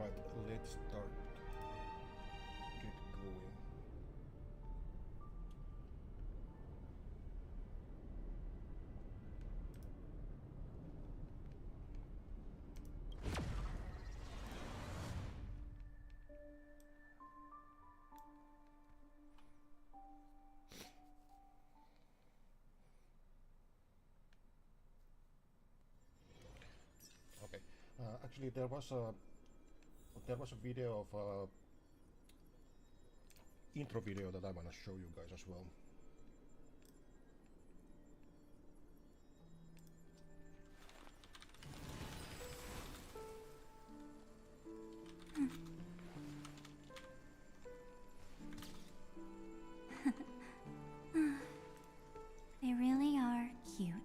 Right, let's start. Get going. Okay. Actually, there was a video of intro video that I wanna show you guys as well. They really are cute.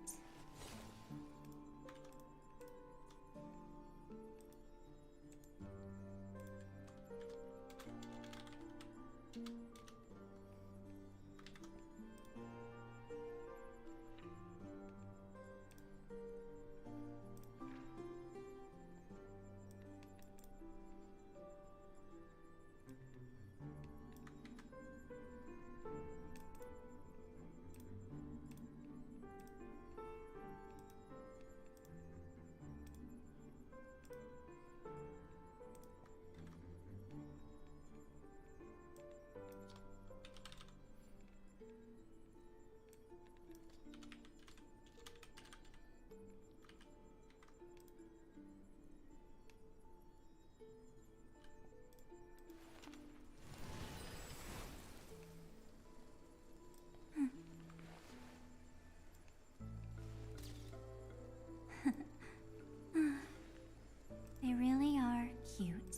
They really are cute.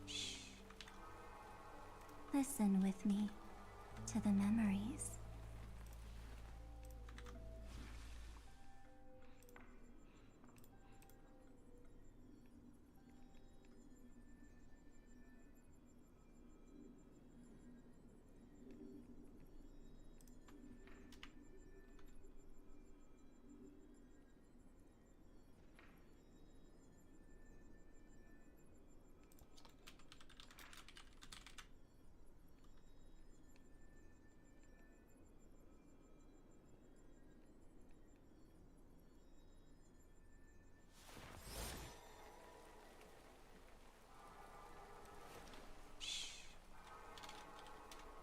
Shh. Listen with me to the memories.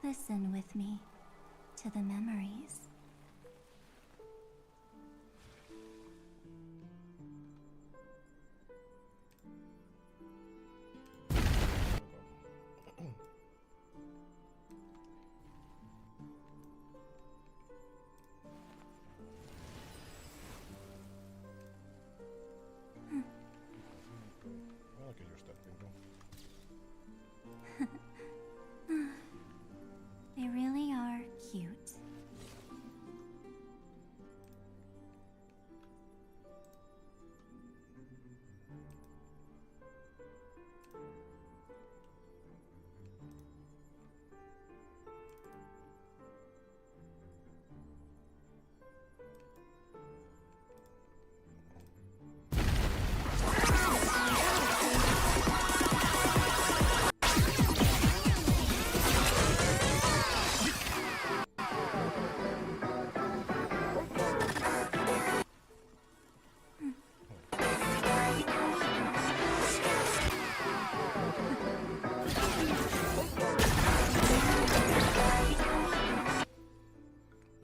Listen with me to the memories. I can use that window. They really are cute.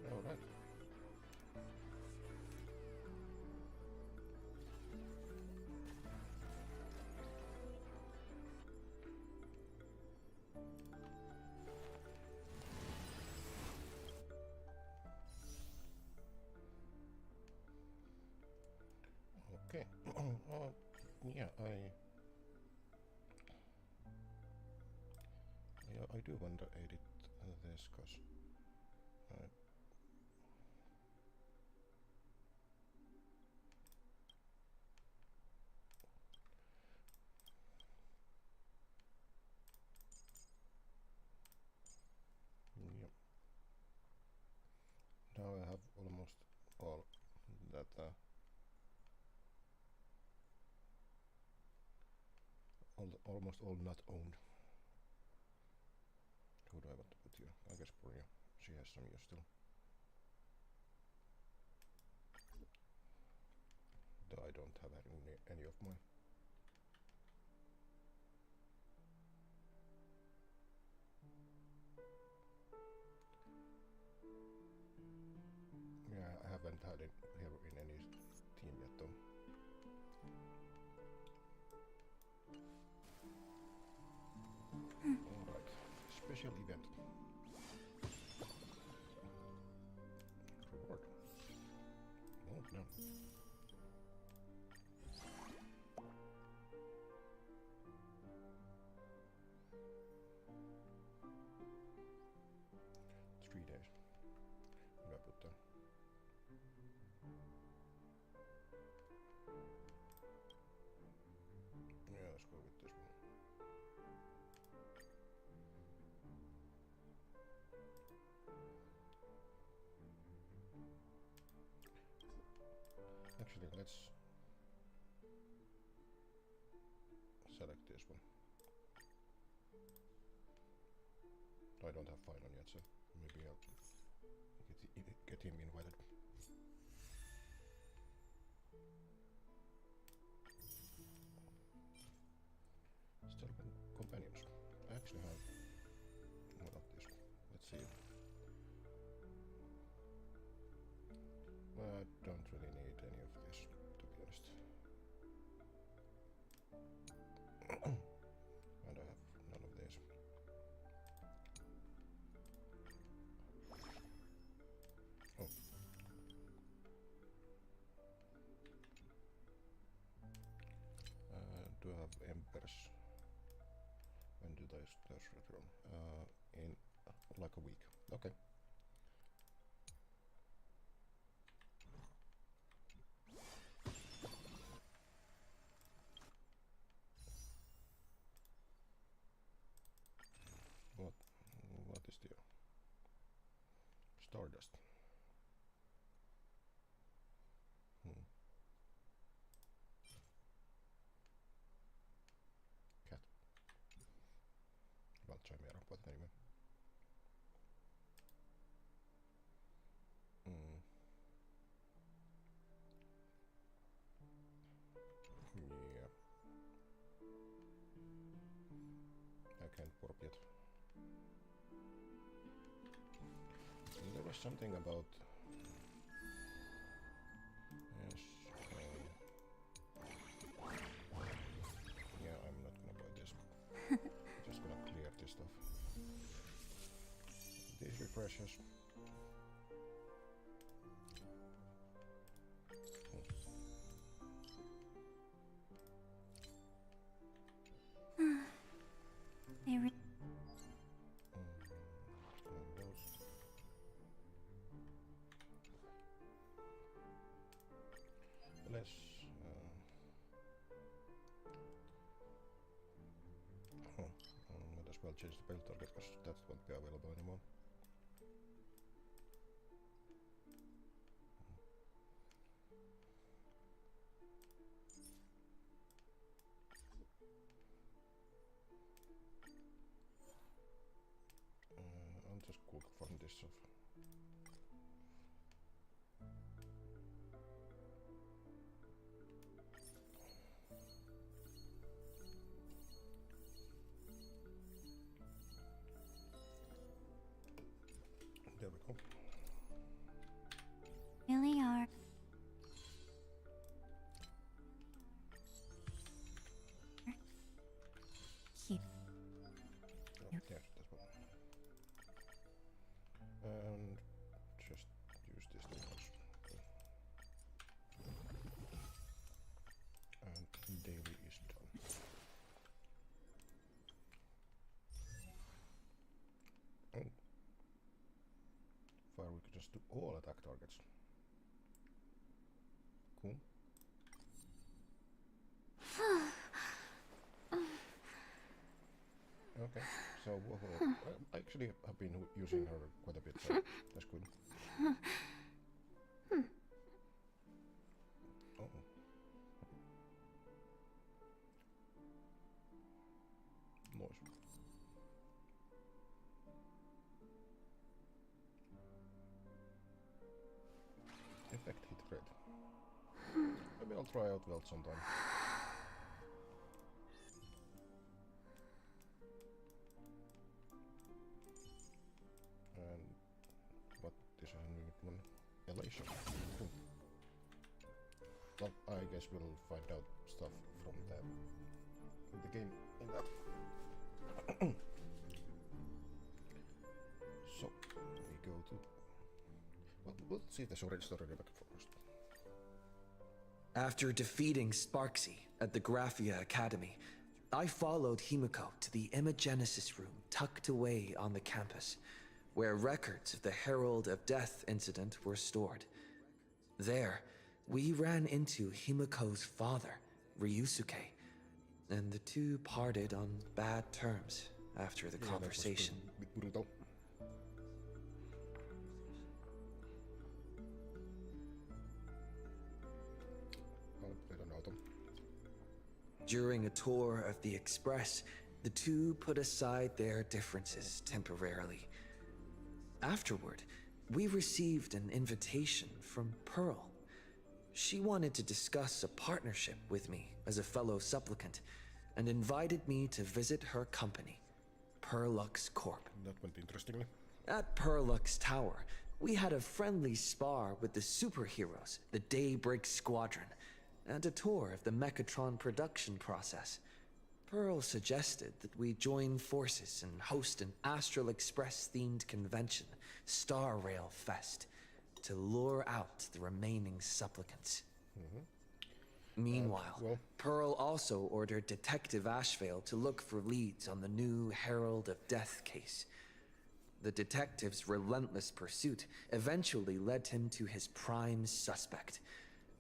Alright. Okay. Yeah, I do want to edit this because almost all not owned. Who do I want to put here? I guess Bria. She has some use still. Though I don't have any of mine. Yeah, I haven't had it here in any team yet though. Alright, special event. Reward. Oh, no. Yeah, let's go with this one. Actually, let's select this one. I don't have Finon yet, so maybe I'll get him invited. Still companions. I actually have one of these. Let's see. I don't really need any of this, to be honest. And I have none of these. Oh. Do I have embers? When do those return? In like a week. Okay. What is the Stardust? Cat. Väldigt charmerad på ett anime. Yeah. I can't warp yet. There was something about... Yes. Yeah, I'm not gonna buy this. Just gonna clear this stuff. These refreshes. Let's might as well change the build target because that won't be available anymore. I'll just quick farm this off. There we go. Really are. Cute. Oh, yes, that's one. And just use this thing also. And daily is done. And fire we could just do all attack targets. Cool. Okay, so I actually have been using her quite a bit, so that's good. Oh. I'll try out Welt sometime. And what is a new one? Elation. Cool. Well, I guess we'll find out stuff from the game in that. So we go to. Well, we'll see the story back first. After defeating Sparksy at the Graphia Academy, I followed Himiko to the Imagenesis room tucked away on the campus, where records of the Herald of Death incident were stored. There, we ran into Himiko's father, Ryusuke, and the two parted on bad terms after the conversation. That was a bit brutal. During a tour of the Express, the two put aside their differences temporarily. Afterward, we received an invitation from Pearl. She wanted to discuss a partnership with me as a fellow supplicant and invited me to visit her company, Perlux Corp. That went interestingly. At Perlux Tower, we had a friendly spar with the superheroes, the Daybreak Squadron, and a tour of the Mechatron production process. Pearl suggested that we join forces and host an Astral Express-themed convention, Star Rail Fest, to lure out the remaining supplicants. Meanwhile, Pearl also ordered Detective Ashvale to look for leads on the new Herald of Death case. The detective's relentless pursuit eventually led him to his prime suspect,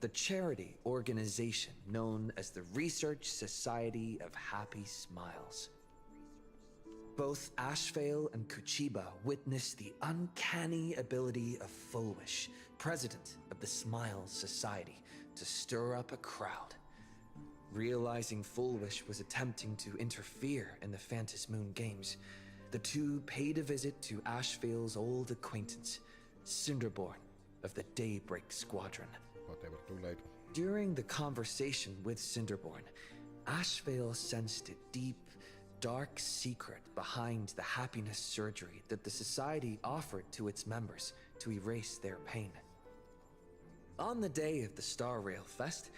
the charity organization known as the Research Society of Happy Smiles. Both Ashvale and Kuchiba witnessed the uncanny ability of Fulwish, president of the Smiles Society, to stir up a crowd. Realizing Fulwish was attempting to interfere in the Phantom Moon Games, the two paid a visit to Ashvale's old acquaintance, Cinderborn of the Daybreak Squadron. But they were too late. During the conversation with Cinderborn, Ashvale sensed a deep, dark secret behind the happiness surgery that the Society offered to its members to erase their pain. On the day of the Star Rail Fest,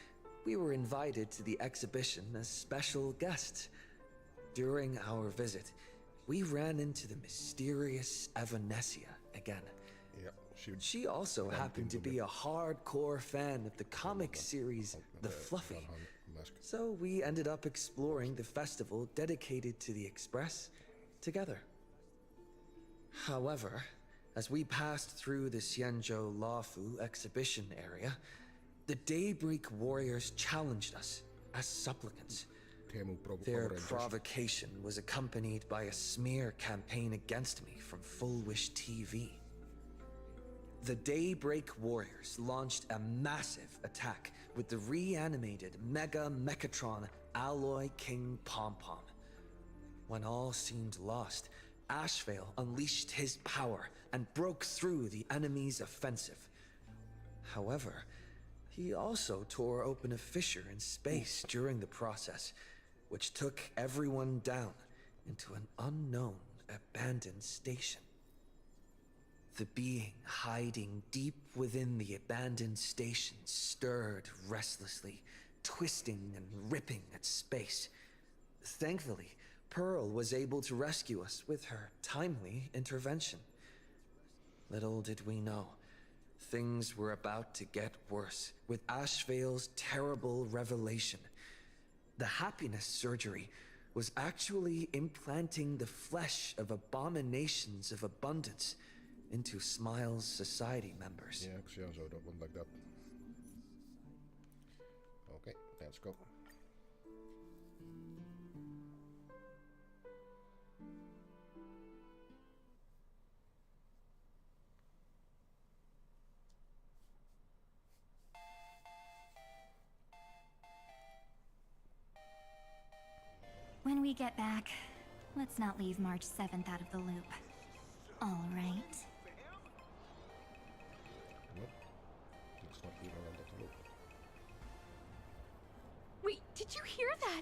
we were invited to the exhibition as special guests. During our visit, we ran into the mysterious Evanessia again. Yeah, she also happened to be a hardcore fan of the comic series The Fluffy. So we ended up exploring the festival dedicated to the Express together. However, as we passed through the Xianzhou Lafu exhibition area, the Daybreak Warriors challenged us as supplicants. Their provocation was accompanied by a smear campaign against me from Fulwish TV. The Daybreak Warriors launched a massive attack with the reanimated Mega Mechatron Alloy King Pom-Pom. When all seemed lost, Ashvale unleashed his power and broke through the enemy's offensive. However, he also tore open a fissure in space during the process, which took everyone down into an unknown abandoned station. The being hiding deep within the abandoned station stirred restlessly, twisting and ripping at space. Thankfully, Pearl was able to rescue us with her timely intervention. Little did we know, things were about to get worse with Ashvale's terrible revelation. The happiness surgery was actually implanting the flesh of abominations of abundance into Smiles Society members. Yeah, Xianzhou don't want like that. Okay, let's go. When we get back, let's not leave March 7th out of the loop. All right. What? Let's not leave around that loop. Did you hear that?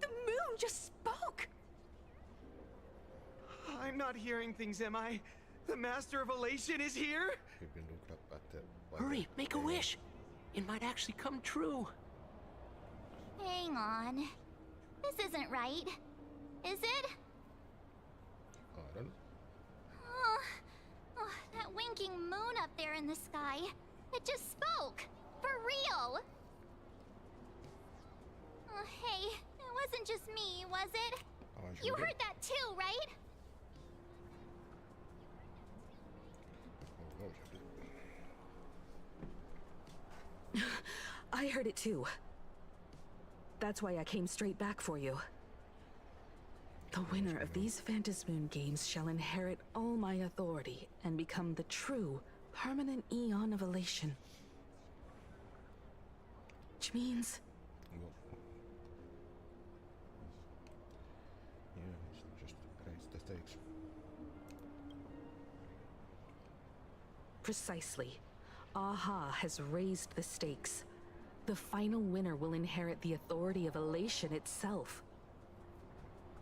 The moon just spoke! I'm not hearing things, am I? The Master of Elation is here? We've been looked up at the... Hurry, make a wish. It might actually come true. Hang on. This isn't right. Is it? I don't know. Oh, that winking moon up there in the sky. It just spoke. For real. Oh, hey, it wasn't just me, was it? I You sure heard that too, right? did. Oh, I heard it too. That's why I came straight back for you. The winner of these Phantasmoon games shall inherit all my authority and become the true, permanent Eon of Elation. Which means... Well, yeah, it's just raise the stakes. Precisely. Aha has raised the stakes. The final winner will inherit the authority of Elation itself.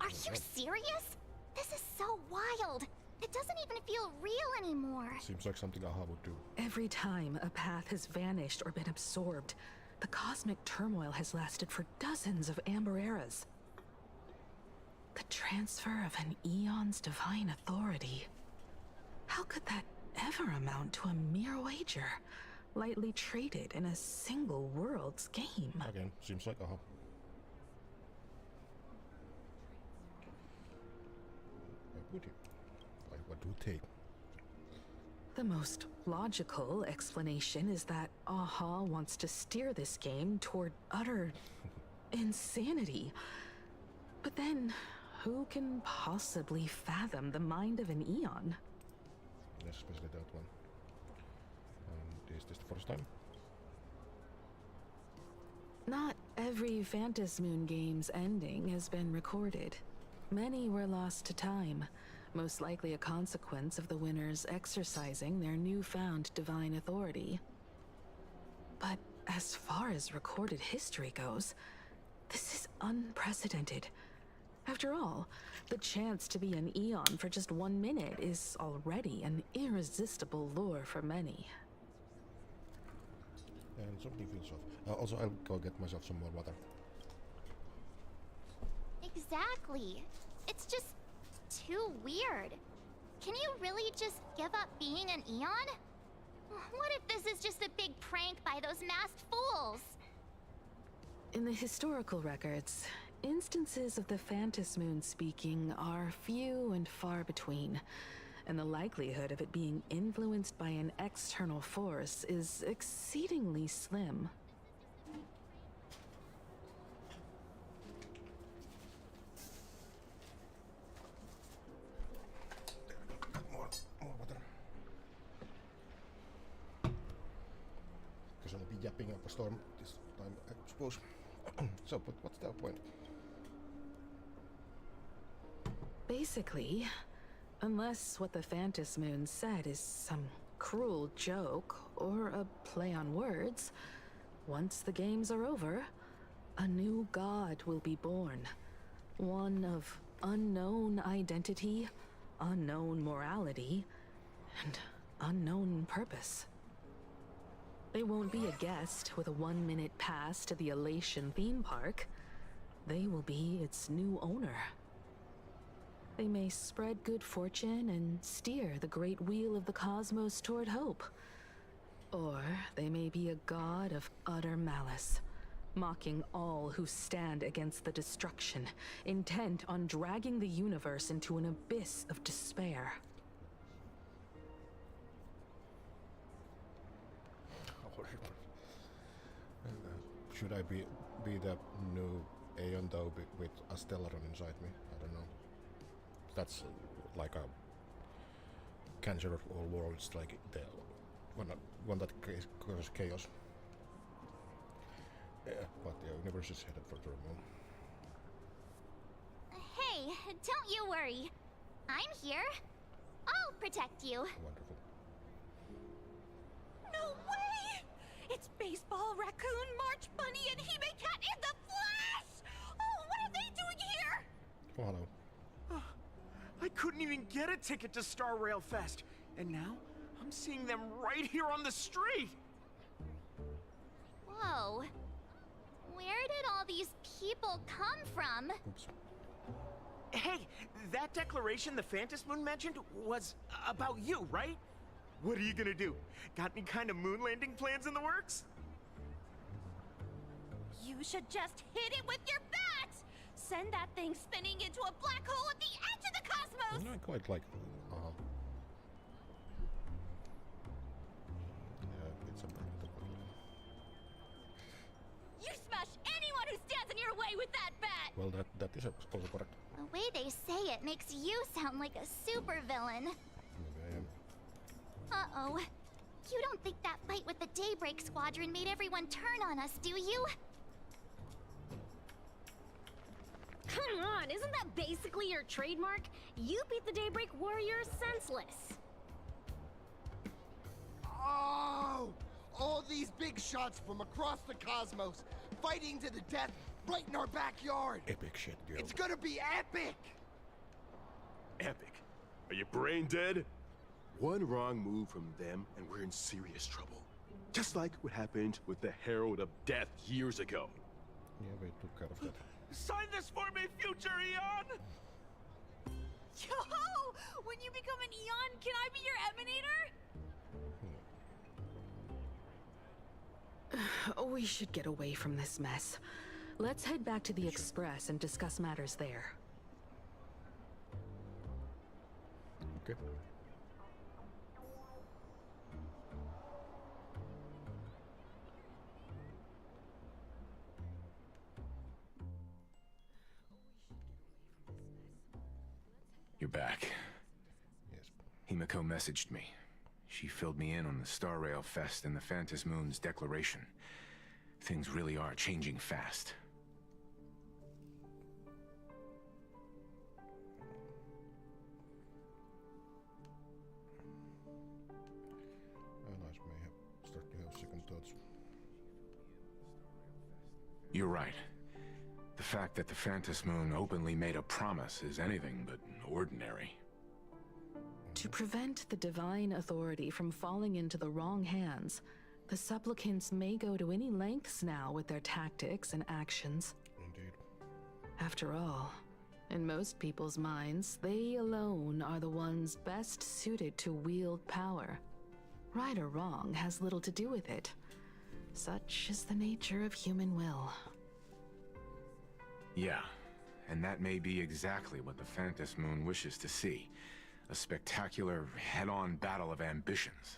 Are you serious? This is so wild. It doesn't even feel real anymore. Seems like something Aha would do. Every time a path has vanished or been absorbed, the cosmic turmoil has lasted for dozens of Amber eras. The transfer of an Eon's divine authority. How could that ever amount to a mere wager, lightly traded in a single world's game? Again, seems like Aha. Why would you? Like, what do you take? The most logical explanation is that Aha wants to steer this game toward utter insanity. But then, who can possibly fathom the mind of an Eon? Yes, especially that one. And is this the first time? Not every Phantasmoon game's ending has been recorded. Many were lost to time, most likely a consequence of the winners exercising their newfound divine authority. But as far as recorded history goes, this is unprecedented. After all, the chance to be an Eon for just 1 minute is already an irresistible lure for many. And something feels off. Also, I'll go get myself some more water. Exactly. It's just too weird. Can you really just give up being an Eon? What if this is just a big prank by those masked fools? In the historical records, instances of the Phantasmoon speaking are few and far between, and the likelihood of it being influenced by an external force is exceedingly slim. More water. Because I'll be yapping up a storm this time, I suppose. So, but what's the point? Basically, unless what the Phantasmoon said is some cruel joke or a play on words, once the games are over, a new god will be born. One of unknown identity, unknown morality, and unknown purpose. They won't be a guest with a 1-minute pass to the Elation theme park. They will be its new owner. They may spread good fortune and steer the great wheel of the cosmos toward hope. Or they may be a god of utter malice, mocking all who stand against the destruction, intent on dragging the universe into an abyss of despair. Should I be the new Aeon though with a Stellaron inside me? I don't know. That's like a cancer of all worlds, like the one that causes chaos. Yeah, but the universe is headed for turmoil. Hey, don't you worry. I'm here. I'll protect you. Wonderful. No way! It's Baseball, Raccoon, March Bunny, and Hime Cat in the Oh, hello. I couldn't even get a ticket to Star Rail Fest, and now I'm seeing them right here on the street! Whoa. Where did all these people come from? Oops. Hey, that declaration the Phantom Moon mentioned was about you, right? What are you gonna do? Got any kind of moon landing plans in the works? You should just hit it with your bat! Send that thing spinning into a black hole at the edge of the cosmos! I quite like. Yeah, it's a practical. You smash anyone who stands in your way with that bat! Well, that is also correct. The way they say it makes you sound like a supervillain. Maybe I am. Uh-oh. You don't think that fight with the Daybreak Squadron made everyone turn on us, do you? Come on, isn't that basically your trademark? You beat the Daybreak Warriors senseless. Oh! All these big shots from across the cosmos, fighting to the death right in our backyard. Epic shit, girl. It's gonna be epic! Epic. Are you brain dead? One wrong move from them and we're in serious trouble. Just like what happened with the Herald of Death years ago. Yeah, we took care of that. Sign this for me, future Eon! Yo! When you become an Eon, can I be your Emanator? We should get away from this mess. Let's head back to the Express and discuss matters there. Okay. You're back. Yes. Himiko messaged me. She filled me in on the Star Rail Fest and the Phantom Moon's declaration. Things really are changing fast. Allies may have start to have second thoughts. You're right. The fact that the Phantom Moon openly made a promise is anything but ordinary. To prevent the divine authority from falling into the wrong hands, the supplicants may go to any lengths now with their tactics and actions. Indeed. After all, in most people's minds, they alone are the ones best suited to wield power. Right or wrong has little to do with it. Such is the nature of human will. Yeah, and that may be exactly what the Phantom Moon wishes to see. A spectacular, head-on battle of ambitions.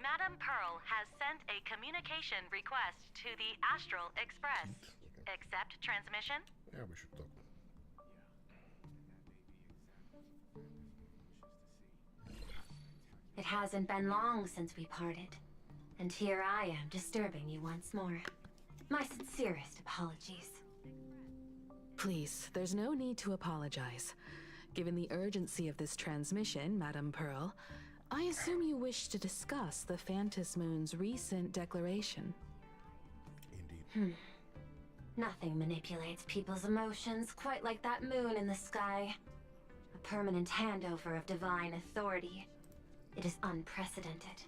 Madam Pearl has sent a communication request to the Astral Express. Okay. Accept transmission? Yeah, we should talk. It hasn't been long since we parted, and here I am disturbing you once more. My sincerest apologies. Please, there's no need to apologize. Given the urgency of this transmission, Madam Pearl, I assume you wish to discuss the Phantom Moon's recent declaration. Indeed. Nothing manipulates people's emotions quite like that moon in the sky. A permanent handover of divine authority. It is unprecedented.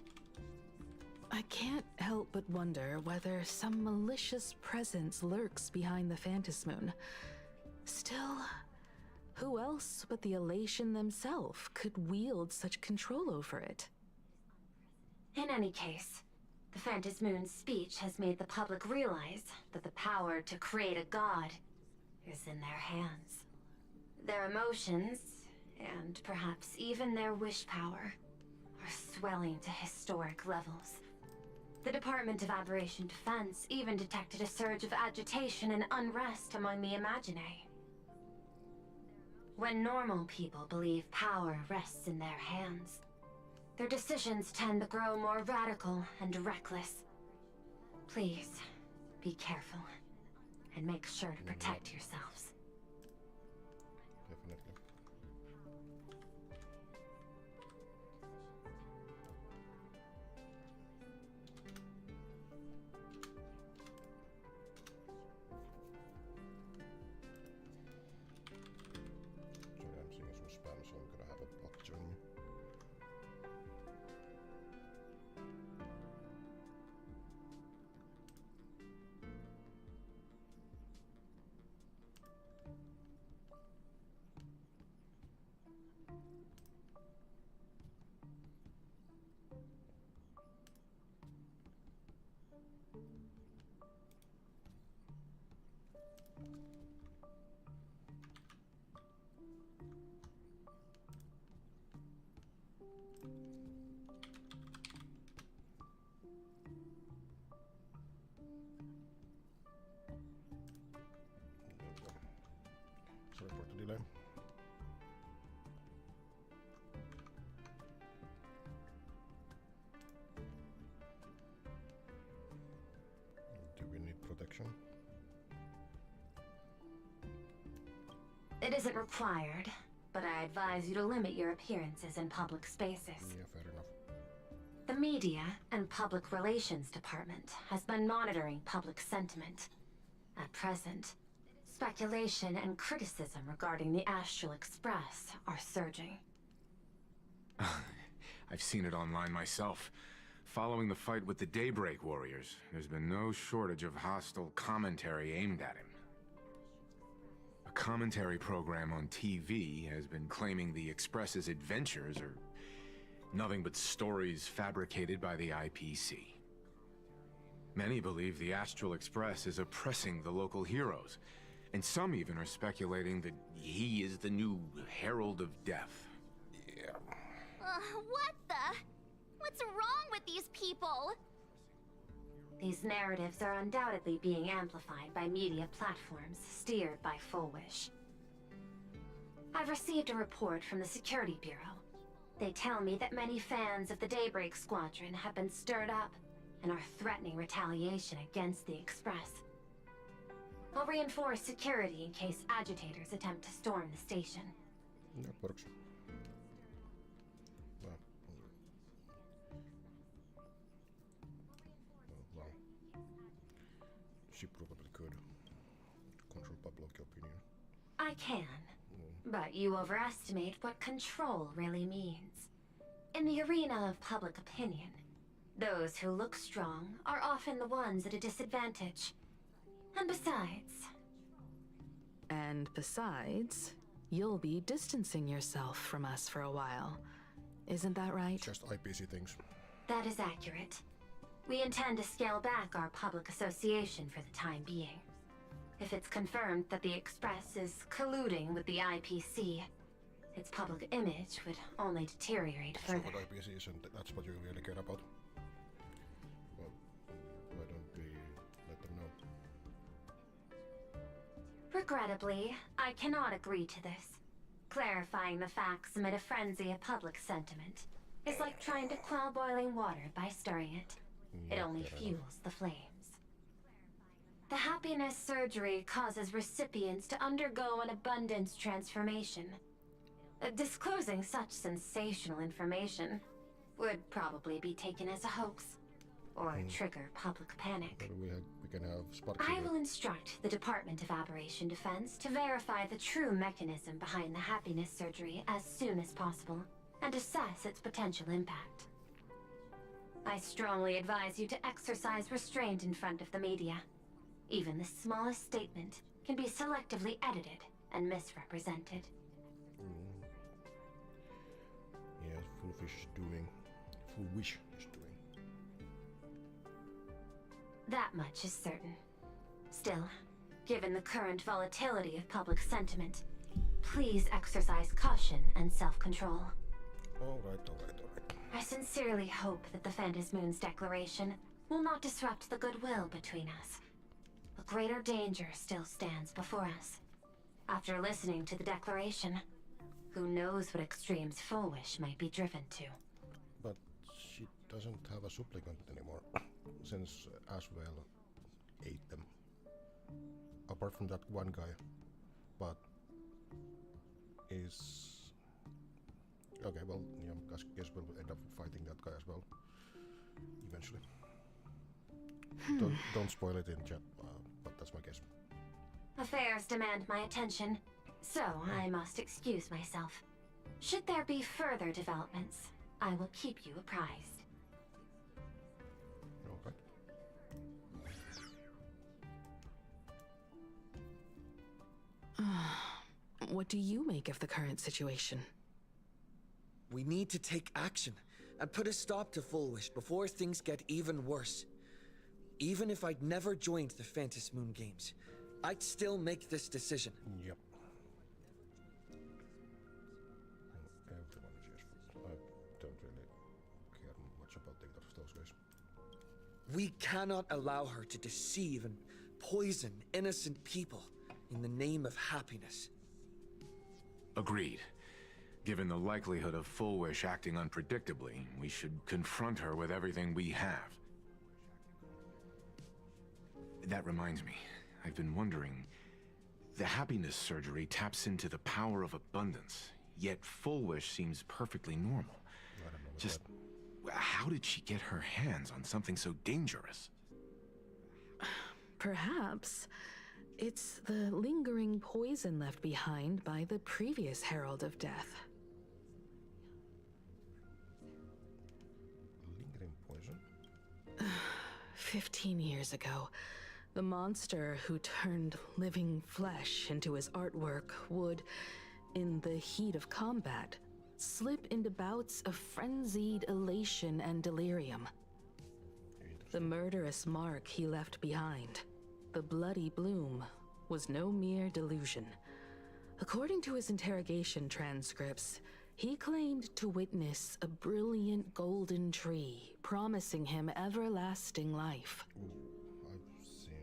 I can't help but wonder whether some malicious presence lurks behind the Phantom Moon. Still, who else but the Elation themselves could wield such control over it? In any case, the Phantom Moon's speech has made the public realize that the power to create a god is in their hands. Their emotions, and perhaps even their wish power, are swelling to historic levels. The Department of Aberration Defense even detected a surge of agitation and unrest among the Imaginae. When normal people believe power rests in their hands, their decisions tend to grow more radical and reckless. Please, be careful, and make sure to protect yourselves. Definitely. Sorry for the delay. Do we need protection? It isn't required, but I advise you to limit your appearances in public spaces. Yeah, fair enough. The Media and Public Relations Department has been monitoring public sentiment. At present, speculation and criticism regarding the Astral Express are surging. I've seen it online myself. Following the fight with the Daybreak Warriors, there's been no shortage of hostile commentary aimed at him. A commentary program on TV has been claiming the Express's adventures are nothing but stories fabricated by the IPC. Many believe the Astral Express is oppressing the local heroes, and some even are speculating that he is the new Herald of Death. Yeah. What the? What's wrong with these people? These narratives are undoubtedly being amplified by media platforms steered by Full Wish. I've received a report from the Security Bureau. They tell me that many fans of the Daybreak Squadron have been stirred up and are threatening retaliation against the Express. I'll reinforce security in case agitators attempt to storm the station. That works. Well, she probably could control public opinion. I can, but you overestimate what control really means. In the arena of public opinion, those who look strong are often the ones at a disadvantage. And besides, you'll be distancing yourself from us for a while. Isn't that right? Just IPC things. that is accurate. We intend to scale back our public association for the time being. If it's confirmed that the Express is colluding with the IPC, its public image would only deteriorate further. So what IPC is, and that's what you really care about? Well, why don't we let them know? Regrettably, I cannot agree to this. Clarifying the facts amid a frenzy of public sentiment is like trying to quell boiling water by stirring it. It only fuels the flames. The happiness surgery causes recipients to undergo an abundance transformation. Disclosing such sensational information would probably be taken as a hoax, or trigger public panic. We can have Sparky. I will instruct the Department of Aberration Defense to verify the true mechanism behind the happiness surgery as soon as possible, and assess its potential impact. I strongly advise you to exercise restraint in front of the media. Even the smallest statement can be selectively edited and misrepresented. Yes, Full Wish is doing. That much is certain. Still, given the current volatility of public sentiment, please exercise caution and self-control. Alright. I sincerely hope that the Phantom Moon's declaration will not disrupt the goodwill between us. A greater danger still stands before us. After listening to the declaration, who knows what extremes Full Wish might be driven to. But she doesn't have a supplicant anymore, since Aswell ate them. Apart from that one guy. But is... Okay, well, yeah, I guess we'll end up fighting that guy as well. Eventually. Don't spoil it in chat, but that's my guess. Affairs demand my attention, so I must excuse myself. Should there be further developments, I will keep you apprised. Okay. What do you make of the current situation? We need to take action and put a stop to Full Wish before things get even worse. Even if I'd never joined the Phantom Moon Games, I'd still make this decision. Yep. Everyone is useful. I don't We cannot allow her to deceive and poison innocent people in the name of happiness. Agreed. Given the likelihood of Full Wish acting unpredictably, we should confront her with everything we have. That reminds me, I've been wondering, the happiness surgery taps into the power of abundance, yet Full Wish seems perfectly normal. Just, how did she get her hands on something so dangerous? Perhaps it's the lingering poison left behind by the previous Herald of Death. Lingering poison? 15 years ago, the monster who turned living flesh into his artwork would, in the heat of combat, slip into bouts of frenzied elation and delirium. The murderous mark he left behind, the bloody bloom, was no mere delusion. According to his interrogation transcripts, he claimed to witness a brilliant golden tree, promising him everlasting life. Ooh, I've seen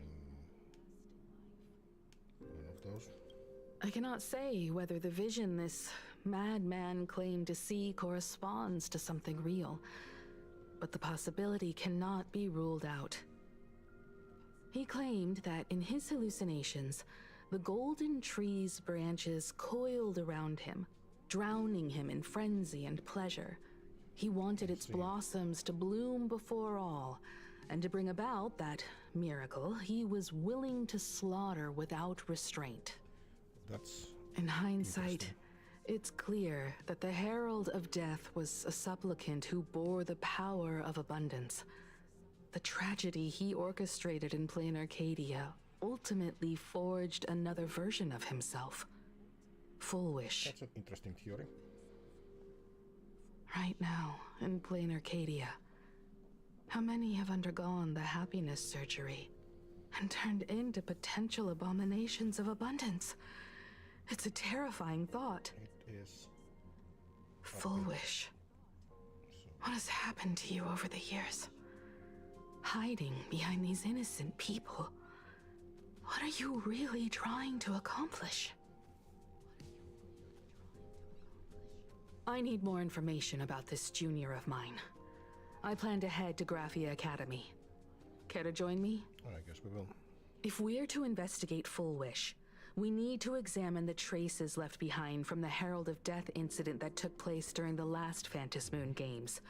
one of those. I cannot say whether the vision this madman claimed to see corresponds to something real, but the possibility cannot be ruled out. He claimed that in his hallucinations, the golden tree's branches coiled around him, drowning him in frenzy and pleasure. He wanted its blossoms to bloom before all, and to bring about that miracle, he was willing to slaughter without restraint. That's in hindsight, it's clear that the Herald of Death was a supplicant who bore the power of abundance. The tragedy he orchestrated in plain Arcadia ultimately forged another version of himself. Full Wish. That's an interesting theory. Right now, in plain Arcadia, how many have undergone the happiness surgery and turned into potential abominations of abundance? It's a terrifying thought. It is. Full Wish. What has happened to you over the years? Hiding behind these innocent people. What are you really trying to accomplish? I need more information about this junior of mine. I plan to head to Graphia Academy. Care to join me? I guess we will. If we're to investigate Full Wish, we need to examine the traces left behind from the Herald of Death incident that took place during the last Phantom Moon Games.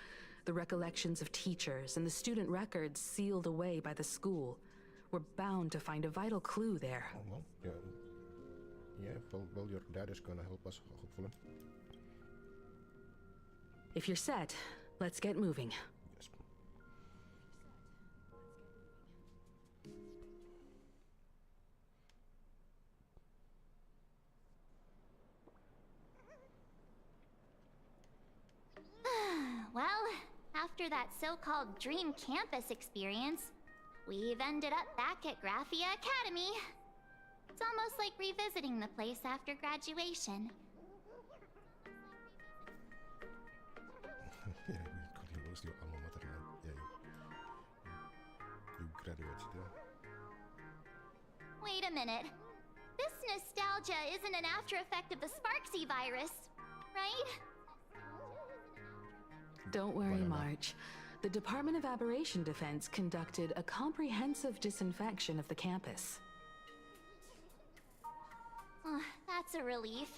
The recollections of teachers and the student records sealed away by the school. We're bound to find a vital clue there. Oh, well, yeah, well, your dad is gonna help us, hopefully. If you're set, let's get moving. Yes. Well, after that so-called dream campus experience, we've ended up back at Graphia Academy. It's almost like revisiting the place after graduation. Yeah, you lost your alma mater now. Yeah, you graduated, yeah. Wait a minute. This nostalgia isn't an after effect of the Sparksy virus, right? Don't worry, March. The Department of Aberration Defense conducted a comprehensive disinfection of the campus. That's a relief.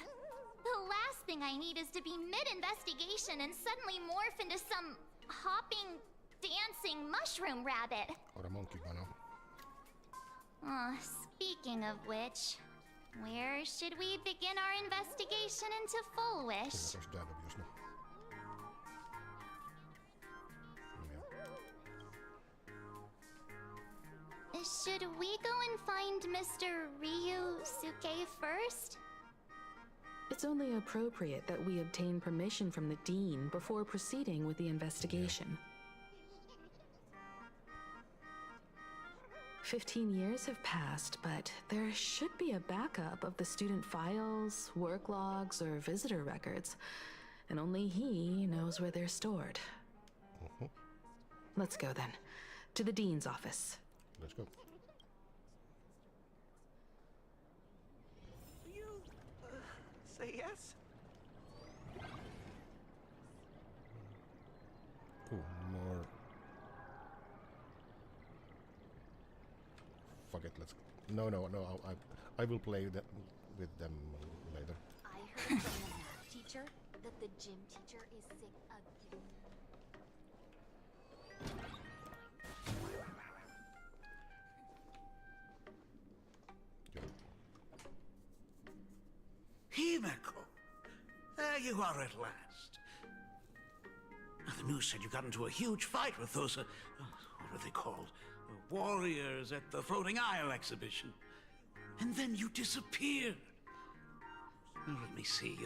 The last thing I need is to be mid-investigation and suddenly morph into some hopping, dancing mushroom rabbit. Or a monkey banana. Speaking of which, where should we begin our investigation into Full Wish? There's dad, obviously. Should we go and find Mr. Ryusuke first? It's only appropriate that we obtain permission from the Dean before proceeding with the investigation. 15 years have passed, but there should be a backup of the student files, work logs, or visitor records, and only he knows where they're stored. Let's go then. to the dean's office. Let's go. You say yes? Cool. More. Fuck it. Let's. No. I will play that with them later. I heard from the math teacher that the gym teacher is sick again. Himeko! There you are at last. The news said you got into a huge fight with those, what are they called? Warriors at the Floating Isle exhibition. And then you disappeared. Well, let me see.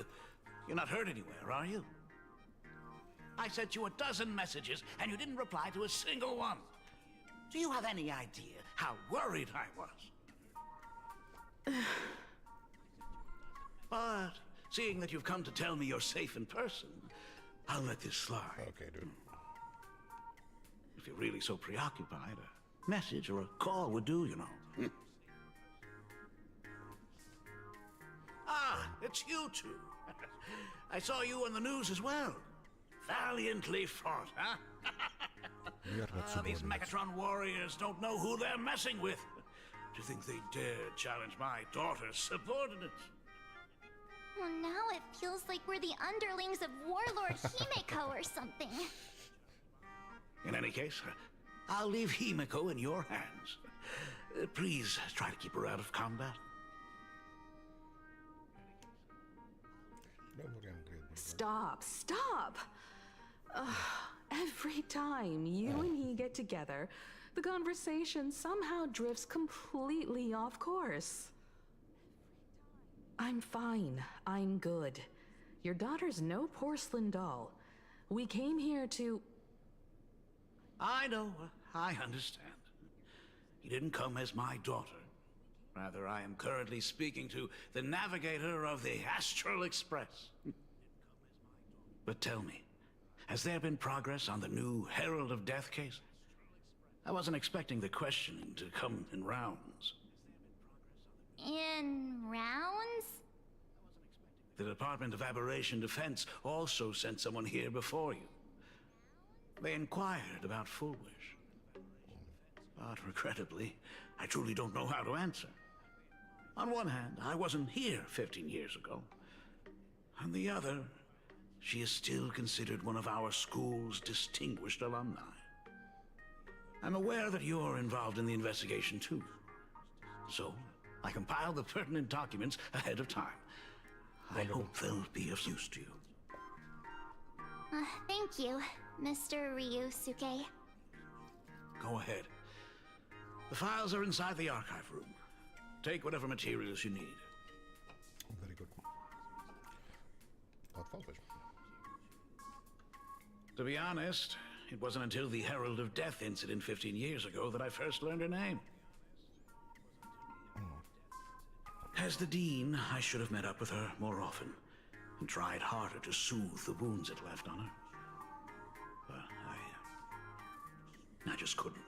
You're not hurt anywhere, are you? I sent you a dozen messages, and you didn't reply to a single one. Do you have any idea how worried I was? But seeing that you've come to tell me you're safe in person, I'll let this slide. Okay, dude. If you're really so preoccupied, a message or a call would do, you know. Ah, it's you two. I saw you on the news as well. Valiantly fought, huh? These Megatron warriors don't know who they're messing with. Do you think they dare challenge my daughter's subordinates? Well, now it feels like we're the underlings of Warlord Himeko or something. In any case, I'll leave Himeko in your hands. Please try to keep her out of combat. Stop. Every time you and he get together, the conversation somehow drifts completely off course. I'm fine. I'm good. Your daughter's no porcelain doll. We came here to... I know. I understand. You didn't come as my daughter. Rather, I am currently speaking to the navigator of the Astral Express. But tell me, has there been progress on the new Herald of Death case? I wasn't expecting the questioning to come in rounds. In rounds? The Department of Aberration Defense also sent someone here before you. They inquired about Fullwish. But regrettably, I truly don't know how to answer. On one hand, I wasn't here 15 years ago. On the other, she is still considered one of our school's distinguished alumni. I'm aware that you're involved in the investigation too. So, I compiled the pertinent documents ahead of time. I hope they'll be of use to you. Thank you, Mr. Ryusuke. Go ahead. The files are inside the archive room. Take whatever materials you need. Very good. Fullwish. To be honest, it wasn't until the Herald of Death incident 15 years ago that I first learned her name. As the Dean, I should have met up with her more often and tried harder to soothe the wounds it left on her. But I just couldn't.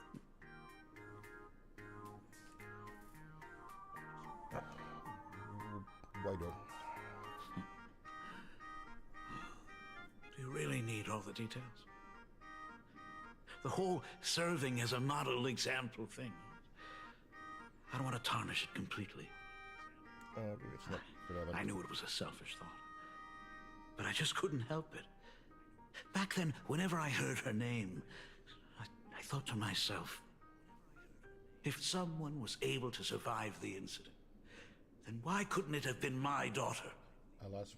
Why don't? Do you really need all the details? The whole serving as a model example thing. I don't want to tarnish it completely. It's not relevant. I knew it was a selfish thought. But I just couldn't help it. Back then, whenever I heard her name, I thought to myself, if someone was able to survive the incident, then why couldn't it have been my daughter? Alas.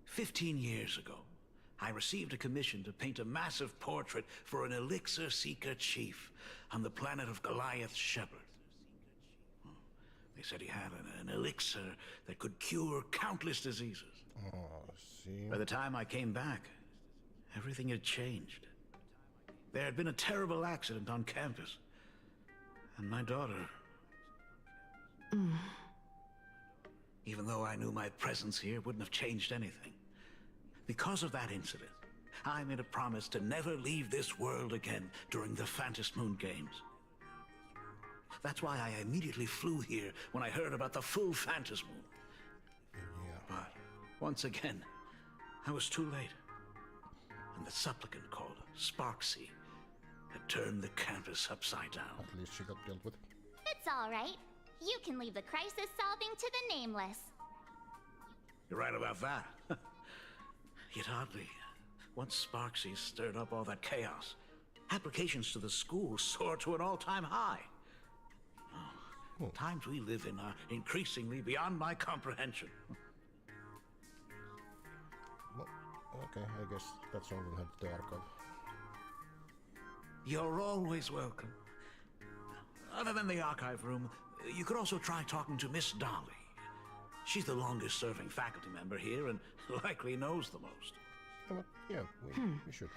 15 years ago, I received a commission to paint a massive portrait for an elixir seeker chief on the planet of Goliath Shepherd. They said he had an elixir that could cure countless diseases. Oh, see. By the time I came back, everything had changed. There had been a terrible accident on campus, and my daughter... even though I knew my presence here wouldn't have changed anything. Because of that incident, I made a promise to never leave this world again during the Phantom Moon Games. That's why I immediately flew here when I heard about the full Phantom Moon. Yeah. But once again, I was too late. And the supplicant called Sparksy had turned the campus upside down. At least she got dealt with. It's all right. You can leave the crisis solving to the Nameless. You're right about that. Yet oddly, once Sparksy stirred up all that chaos, applications to the school soared to an all-time high. Oh, times we live in are increasingly beyond my comprehension. Well, okay, I guess that's all we had to the archive. You're always welcome. Other than the archive room, you could also try talking to Miss Dolly. She's the longest-serving faculty member here and likely knows the most. Yeah, we should.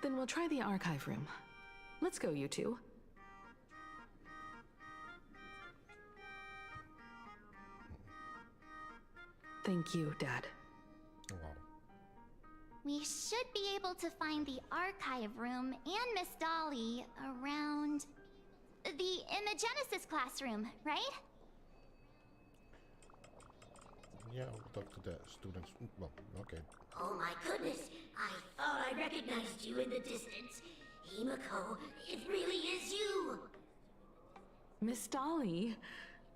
Then we'll try the archive room. Let's go, you two. Thank you, Dad. Oh, wow. We should be able to find the archive room and Miss Dolly around the Imagenesis classroom, right? Yeah, we'll talk to the students. Well, okay. Oh my goodness, I thought I recognized you in the distance. Himiko, it really is you! Miss Dolly,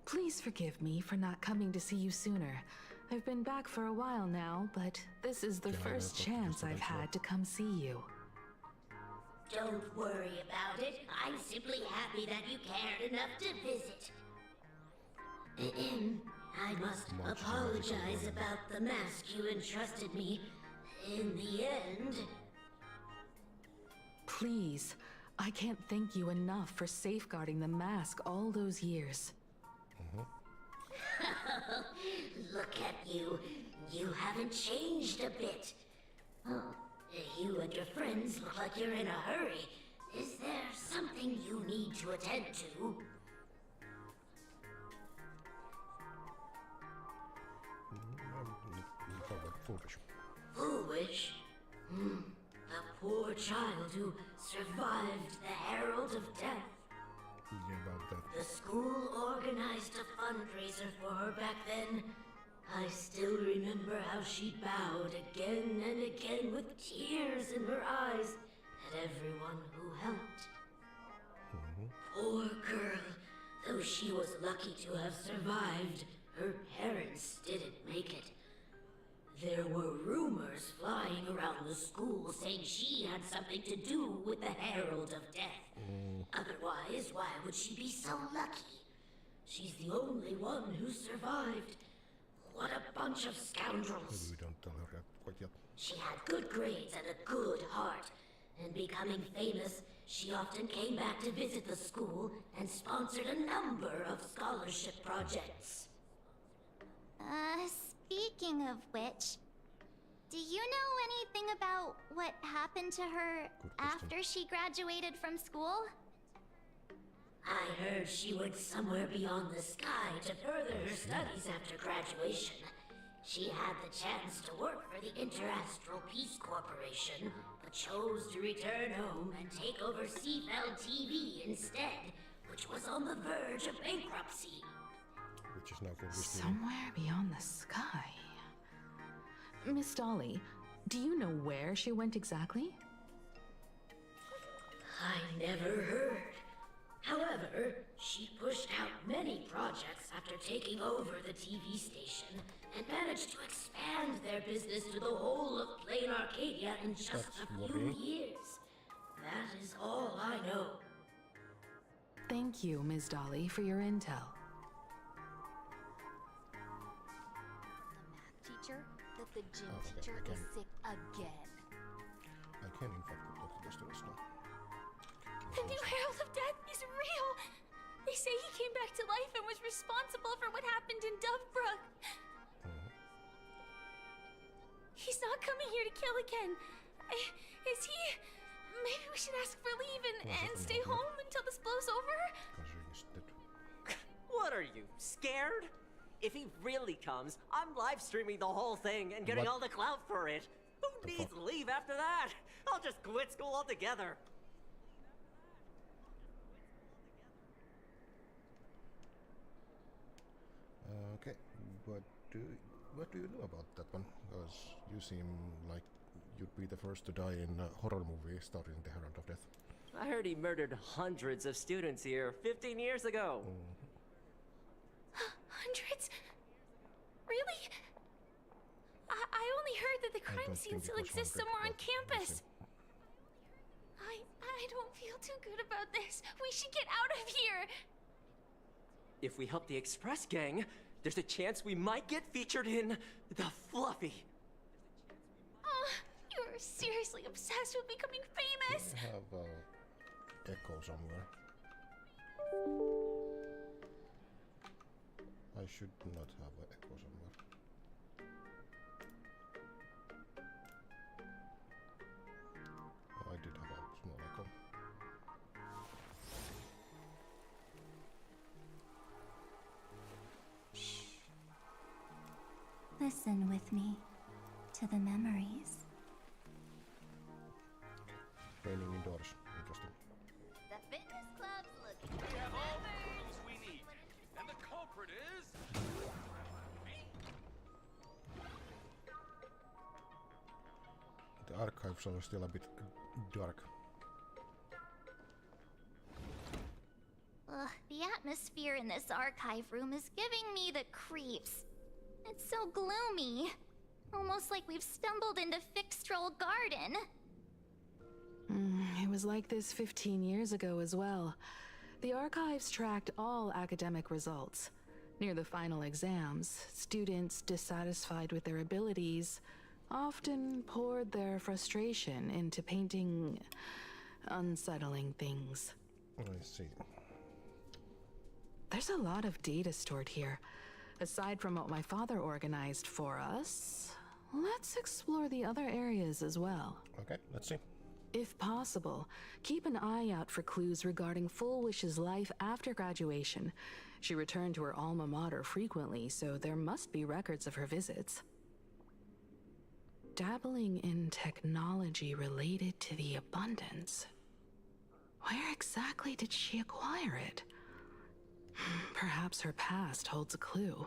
please forgive me for not coming to see you sooner. I've been back for a while now, but this is the first chance I've had to come see you. Don't worry about it. I'm simply happy that you cared enough to visit. I must apologize about the mask you entrusted me. In the end... Please, I can't thank you enough for safeguarding the mask all those years. Look at you. You haven't changed a bit. Oh, you and your friends look like you're in a hurry. Is there something you need to attend to? Foolish. Foolish? The poor child who survived the Herald of Death. Yeah, about that. The school organized a fundraiser for her back then. I still remember how she bowed again and again with tears in her eyes at everyone who helped. Poor girl. Though she was lucky to have survived, her parents didn't make it. There were rumors flying around the school saying she had something to do with the Herald of Death. Otherwise, why would she be so lucky? She's the only one who survived. What a bunch of scoundrels. Maybe we don't tell her that quite yet. She had good grades and a good heart. And becoming famous, she often came back to visit the school and sponsored a number of scholarship projects. Speaking of which, do you know anything about what happened to her after she graduated from school? I heard she went somewhere beyond the sky to further her studies after graduation. She had the chance to work for the Interastral Peace Corporation, but chose to return home and take over Seafell TV instead, which was on the verge of bankruptcy. Which is now called Somewhere beyond the sky. Miss Dolly, do you know where she went exactly? I never heard. However, she pushed out many projects after taking over the TV station and managed to expand their business to the whole of Plain Arcadia in just a few years. That is all I know. Thank you, Ms. Dolly, for your intel. Teacher, that the gym teacher is sick again. I can in fact talk to the students now. The new Herald of Death is real! They say he came back to life and was responsible for what happened in Dovebrook. He's not coming here to kill again. Is he? Maybe we should ask for leave and stay home until this blows over? What are you, scared? If he really comes, I'm live streaming the whole thing and getting What? all the clout for it. Who needs leave after that? I'll just quit school altogether. Okay, what do you know about that one? Because you seem like you'd be the first to die in a horror movie starring the Herald of Death. I heard he murdered hundreds of students here 15 years ago. Hundreds? Really? I only heard that the crime scene still exists somewhere on campus. I don't feel too good about this. We should get out of here. If we help the Express gang, there's a chance we might get featured in The Fluffy. You're seriously obsessed with becoming famous. I have echo somewhere. I should not have an echo somewhere. Oh, I did have a small echo. Listen with me to the memories. Raining indoors. Interesting. The fitness club's looking We have all the clues we need, and the culprit is The archives are still a bit dark. Ugh, the atmosphere in this archive room is giving me the creeps. It's so gloomy. Almost like we've stumbled into Fixtroll Garden. It was like this 15 years ago as well. The archives tracked all academic results. Near the final exams, students dissatisfied with their abilities often poured their frustration into painting unsettling things. I see. There's a lot of data stored here. Aside from what my father organized for us, let's explore the other areas as well. Okay, let's see. If possible, keep an eye out for clues regarding Fullwish's life after graduation. She returned to her alma mater frequently, so there must be records of her visits. Dabbling in technology related to the abundance. Where exactly did she acquire it? Perhaps her past holds a clue.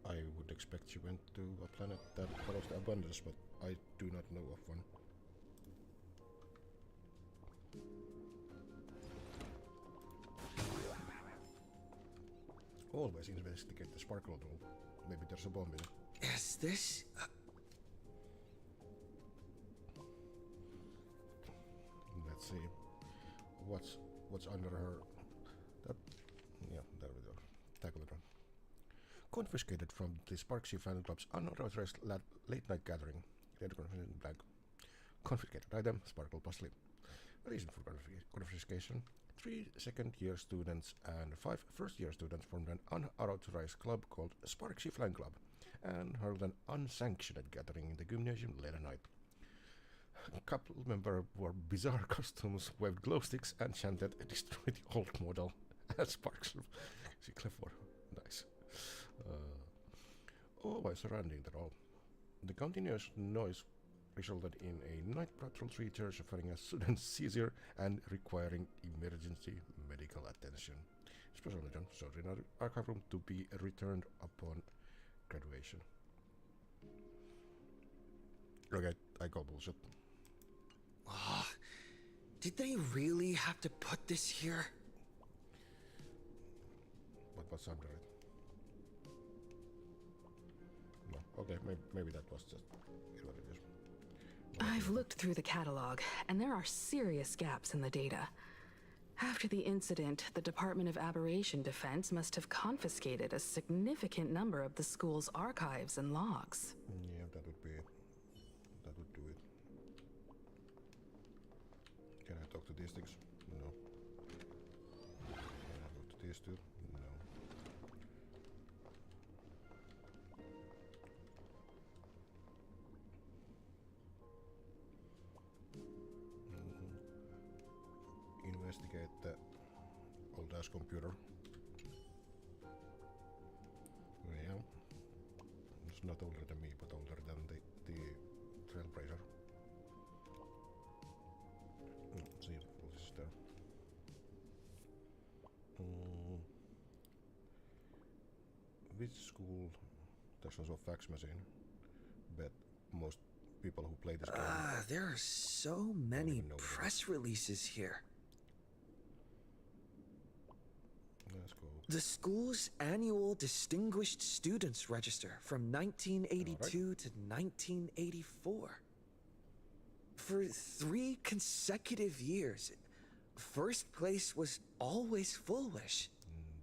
I would expect she went to a planet that follows the abundance, but I do not know of one. Always investigate the sparkle room. Maybe there's a bomb in it. Is this... Let's see. What's under her... That... Yeah, there we go. Tackle it on. Confiscated from the Sparksy fan club's unauthorized late-night gathering. Blank. Confiscated item, Sparkle Puzzle. Reason for confiscation. 3 second-year students and 5 first-year students formed an unauthorized club called Sparksy Flying Club and held an unsanctioned gathering in the gymnasium late at night. A couple members wore bizarre costumes, waved glow sticks, and chanted "Destroy the old model" as Sparks. See, clever. Nice. Always surrounding the all. The continuous noise resulted in a night patrol 3 tears suffering a sudden seizure and requiring emergency medical attention. Special agent sought in our archive room to be returned upon graduation. Okay, I call bullshit. Did they really have to put this here? But what's under it? No, okay, maybe that was just what it is. I've looked through the catalog, and there are serious gaps in the data. After the incident, the Department of Aberration Defense must have confiscated a significant number of the school's archives and logs. Yeah, that would be it. That would do it. Can I talk to these things? No. Can I talk to these two? No. Investigate the old ass computer. Yeah. not older than me, but older than the Trailblazer. Let's see if this is there. Which school? There's also a fax machine. Bet most people who play this game. There are so many press releases here. Let's go. The school's annual Distinguished Students Register from 1982 to 1984. For 3 consecutive years, first place was always Fullwish.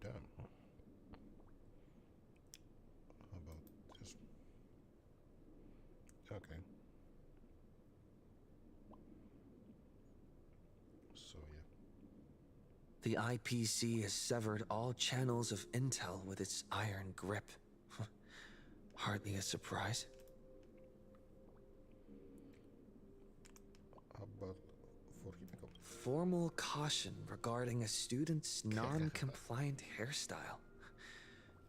Damn. How about this? Okay. So yeah. The IPC has severed all channels of intel with its iron grip. Hardly a surprise. How about for Himeko? Formal caution regarding a student's non-compliant hairstyle.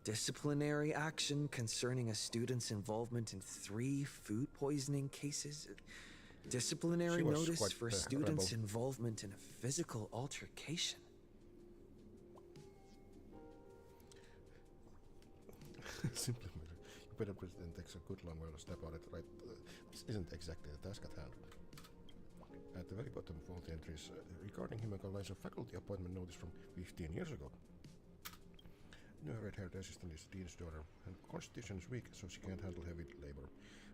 Disciplinary action concerning a student's involvement in 3 food poisoning cases. Disciplinary notice for a student's involvement in a physical altercation. Simply, you better present takes a good long while to step on it, right? This isn't exactly the task at hand. At the very bottom of all the entries, regarding Himeko lies a faculty appointment notice from 15 years ago. New red-haired assistant is the dean's daughter, and constitution is weak, so she can't handle heavy labor.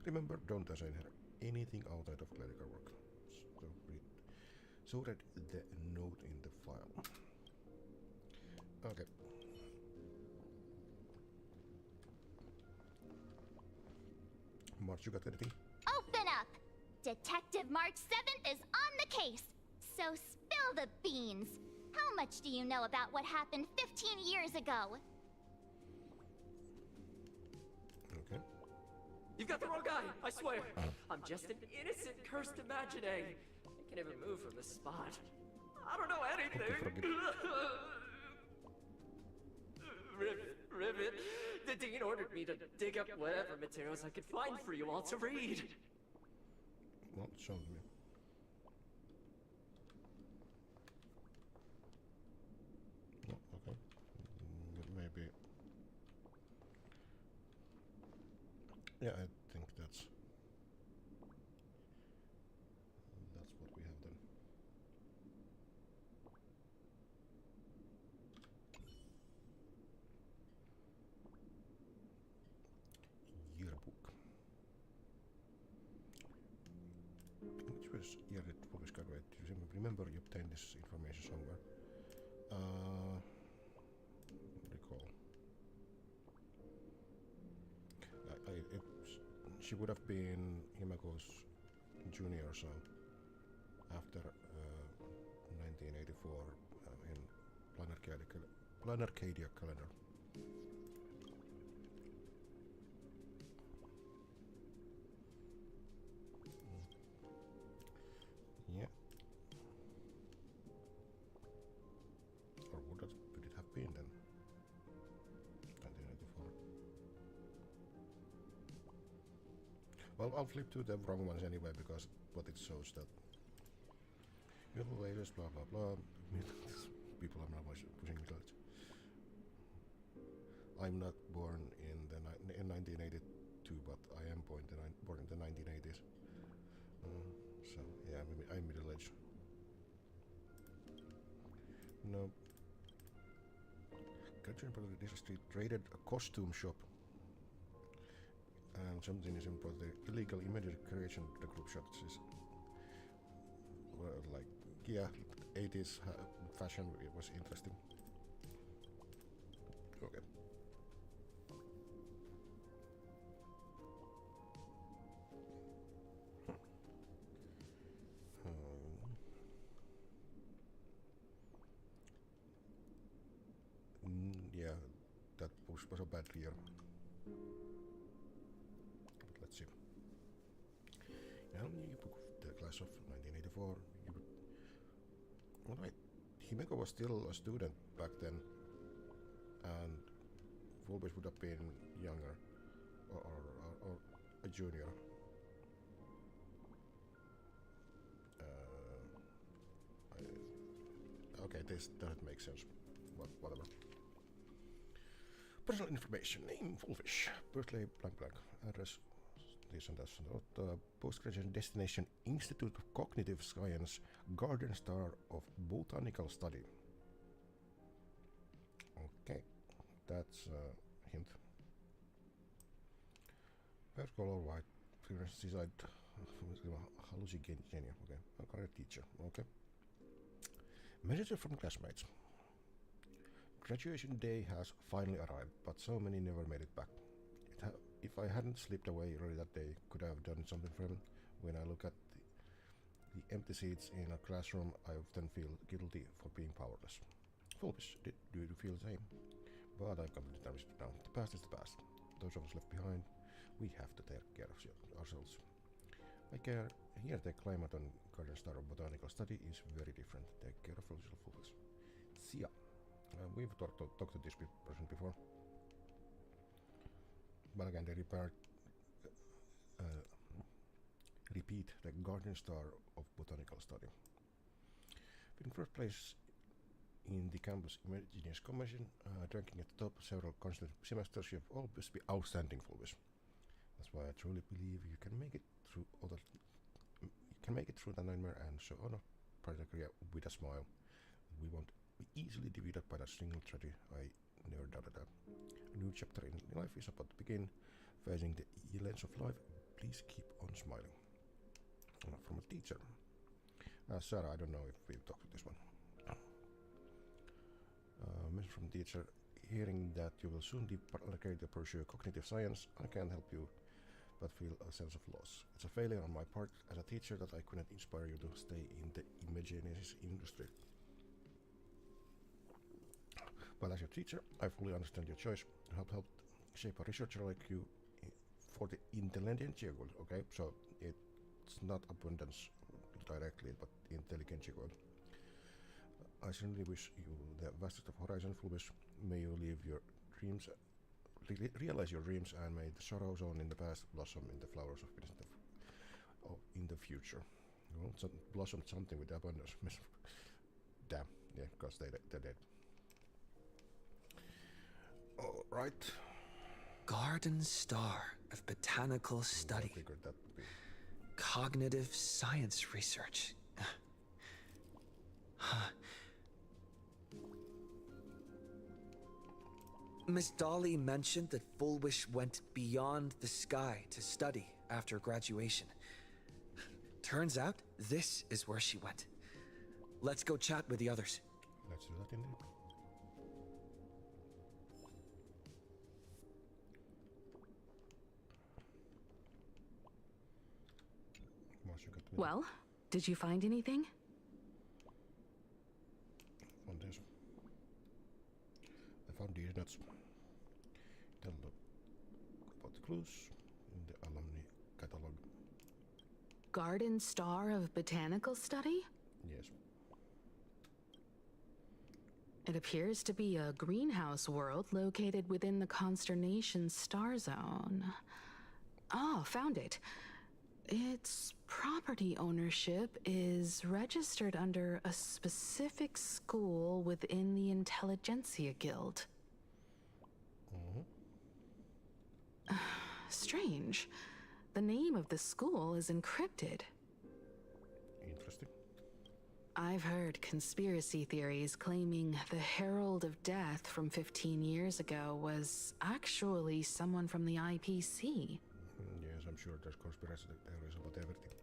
Remember, don't assign her anything outside of clerical work. So read the note in the file. Okay. March, you got anything? Open up! Detective March 7th is on the case! So spill the beans! How much do you know about what happened 15 years ago? Okay. You've got the wrong guy, I swear. I'm just an innocent, cursed imagining. I can't even move from the spot. I don't know anything. Rivet. The dean ordered me to dig up whatever materials I could find for you all to read. Well, show me. No, okay. Maybe. Yeah, I think that's what we have then. Yearbook. Which was year it was graduated? You remember you obtained this information somewhere? Recall. She would have been Himeko's junior, so after 1984 in Planarcadia calendar. Yeah. Or would it have been then? 1984. Well, I'll flip to the wrong ones anyway, because what it shows that middle ages, blah blah blah. People are now pushing middle age. I'm not born in 1982, but I am born in the 1980s. So yeah, maybe I'm middle aged. No. Graduate part of the district raided a costume shop. And something is important. The illegal imagery creation the group shots is well, like, yeah, 80s fashion. It was interesting. Okay. Yeah, that was a bad year. But let's see. Yeah, you book the class of 1984. Alright, Himeko was still a student back then, and Fulbis would have been younger, or Happy Junior. Okay, this doesn't make sense, but whatever. Personal information: name Fulfish, birthday blank blank, address this and that. Postgraduate destination: Institute of Cognitive Science, Garden Star of Botanical Study. Okay, that's a hint. Hair color white, seaside, hallucinogenia. Okay, career teacher. Okay. Message from classmates. Graduation day has finally arrived, but so many never made it back. If I hadn't slipped away early that day, could I have done something for him? When I look at the empty seats in a classroom, I often feel guilty for being powerless. Foolish, do you feel the same? But I've come to terms with it now. The past is the past. Those of us left behind, we have to take care of ourselves. Here the climate on Garden Star of Botanical Study is very different. Take care of yourself, fools. See ya. We've talked to this person before. But again, they repeat the Garden Star of Botanical Study. In first place in the campus Imagineers Commission, ranking at the top several constant semesters, you have always been outstanding, Fulvis. That's why I truly believe you can make it through the nightmare and so on a project with a smile. We won't be easily defeated by that single tragedy. I never doubted that. A new chapter in life is about to begin. Facing the lens of life, please keep on smiling. From a teacher. Sarah, I don't know if we've talked to this one. Message from teacher. Hearing that you will soon dedicate to pursue cognitive science, I can't help you but feel a sense of loss. It's a failure on my part as a teacher that I couldn't inspire you to stay in the Imagineers industry. But as your teacher, I fully understand your choice to help shape a researcher like you for the intelligentsia goal. Okay, so it's not abundance directly, but intelligentsia goal. I certainly wish you the vastest of horizon, Fulvis. May you live your dreams, realize your dreams, and may the sorrows on in the past blossom in the flowers of in the future. Well, blossomed something with abundance. Damn, yeah, because they're dead. All right. Garden Star of Botanical Study. Cognitive Science Research. Miss Dolly mentioned that Fulwish went beyond the sky to study after graduation. Turns out, this is where she went. Let's go chat with the others. Let's do that indeed. Well, did you find anything? On this. I found these nuts. Tell about the clues in the alumni catalog. Garden Star of Botanical Study? Yes. It appears to be a greenhouse world located within the Consternation Star Zone. Oh, found it. Its property ownership is registered under a specific school within the Intelligentsia Guild. Strange. The name of the school is encrypted. Interesting. I've heard conspiracy theories claiming the Herald of Death from 15 years ago was actually someone from the IPC. Yes, I'm sure there's conspiracy theories about everything.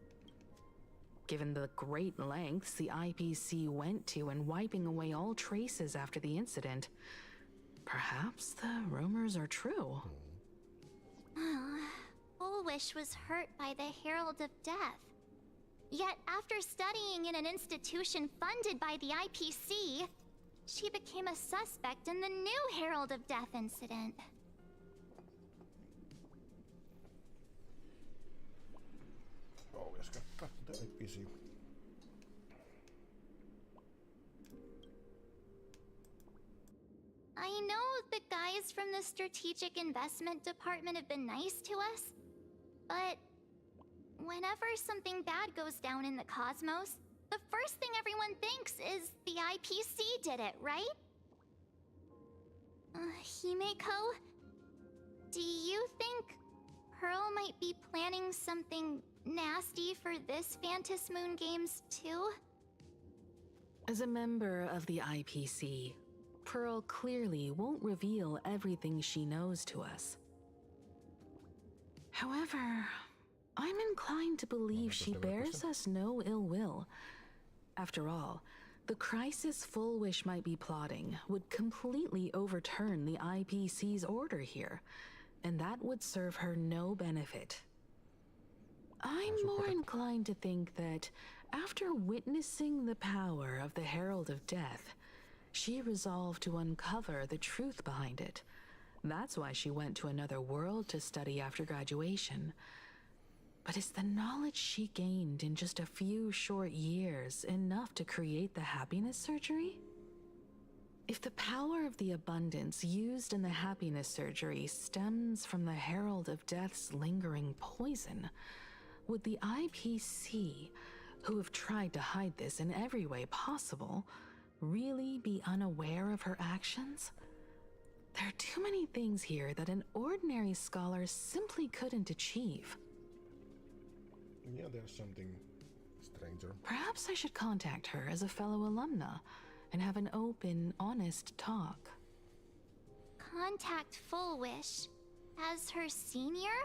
Given the great lengths the IPC went to in wiping away all traces after the incident, perhaps the rumors are true. Bullwish was hurt by the Herald of Death. Yet after studying in an institution funded by the IPC, she became a suspect in the new Herald of Death incident. Oh, jag ska katta IPC. I know the guys from the Strategic Investment Department have been nice to us, But whenever something bad goes down in the cosmos, the first thing everyone thinks is the IPC did it, right? Himeko, do you think Pearl might be planning something nasty for this Phantom Moon Games too? As a member of the IPC, Pearl clearly won't reveal everything she knows to us. However, I'm inclined to believe she bears us no ill will. After all, the crisis Full Wish might be plotting would completely overturn the IPC's order here, and that would serve her no benefit. I'm more inclined to think that after witnessing the power of the Herald of Death, she resolved to uncover the truth behind it. That's why she went to another world to study after graduation. But is the knowledge she gained in just a few short years enough to create the happiness surgery? If the power of the abundance used in the happiness surgery stems from the Herald of Death's lingering poison, would the IPC, who have tried to hide this in every way possible, really be unaware of her actions? There are too many things here that an ordinary scholar simply couldn't achieve. Yeah, there's something stranger. Perhaps I should contact her as a fellow alumna and have an open, honest talk. Contact Full Wish as her senior?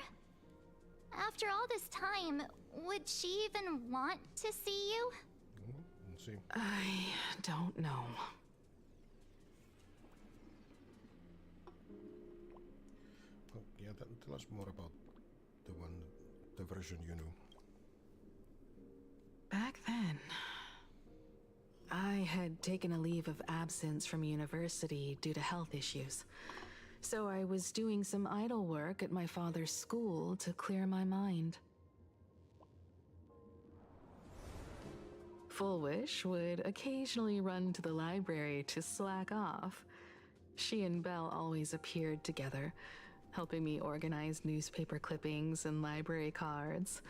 After all this time, would she even want to see you? We'll see. I don't know. Oh, yeah, tell us more about the version you knew. Back then, I had taken a leave of absence from university due to health issues. So I was doing some idle work at my father's school to clear my mind. Full Wish would occasionally run to the library to slack off. She and Belle always appeared together, helping me organize newspaper clippings and library cards,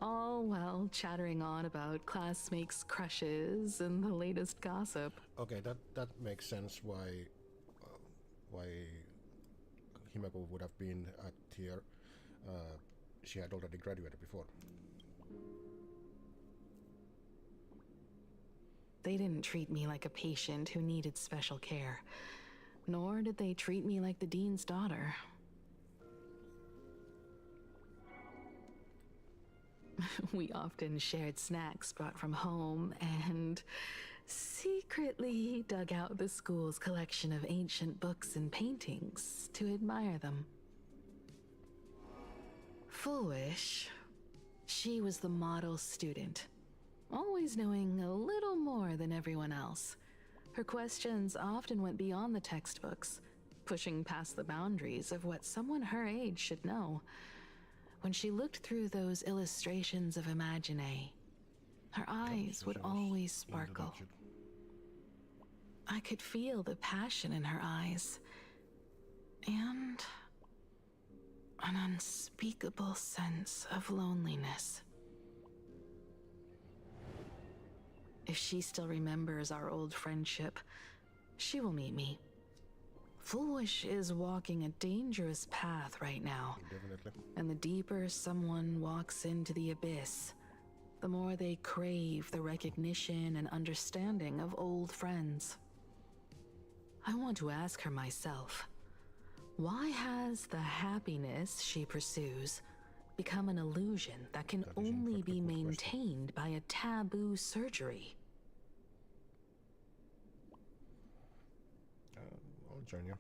all while chattering on about classmates' crushes and the latest gossip. Okay, that makes sense why Himeko would have been at here. She had already graduated before. They didn't treat me like a patient who needed special care, nor did they treat me like the dean's daughter. We often shared snacks brought from home and secretly dug out the school's collection of ancient books and paintings to admire them. Full Wish, she was the model student, always knowing a little more than everyone else. Her questions often went beyond the textbooks, pushing past the boundaries of what someone her age should know. When she looked through those illustrations of Imagine, her eyes would always sparkle. I could feel the passion in her eyes, and an unspeakable sense of loneliness. If she still remembers our old friendship, she will meet me. Full Wish is walking a dangerous path right now. Definitely. And the deeper someone walks into the abyss, the more they crave the recognition and understanding of old friends. I want to ask her myself, why has the happiness she pursues become an illusion that can only be maintained by a taboo surgery? I'll join you.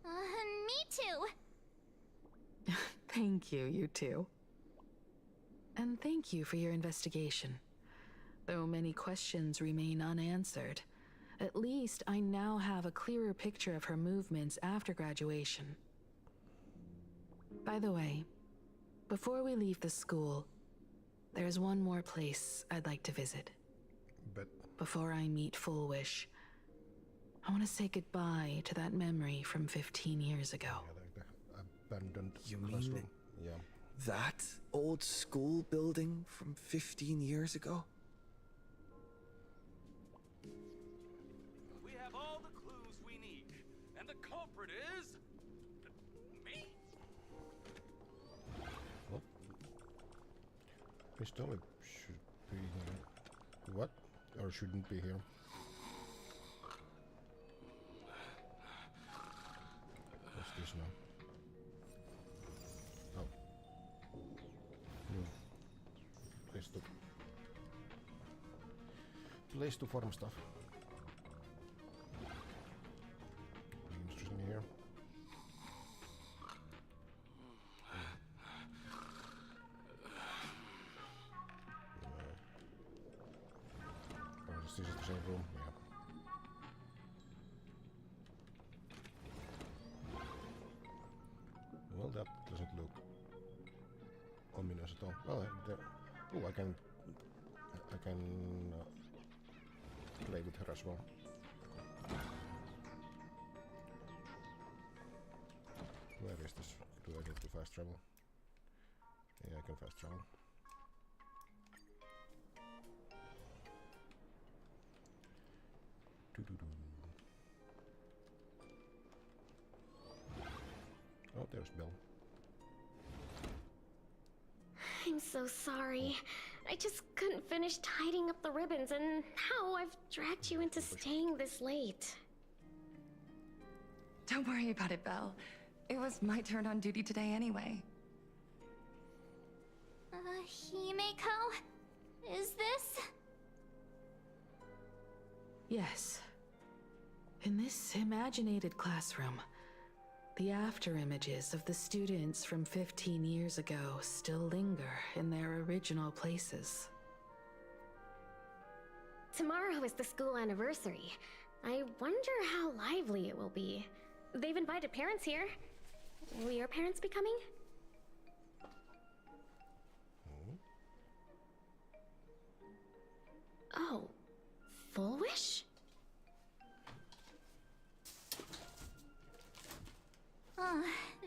Me too. Thank you, you two. And thank you for your investigation. Though many questions remain unanswered, at least I now have a clearer picture of her movements after graduation. By the way, before we leave the school, there's one more place I'd like to visit. But before I meet Full Wish, I want to say goodbye to that memory from 15 years ago. abandoned You classroom. mean Yeah. that old school building from 15 years ago? We have all the clues we need, and the culprit is me. Well, please tell me should be here. What? Or shouldn't be here? What's this now? Oh. New place to farm stuff. Interesting here. Oh, this is the same room. Yeah. Well, that doesn't look ominous at all. Well, oh, I can play with her as well. Where is this? Do I get to fast travel? Yeah, I can fast travel. Oh, there's Belle. I'm so sorry. I just couldn't finish tidying up the ribbons, and now I've dragged you into staying this late. Don't worry about it, Belle. It was my turn on duty today anyway. Himeko? Is this? Yes. In this imaginated classroom, the after images of the students from 15 years ago still linger in their original places. Tomorrow is the school anniversary. I wonder how lively it will be. They've invited parents here. Will your parents be coming? Oh, Full Wish?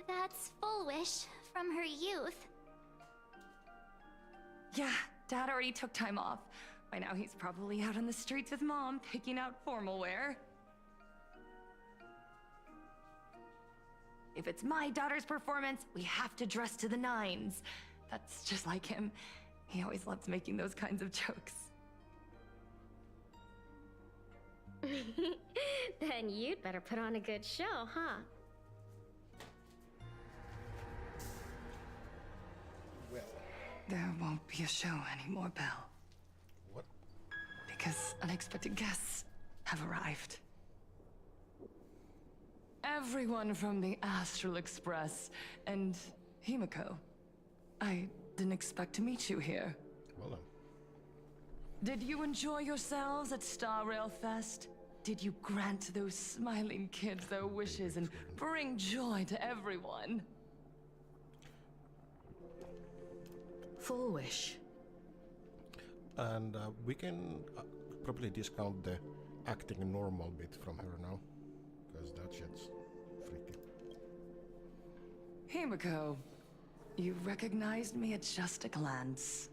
That's Full Wish from her youth. Yeah, Dad already took time off. By now he's probably out on the streets with Mom, picking out formal wear. If it's my daughter's performance, we have to dress to the nines. That's just like him. He always loves making those kinds of jokes. Then you'd better put on a good show, huh? Well, there won't be a show anymore, Belle. What? Because unexpected guests have arrived. Everyone from the Astral Express and Himeko. I didn't expect to meet you here. Well then. Did you enjoy yourselves at Star Rail Fest? Did you grant those smiling kids their wishes and bring joy to everyone? Full Wish. And we can probably discount the acting normal bit from her now, because that shit's freaky. Himeko, you recognized me at just a glance.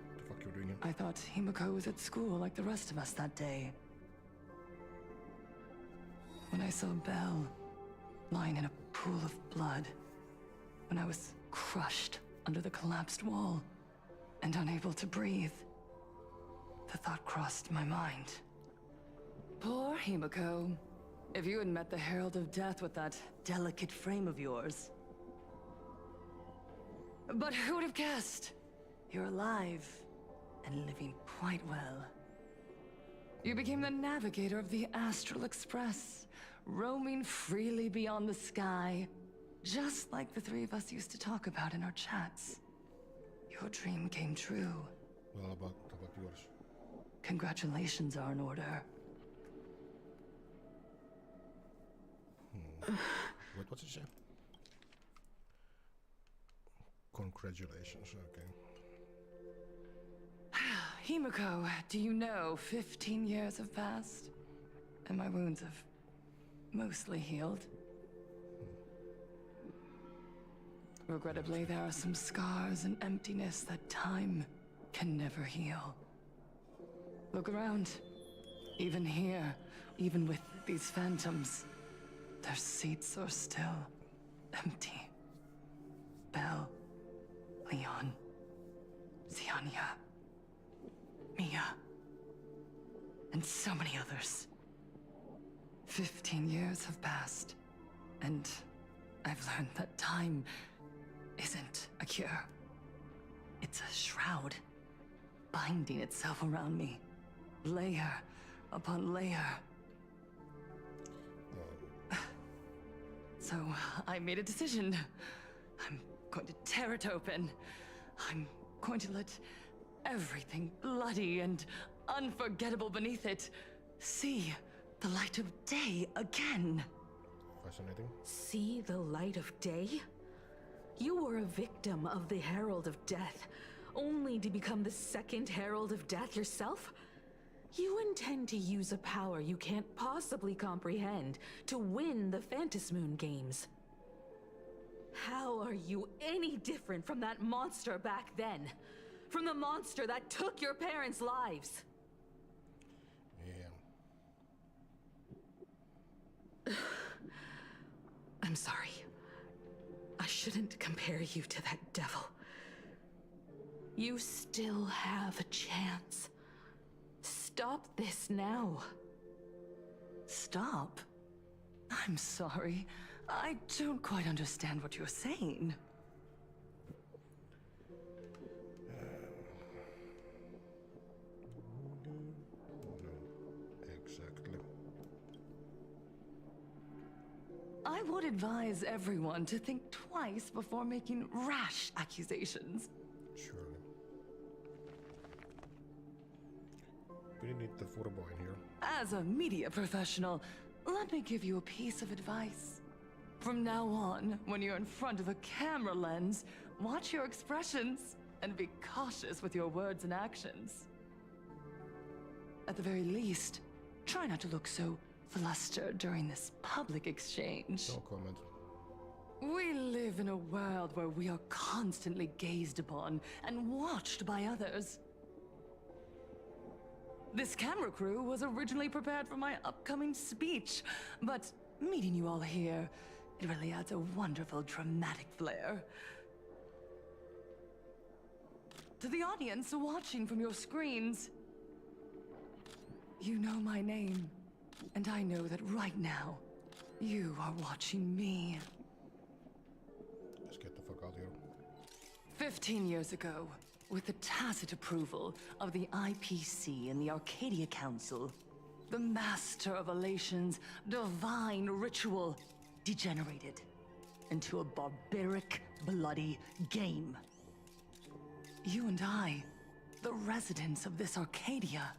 What the fuck you doing here? I thought Himeko was at school like the rest of us that day. When I saw Belle lying in a pool of blood, when I was crushed under the collapsed wall and unable to breathe, the thought crossed my mind. Poor Himeko. If you had met the Herald of Death with that delicate frame of yours. But who would have guessed? You're alive and living quite well. You became the navigator of the Astral Express, roaming freely beyond the sky, just like the three of us used to talk about in our chats. Your dream came true. Well, about yours. Congratulations are in order. What's it say? Congratulations, okay. Himiko, do you know 15 years have passed? And my wounds have mostly healed. Regrettably, there are some scars and emptiness that time can never heal. Look around. Even here, even with these phantoms, their seats are still empty. Belle, Leon, Ziania, Mia, and so many others. 15 years have passed, and I've learned that time isn't a cure. It's a shroud, binding itself around me, layer upon layer. So I made a decision. I'm going to tear it open. I'm going to let everything bloody and unforgettable beneath it see the light of day again. Fascinating. See the light of day? You were a victim of the Herald of Death, only to become the second Herald of Death yourself? You intend to use a power you can't possibly comprehend to win the Phantasmoon games. How are you any different from that monster back then? From the monster that took your parents' lives? Yeah. I'm sorry. I shouldn't compare you to that devil. You still have a chance. Stop this now. Stop? I'm sorry. I don't quite understand what you're saying. No, exactly. I would advise everyone to think twice before making rash accusations. Surely. We need the Furbo in here. As a media professional, let me give you a piece of advice. From now on, when you're in front of a camera lens, watch your expressions and be cautious with your words and actions. At the very least, try not to look so flustered during this public exchange. No comment. We live in a world where we are constantly gazed upon and watched by others. This camera crew was originally prepared for my upcoming speech, but meeting you all here, it really adds a wonderful dramatic flair. To the audience watching from your screens, you know my name, and I know that right now, you are watching me. Let's get the fuck out here. 15 years ago, with the tacit approval of the IPC and the Arcadia Council, the Master of Elation's divine ritual degenerated into a barbaric, bloody game. You and I, the residents of this Arcadia,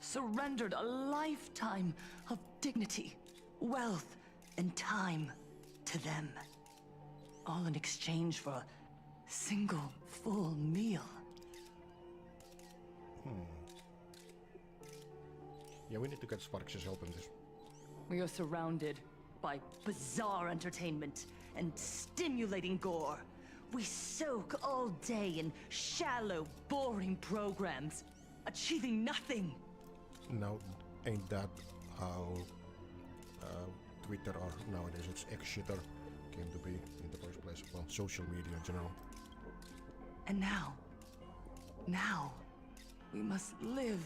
surrendered a lifetime of dignity, wealth, and time to them. All in exchange for a single full meal. Yeah, we need to get Sparks' help in this. We are surrounded by bizarre entertainment and stimulating gore. We soak all day in shallow, boring programs, achieving nothing. Now, ain't that how Twitter or nowadays it's X-shitter came to be in the first place? Well, social media in general. And now, we must live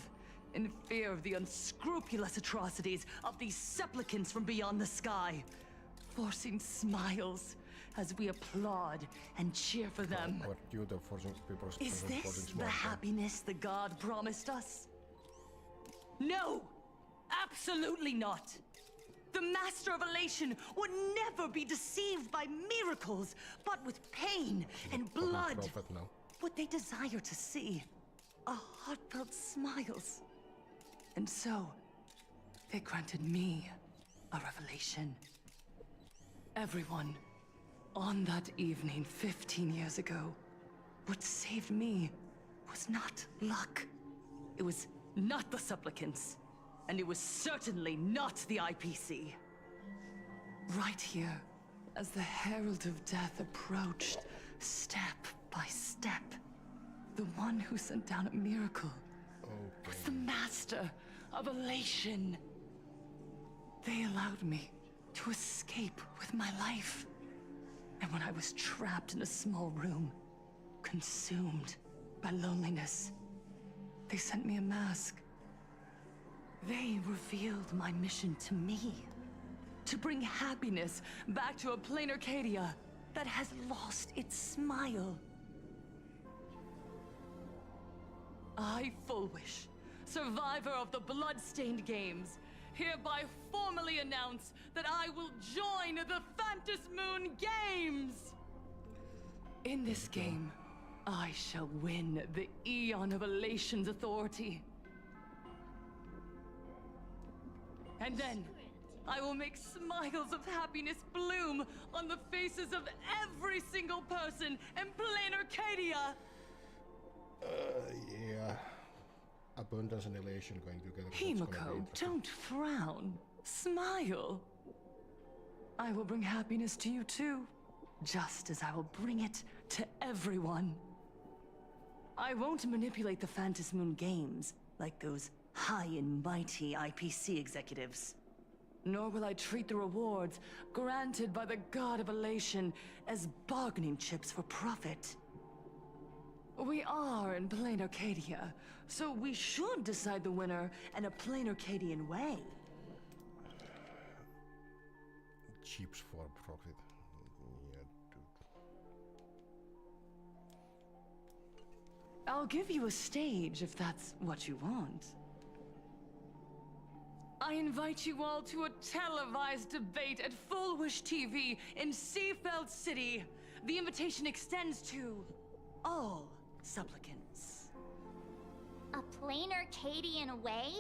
in fear of the unscrupulous atrocities of these supplicants from beyond the sky, forcing smiles as we applaud and cheer for them. But you, the forcing people, Is forcing this the smiles, happiness the god promised us? No! Absolutely not! The Master of Elation would never be deceived by miracles, but with pain and blood. Prophet now. What they desire to see are heartfelt smiles. And so, they granted me a revelation. Everyone, on that evening 15 years ago, what saved me was not luck. It was not the supplicants, and it was certainly not the IPC. Right here, as the Herald of Death approached, step by step, the one who sent down a miracle was the master of elation. They allowed me to escape with my life. And when I was trapped in a small room, consumed by loneliness, they sent me a mask. They revealed my mission to me. To bring happiness back to a plain Arcadia that has lost its smile. I, Fullwish, survivor of the Bloodstained Games, hereby formally announce that I will join the Phantom Moon Games! In this game, I shall win the Eon of Elation's authority. And then, I will make smiles of happiness bloom on the faces of every single person in plain Arcadia! Yeah. Abundance and elation going together. Himiko, don't frown. Smile. I will bring happiness to you too, just as I will bring it to everyone. I won't manipulate the Phantom Moon Games like those high and mighty IPC executives. Nor will I treat the rewards granted by the God of Elation as bargaining chips for profit. We are in plain Arcadia, so we should decide the winner in a plain Arcadian way. Chips for profit. Yeah, dude. I'll give you a stage if that's what you want. I invite you all to a televised debate at Fullwish TV in Seafeld City. The invitation extends to all supplicants. A plain Arcadian way?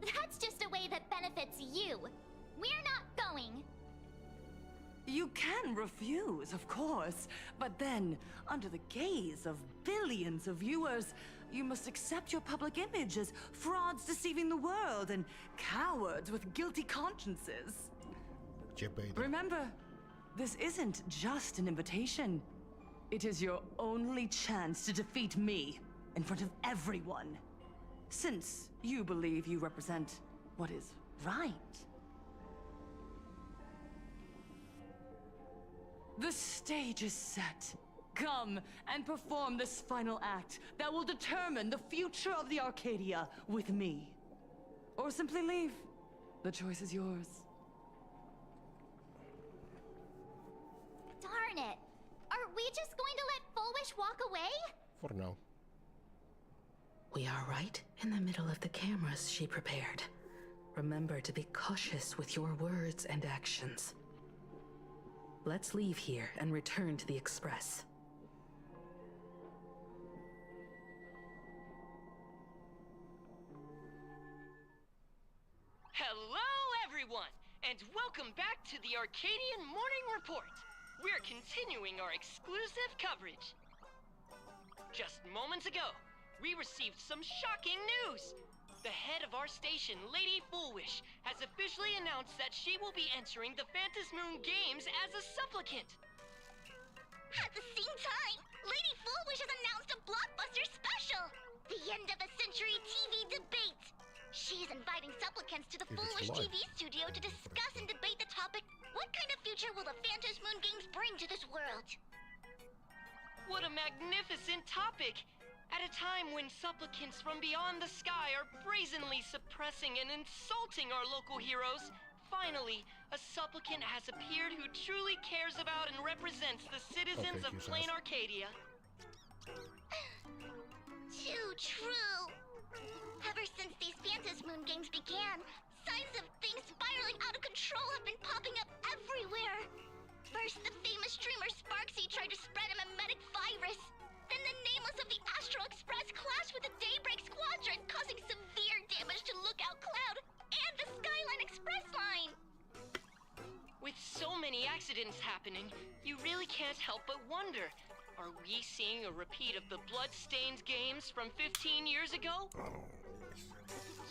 That's just a way that benefits you. We're not going. You can refuse, of course, but then, under the gaze of billions of viewers, you must accept your public image as frauds deceiving the world and cowards with guilty consciences. Remember, this isn't just an invitation. It is your only chance to defeat me in front of everyone. Since you believe you represent what is right. The stage is set. Come and perform this final act that will determine the future of the Arcadia with me. Or simply leave. The choice is yours. Darn it! Are we just going to let Fullwish walk away? For now. We are right in the middle of the cameras she prepared. Remember to be cautious with your words and actions. Let's leave here and return to the Express. Hello, everyone, and welcome back to the Arcadian Morning Report. We're continuing our exclusive coverage. Just moments ago, we received some shocking news. The head of our station, Lady Fullwish, has officially announced that she will be entering the Phantom Moon Games as a supplicant. At the same time, Lady Fullwish has announced a blockbuster special! The end of a century TV debate! She is inviting supplicants to the Fullwish TV studio to discuss and debate the topic, what kind of future will the Phantom Moon Games bring to this world? What a magnificent topic! At a time when supplicants from beyond the sky are brazenly suppressing and insulting our local heroes, finally, a supplicant has appeared who truly cares about and represents the citizens of plain Arcadia. Too true! Ever since these Phantom Moon Games began, signs of things spiraling out of control have been popping up everywhere. First, the famous streamer Sparksy tried to spread a mimetic virus. Then the nameless of the Astral Express clashed with the Daybreak Squadron, causing severe damage to Lookout Cloud and the Skyline Express line. With so many accidents happening, you really can't help but wonder, are we seeing a repeat of the Bloodstained Games from 15 years ago?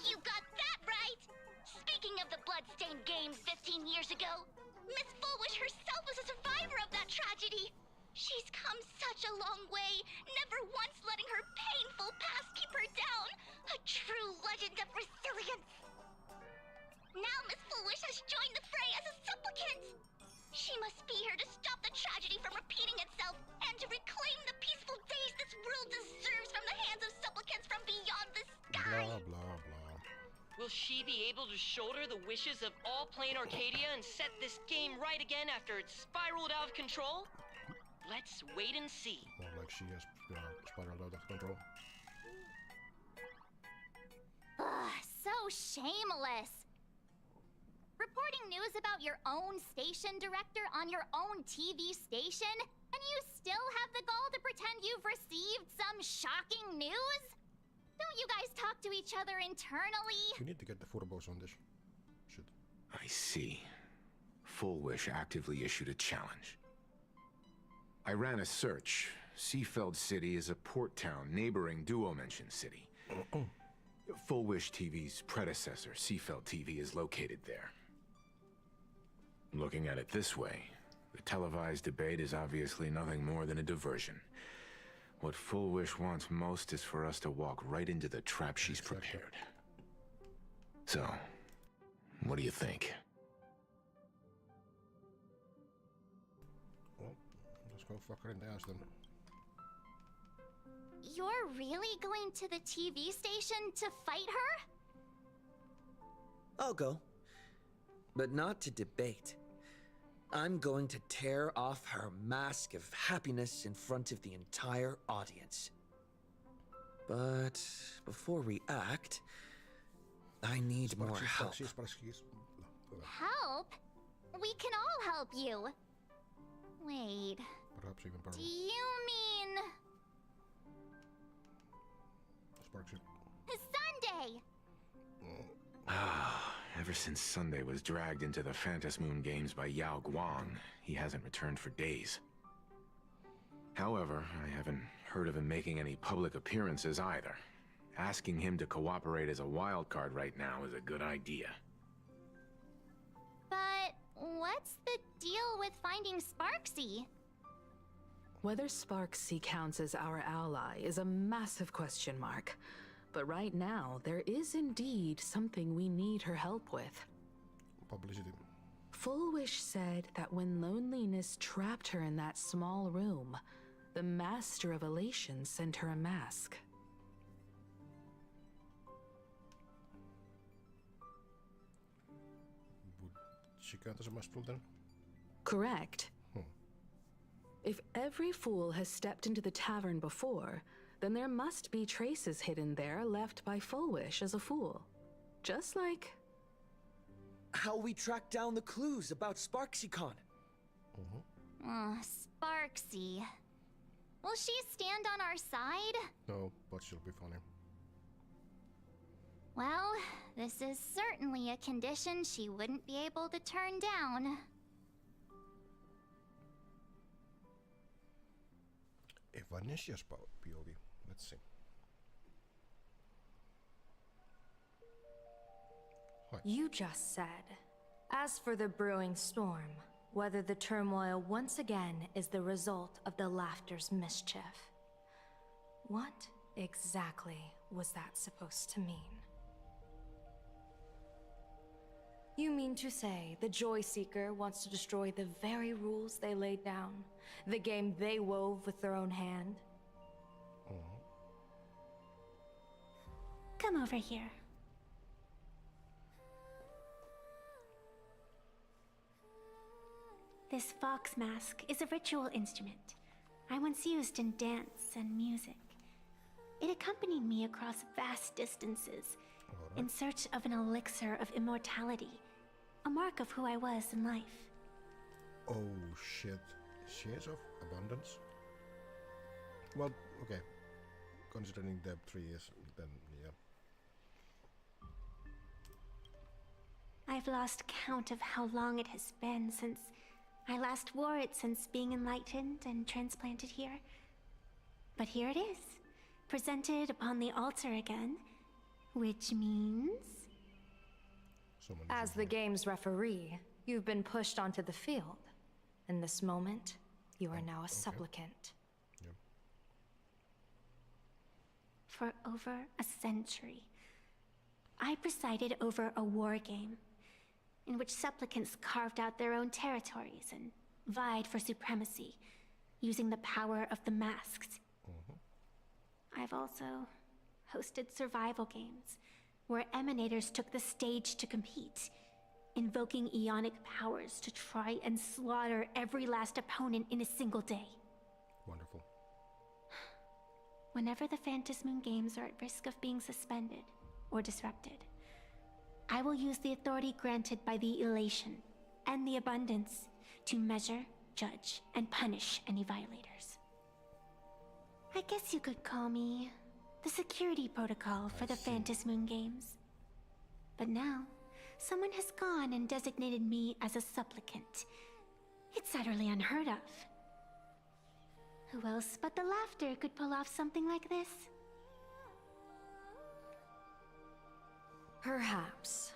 You got that right! Speaking of the bloodstained games 15 years ago, Miss Fullwish herself was a survivor of that tragedy. She's come such a long way, never once letting her painful past keep her down. A true legend of resilience. Now Miss Fullwish has joined the fray as a supplicant. She must be here to stop the tragedy from repeating itself and to reclaim the peaceful days this world deserves from the hands of supplicants from beyond the sky. Blah, blah, blah. Will she be able to shoulder the wishes of all playing Arcadia and set this game right again after it spiraled out of control? Let's wait and see. More like she has spiraled out of control. Ugh, so shameless. Reporting news about your own station director on your own TV station, and you still have the gall to pretend you've received some shocking news? Don't you guys talk to each other internally? We need to get the furbos on this. Shit. I see. Full Wish actively issued a challenge. I ran a search. Seafeld City is a port town neighboring Duo-Mention City. Full Wish TV's predecessor, Seafeld TV, is located there. Looking at it this way, the televised debate is obviously nothing more than a diversion. What Full Wish wants most is for us to walk right into the trap she's prepared. So, what do you think? Well, let's go fuck her in the ass then. You're really going to the TV station to fight her? I'll go. But not to debate. I'm going to tear off her mask of happiness in front of the entire audience. But before we act, I need more help. Help? We can all help you. Wait. Perhaps even Do you mean... Sunday? Ever since Sunday was dragged into the Phantom Moon Games by Yao Guang, he hasn't returned for days. However, I haven't heard of him making any public appearances either. Asking him to cooperate as a wildcard right now is a good idea. But what's the deal with finding Sparksy? Whether Sparksy counts as our ally is a massive question mark. But right now, there is indeed something we need her help with. Publicity. Full Wish said that when loneliness trapped her in that small room, the Master of Elation sent her a mask. Would she count as a masked fool then? Correct. If every fool has stepped into the tavern before, then there must be traces hidden there left by Full Wish as a fool. Just like... how we tracked down the clues about SparksyCon. Sparksy. Will she stand on our side? No, but she'll be funny. Well, this is certainly a condition she wouldn't be able to turn down. Evanesia's POV. Let's see. You just said, as for the brewing storm, whether the turmoil once again is the result of the Laughter's mischief. What exactly was that supposed to mean? You mean to say the Joy Seeker wants to destroy the very rules they laid down? The game they wove with their own hand? Come over here. This fox mask is a ritual instrument I once used in dance and music. It accompanied me across vast distances in search of an elixir of immortality, a mark of who I was in life. Oh shit. Shares of abundance? Well, okay. Considering Deb 3 is, then yeah. I've lost count of how long it has been since I last wore it since being enlightened and transplanted here. But here it is, presented upon the altar again, Which means? As the game's referee, you've been pushed onto the field. In this moment, you are now a supplicant. Yep. For over a century, I presided over a war game in which supplicants carved out their own territories and vied for supremacy, using the power of the masks. I've also hosted survival games where emanators took the stage to compete, invoking eonic powers to try and slaughter every last opponent in a single day. Wonderful. Whenever the Phantasmoon games are at risk of being suspended or disrupted, I will use the authority granted by the Elation and the Abundance to measure, judge, and punish any violators. I guess you could call me the security protocol for the Phantasmoon games. But now, someone has gone and designated me as a supplicant. It's utterly unheard of. Who else but the Laughter could pull off something like this? Perhaps.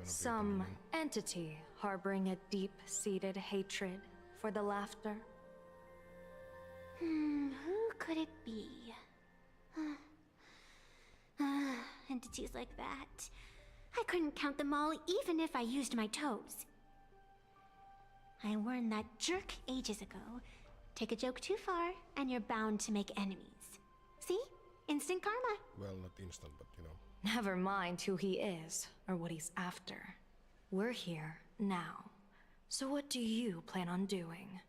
Some entity harboring a deep-seated hatred for the Laughter. Who could it be? Entities like that. I couldn't count them all even if I used my toes. I warned that jerk ages ago. Take a joke too far, and you're bound to make enemies. See? Instant karma. Well, not instant, but you know. Never mind who he is, or what he's after. We're here, now. So what do you plan on doing?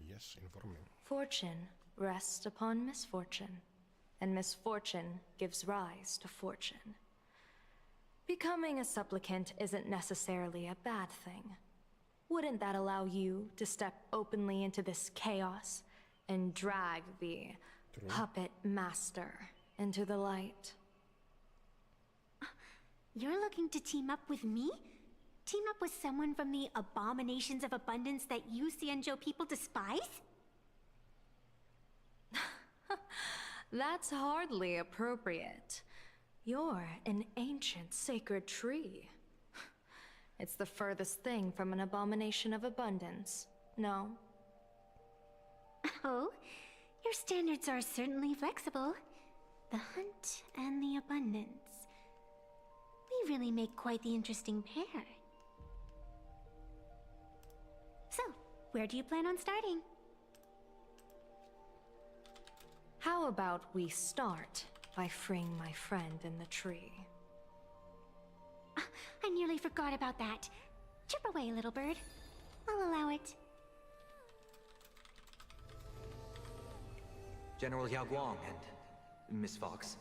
Yes, inform me. Fortune rests upon misfortune, and misfortune gives rise to fortune. Becoming a supplicant isn't necessarily a bad thing. Wouldn't that allow you to step openly into this chaos and drag the puppet master into the light? You're looking to team up with me? Team up with someone from the abominations of abundance that you Xianzhou people despise? That's hardly appropriate. You're an ancient sacred tree. It's the furthest thing from an abomination of abundance, no? Oh, your standards are certainly flexible. The hunt and the abundance. We really make quite the interesting pair. So, where do you plan on starting? How about we start by freeing my friend in the tree? I nearly forgot about that. Chip away, little bird. I'll allow it. General Yao Guang and Miss Fox,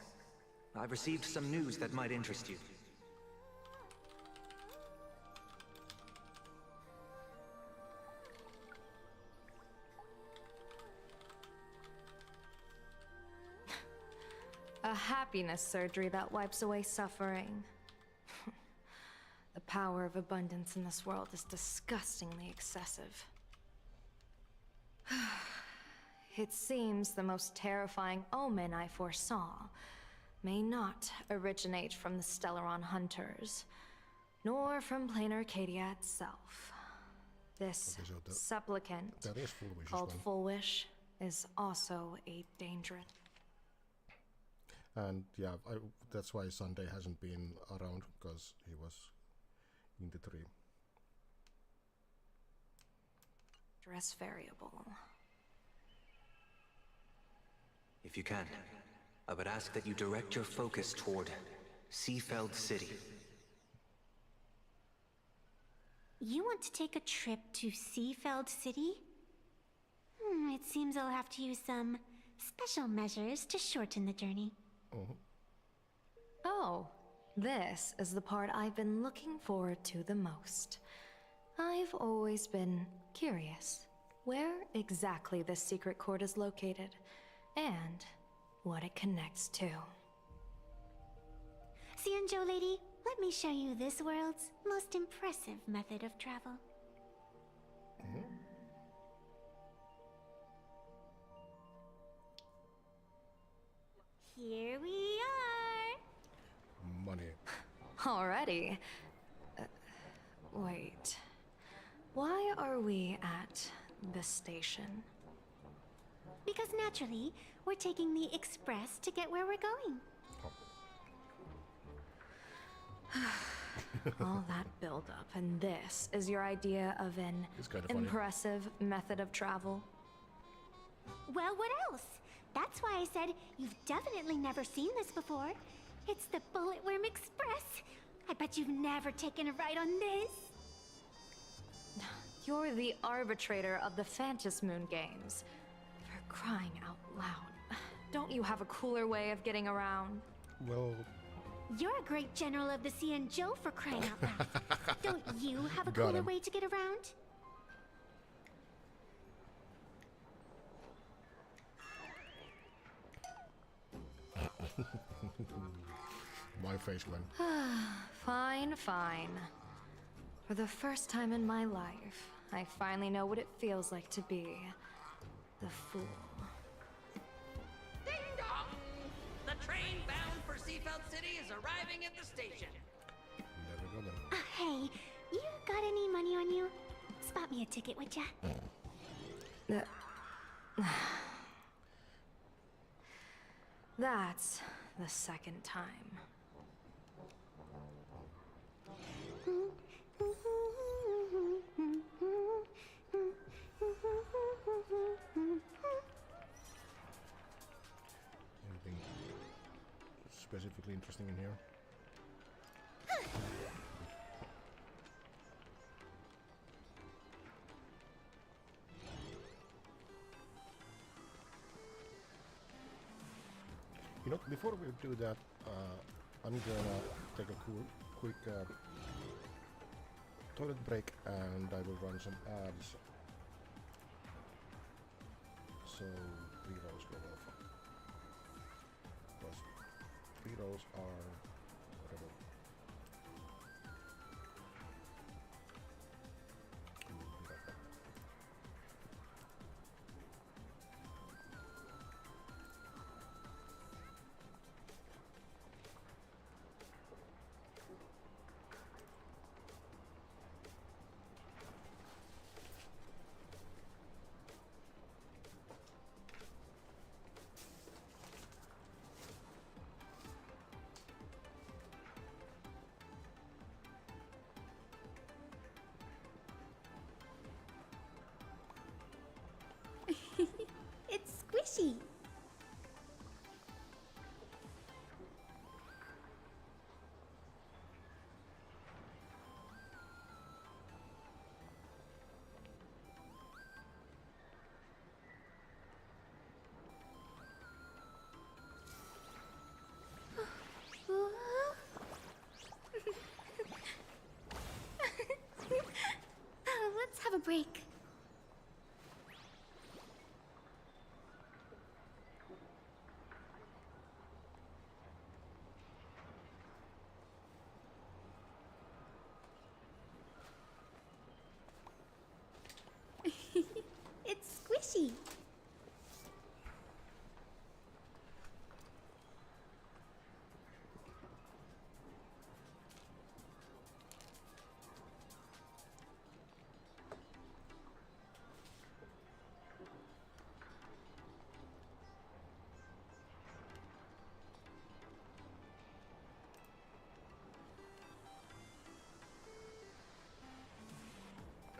I've received some news that might interest you. A happiness surgery that wipes away suffering. The power of abundance in this world is disgustingly excessive. It seems the most terrifying omen I foresaw may not originate from the Stellaron hunters, nor from plain Arcadia itself. This supplicant, called Full Wish, is also a dangerous... And yeah, that's why Sunday hasn't been around, because he was in the tree. Dress variable. If you can, I would ask that you direct your focus toward Seafeld City. You want to take a trip to Seafeld City? It seems I'll have to use some special measures to shorten the journey. Oh, this is the part I've been looking forward to the most. I've always been curious where exactly this secret court is located, and what it connects to. Xianzhou lady, let me show you this world's most impressive method of travel. Here we are! Already? Wait. Why are we at the station? Because naturally, we're taking the express to get where we're going. All that buildup, and this is your idea of an It's kinda funny. impressive method of travel? Well, what else? That's why I said you've definitely never seen this before. It's the Bulletworm Express. I bet you've never taken a ride on this. You're the arbitrator of the Fantas Moon Games. For crying out loud. Don't you have a cooler way of getting around? Well, You're a great general of the Xianzhou for crying out loud. Don't you have a Got cooler him. way to get around? my face, Glenn. Fine, fine. For the first time in my life, I finally know what it feels like to be the fool. Ding dong! The train bound for Seafeld City is arriving at the station. Never go then. Hey, you got any money on you? Spot me a ticket, would ya? That's the second time. Anything specifically interesting in here? You know, before we do that, I'm gonna take a quick toilet break, and I will run some ads. So pre-rolls go off. Because pre-rolls are whatever. Be right back. It's squishy. Let's have a break. It's squishy.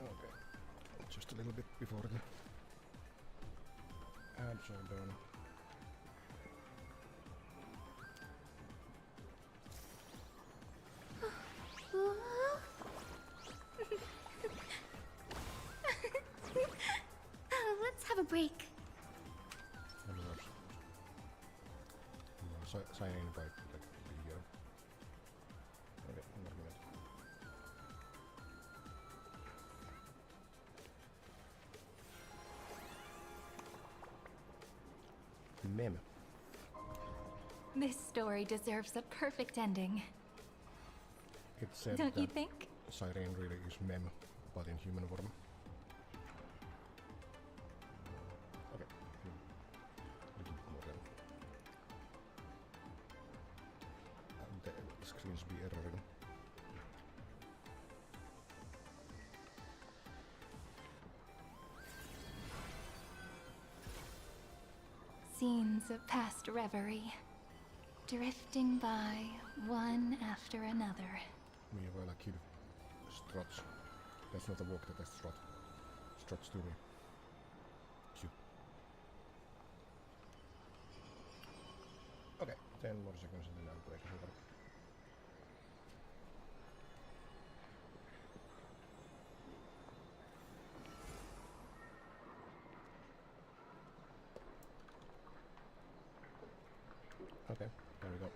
Okay, just a little bit before the ads are done. Let's have a break. Sign in by like the okay, 1 minute. Mem. This story deserves a perfect ending. It said Don't you that think? Siren really is Mem, but in human form. Okay. Little bit more then. And the screens be erroring. Scenes of past reverie, drifting by one after another. Meanwhile, I kid struts. That's not a walk, that's a strut. Struts to me. Cute. Okay, 10 more seconds and then I'll break it over. Okay, there we go.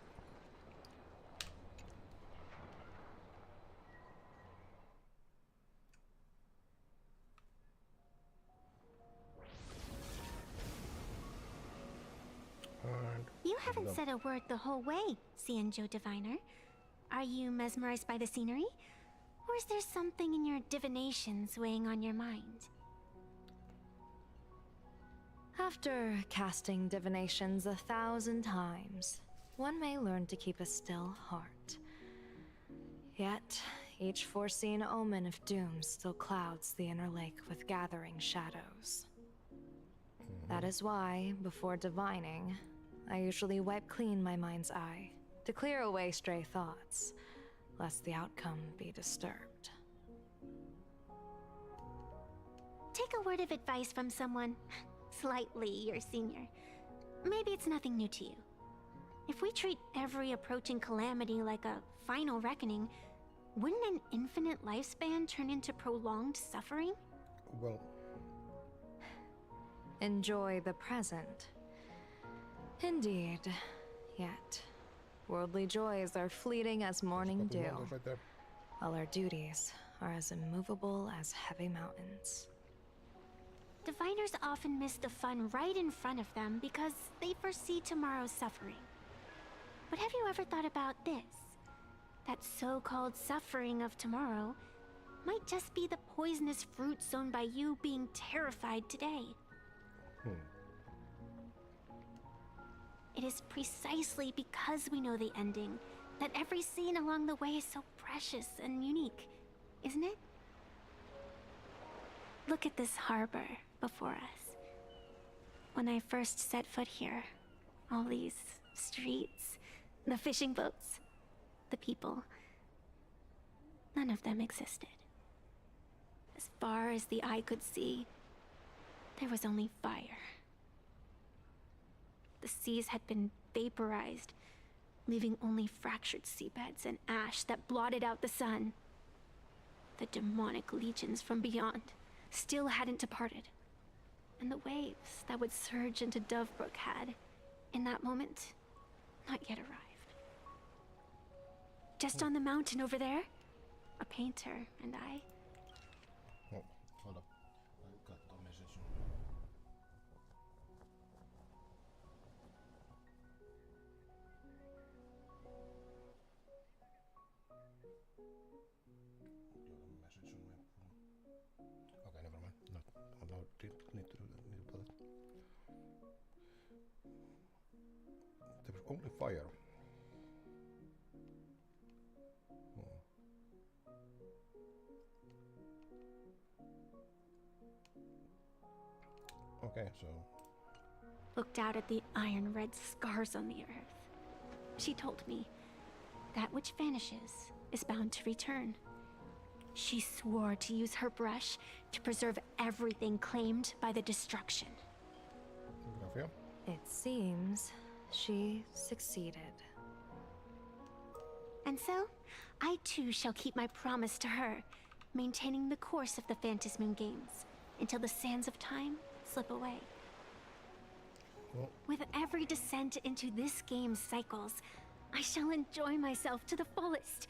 You haven't said a word the whole way, Xianzhou Diviner. Are you mesmerized by the scenery? Or is there something in your divinations weighing on your mind? After casting divinations 1,000 times, one may learn to keep a still heart. Yet, each foreseen omen of doom still clouds the inner lake with gathering shadows. That is why, before divining, I usually wipe clean my mind's eye to clear away stray thoughts, lest the outcome be disturbed. Take a word of advice from someone slightly your senior. Maybe it's nothing new to you. If we treat every approaching calamity like a final reckoning, wouldn't an infinite lifespan turn into prolonged suffering? Well... Enjoy the present. Indeed. Yet, worldly joys are fleeting as morning dew, while our duties are as immovable as heavy mountains. Diviners often miss the fun right in front of them because they foresee tomorrow's suffering. But have you ever thought about this? That so-called suffering of tomorrow might just be the poisonous fruit sown by you being terrified today. It is precisely because we know the ending that every scene along the way is so precious and unique, isn't it? Look at this harbor before us. When I first set foot here, all these streets, the fishing boats, the people, none of them existed. As far as the eye could see, there was only fire. The seas had been vaporized, leaving only fractured seabeds and ash that blotted out the sun. The demonic legions from beyond still hadn't departed, and the waves that would surge into Dovebrook had, in that moment, not yet arrived. Just on the mountain over there, a painter and I... Oh, hold up. I got the message. Okay, never mind. Not allowed. Need to put it. There was only fire. Okay, so... Looked out at the iron red scars on the earth. She told me, that which vanishes is bound to return. She swore to use her brush to preserve everything claimed by the destruction. It seems she succeeded. And so, I too shall keep my promise to her, maintaining the course of the Phantasmoon Games until the sands of time slip away. Well. With every descent into this game's cycles, I shall enjoy myself to the fullest.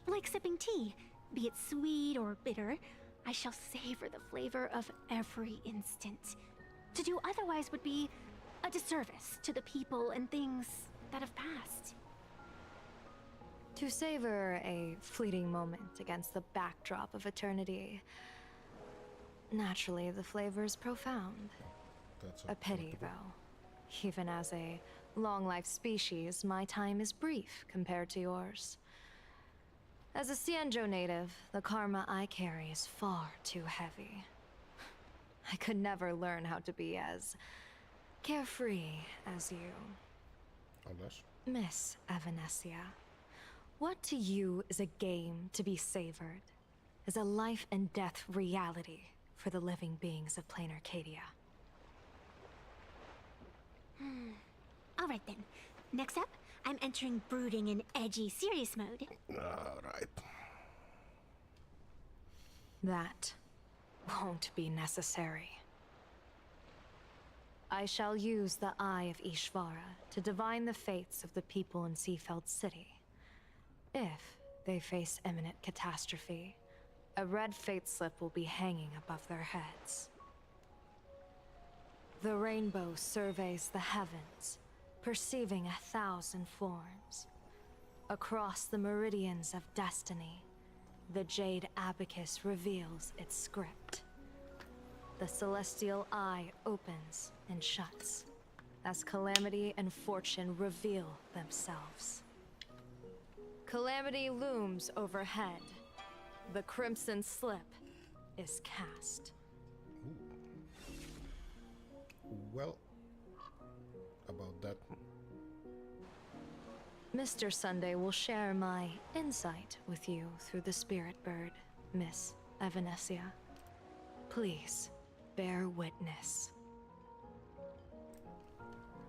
Like sipping tea, be it sweet or bitter, I shall savor the flavor of every instant. To do otherwise would be a disservice to the people and things that have passed. To savor a fleeting moment against the backdrop of eternity. Naturally, the flavor is profound. That's a pity, though. Even as a long-life species, my time is brief compared to yours. As a Xianzhou native, the karma I carry is far too heavy. I could never learn how to be as Carefree as you. Unless. Miss Evanesia, what to you is a game to be savored, is a life and death reality for the living beings of plain Arcadia? Alright then. Next up, I'm entering brooding and edgy serious mode. Alright. That won't be necessary. I shall use the Eye of Ishvara to divine the fates of the people in Seafeld City. If they face imminent catastrophe, a red fate slip will be hanging above their heads. The rainbow surveys the heavens, perceiving 1,000 forms. Across the meridians of destiny, the Jade Abacus reveals its script. The celestial eye opens and shuts as calamity and fortune reveal themselves. Calamity looms overhead. The crimson slip is cast. Well, about that. Mr. Sunday will share my insight with you through the spirit bird, Miss Evanesia. Please, bear witness.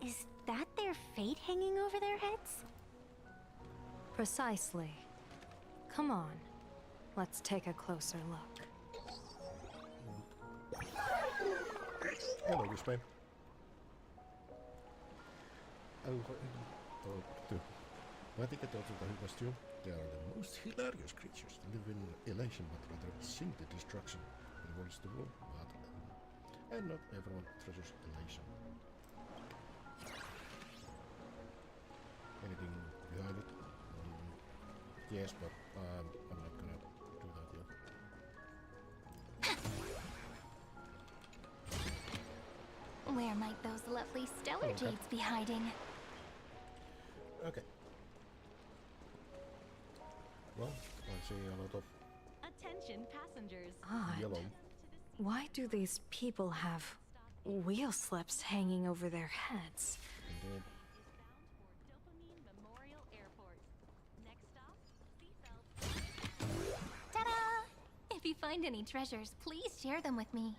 Is that their fate hanging over their heads? Precisely. Come on, let's take a closer look. Hello, Guspain. I think it also the costume. They are the most hilarious creatures. Live in elation, but rather sink the destruction. Involves the world, but and not everyone treasures elation. Anything behind it? Yes, but I'm not gonna do that yet. Where might those lovely stellar Okay. jades be hiding? Okay. Well, I see a lot of Attention passengers. Odd. yellow. Why do these people have wheel slips hanging over their heads? Indeed. Memorial Airport. Next stop, Seafeld. Ta-da! If you find any treasures, please share them with me.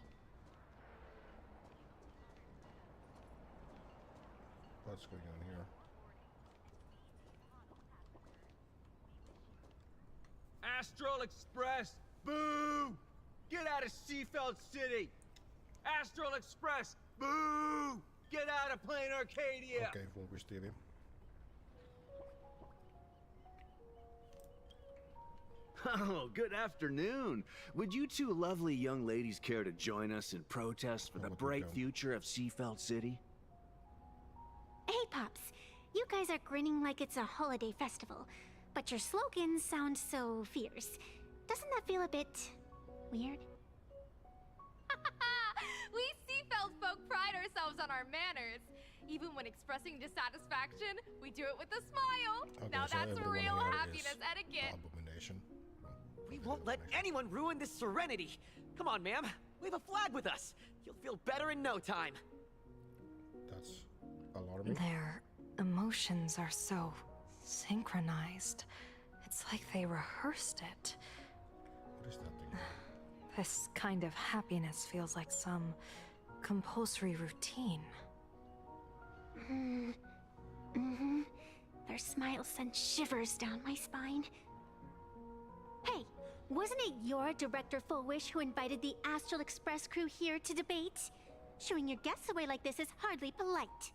What's going on here? Astral Express! Boo! Get out of Seafeld City! Astral Express! Boo! Get out of plain Arcadia! Okay, focus TV. Oh, good afternoon. Would you two lovely young ladies care to join us in protest for the bright future of Seafeld City? Hey, Pops. You guys are grinning like it's a holiday festival, but your slogans sound so fierce. Doesn't that feel a bit weird? We Seafeld folk pride ourselves on our manners. Even when expressing dissatisfaction, we do it with a smile. Okay, Now so that's everyone real here happiness is etiquette. Abomination. We won't let anyone ruin this serenity. Come on, ma'am. Wave a flag with us. You'll feel better in no time. That's alarming. Their emotions are so synchronized. It's like they rehearsed it. What is that thing? This kind of happiness feels like some compulsory routine. Their smile sent shivers down my spine. Hey, wasn't it your Director Fullwish who invited the Astral Express crew here to debate? Shooing your guests away like this is hardly polite.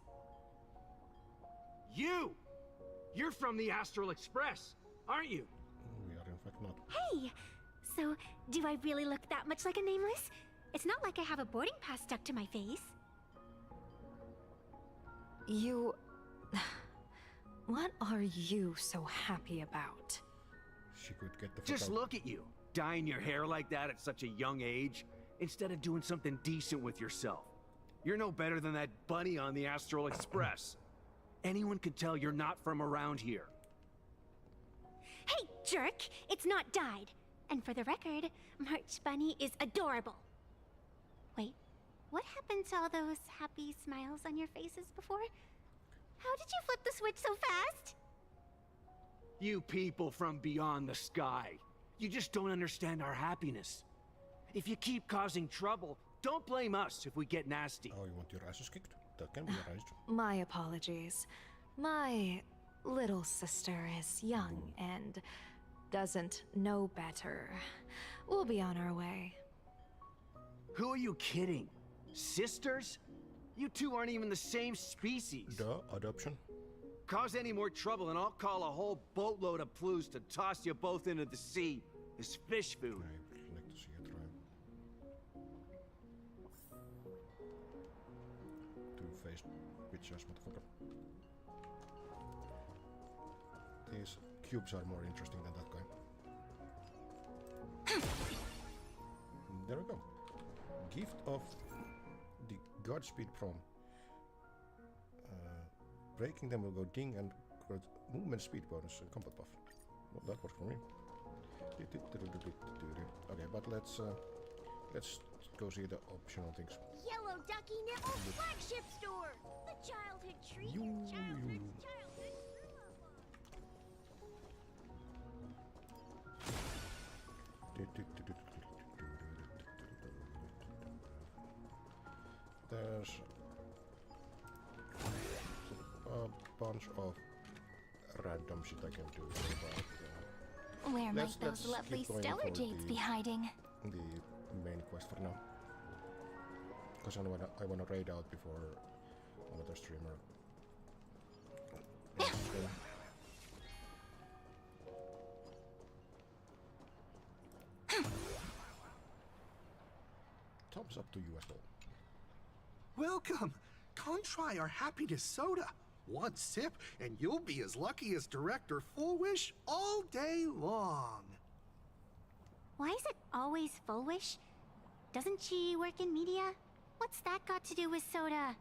You! You're from the Astral Express, aren't you? We are in fact not. Hey! So, do I really look that much like a nameless? It's not like I have a boarding pass stuck to my face. You... What are you so happy about? She could get the Just look at you, dyeing your hair like that at such a young age, instead of doing something decent with yourself. You're no better than that bunny on the Astral Express. Anyone could tell you're not from around here. Hey, jerk! It's not dyed. And for the record, March Bunny is adorable. Wait, what happened happened to all those happy smiles on your faces before? How did you flip the switch so fast? You people from beyond the sky. You just don't understand our happiness. If you keep causing trouble, don't blame us if we get nasty. Oh, you want your asses kicked? That can be arranged. My apologies. My little sister is young and doesn't know better. We'll be on our way. Who are you kidding? Sisters? You two aren't even the same species. Duh, adoption. Cause any more trouble and I'll call a whole boatload of Ploos to toss you both into the sea as fish food. I'd like to see you try. Two-faced bitch-ass motherfucker. These cubes are more interesting than that guy. There we go. Gift of the Godspeed Prom. Breaking them will go ding and grant movement speed bonus and combat buff. Well, that works for me. Okay, but let's go see the optional things. Yellow Ducky Nipple flagship store. The childhood treat. Childhood. There's a bunch of random shit I can do. But, Where might those lovely stellar jades be hiding? The main quest for now. Because I wanna raid out before another streamer. Thumbs up to you as well. Welcome! Come try our happiness soda. One sip, and you'll be as lucky as Director Full Wish all day long. Why is it always Full Wish? Doesn't she work in media? What's that got to do with soda?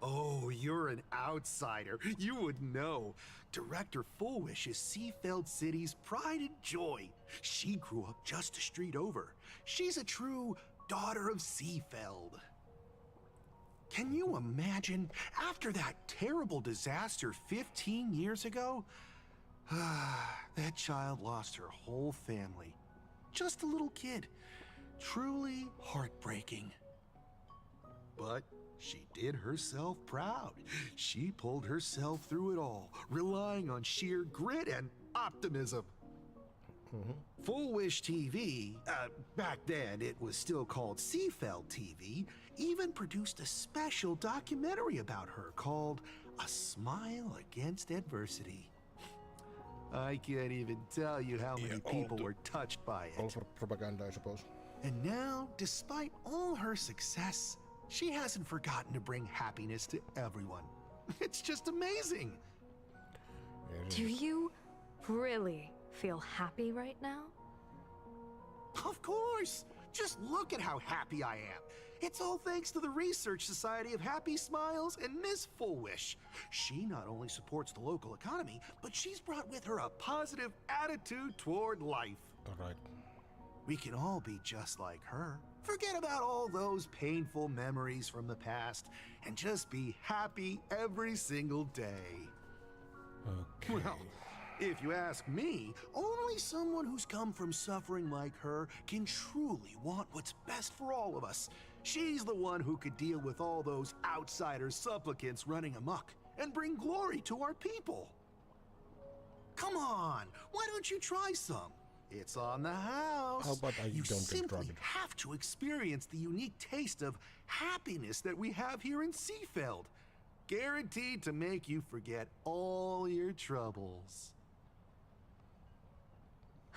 Oh, you're an outsider. You would know. Director Full Wish is Seafeld City's pride and joy. She grew up just a street over. She's a true daughter of Seafeld. Can you imagine, after that terrible disaster 15 years ago? That child lost her whole family. Just a little kid. Truly heartbreaking. But she did herself proud. She pulled herself through it all, relying on sheer grit and optimism. Full Wish TV, back then it was still called Seafeld TV, even produced a special documentary about her called A Smile Against Adversity. I can't even tell you how many people were touched by it. All for propaganda, I suppose. And now, despite all her success, she hasn't forgotten to bring happiness to everyone. It's just amazing. Do you really feel happy right now? Of course! Just look at how happy I am. It's all thanks to the Research Society of Happy Smiles and Miss Full Wish. She not only supports the local economy, but she's brought with her a positive attitude toward life. All right. We can all be just like her. Forget about all those painful memories from the past and just be happy every single day. Okay. Well, if you ask me, only someone who's come from suffering like her can truly want what's best for all of us. She's the one who could deal with all those outsider supplicants running amok and bring glory to our people. Come on, why don't you try some? It's on the house. How about you don't simply have to experience the unique taste of happiness that we have here in Seafeld. Guaranteed to make you forget all your troubles.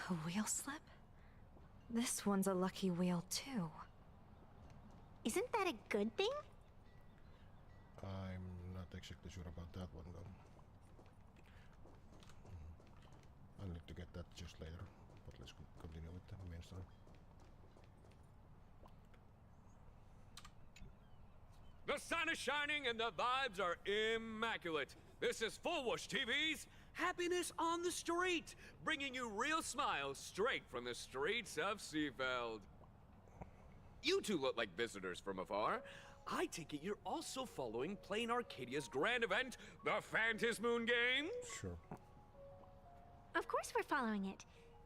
A wheel slip? This one's a lucky wheel, too. Isn't that a good thing? I'm not exactly sure about that one, though. I'll need to get that just later. But let's continue with the main story. The sun is shining and the vibes are immaculate. This is Full Wish TV's Happiness on the Street, bringing you real smiles straight from the streets of Seafeld. You two look like visitors from afar. I take it you're also following Plain Arcadia's grand event, the Phantasmoon Games? Sure. Of course we're following it.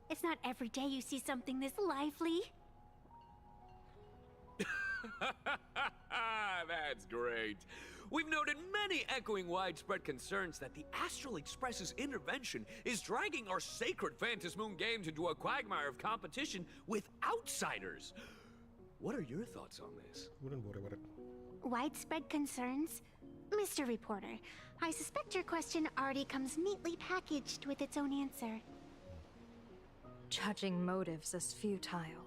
It's not every day you see something this lively. That's great. We've noted many echoing widespread concerns that the Astral Express's intervention is dragging our sacred Phantasmoon Games into a quagmire of competition with outsiders. What are your thoughts on this? Wouldn't worry about it. Widespread concerns? Mr. Reporter, I suspect your question already comes neatly packaged with its own answer. Judging motives is futile.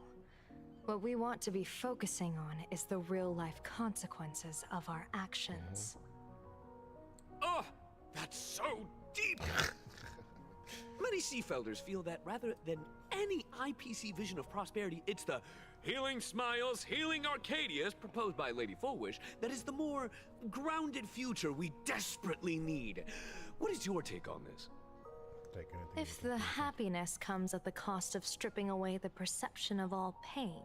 What we want to be focusing on is the real-life consequences of our actions. Oh, that's so deep! Many Seafelders feel that rather than any IPC vision of prosperity, it's the Healing Smiles, Healing Arcadias proposed by Lady Fullwish that is the more grounded future we desperately need. What is your take on this? If the happiness comes at the cost of stripping away the perception of all pain,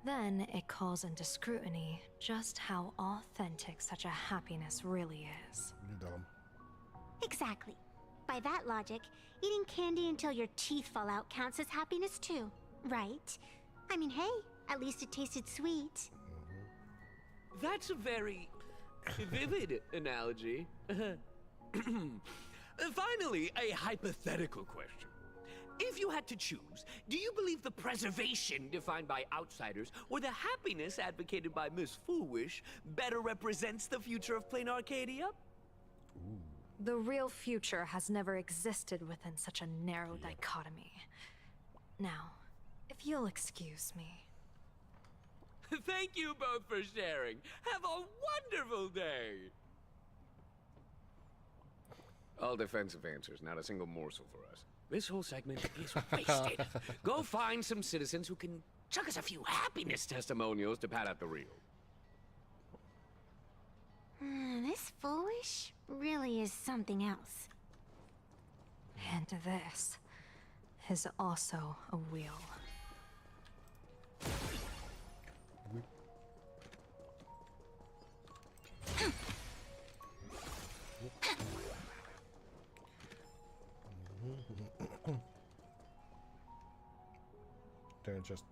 then it calls into scrutiny just how authentic such a happiness really is. Exactly. By that logic, eating candy until your teeth fall out counts as happiness too, right? I mean, hey, at least it tasted sweet. That's a very vivid analogy. Finally, a hypothetical question. If you had to choose, do you believe the preservation defined by outsiders or the happiness advocated by Miss Foolwish better represents the future of Plain Arcadia? The real future has never existed within such a narrow dichotomy. Now, if you'll excuse me. Thank you both for sharing. Have a wonderful day. All defensive answers, not a single morsel for us. This whole segment is wasted. Go find some citizens who can chuck us a few happiness testimonials to pad out the reel. This Foolish really is something else. And this is also a wheel. They're just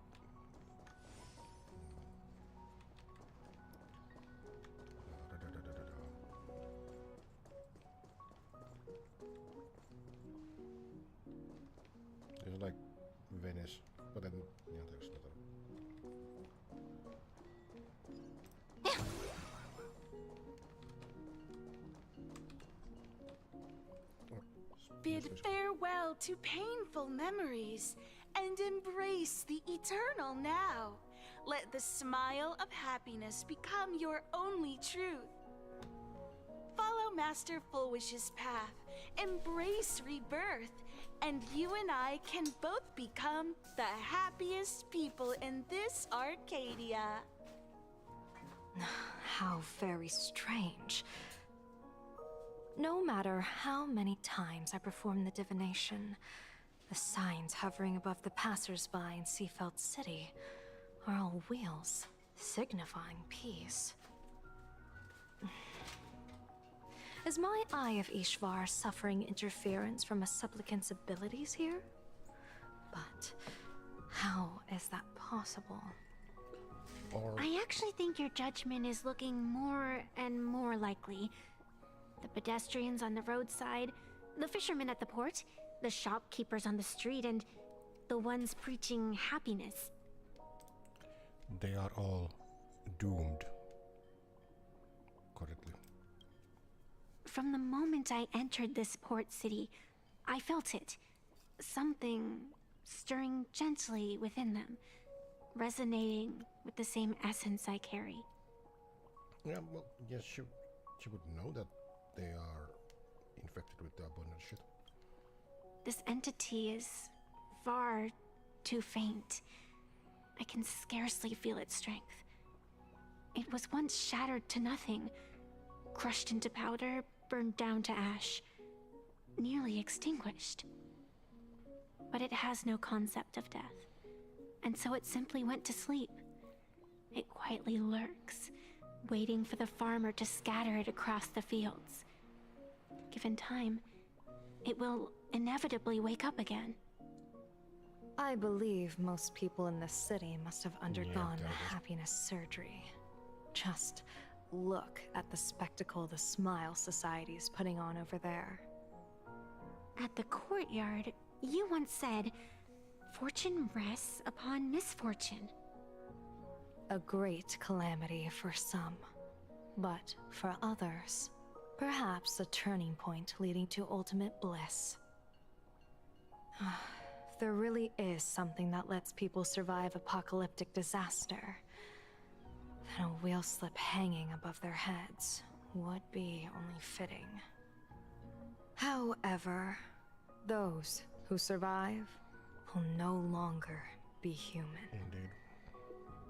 it's like Venice, but then yeah, there's another. Bid farewell to painful memories and embrace the eternal now. Let the smile of happiness become your only truth. Follow Master Fullwish's path, embrace rebirth, and you and I can both become the happiest people in this Arcadia. How very strange. No matter how many times I perform the divination, the signs hovering above the passers-by in Seafeld City are all wheels, signifying peace. Is my Eye of Ishvar suffering interference from a supplicant's abilities here? But how is that possible? I actually think your judgment is looking more and more likely. The pedestrians on the roadside, the fishermen at the port, the shopkeepers on the street, and the ones preaching happiness. They are all doomed. Correctly. From the moment I entered this port city, I felt it. Something stirring gently within them, resonating with the same essence I carry. Yeah, well, yes, she would know that they are infected with the abundant shit. This entity is far too faint. I can scarcely feel its strength. It was once shattered to nothing, crushed into powder, burned down to ash, nearly extinguished. But it has no concept of death, and so it simply went to sleep, It quietly lurks, waiting for the farmer to scatter it across the fields. Given time, it will inevitably wake up again. I believe most people in this city must have undergone happiness surgery. Just look at the spectacle the Smile Society's putting on over there. At the courtyard, you once said, "Fortune rests upon misfortune." A great calamity for some, but for others, perhaps a turning point leading to ultimate bliss. If there really is something that lets people survive apocalyptic disaster, then a wheel slip hanging above their heads would be only fitting. However, those who survive will no longer be human. Indeed.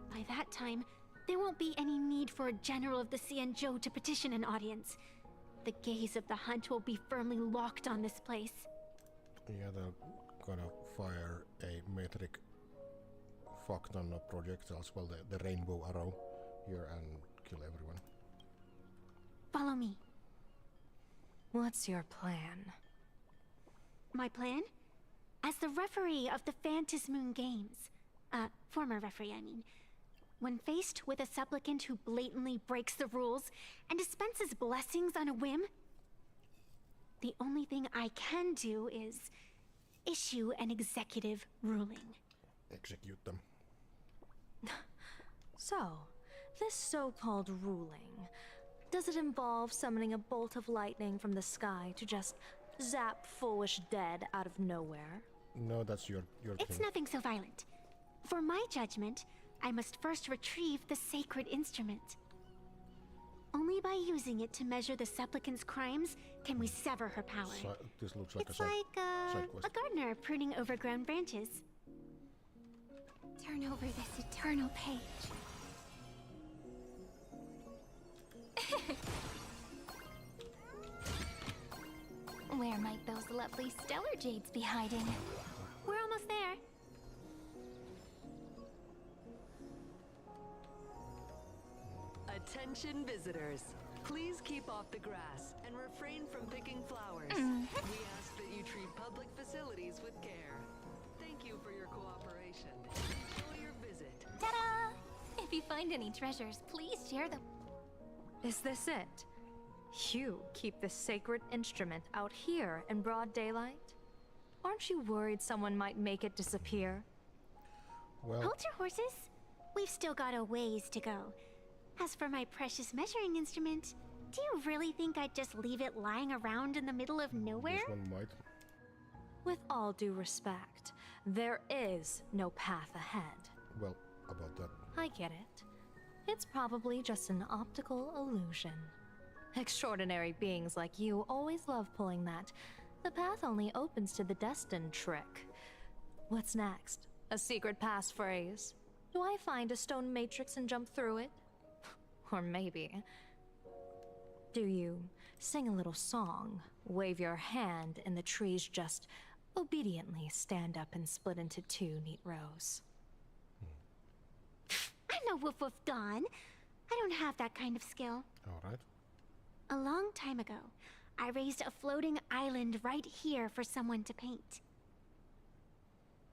By that time, there won't be any need for a general of the Xianzhou to petition an audience. The gaze of the hunt will be firmly locked on this place. Yeah, they're gonna fire a metric fuck ton of projectiles, well, the rainbow arrow here, and kill everyone. Follow me. What's your plan? My plan? As the referee of the Phantom Moon Games, former referee, I mean, when faced with a supplicant who blatantly breaks the rules and dispenses blessings on a whim, the only thing I can do is issue an executive ruling. Execute them. So, this so-called ruling, does it involve summoning a bolt of lightning from the sky to just zap foolish dead out of nowhere? No, that's your It's thing. nothing so violent. For my judgment, I must first retrieve the sacred instrument. Only by using it to measure the supplicant's crimes can we sever her power. This looks like It's a like side quest. a gardener pruning overgrown branches. Turn over this eternal page. Where might those lovely stellar jades be hiding? We're almost there. Attention visitors. Please keep off the grass and refrain from picking flowers. Mhm. We ask that you treat public facilities with care. Thank you for your cooperation. Enjoy your visit. Ta-da! If you find any treasures, please share them. Is this it? You keep the sacred instrument out here in broad daylight? Aren't you worried someone might make it disappear? Well, Hold your horses. We've still got a ways to go. As for my precious measuring instrument, do you really think I'd just leave it lying around in the middle of nowhere? this one might. With all due respect, there is no path ahead. Well, about that. I get it. It's probably just an optical illusion. Extraordinary beings like you always love pulling that. The path only opens to the destined trick. What's next? A secret passphrase? Do I find a stone matrix and jump through it? Or maybe... do you sing a little song, wave your hand, and the trees just obediently stand up and split into two neat rows? I'm no Woof Woof Dawn. I don't have that kind of skill. Alright. A long time ago, I raised a floating island right here for someone to paint.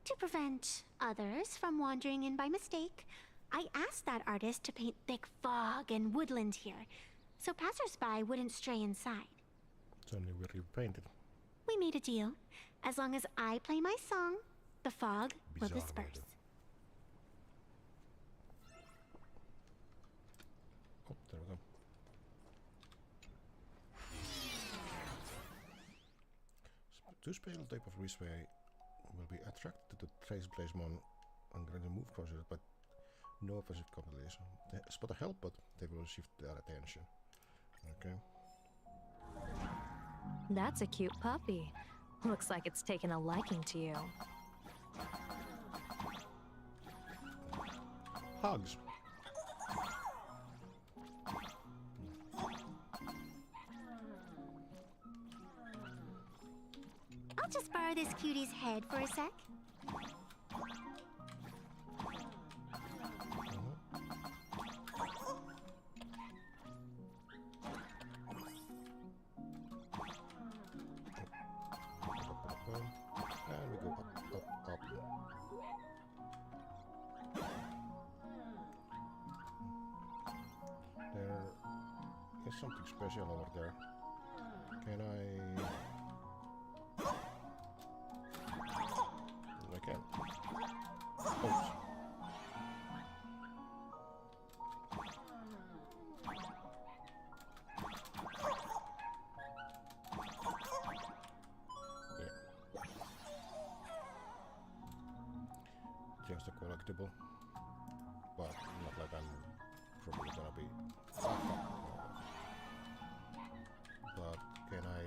To prevent others from wandering in by mistake, I asked that artist to paint thick fog and woodland here, so passersby wouldn't stray inside. It's only where you painted. We made a deal. As long as I play my song, the fog will Bizarre disperse. weather. Oh, there we go. Two special type of wristway will be attracted to trace placement and grant a move closer, but no offensive compilation. They spot a help, but they will shift their attention. Okay. That's a cute puppy. Looks like it's taken a liking to you. Hugs. I'll just borrow this cutie's head for a sec. there's something special over there. Can I... I can. Oops. Just a collectible, but not like I'm probably gonna be. But can I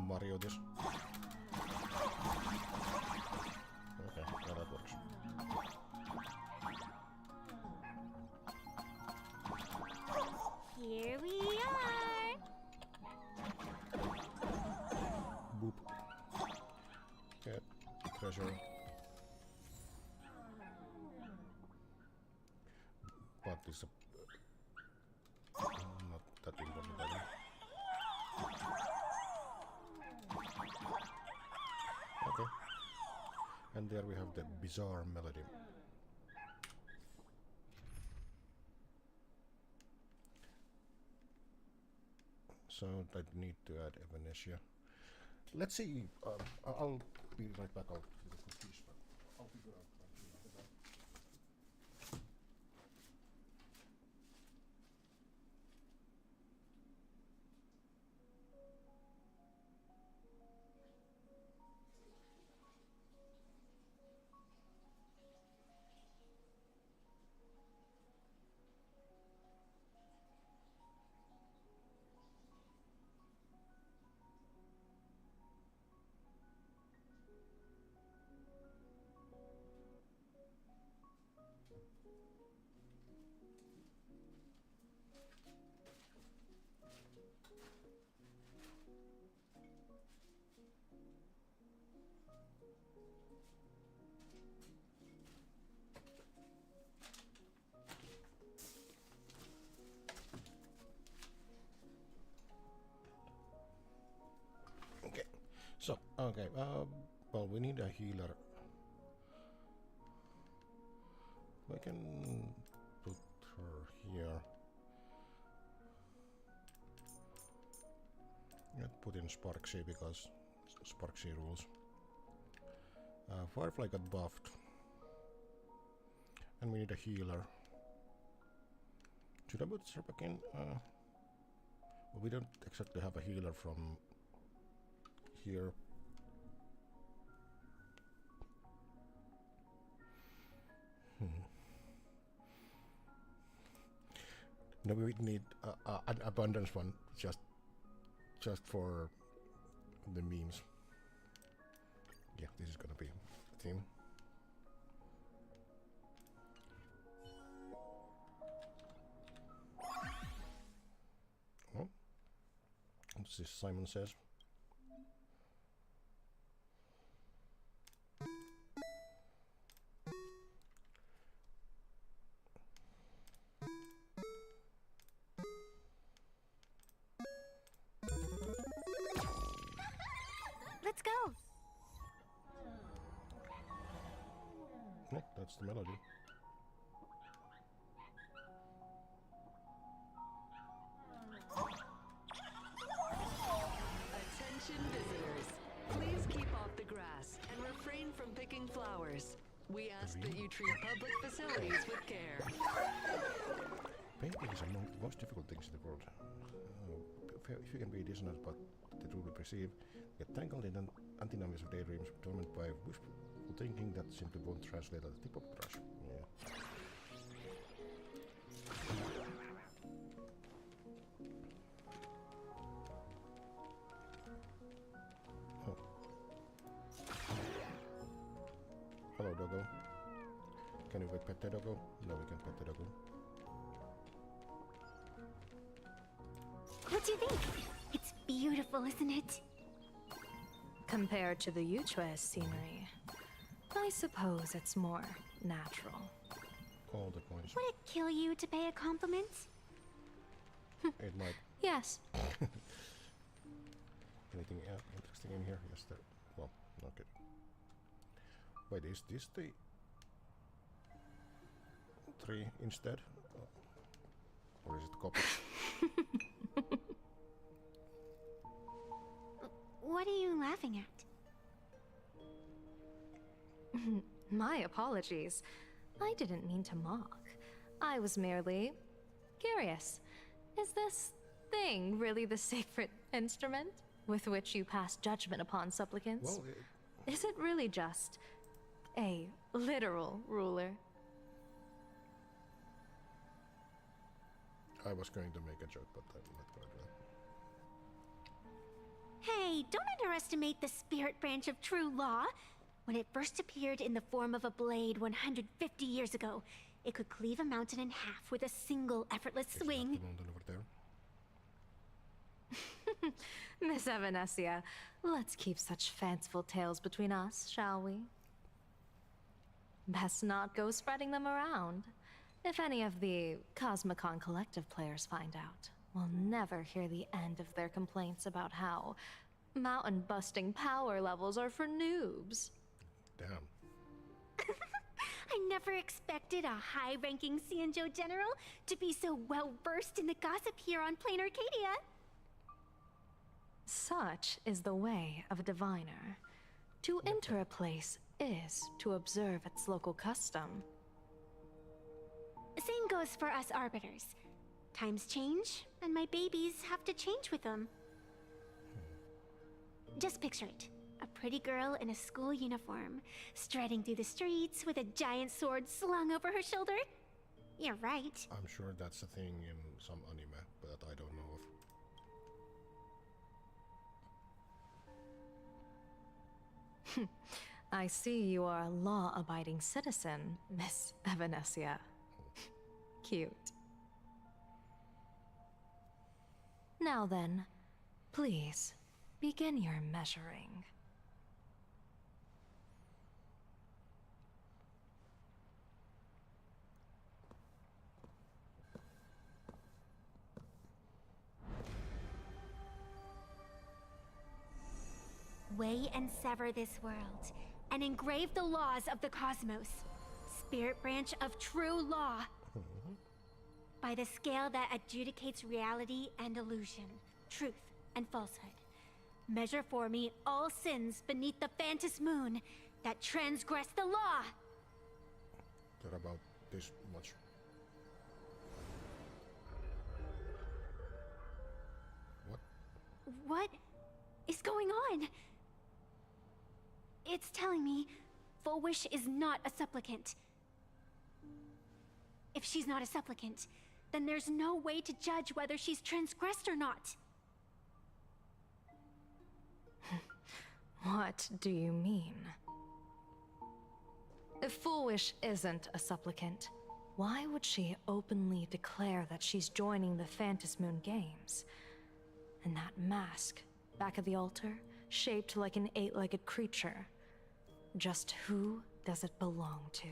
Mario this? Okay, now that works. Here we are. Boop. Get treasure. But it's a not that important item. Okay. And there we have the bizarre melody. So I need to add Evanesia. Let's see. I'll be right back. I'll do the cookies, but I'll figure out. So, okay, well, we need a healer. I can put her here. Let's put in Sparksy because Sparksy rules. Firefly got buffed. And we need a healer. Should I put her back in? Well, we don't exactly have a healer from here. No, we need an abundance one just for the memes. Yeah, this is gonna be a theme. Oh, what's this Simon says? Let's go. Yeah, that's the melody. Attention visitors. Please keep off the grass and refrain from picking flowers. We ask that you treat public facilities with care. Painting is among the most difficult things in the world. If you can be dissonant but they truly perceive, get tangled in an antinomies of daydreams, tormented by wishful thinking that simply won't translate at the tip of the brush. Yeah. Oh. Hello, doggo. Can we pet the doggo? No, we can pet the doggo. What do you think? It's beautiful, isn't it? Compared to the Yuchue scenery, I suppose it's more natural. All the points. Would it kill you to pay a compliment? It might. Yes. Anything interesting in here? Yes, there. Well, okay. Wait, is this the 3 instead? Or is it copy? What are you laughing at? My apologies. I didn't mean to mock. I was merely curious. Is this thing really the sacred instrument with which you pass judgment upon supplicants? Well, Is it really just a literal ruler? I was going to make a joke, but I'm not going to do that. Hey, don't underestimate the spirit branch of true law. When it first appeared in the form of a blade 150 years ago, it could cleave a mountain in half with a single effortless swing. Miss Evanesia, let's keep such fanciful tales between us, shall we? Best not go spreading them around. If any of the Cosmicon Collective players find out, we'll never hear the end of their complaints about how mountain-busting power levels are for noobs. Damn. I never expected a high-ranking Xianzhou general to be so well-versed in the gossip here on Plain Arcadia. Such is the way of a diviner. To enter a place is to observe its local custom. Same goes for us arbiters. Times change, and my babies have to change with them. Just picture it. A pretty girl in a school uniform, striding through the streets with a giant sword slung over her shoulder. You're right. I'm sure that's a thing in some anime, but I don't know of. I see you are a law-abiding citizen, Miss Evanesia. Cute. Now then, please, begin your measuring. Weigh and sever this world, and engrave the laws of the cosmos. Spirit branch of true law. By the scale that adjudicates reality and illusion, truth and falsehood. Measure for me all sins beneath the Phantom moon that transgress the law. They're about this much. What? What is going on? It's telling me Full Wish is not a supplicant. If she's not a supplicant, then there's no way to judge whether she's transgressed or not. What do you mean? If Full Wish isn't a supplicant, why would she openly declare that she's joining the Phantom Moon Games? And that mask, back of the altar, shaped like an 8-legged creature. Just who does it belong to?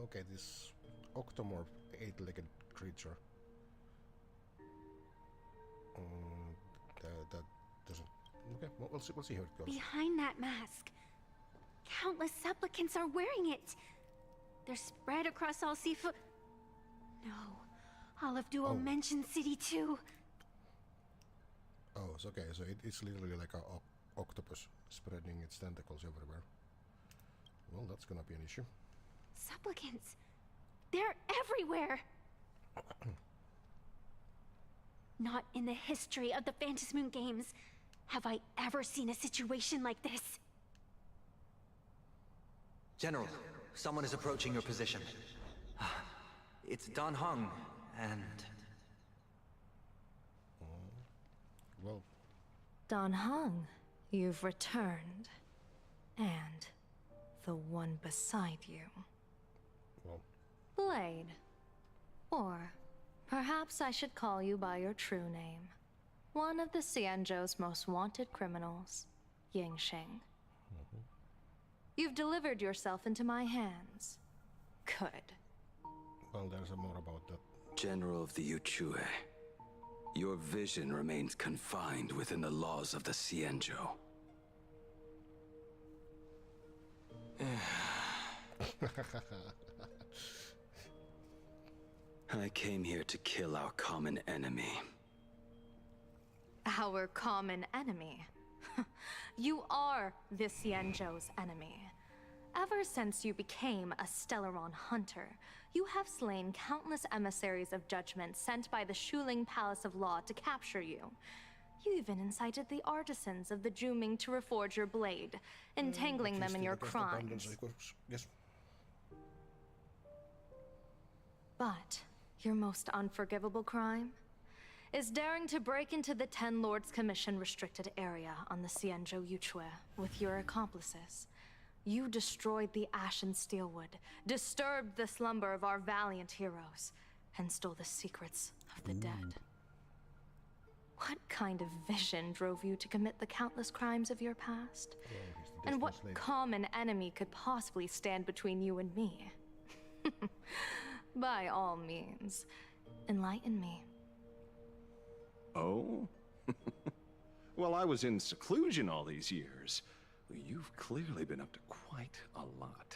Okay, this octomorph 8-legged creature. That doesn't. Okay, well, we'll see how it goes. Behind that mask, countless supplicants are wearing it. They're spread across all Sifu. No, all of Duo mentioned City too. Oh, it's okay. So it's literally like a octopus spreading its tentacles everywhere. Well, that's gonna be an issue. Supplicants, they're everywhere. Not in the history of the Phantom Moon Games have I ever seen a situation like this. General, someone is approaching your position. It's Dan Heng, and... Well... Dan Heng, you've returned. And the one beside you. Well... Blade. Or perhaps I should call you by your true name. One of the Xianzhou's most wanted criminals, Yingxing. You've delivered yourself into my hands. Good. Well, there's more about that. General of the Yuchue, your vision remains confined within the laws of the Xianzhou. I came here to kill our common enemy, Our common enemy. You are the Xianzhou's enemy. Ever since you became a Stellaron hunter, you have slain countless emissaries of judgment sent by the Shuling Palace of Law to capture you. You even incited the artisans of the Juming to reforge your blade, entangling them in your crimes. Yes. But your most unforgivable crime is daring to break into the Ten Lords Commission restricted area on the Xianzhou Yuchue with your accomplices. You destroyed the Ashen Steelwood, disturbed the slumber of our valiant heroes, and stole the secrets of the dead. What kind of vision drove you to commit the countless crimes of your past? And what common enemy could possibly stand between you and me? By all means, enlighten me. Oh? Well, I was in seclusion all these years. You've clearly been up to quite a lot.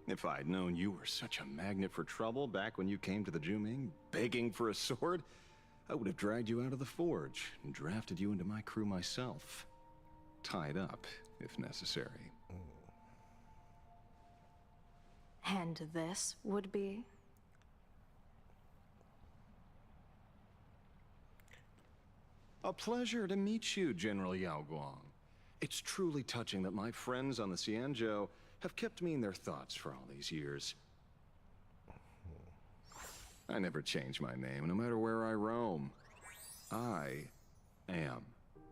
If I'd known you were such a magnet for trouble back when you came to the Juming, begging for a sword, I would have dragged you out of the forge and drafted you into my crew myself. Tied up, if necessary. And this would be? A pleasure to meet you, General Yao Guang. It's truly touching that my friends on the Xianzhou have kept me in their thoughts for all these years. I never change my name, no matter where I roam. I am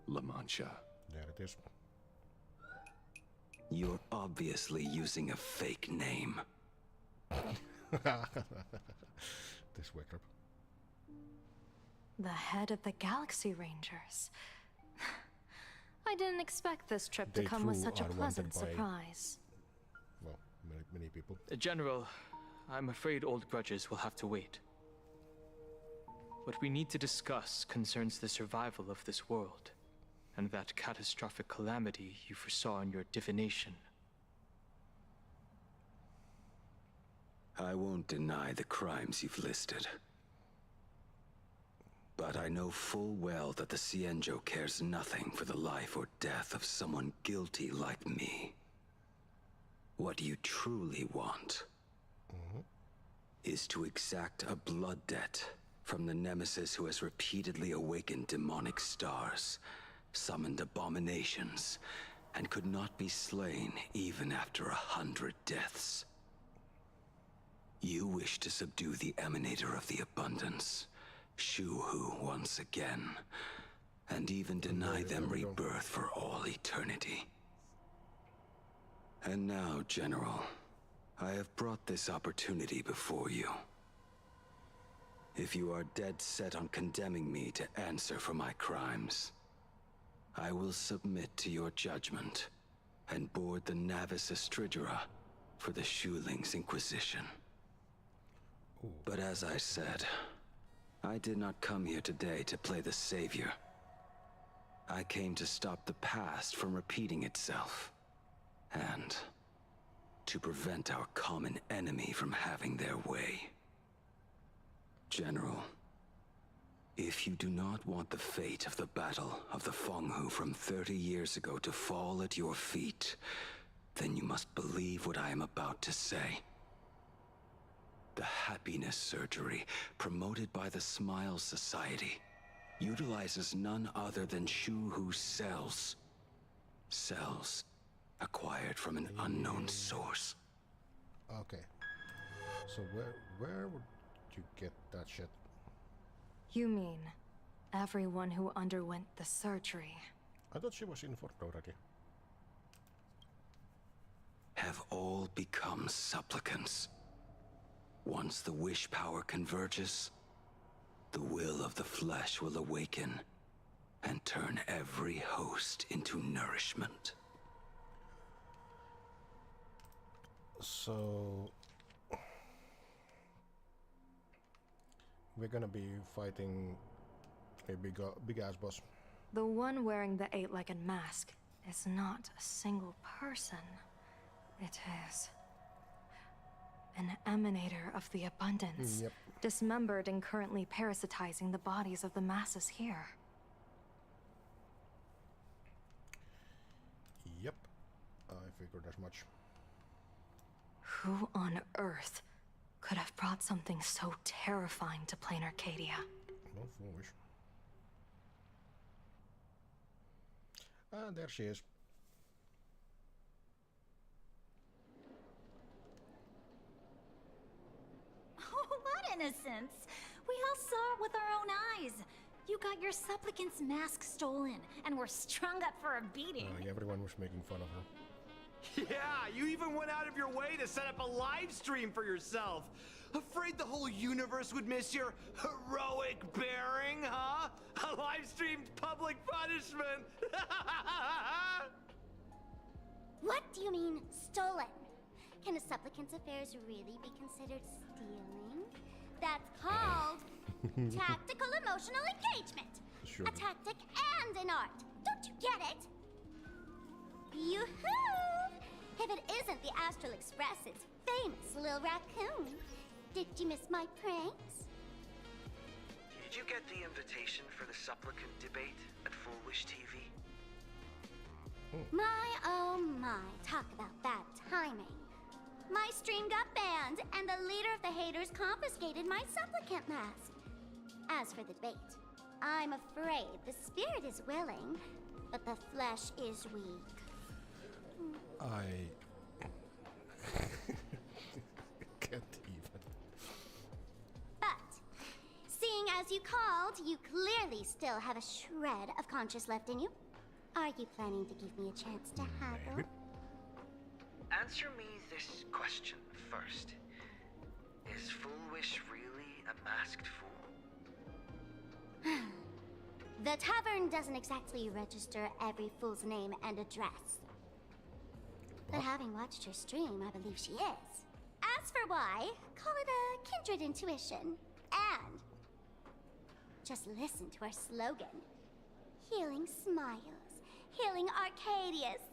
La Mancha. There it is. You're obviously using a fake name. This wake up. The head of the Galaxy Rangers. I didn't expect this trip to come with such a pleasant surprise. Well, many people. General, I'm afraid old grudges will have to wait. What we need to discuss concerns the survival of this world, and that catastrophic calamity you foresaw in your divination. I won't deny the crimes you've listed. But I know full well that the Xianzhou cares nothing for the life or death of someone guilty like me. What you truly want is to exact a blood debt from the nemesis who has repeatedly awakened demonic stars, summoned abominations, and could not be slain even after 100 deaths. You wish to subdue the Emanator of the Abundance, Shu-Hu once again, and even deny them rebirth for all eternity. And now, General, I have brought this opportunity before you. If you are dead set on condemning me to answer for my crimes, I will submit to your judgment and board the Navis Astridura for the Shuling's Inquisition. But as I said, I did not come here today to play the savior. I came to stop the past from repeating itself, and to prevent our common enemy from having their way. General, if you do not want the fate of the Battle of the Fenghu from 30 years ago to fall at your feet, then you must believe what I am about to say. The happiness surgery, promoted by the Smile Society, utilizes none other than Shu-Hu's cells. Cells acquired from an unknown source. Okay. So where would you get that shit? You mean everyone who underwent the surgery? I thought she was in Fort already. Have all become supplicants. Once the wish power converges, the will of the flesh will awaken and turn every host into nourishment. So we're gonna be fighting a big ass boss. The one wearing the 8-legged mask is not a single person. It is an emanator of the abundance, Yep. dismembered and currently parasitizing the bodies of the masses here. figured as much. Who on earth could have brought something so terrifying to plain Arcadia? Well, foolish. Ah, there she is. Oh, what innocence! We all saw it with our own eyes. You got your supplicant's mask stolen, and were strung up for a beating. Everyone was making fun of her. Yeah, you even went out of your way to set up a live stream for yourself. Afraid the whole universe would miss your heroic bearing, huh? A live-streamed public punishment! What do you mean, stolen? Can a supplicant's affairs really be considered stealing? That's called tactical emotional engagement. Sure. A tactic and an art. Don't you get it? Yoo-hoo! If it isn't the Astral Express's famous little raccoon. Did you miss my pranks? Did you get the invitation for the supplicant debate at Foolish TV? My oh my, talk about bad timing. My stream got banned, and the leader of the haters confiscated my supplicant mask. As for the debate, I'm afraid the spirit is willing, but the flesh is weak. I can't even. But, seeing as you called, you clearly still have a shred of conscience left in you. Are you planning to give me a chance to haggle? Answer me this question first. Is Foolish really a masked fool? The tavern doesn't exactly register every fool's name and address. But having watched her stream, I believe she is. As for why, call it a kindred intuition. And just listen to our slogan. Healing smiles. Healing Arcadius.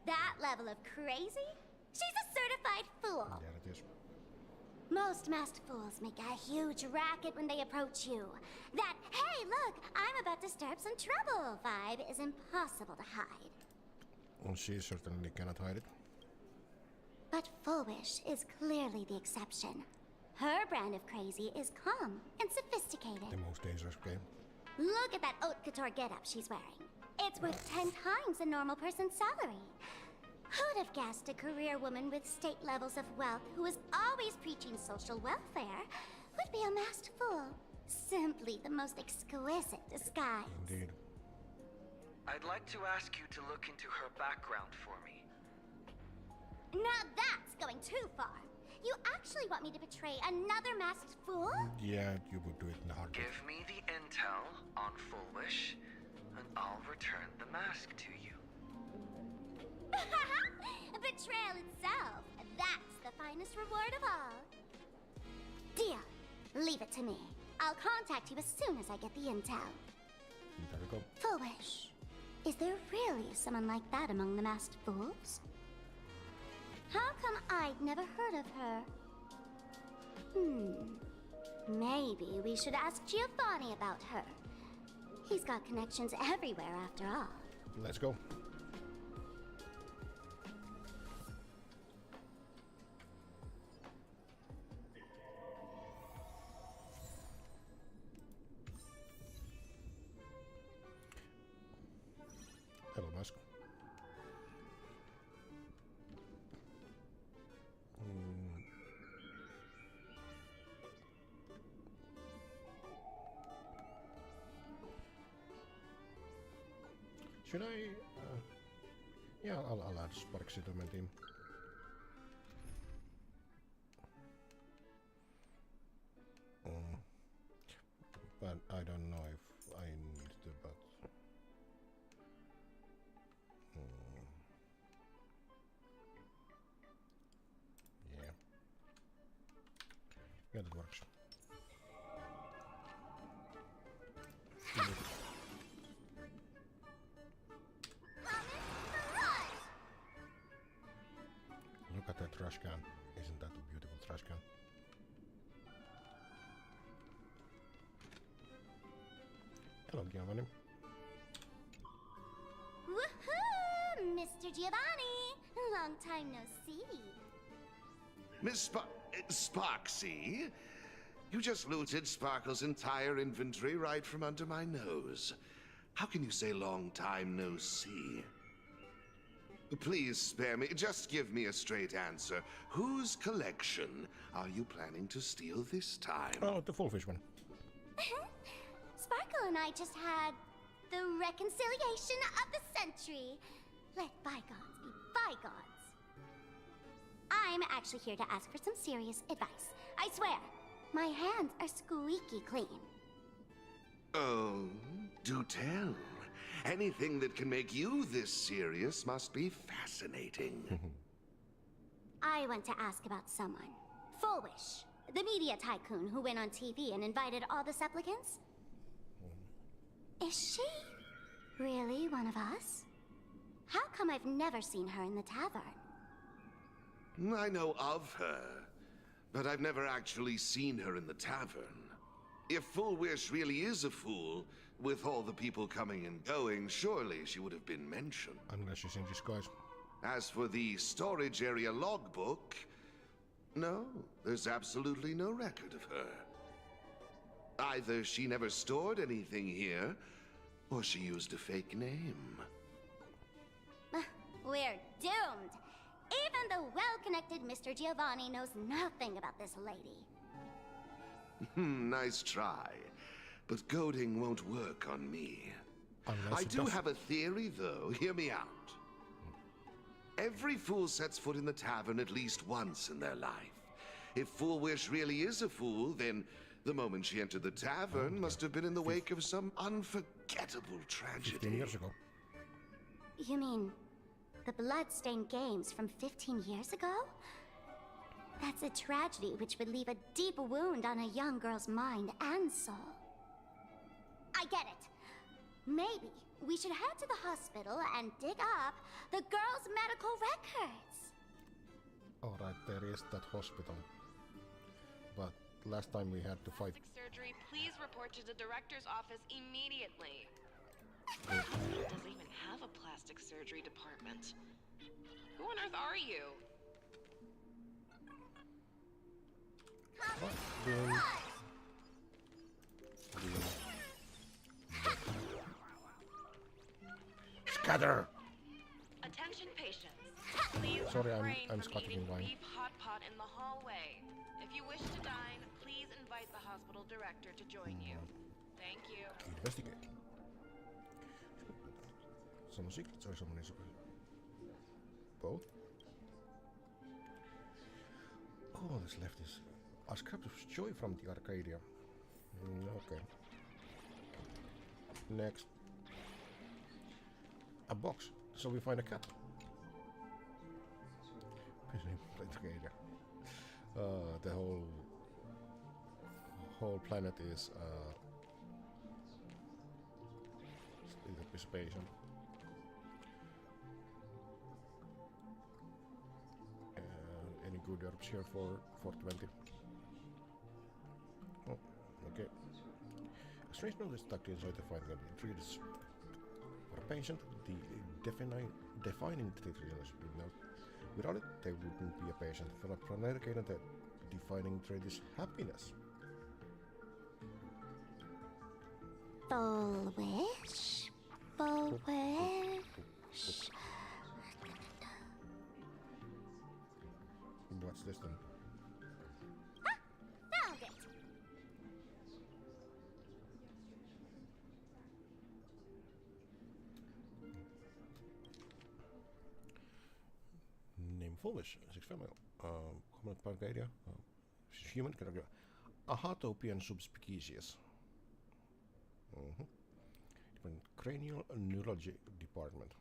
That level of crazy? She's a certified fool. Yeah, it is. Most masked fools make a huge racket when they approach you. That, hey, look, I'm about to stir up some trouble vibe is impossible to hide. And she certainly cannot hide it. But Foolish is clearly the exception. Her brand of crazy is calm and sophisticated. The most dangerous game. Look at that haute couture getup she's wearing. It's worth 10 times a normal person's salary. Who'd have guessed a career woman with state levels of wealth who was always preaching social welfare would be a masked fool? Simply the most exquisite disguise. Indeed. I'd like to ask you to look into her background for me. Now that's going too far. You actually want me to betray another masked fool? Yeah, you would do it in a heartbeat. Give me the intel on Foolish, and I'll return the mask to you. Betrayal itself. That's the finest reward of all. Deal. Leave it to me. I'll contact you as soon as I get the intel. There we go. Foolish. Is there really someone like that among the masked fools? How come I'd never heard of her? Maybe we should ask Giovanni about her. He's got connections everywhere after all. Let's go. Hello, Mask. Should I? Yeah, I'll add Sparksy to my team. But I don't know if I need to, but... yeah. Yeah, that works. Look at that trash can. Isn't that a beautiful trash can? Hello, Giovanni. Woohoo! Mr. Giovanni! Long time no see. Miss Sparksy? You just looted Sparkle's entire inventory right from under my nose. How can you say long time no see? Please spare me. Just give me a straight answer. Whose collection are you planning to steal this time? Oh, the full-fish one. Sparkle and I just had the reconciliation of the century. Let bygones be bygones. I'm actually here to ask for some serious advice. I swear, my hands are squeaky clean. Oh, do tell. Anything that can make you this serious must be fascinating. I want to ask about someone. Fullwish, the media tycoon who went on TV and invited all the supplicants. Is she really one of us? How come I've never seen her in the tavern? I know of her, but I've never actually seen her in the tavern. If Fullwish really is a fool, with all the people coming and going, surely she would have been mentioned. Unless she's in disguise. As for the storage area logbook, no, there's absolutely no record of her. Either she never stored anything here, or she used a fake name. We're doomed. Even the well-connected Mr. Giovanni knows nothing about this lady. Nice try. But goading won't work on me. Unless I do have a theory, though. Hear me out. Every fool sets foot in the tavern at least once in their life. If Fullwish really is a fool, then the moment she entered the tavern must have been in the wake of some unforgettable tragedy. 15 years ago. You mean the blood-stained games from 15 years ago? That's a tragedy which would leave a deep wound on a young girl's mind and soul. I get it. Maybe we should head to the hospital and dig up the girl's medical records. Alright, there is that hospital. But last time we had to fight. Surgery, please report to the director's office immediately. Oh. It doesn't even have a plastic surgery department. Who on earth are you? Scatter! Attention patients. Please Sorry, refrain I'm from scattering eating the wine. beef hot pot in the hallway. If you wish to dine, please invite the hospital director to join you. Thank you. Investigate. Some secrets or someone is both? Oh, this left is a scrap of joy from the Arcadia. Okay. Next. A box. So we find a cat. Arcadia. The whole planet is participation. Any good herbs here for 420? Oh, okay. A strange note is tucked inside the fine gun. It reads, for a patient, the defining trait is note. Without it, they wouldn't be a patient. For a Planeticator, the defining trait is happiness. Full wish. Full wish. What's this then? Found it. Name Fullwish, 6 female. Common Arcadia. Human character. Ahatopian subspecies. Different cranial neurology department.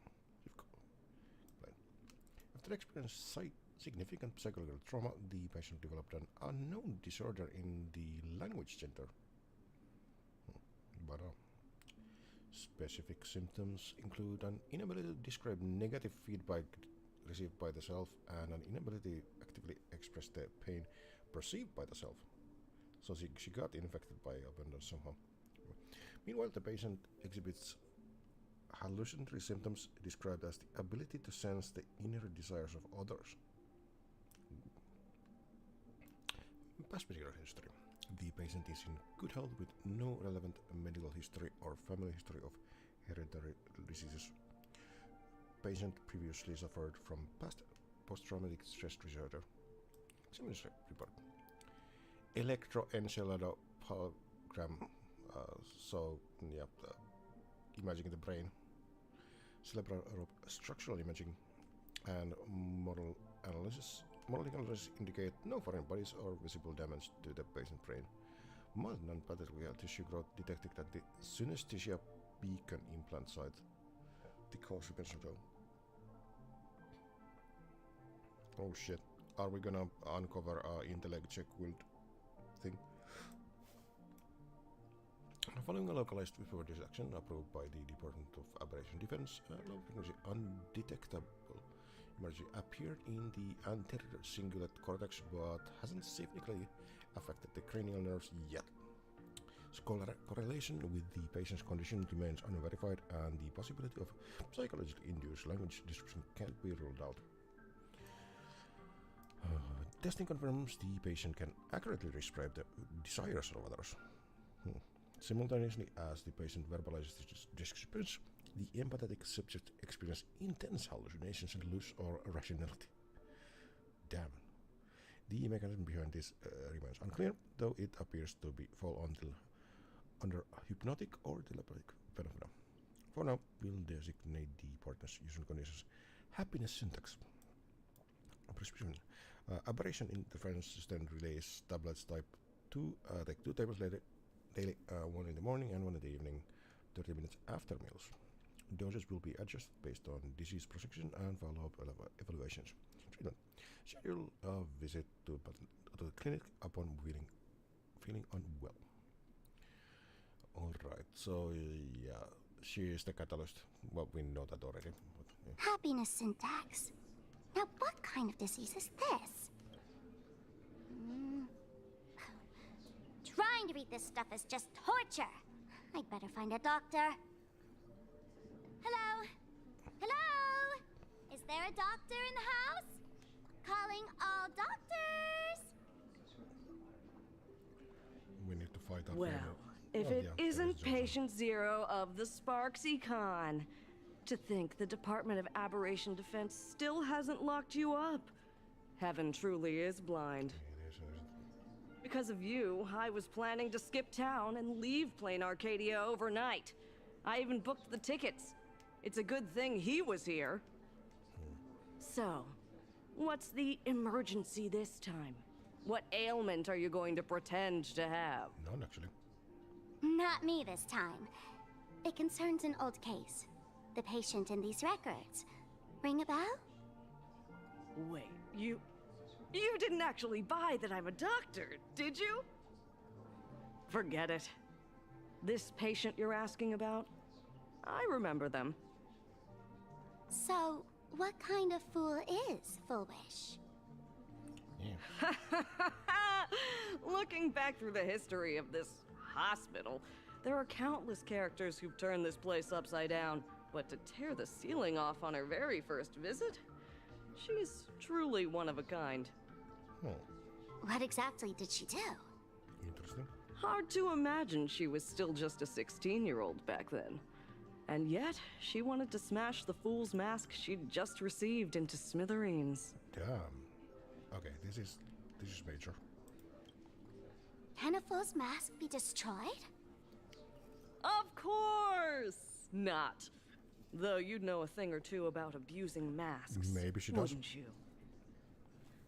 After experiencing significant psychological trauma, the patient developed an unknown disorder in the language center. But specific symptoms include an inability to describe negative feedback received by the self and an inability to actively express the pain perceived by the self. So she got infected by abundance somehow. Meanwhile, the patient exhibits hallucinatory symptoms described as the ability to sense the inner desires of others. Past medical history. The patient is in good health with no relevant medical history or family history of hereditary diseases. Patient previously suffered from past post-traumatic stress disorder. Symptoms report. Electroencephalogram. Imaging the brain. Cerebral structural imaging and modeling analysis indicate no foreign bodies or visible damage to the patient brain. Mild non-pathological tissue growth detected at the synesthesia beacon implant site. The cause of syndrome. Oh shit. Are we gonna uncover our intellect check wild thing? Following a localized before this action approved by the Department of Aberration Defense, low frequency undetectable emergency appeared in the anterior cingulate cortex but hasn't significantly affected the cranial nerves yet. Correlation with the patient's condition remains unverified and the possibility of psychologically induced language disruption can't be ruled out. Testing confirms the patient can accurately describe the desires of others. Simultaneously, as the patient verbalizes his descriptions, the empathetic subject experiences intense hallucinations and loss or rationality. Damn. The mechanism behind this remains unclear, though it appears to fall under hypnotic or telepathic phenomena. For now, we'll designate the partner's usual conditions happiness syntax. Prescription. Aberration interference sustained release tablets type 2. Take 2 tablets daily, 1 in the morning and 1 in the evening, 30 minutes after meals. Doses will be adjusted based on disease progression and follow-up evaluations. Treatment. Schedule a visit to the clinic upon feeling unwell. Alright, so yeah, she is the catalyst. Well, we know that already. But, yeah. Happiness syntax. Now, what kind of disease is this? Trying to read this stuff is just torture. I'd better find a doctor. Hello? Hello? Is there a doctor in the house? Calling all doctors. We need to fight out. Well, if it isn't patient zero of the Sparksy Con. To think the Department of Aberration Defense still hasn't locked you up. Heaven truly is blind. Because of you, I was planning to skip town and leave Plain Arcadia overnight. I even booked the tickets. It's a good thing he was here. So, what's the emergency this time? What ailment are you going to pretend to have? None, actually. Not me this time. It concerns an old case. The patient in these records. Ring a bell? Wait, you didn't actually buy that I'm a doctor, did you? Forget it. This patient you're asking about? I remember them. So, what kind of fool is Full Wish? Yeah. Looking back through the history of this hospital, there are countless characters who've turned this place upside down. But to tear the ceiling off on her very first visit? She's truly one of a kind. What exactly did she do? Interesting. Hard to imagine she was still just a 16-year-old back then. And yet, she wanted to smash the fool's mask she'd just received into smithereens. Damn. Okay, this is major. Can a fool's mask be destroyed? Of course not. Though you'd know a thing or two about abusing masks. Maybe she does. Wouldn't you?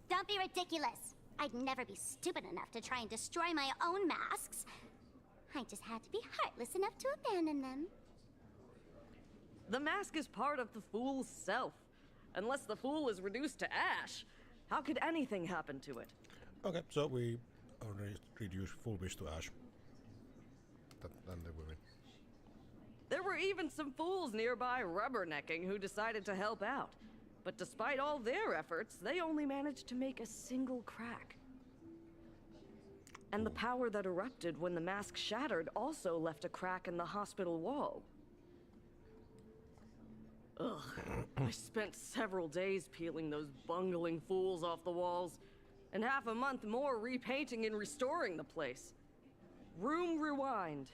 Don't be ridiculous. I'd never be stupid enough to try and destroy my own masks. I just had to be heartless enough to abandon them. The mask is part of the fool's self. Unless the fool is reduced to ash, how could anything happen to it? Okay, so we already reduced Full Wish to ash. Then they will win. There were even some fools nearby rubbernecking who decided to help out. But despite all their efforts, they only managed to make a single crack. And the power that erupted when the mask shattered also left a crack in the hospital wall. Ugh. I spent several days peeling those bungling fools off the walls, and half a month more repainting and restoring the place. Room rewind.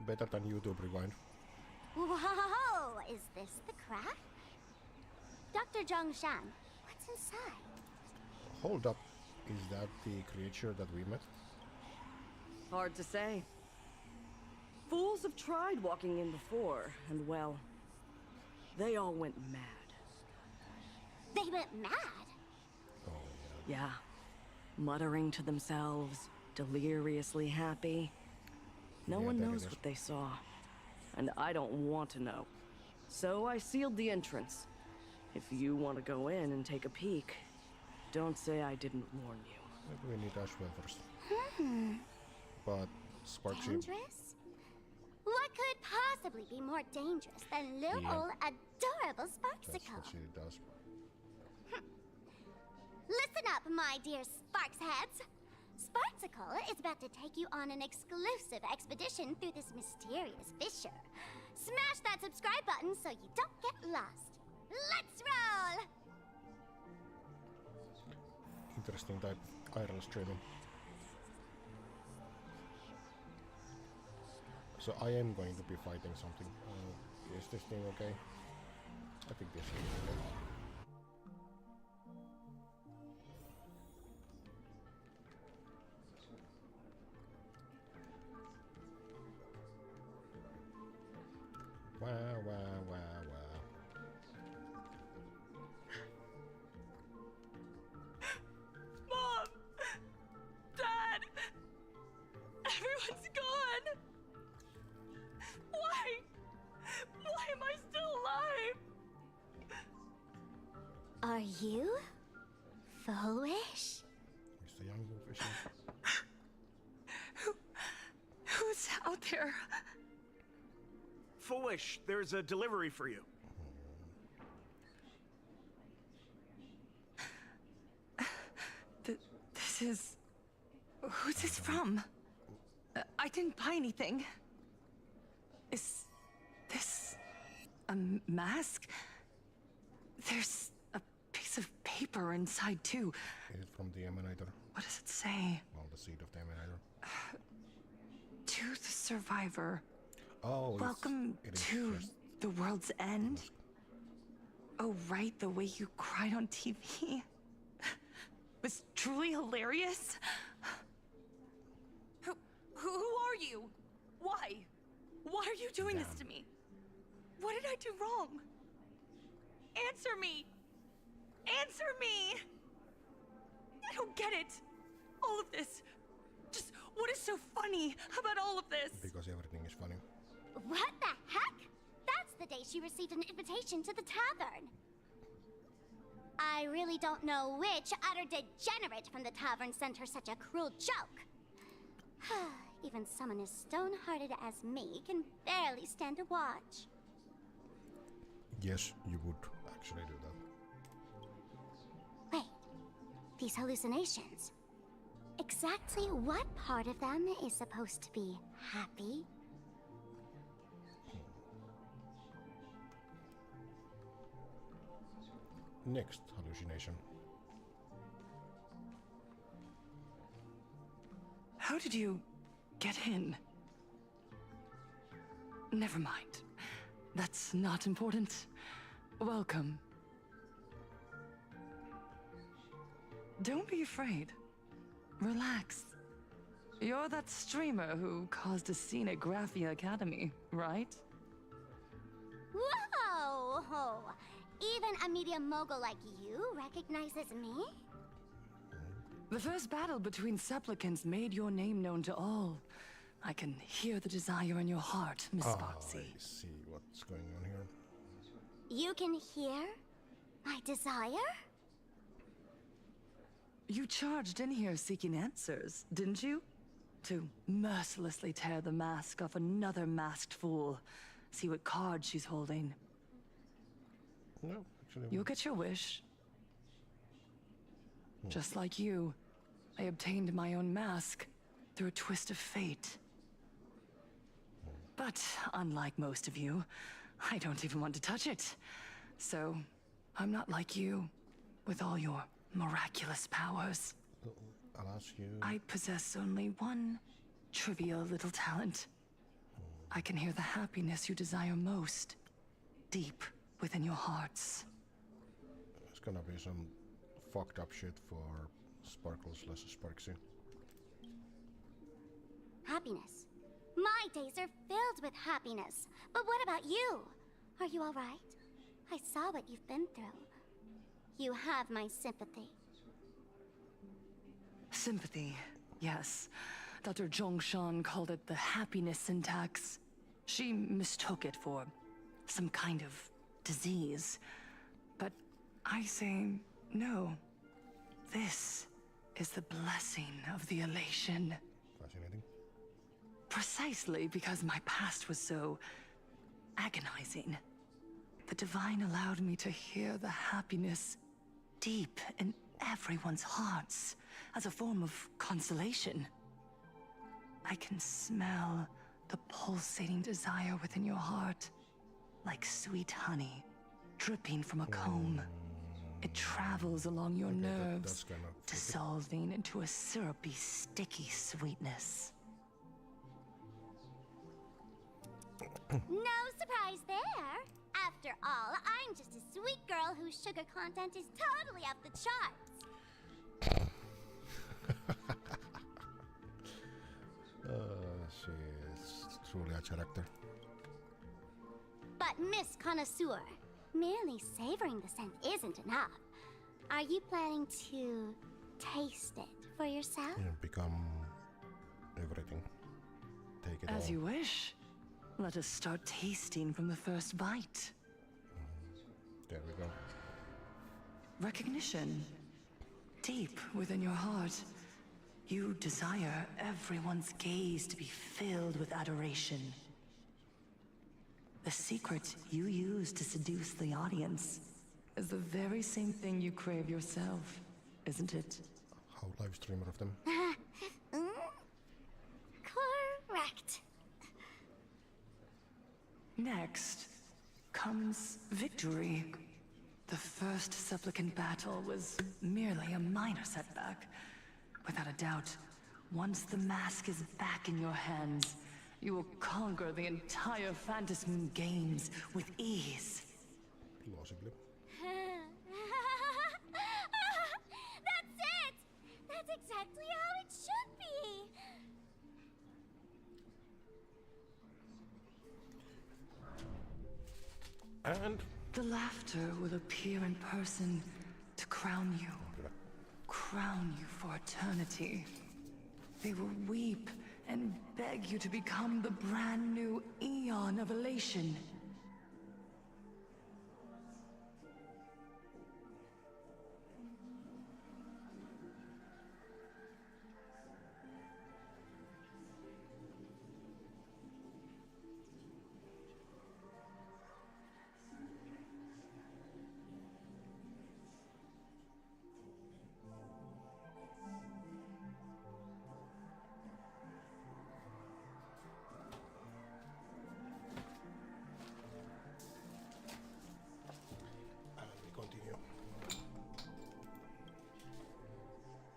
Better than YouTube Rewind. Whoa! Is this the crack? Dr. Zhongshan, what's inside? Hold up. Is that the creature that we met? Hard to say. Fools have tried walking in before, and well, they all went mad. They went mad? Yeah. Muttering to themselves, deliriously happy. No one knows what they saw, and I don't want to know. So I sealed the entrance. If you want to go in and take a peek, don't say I didn't warn you. Maybe we need Ashwell first. But Sparksy. Dangerous? What could possibly be more dangerous than little old adorable That's Sparksicle? what she does. Listen up, my dear Sparks heads. Sparksicle is about to take you on an exclusive expedition through this mysterious fissure. Smash that subscribe button so you don't get lost. Let's roll! Interesting type of IRL streaming. So I am going to be fighting something. Is this thing okay? I think this is okay. Wow, wow, wow, wow. Mom! Dad! Everyone's gone! Why? Why am I still alive? Are you foolish? Mr. Young Wolf. Who's out there? Foolish, there's a delivery for you. This is... Who's this from? I didn't buy anything. Is this a mask? There's a piece of paper inside too. Is it from the Emanator? What does it say? Well, the seed of the Emanator. To the survivor. Oh, welcome to the world's end. Oh, right, the way you cried on TV was truly hilarious. Who are you? Why? Why are you doing this to me? What did I do wrong? Answer me! Answer me! I don't get it. All of this. Just what is so funny about all of this? Because everything is funny. What the heck? That's the day she received an invitation to the tavern. I really don't know which utter degenerate from the tavern sent her such a cruel joke. Even someone as stone-hearted as me can barely stand to watch. Yes, you would actually do that. Wait, these hallucinations. Exactly what part of them is supposed to be happy? Next hallucination. How did you get in? Never mind. That's not important. Welcome. Don't be afraid. Relax. You're that streamer who caused a scene at Graphia Academy, right? Whoa! Even a media mogul like you recognizes me? The first battle between supplicants made your name known to all. I can hear the desire in your heart, Miss Sparksy. I see what's going on here. You can hear my desire? You charged in here seeking answers, didn't you? To mercilessly tear the mask off another masked fool. See what card she's holding. No, actually. You'll get your wish. Just like you, I obtained my own mask through a twist of fate. But unlike most of you, I don't even want to touch it. So, I'm not like you, with all your miraculous powers. I'll ask you. I possess only one trivial little talent. I can hear the happiness you desire most, deep within your hearts. It's gonna be some fucked up shit for Sparkle/Sparksy. Happiness. My days are filled with happiness. But what about you? Are you all right? I saw what you've been through. You have my sympathy. Sympathy, yes. Dr. Zhongshan called it the happiness syntax. She mistook it for some kind of disease. But I say no. This is the blessing of the elation. Fascinating. Precisely because my past was so agonizing. The Divine allowed me to hear the happiness deep in everyone's hearts as a form of consolation. I can smell the pulsating desire within your heart, like sweet honey dripping from a comb. It travels along your nerves, dissolving into a syrupy, sticky sweetness. No surprise there. After all, I'm just a sweet girl whose sugar content is totally off the charts. She is truly a character. But Miss Connoisseur, merely savoring the scent isn't enough. Are you planning to taste it for yourself? And become everything. Take it all. As you wish. Let us start tasting from the first bite. There we go. Recognition. Deep within your heart, you desire everyone's gaze to be filled with adoration. The secret you use to seduce the audience is the very same thing you crave yourself, isn't it? How live streamer of them. Correct. Next comes victory. The first supplicant battle was merely a minor setback. Without a doubt, once the mask is back in your hands, you will conquer the entire Phantasm Games with ease. Plausibly. That's it! That's exactly how it should be! And the laughter will appear in person to crown you. Crown you for eternity. They will weep and beg you to become the brand new Eon of Elation.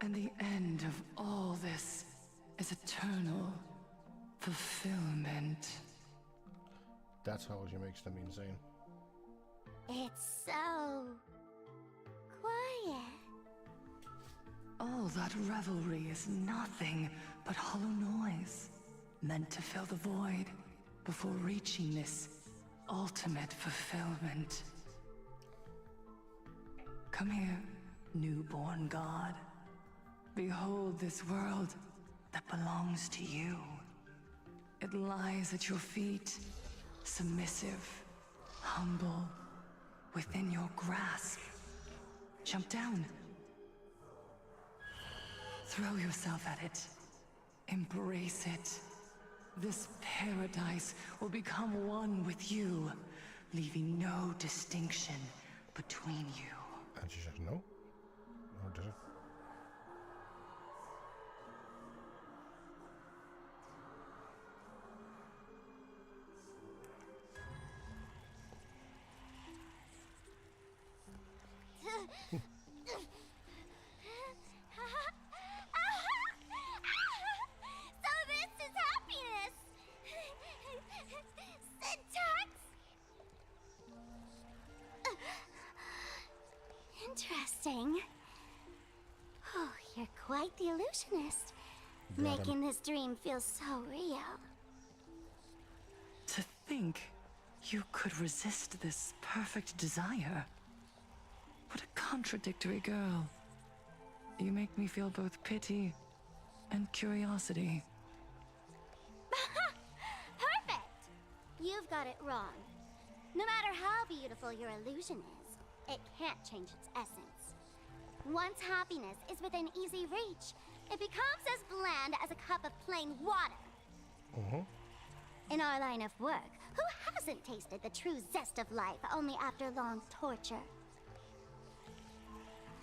And the end of all this is eternal fulfillment. That's how she makes them insane. It's so quiet. All that revelry is nothing but hollow noise, meant to fill the void before reaching this ultimate fulfillment. Come here, newborn god. Behold this world that belongs to you. It lies at your feet, submissive, humble, within your grasp. Jump down. Throw yourself at it. Embrace it. This paradise will become one with you, leaving no distinction between you. And she says no? Or does it? interesting. Oh, you're quite the illusionist. Got him. Making this dream feel so real. To think you could resist this perfect desire. What a contradictory girl. You make me feel both pity and curiosity. Perfect! You've got it wrong. No matter how beautiful your illusion is, it can't change its essence. Once happiness is within easy reach, it becomes as bland as a cup of plain water. In our line of work, who hasn't tasted the true zest of life only after long torture?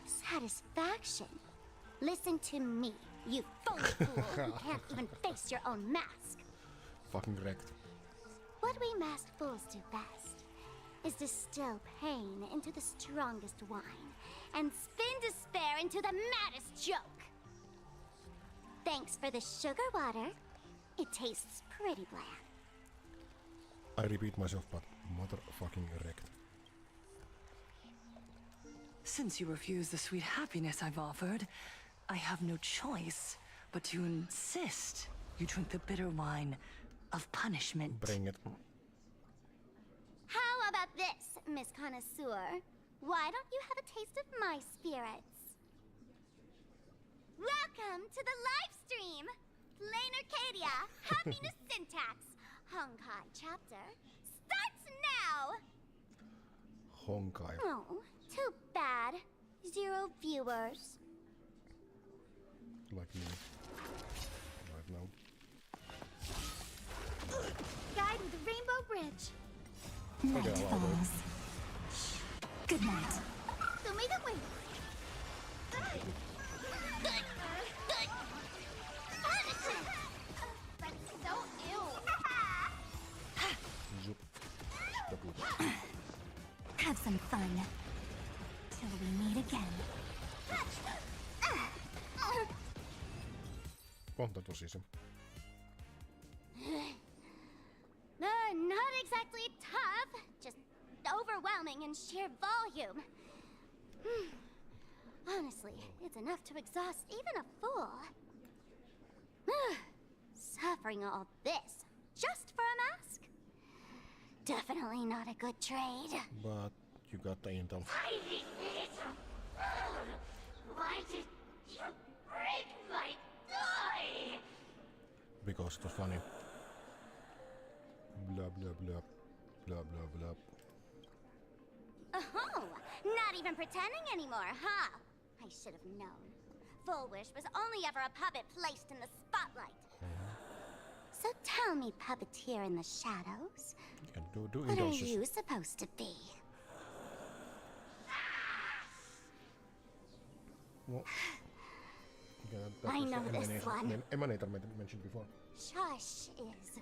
Satisfaction. Listen to me, you foolish fool who can't even face your own mask. Fucking wrecked. What we masked fools do best is distill pain into the strongest wine and spin despair into the maddest joke. Thanks for the sugar water. It tastes pretty bland. I repeat myself, but motherfucking wrecked. Since you refuse the sweet happiness I've offered, I have no choice but to insist you drink the bitter wine of punishment. Bring it. How about this, Miss Connoisseur? Why don't you have a taste of my spirits? Welcome to the live stream! Plain Arcadia, Happiness Syntax, Honkai chapter, starts now! Honkai. Oh, too bad. 0 viewers. Like me. Right now. Guide with the Rainbow Bridge. Okay, well, Good night. So may the wind. That's so ill. Zoop. Have some fun. Till we meet again. On that was easy. Not exactly tough, just overwhelming in sheer volume. Honestly, it's enough to exhaust even a fool. Suffering all this just for a mask? Definitely not a good trade. But you got the intel. Tiny little fool! Why did you break my toy? Because it was funny. Blah blah blah. Blah blah blah. Oh, not even pretending anymore, huh? I should have known. Full Wish was only ever a puppet placed in the spotlight. So tell me, puppeteer in the shadows, Yeah, do what are indulges. you supposed to be? Well, yeah, that I was know the this one. Emanator mentioned before. Shush is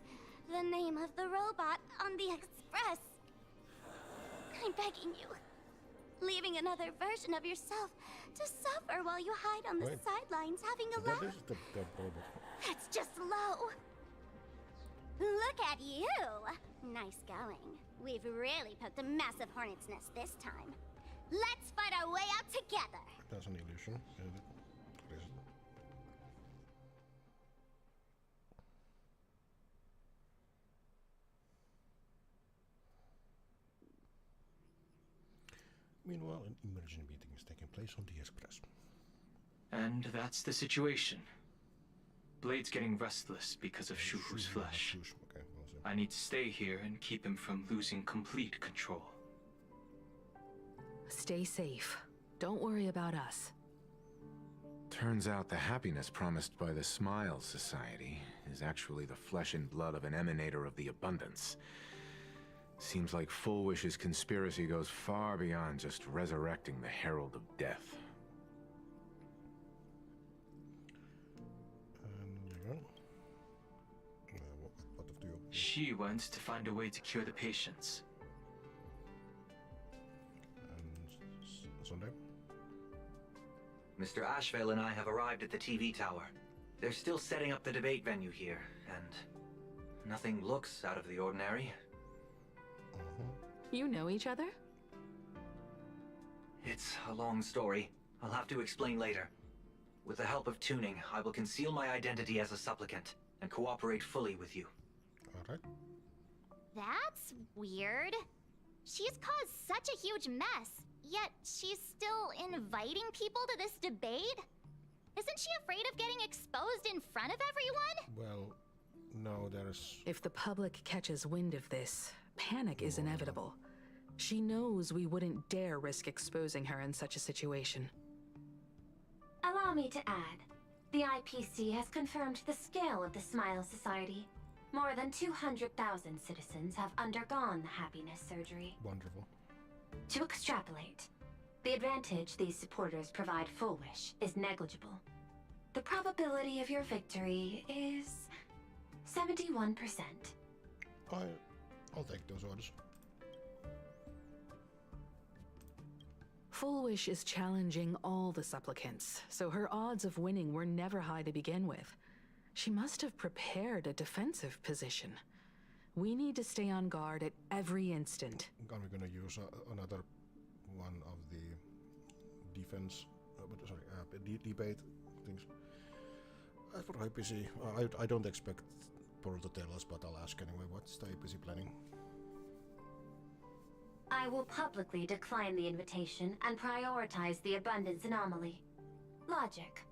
the name of the robot on the Express. I'm begging you. Leaving another version of yourself to suffer while you hide on the Wait. sidelines having a That laugh. is the robot. That's just low. Look at you. Nice going. We've really poked a massive hornet's nest this time. Let's fight our way out together. That's an illusion. Isn't it? What is it? Meanwhile, an emergency meeting is taking place on the Express. And that's the situation. Blade's getting restless because of Shuhu's flesh. Okay, well, so. I need to stay here and keep him from losing complete control. Stay safe. Don't worry about us. Turns out the happiness promised by the Smile Society is actually the flesh and blood of an emanator of the abundance. Seems like Full Wish's conspiracy goes far beyond just resurrecting the Herald of Death. What of you? She wants to find a way to cure the patients. And Sunday? Mr. Ashvale and I have arrived at the TV tower. They're still setting up the debate venue here, and nothing looks out of the ordinary. You know each other? It's a long story. I'll have to explain later. With the help of tuning, I will conceal my identity as a supplicant and cooperate fully with you. Alright. That's weird. She's caused such a huge mess, yet she's still inviting people to this debate? Isn't she afraid of getting exposed in front of everyone? Well, no, there's... If the public catches wind of this, panic is inevitable. She knows we wouldn't dare risk exposing her in such a situation. Allow me to add, the IPC has confirmed the scale of the Smile Society. More than 200,000 citizens have undergone the happiness surgery. Wonderful. To extrapolate, the advantage these supporters provide Full Wish is negligible. The probability of your victory is 71%. I'll take those orders. Full Wish is challenging all the supplicants, so her odds of winning were never high to begin with. She must have prepared a defensive position. We need to stay on guard at every instant. I'm gonna use another one of the defense, debate things. For IPC, I don't expect Pearl to tell us, but I'll ask anyway. What's the IPC planning? I will publicly decline the invitation and prioritize the abundance anomaly. Logic.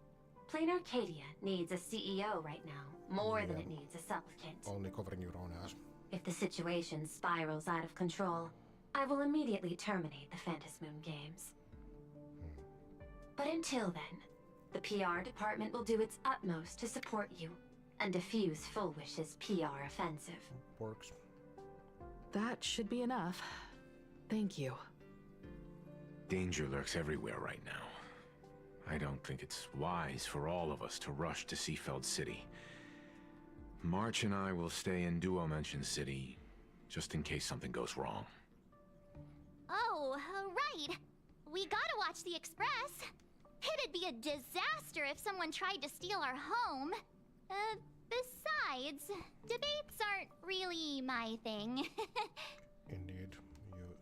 Plain Arcadia needs a CEO right now, more than it needs a supplicant. Only covering your own ass. If the situation spirals out of control, I will immediately terminate the Phantasmoon Games. But until then, the PR department will do its utmost to support you and defuse Full Wish's PR offensive. Works. That should be enough. Thank you. Danger lurks everywhere right now. I don't think it's wise for all of us to rush to Seafeld City. March and I will stay in Duo Mansion City, just in case something goes wrong. Oh, right. We gotta watch the Express. It'd be a disaster if someone tried to steal our home. Besides, debates aren't really my thing. Indeed, you...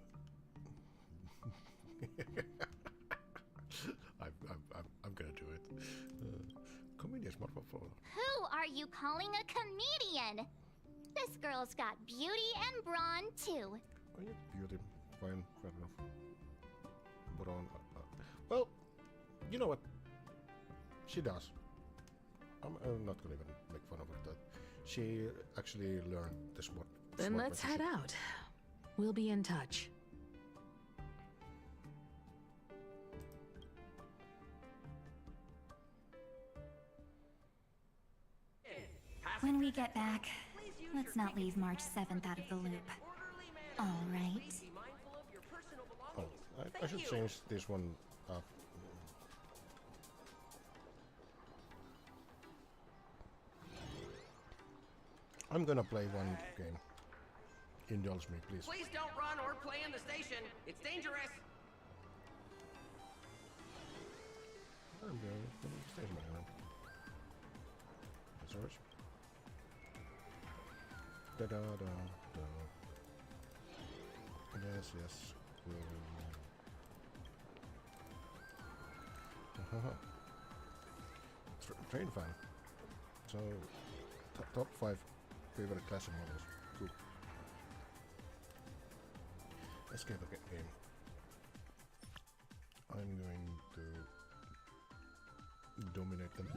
I'm gonna do it. Comedian smart for. Who are you calling a comedian? This girl's got beauty and brawn, too. Oh, yeah, beauty. Fine, fair enough. Brawn. Well, you know what? She does. I'm not gonna even make fun of her that. She actually learned the smart. Then let's head out. We'll be in touch. When we get back, let's not leave March 7th out of the loop. All right. Oh, I should change this one up. I'm gonna play one game. Indulge me, please. Please don't run or play in the station. It's dangerous. I'm going to the station now. That's ours. Da da da da. Yes, yes. Train fan. So, top 5 favorite classic models. Cool. Escape the game. I'm going to dominate them.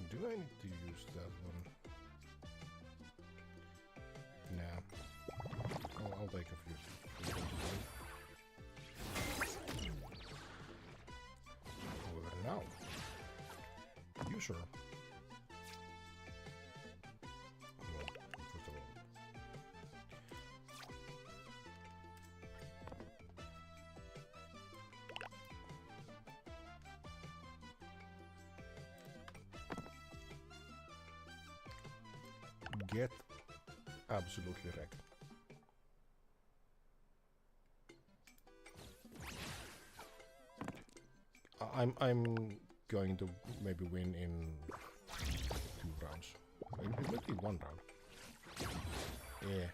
Do I need to use that one? Nah. I'll take a few. However, now. You, sir. Well, first of all. get absolutely wrecked. I'm going to maybe win in 2 rounds. It might be 1 round. Yeah.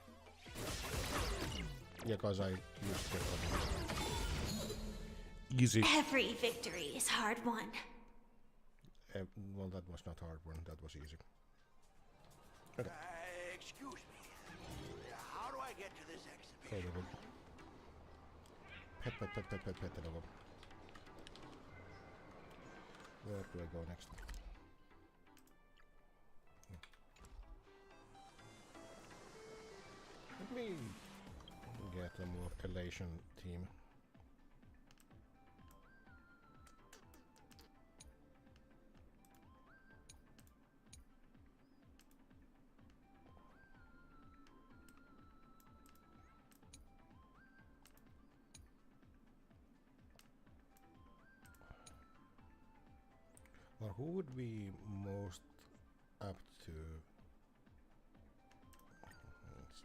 Yeah, cause I used to easy. Every victory is hard won. Well, that was not hard one. That was easy. Okay. Excuse me. How do I get to this exhibition? So we will pet it over. Where do I go next? Let me get a more elation team. Or who would be most apt to? Let's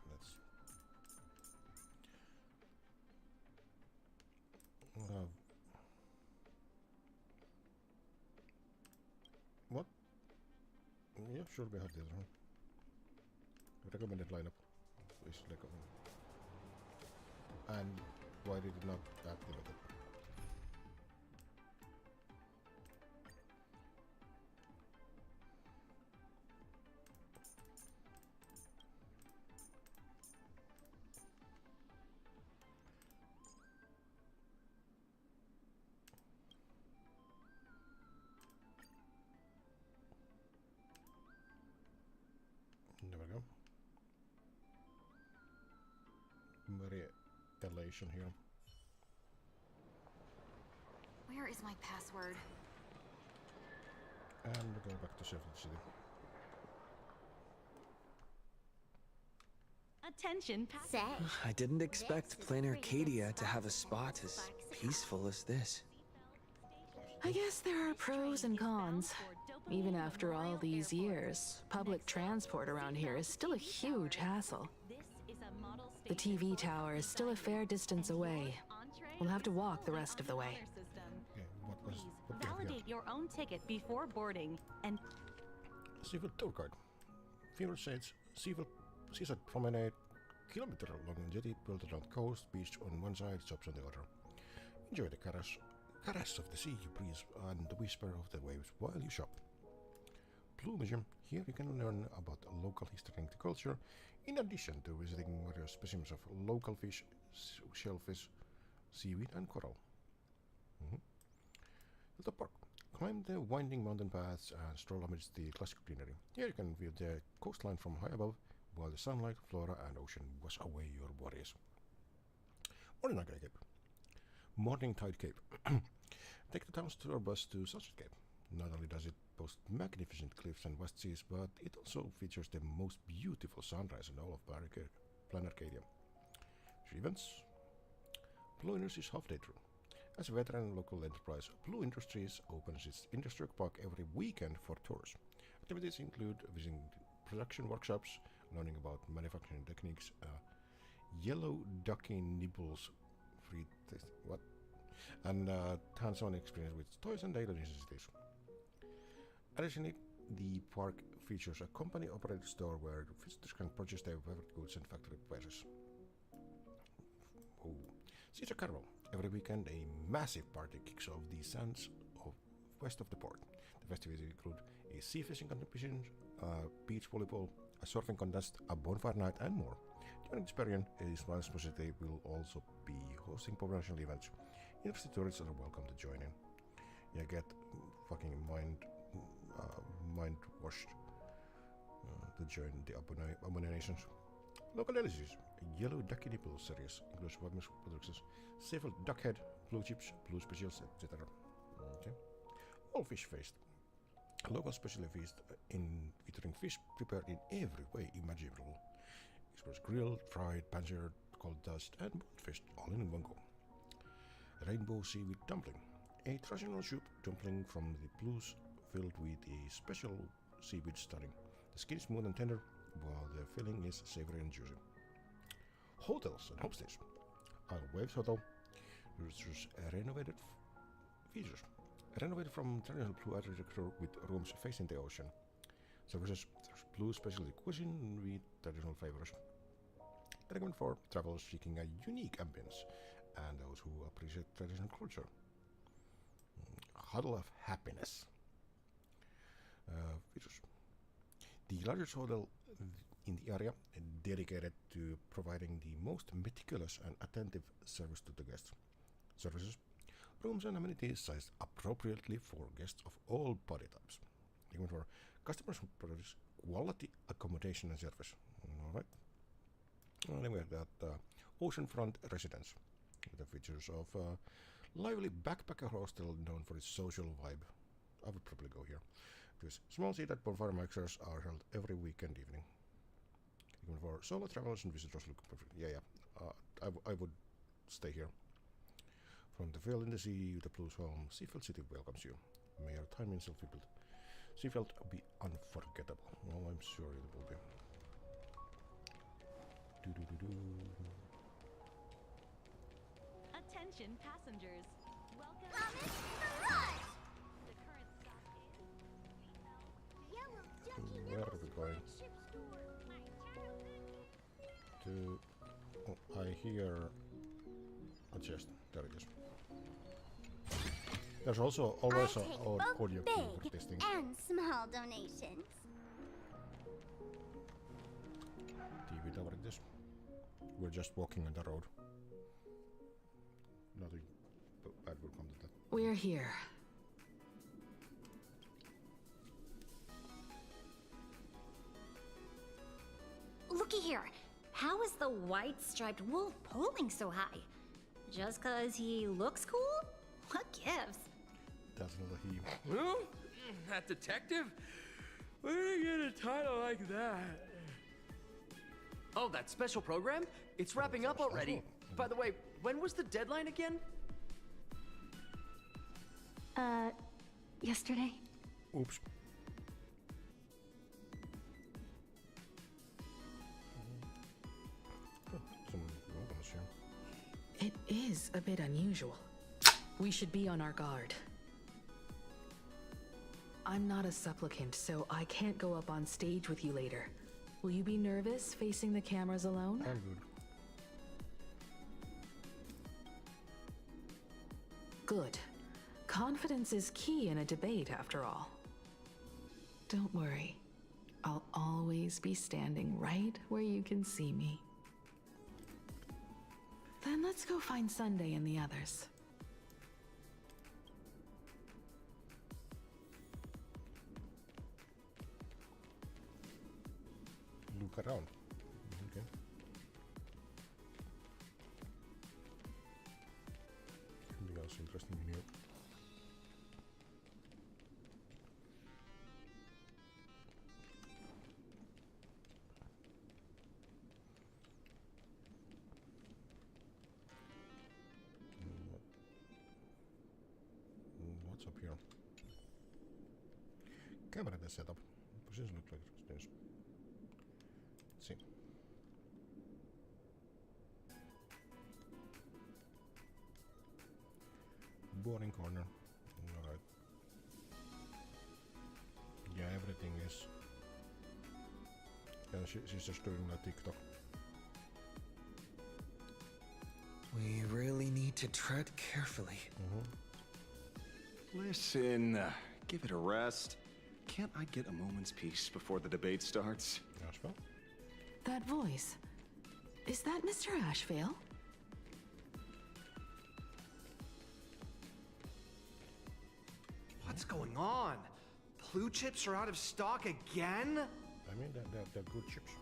what? Yeah, sure, we have this one. Recommended lineup is like, and why did it not activate it? There we go. Very elation here. Where is my password? And we're going back to Sheffield City. Attention, Say. I didn't expect Plain Arcadia to have a spot as peaceful as this. I guess there are pros and cons. Even after all these years, public transport around here is still a huge hassle. The TV tower is still a fair distance away. We'll have to walk the rest of the way. Validate your own ticket before boarding and Civil tour guide. Funeral shades, civil seaside promenade, kilometer-long jetty built around coast, beach on one side, shops on the other. Enjoy the caress of the sea breeze and the whisper of the waves while you shop. Blue Museum. Here you can learn about local history and culture, in addition to visiting various specimens of local fish, shellfish, seaweed and coral. The park. Climb the winding mountain paths and stroll amidst the classic greenery. Here you can view the coastline from high above, while the sunlight, flora and ocean wash away your worries. Morning Cape. Morning Tide Cape. Take the town's tour bus to Sunset Cape. Not only does it boast magnificent cliffs and vast seas, but it also features the most beautiful sunrise in all of Plain Arcadia. 3 events. Blue Industries Half Day Tour. As a veteran local enterprise, Blue Industries opens its industrial park every weekend for tours. Activities include visiting production workshops, learning about manufacturing techniques, yellow ducky nibbles, free taste, what? And hands-on experience with toys and daily necessities. Additionally, the park features a company-operated store where visitors can purchase their favorite goods and factory wares. Caesar Carnival. Every weekend, a massive party kicks off the sands of west of the port. The festivities include a sea fishing competition, beach volleyball, a surfing contest, a bonfire night, and more. During this period, Smiles Society will also be hosting promotional events. Interested tourists are welcome to join in. Yeah, get fucking mind washed to join the abominations. Local delicacies. Yellow ducky nipple series includes famous products, several duckhead, blue chips, blue specials, etc. Okay. All Fish Feast. A local specialty feast featuring fish prepared in every way imaginable. Express grilled, fried, pansered, cold dust, and boiled all in one go. Rainbow seaweed dumpling. A traditional soup dumpling from the blues filled with a special seaweed stuffing. The skin is smooth and tender, while the filling is savory and juicy. Hotels and homestays. Waves Hotel features renovated features. Renovated from traditional blue architecture with rooms facing the ocean. Services blue specialty cuisine with traditional flavors. Recommend for travelers seeking a unique ambience and those who appreciate traditional culture. Huddle of happiness. Features. The largest hotel in the area dedicated to providing the most meticulous and attentive service to the guests. Services. Rooms and amenities sized appropriately for guests of all body types. Recommend for customers who produce quality accommodation and service. Alright. Then we have that oceanfront residence with the features of lively backpacker hostel known for its social vibe. I would probably go here. This small seated bonfire mixers are held every weekend evening. Even for solo travelers and visitors looking for I would stay here. From the field in the sea, the blues home, Seafield City welcomes you. May your time in Seafield be unforgettable. Well, I'm sure it will be. Attention passengers. Welcome. Thomas, The current stop is Yellow Ducky Where are we going? Ship Store. To I hear a chest. There it is. There's also always an audio cue for this thing. And small donations. TV tower it is. We're just walking on the road. Nothing bad will come to that. We're here. Looky here. How is the white striped wolf polling so high? Just 'cause he looks cool? What gives? Doesn't he? Well, that detective? Where did he get a title like that? Oh, that special program? It's wrapping up already. By the way, when was the deadline again? Yesterday. Oops. It is a bit unusual. We should be on our guard. I'm not a supplicant, so I can't go up on stage with you later. Will you be nervous facing the cameras alone? I'm good. Good. Confidence is key in a debate, after all. Don't worry. I'll always be standing right where you can see me. Then let's go find Sunday and the others. Look around. Okay. Something else interesting in here. What's up here? Camera setup. Position looks like this. Let's see. Boring corner. Alright. Yeah, everything is. Yeah, she's just doing a TikTok. We really need to tread carefully. Listen, give it a rest. Can't I get a moment's peace before the debate starts? Ashvale? That voice. Is that Mr. Ashvale? What's going on? Blue chips are out of stock again? I mean, they're good chips.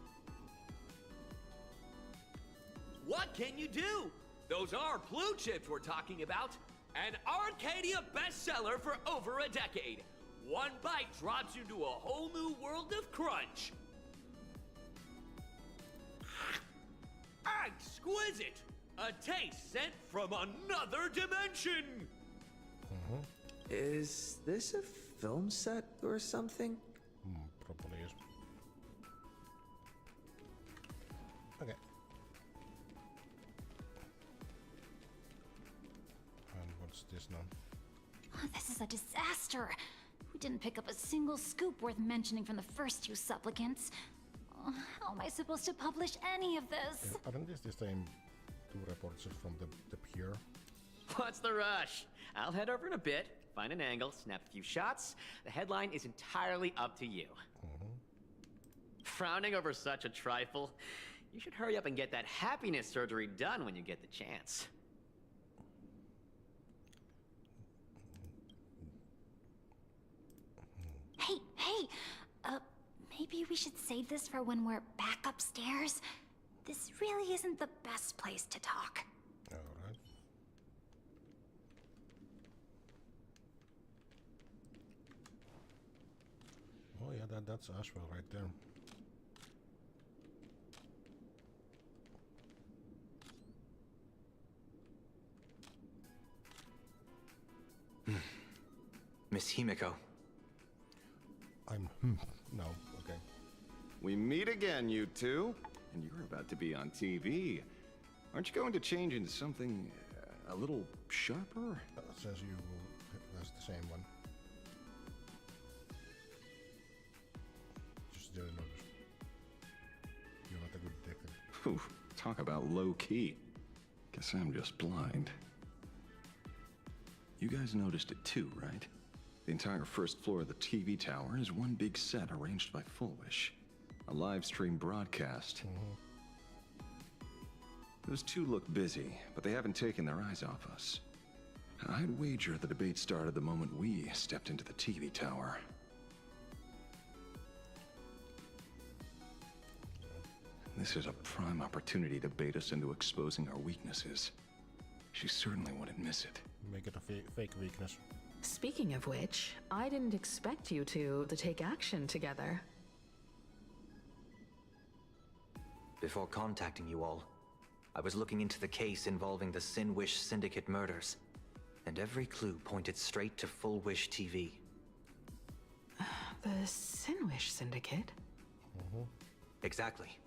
What can you do? Those are blue chips we're talking about. An Arcadia bestseller for over a decade. One bite drops you to a whole new world of crunch. Exquisite! A taste sent from another dimension! Is this a film set or something? Probably is. This is a disaster. We didn't pick up a single scoop worth mentioning from the first two supplicants. How am I supposed to publish any of this? Yeah, aren't these the same two reports from the pier? What's the rush? I'll head over in a bit, find an angle, snap a few shots. The headline is entirely up to you. Frowning over such a trifle? You should hurry up and get that happiness surgery done when you get the chance. Hey, maybe we should save this for when we're back upstairs? This really isn't the best place to talk. Alright. Oh yeah, that's Ashwell right there. Miss Himiko. I'm no, okay. We meet again, you two. And you're about to be on TV. Aren't you going to change into something a little sharper? Says you has the same one. Just didn't notice. You're not a good detective. Whew, talk about low key. Guess I'm just blind. You guys noticed it too, right? The entire first floor of the TV tower is one big set arranged by Fullwish. A live stream broadcast. Those two look busy, but they haven't taken their eyes off us. I'd wager the debate started the moment we stepped into the TV tower. This is a prime opportunity to bait us into exposing our weaknesses. She certainly wouldn't miss it. Make it a fake weakness. Speaking of which, I didn't expect you two to take action together. Before contacting you all, I was looking into the case involving the Sin-Wish Syndicate murders, and every clue pointed straight to Full Wish TV. The Sin-Wish Syndicate? Exactly.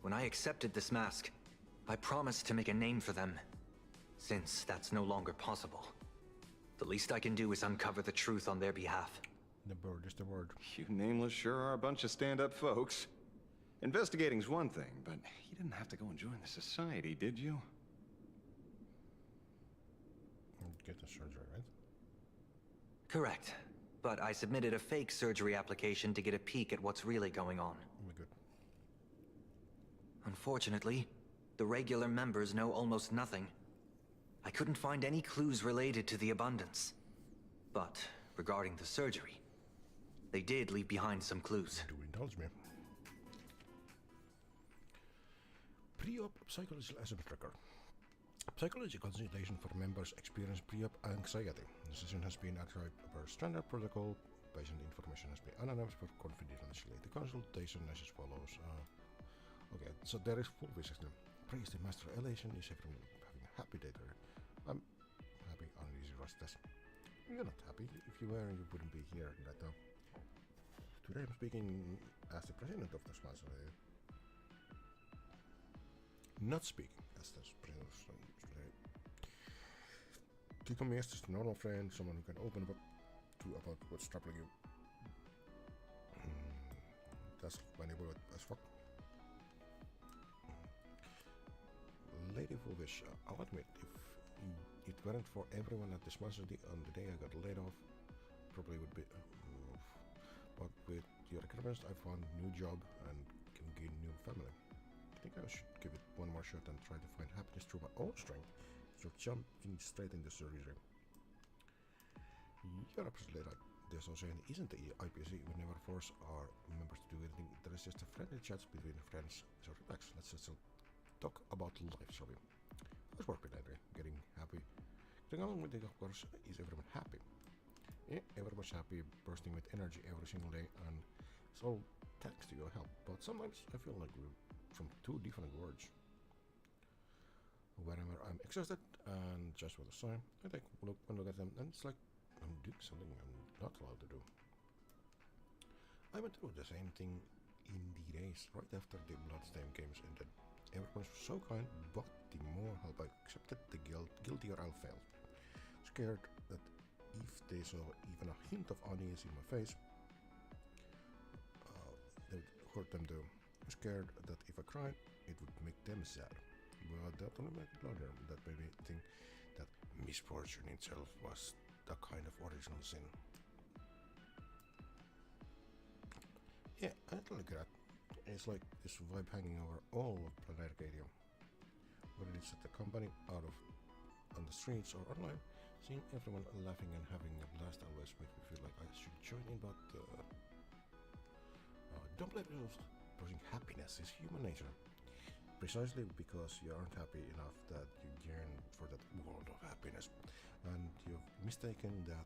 When I accepted this mask, I promised to make a name for them. Since that's no longer possible, the least I can do is uncover the truth on their behalf. The bird is the word. You nameless sure are a bunch of stand-up folks. Investigating's one thing, but you didn't have to go and join the society, did you? Get the surgery, right? Correct. But I submitted a fake surgery application to get a peek at what's really going on. Good. Unfortunately, the regular members know almost nothing. I couldn't find any clues related to the abundance. But regarding the surgery, they did leave behind some clues. Do indulge me. Pre-op psychological assessment record. Psychology consultation for members experience pre-op anxiety. The session has been archived per standard protocol. Patient information has been anonymous for confidentiality. The consultation is as follows. Okay, so there is full vision. Praise the master elation. Is everyone having a happy day there? I'm happy, uneasy, restless. You're not happy. If you were, you wouldn't be here right now. Today I'm speaking as the president of the sponsor. Not speaking as the president of the sponsor. Click on me as just a normal friend, someone who can open up to about what's troubling you. That's my neighborhood as fuck. Lady Fulvish, I'll admit, if it weren't for everyone at the sponsor on the day I got laid off, probably would be. But with your recommendation, I found a new job and can gain new family. I think I should give it one more shot and try to find happiness through my own strength. So jumping straight into surgery. You're absolutely right. The association isn't the IPC. We never force our members to do anything. There is just a friendly chat between friends. So relax. Let's just talk about life, shall we? How's work been, Andrea? Getting happy? Getting along with it, of course. Is everyone happy? Yeah, everyone's happy, bursting with energy every single day, and it's all thanks to your help. But sometimes I feel like we're from two different worlds. Whenever I'm exhausted and just want to sign, I take one look at them, and it's like I'm doing something I'm not allowed to do. I went through the same thing in the race right after the Bloodstain games ended. Everyone was so kind, but the more help I accepted, the guiltier I felt. Scared that if they saw even a hint of unease in my face, they would hurt them too. I'm scared that if I cried, it would make them sad. But that only made it louder. That made me think that misfortune itself was the kind of original sin. Yeah, I totally get that. It's like this vibe hanging over all of Planet Arcadia. Whether it's at the company, out of on the streets or online, seeing everyone laughing and having a blast always makes me feel like I should join in, but don't blame yourself. Pursuing happiness is human nature. Precisely because you aren't happy enough that you yearn for that world of happiness, and you've mistaken that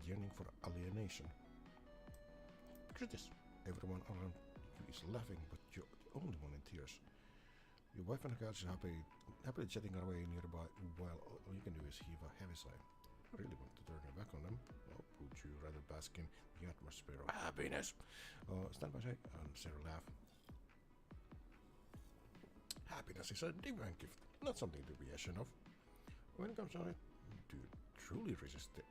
yearning for alienation. Picture this. Everyone around you is laughing, but you're the only one in tears. Your wife and cats are happily chatting away nearby, while all you can do is heave a heavy sigh. I really want to turn your back on them. Well, would you rather bask in the atmosphere of happiness? Stand by side and share a laugh. Happiness is a divine gift, not something to be ashamed of. When it comes to it, to truly resist the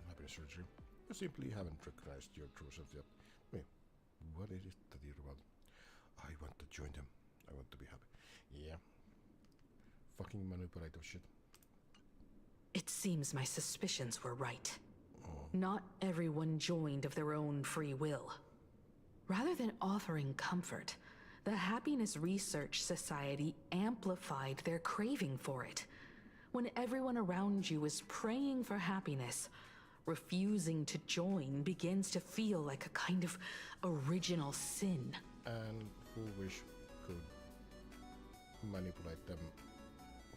happiness surgery, you simply haven't recognized your true self yet. Wait, what is it that you're about? I want to join them. I want to be happy. Yeah. Fucking manipulative shit. It seems my suspicions were right. Not everyone joined of their own free will. Rather than offering comfort, the Happiness Research Society amplified their craving for it. When everyone around you is praying for happiness, refusing to join begins to feel like a kind of original sin. And Foolish could manipulate them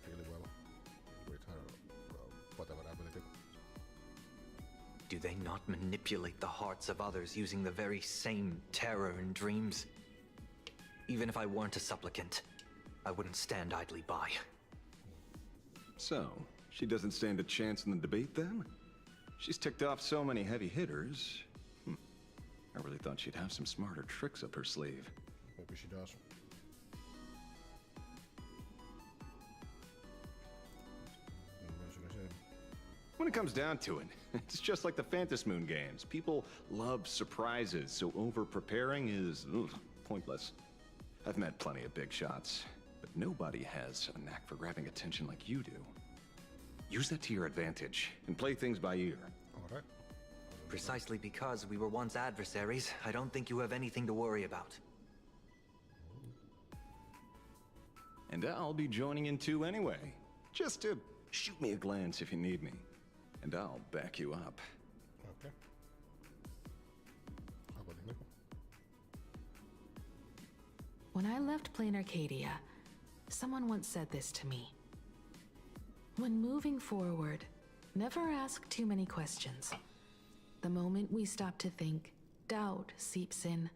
really well with her whatever ability. Do they not manipulate the hearts of others using the very same terror and dreams? Even if I weren't a supplicant, I wouldn't stand idly by. So, she doesn't stand a chance in the debate then? She's ticked off so many heavy hitters. I really thought she'd have some smarter tricks up her sleeve. Maybe she does. What should I say? When it comes down to it, it's just like the Phantom Moon games. People love surprises, so over-preparing is pointless. I've met plenty of big shots, but nobody has a knack for grabbing attention like you do. Use that to your advantage, and play things by ear. Alright. Precisely because we were once adversaries, I don't think you have anything to worry about. And I'll be joining in too anyway. Just to shoot me a glance if you need me. And I'll back you up. Okay. How about you? When I left Plain Arcadia, someone once said this to me. When moving forward, never ask too many questions. The moment we stop to think, doubt seeps in.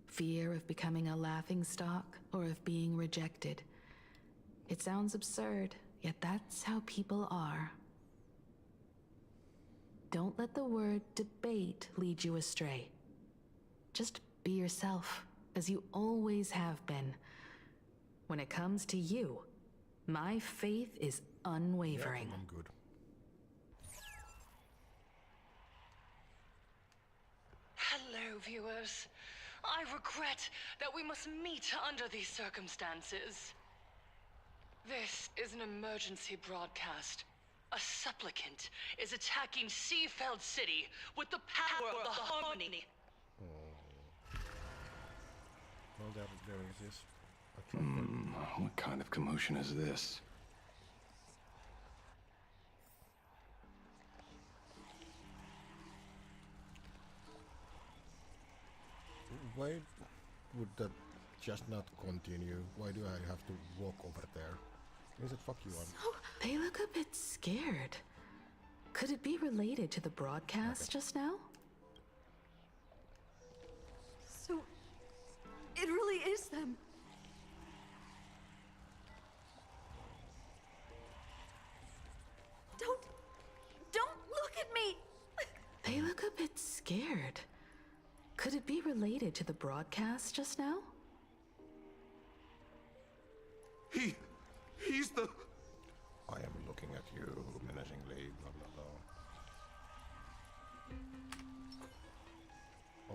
Fear of becoming a laughingstock or of being rejected. It sounds absurd, yet that's how people are. Don't let the word debate lead you astray. Just be yourself, as you always have been. When it comes to you, my faith is unwavering. Yeah, I'm good. Hello, viewers. I regret that we must meet under these circumstances. This is an emergency broadcast. A supplicant is attacking Seafeld City with the power of the harmony. Well, there exists. What kind of commotion is this? Why would that just not continue? Why do I have to walk over there? Is it fuck you on? So, they look a bit scared. Could it be related to the broadcast just now? So, it really is them. Don't look at me! They look a bit scared. Could it be related to the broadcast just now? He's the... I am looking at you menacingly, blah blah blah.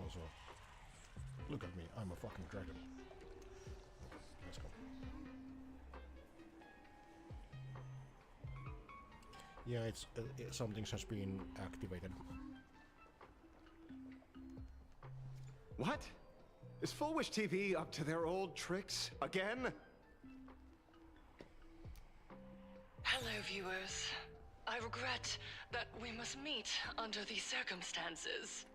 Also, look at me, I'm a fucking dragon. Let's go. Yeah, it's something has been activated. What? Is Full Wish TV up to their old tricks again? Hello, viewers. I regret that we must meet under these circumstances.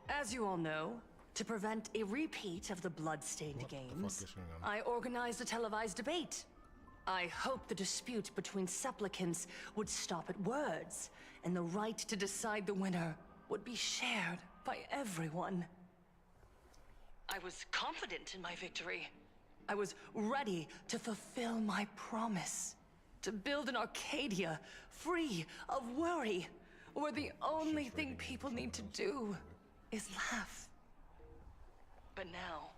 As you all know, to prevent a repeat of the blood-stained games, I organized a televised debate. I hoped the dispute between supplicants would stop at words, and the right to decide the winner would be shared by everyone. I was confident in my victory. I was ready to fulfill my promise. To build an Arcadia free of worry, where the only thing people need to do is laugh. But now,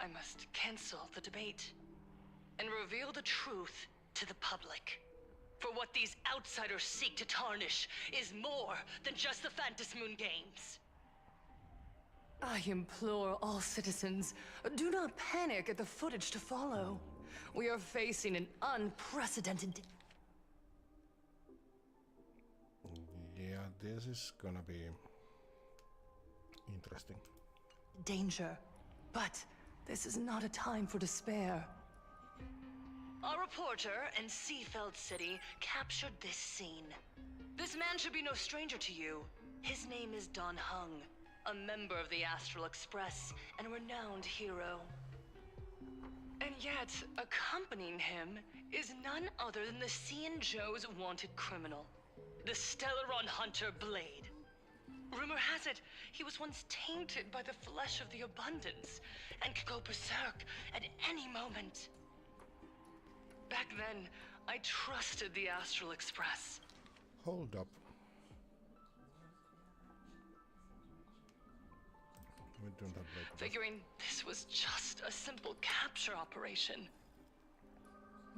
I must cancel the debate and reveal the truth to the public. For what these outsiders seek to tarnish is more than just the Phantom Moon games. I implore all citizens, do not panic at the footage to follow. We are facing an unprecedented... Yeah, this is gonna be interesting. danger. But this is not a time for despair. A reporter in Seafeld City captured this scene. This man should be no stranger to you. His name is Don Hung, a member of the Astral Express and a renowned hero. And yet, accompanying him is none other than the Cian Joe's wanted criminal, the Stellaron hunter Blade. Rumor has it, he was once tainted by the flesh of the Abundance and could go berserk at any moment. Back then, I trusted the Astral Express. Hold up. We don't have Blade. Figuring this was just a simple capture operation.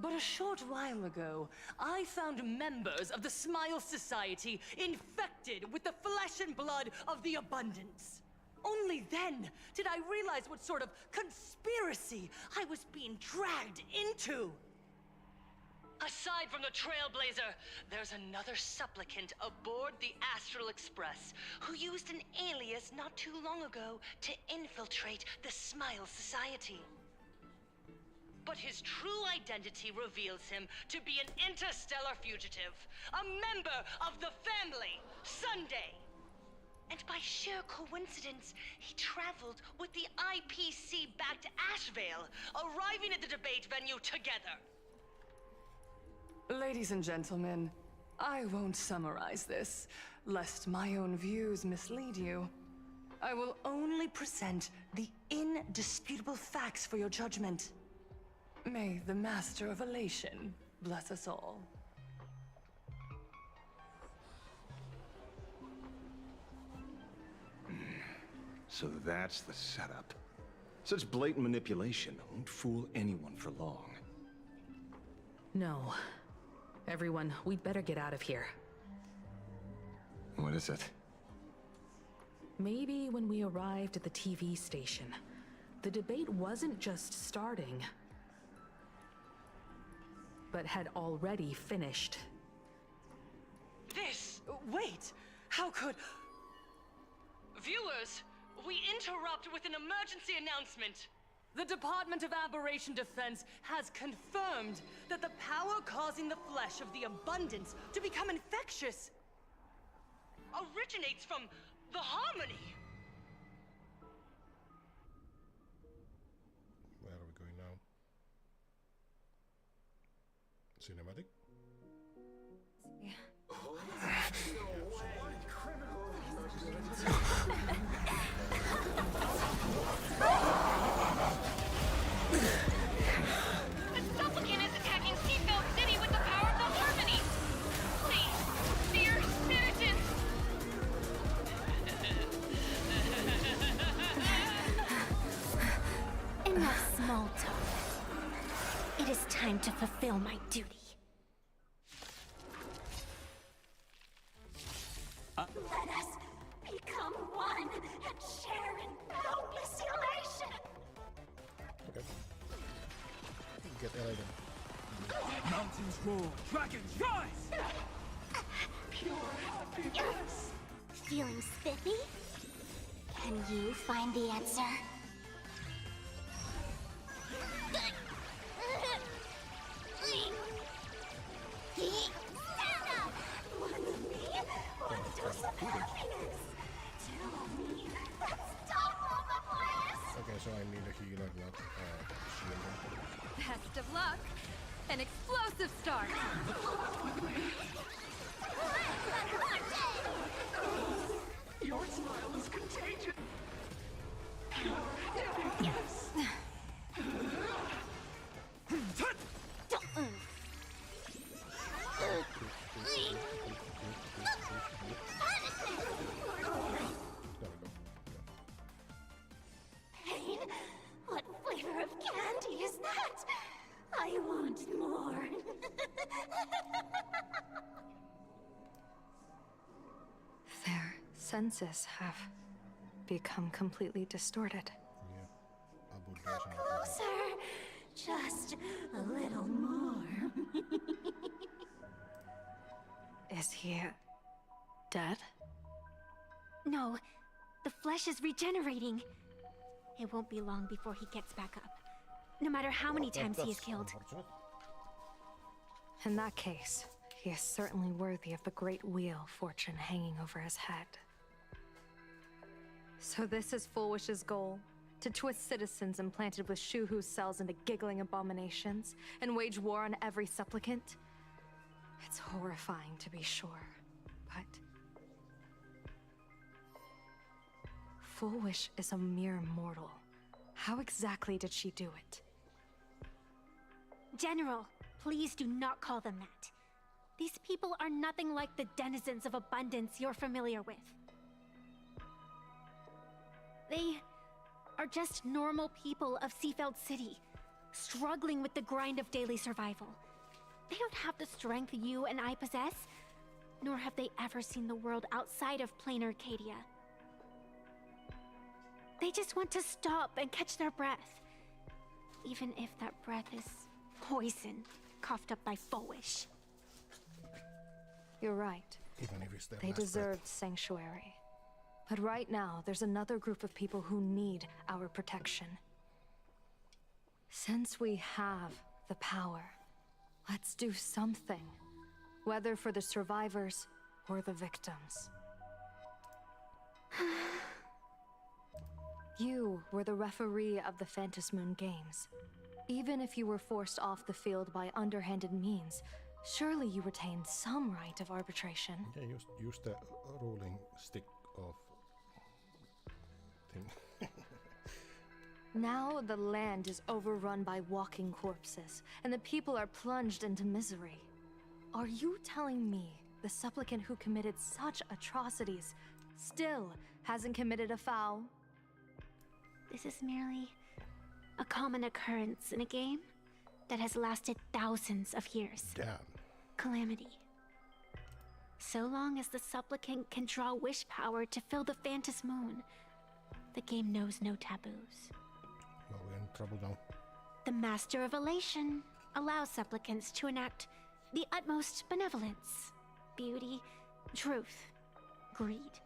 But a short while ago, I found members of the Smile Society infected with the flesh and blood of the Abundance. Only then did I realize what sort of conspiracy I was being dragged into. Aside from the Trailblazer, there's another supplicant aboard the Astral Express who used an alias not too long ago to infiltrate the Smile Society. But his true identity reveals him to be an interstellar fugitive, a member of the family, Sunday. And by sheer coincidence, he traveled with the IPC back to Ashvale, arriving at the debate venue together. Ladies and gentlemen, I won't summarize this, lest my own views mislead you. I will only present the indisputable facts for your judgment. May the Master of Elation bless us all. So that's the setup. Such blatant manipulation won't fool anyone for long. No. Everyone, we'd better get out of here. What is it? Maybe when we arrived at the TV station, the debate wasn't just starting, but had already finished. Wait! How could... Viewers, we interrupt with an emergency announcement. The Department of Aberration Defense has confirmed that the power causing the flesh of the Abundance to become infectious originates from the Harmony. Where are we going now? Cinematic? The supplicant is attacking Seafeld City with the power of the Harmony! Please, dear citizens! Enough small talk. It is time to fulfill my duty. Let us become one. one and share in boundless elation. Okay. Get Elden. Mountains roar, dragons rise! Pure happiness. Feeling spiffy? Can you find the answer? Stand up! One of me wants to some happiness. Tell me, let's stop all the place. Okay, so I need a healer, not shielding. Best of luck. An explosive start. Your smile is contagious. Yes. Pain? What flavor of candy is that? I want more. Their senses have become completely distorted. Come closer. Just a little more. Is he dead? No, the flesh is regenerating. It won't be long before he gets back up. No matter how many times he is killed. In that case, he is certainly worthy of the great wheel fortune hanging over his head. So this is Full Wish's goal? To twist citizens implanted with Shuhu's cells into giggling abominations, and wage war on every supplicant? It's horrifying to be sure, but... Full Wish is a mere mortal. How exactly did she do it? General, please do not call them that. These people are nothing like the denizens of abundance you're familiar with. They are just normal people of Seafeld City, struggling with the grind of daily survival. They don't have the strength you and I possess, nor have they ever seen the world outside of plain Arcadia. They just want to stop and catch their breath, even if that breath is poison coughed up by Fowish. You're right. Even if it's their They last deserved sanctuary. But right now, there's another group of people who need our protection. Since we have the power, let's do something. Whether for the survivors or the victims. You were the referee of the Phantom Moon Games. Even if you were forced off the field by underhanded means, surely you retained some right of arbitration. Yeah, use the rolling stick of thing. Now the land is overrun by walking corpses, and the people are plunged into misery. Are you telling me the supplicant who committed such atrocities still hasn't committed a foul? This is merely a common occurrence in a game that has lasted thousands of years. Damn. Calamity. So long as the supplicant can draw wish power to fill the Phantom Moon, the game knows no taboos. Well, we're in trouble now. The Master of Elation allows supplicants to enact the utmost benevolence, beauty, truth, greed,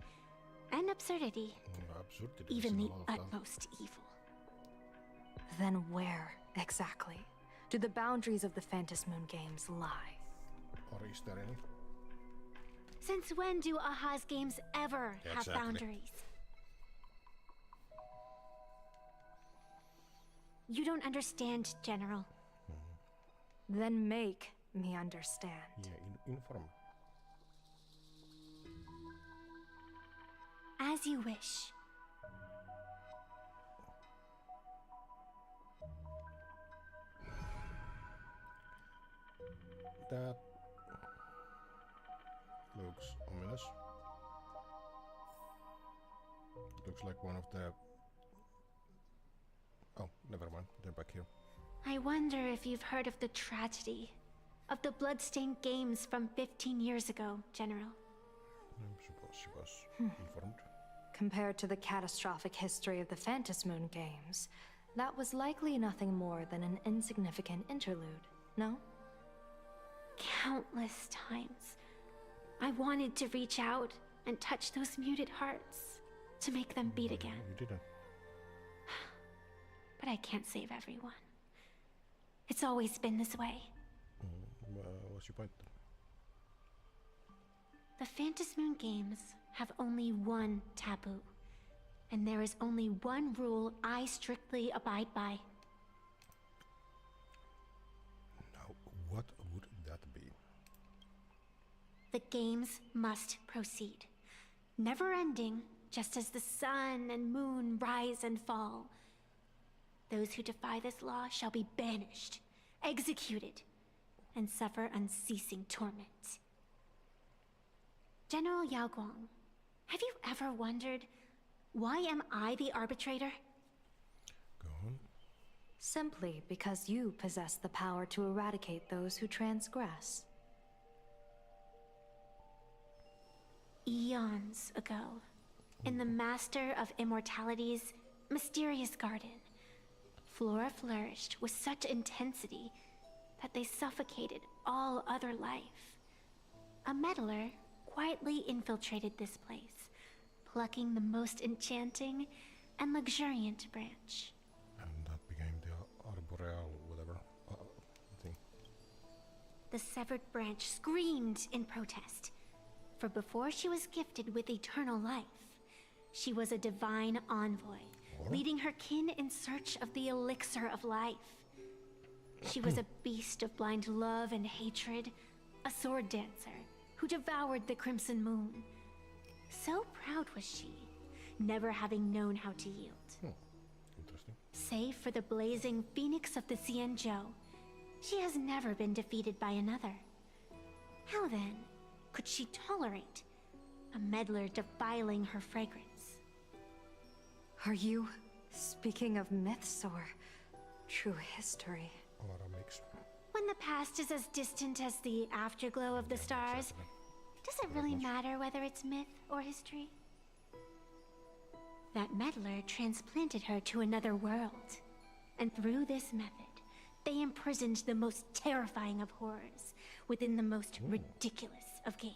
and absurdity. Absurdity. Even the is a lot of stuff. utmost evil. Then where, exactly, do the boundaries of the Phantom Moon Games lie? Or is there any? Since when do Aha's games ever Yeah, have exactly. boundaries? You don't understand, General. Then make me understand. Yeah, inform. As you wish. That looks ominous. Looks like one of the... Oh, never mind. They're back here. I wonder if you've heard of the tragedy of the bloodstained games from 15 years ago, General. I suppose she was informed. Compared to the catastrophic history of the Phantom Moon games, that was likely nothing more than an insignificant interlude, no? Countless times, I wanted to reach out and touch those muted hearts to make them beat again. You didn't. But I can't save everyone. It's always been this way. What's your point? The Phantom Moon games have only one taboo, and there is only one rule I strictly abide by. Now, what would that be? The games must proceed, never ending, just as the sun and moon rise and fall. Those who defy this law shall be banished, executed, and suffer unceasing torment. General Yao Guang, have you ever wondered, why am I the arbitrator? Go on. Simply because you possess the power to eradicate those who transgress. Eons ago, in the Master of Immortality's mysterious garden, flora flourished with such intensity that they suffocated all other life. A meddler quietly infiltrated this place, plucking the most enchanting and luxuriant branch. And that became the arboreal, whatever thing. The severed branch screamed in protest, for before she was gifted with eternal life, she was a divine envoy, leading her kin in search of the elixir of life. She was a beast of blind love and hatred, a sword dancer who devoured the crimson moon. So proud was she, never having known how to yield. Interesting. Save for the blazing phoenix of the Xianzhou, she has never been defeated by another. How then could she tolerate a meddler defiling her fragrance? Are you speaking of myths or true history? A lot of mix. When the past is as distant as the afterglow of the stars, does it really matter whether it's myth or history? That meddler transplanted her to another world, and through this method, they imprisoned the most terrifying of horrors within the most ridiculous of games.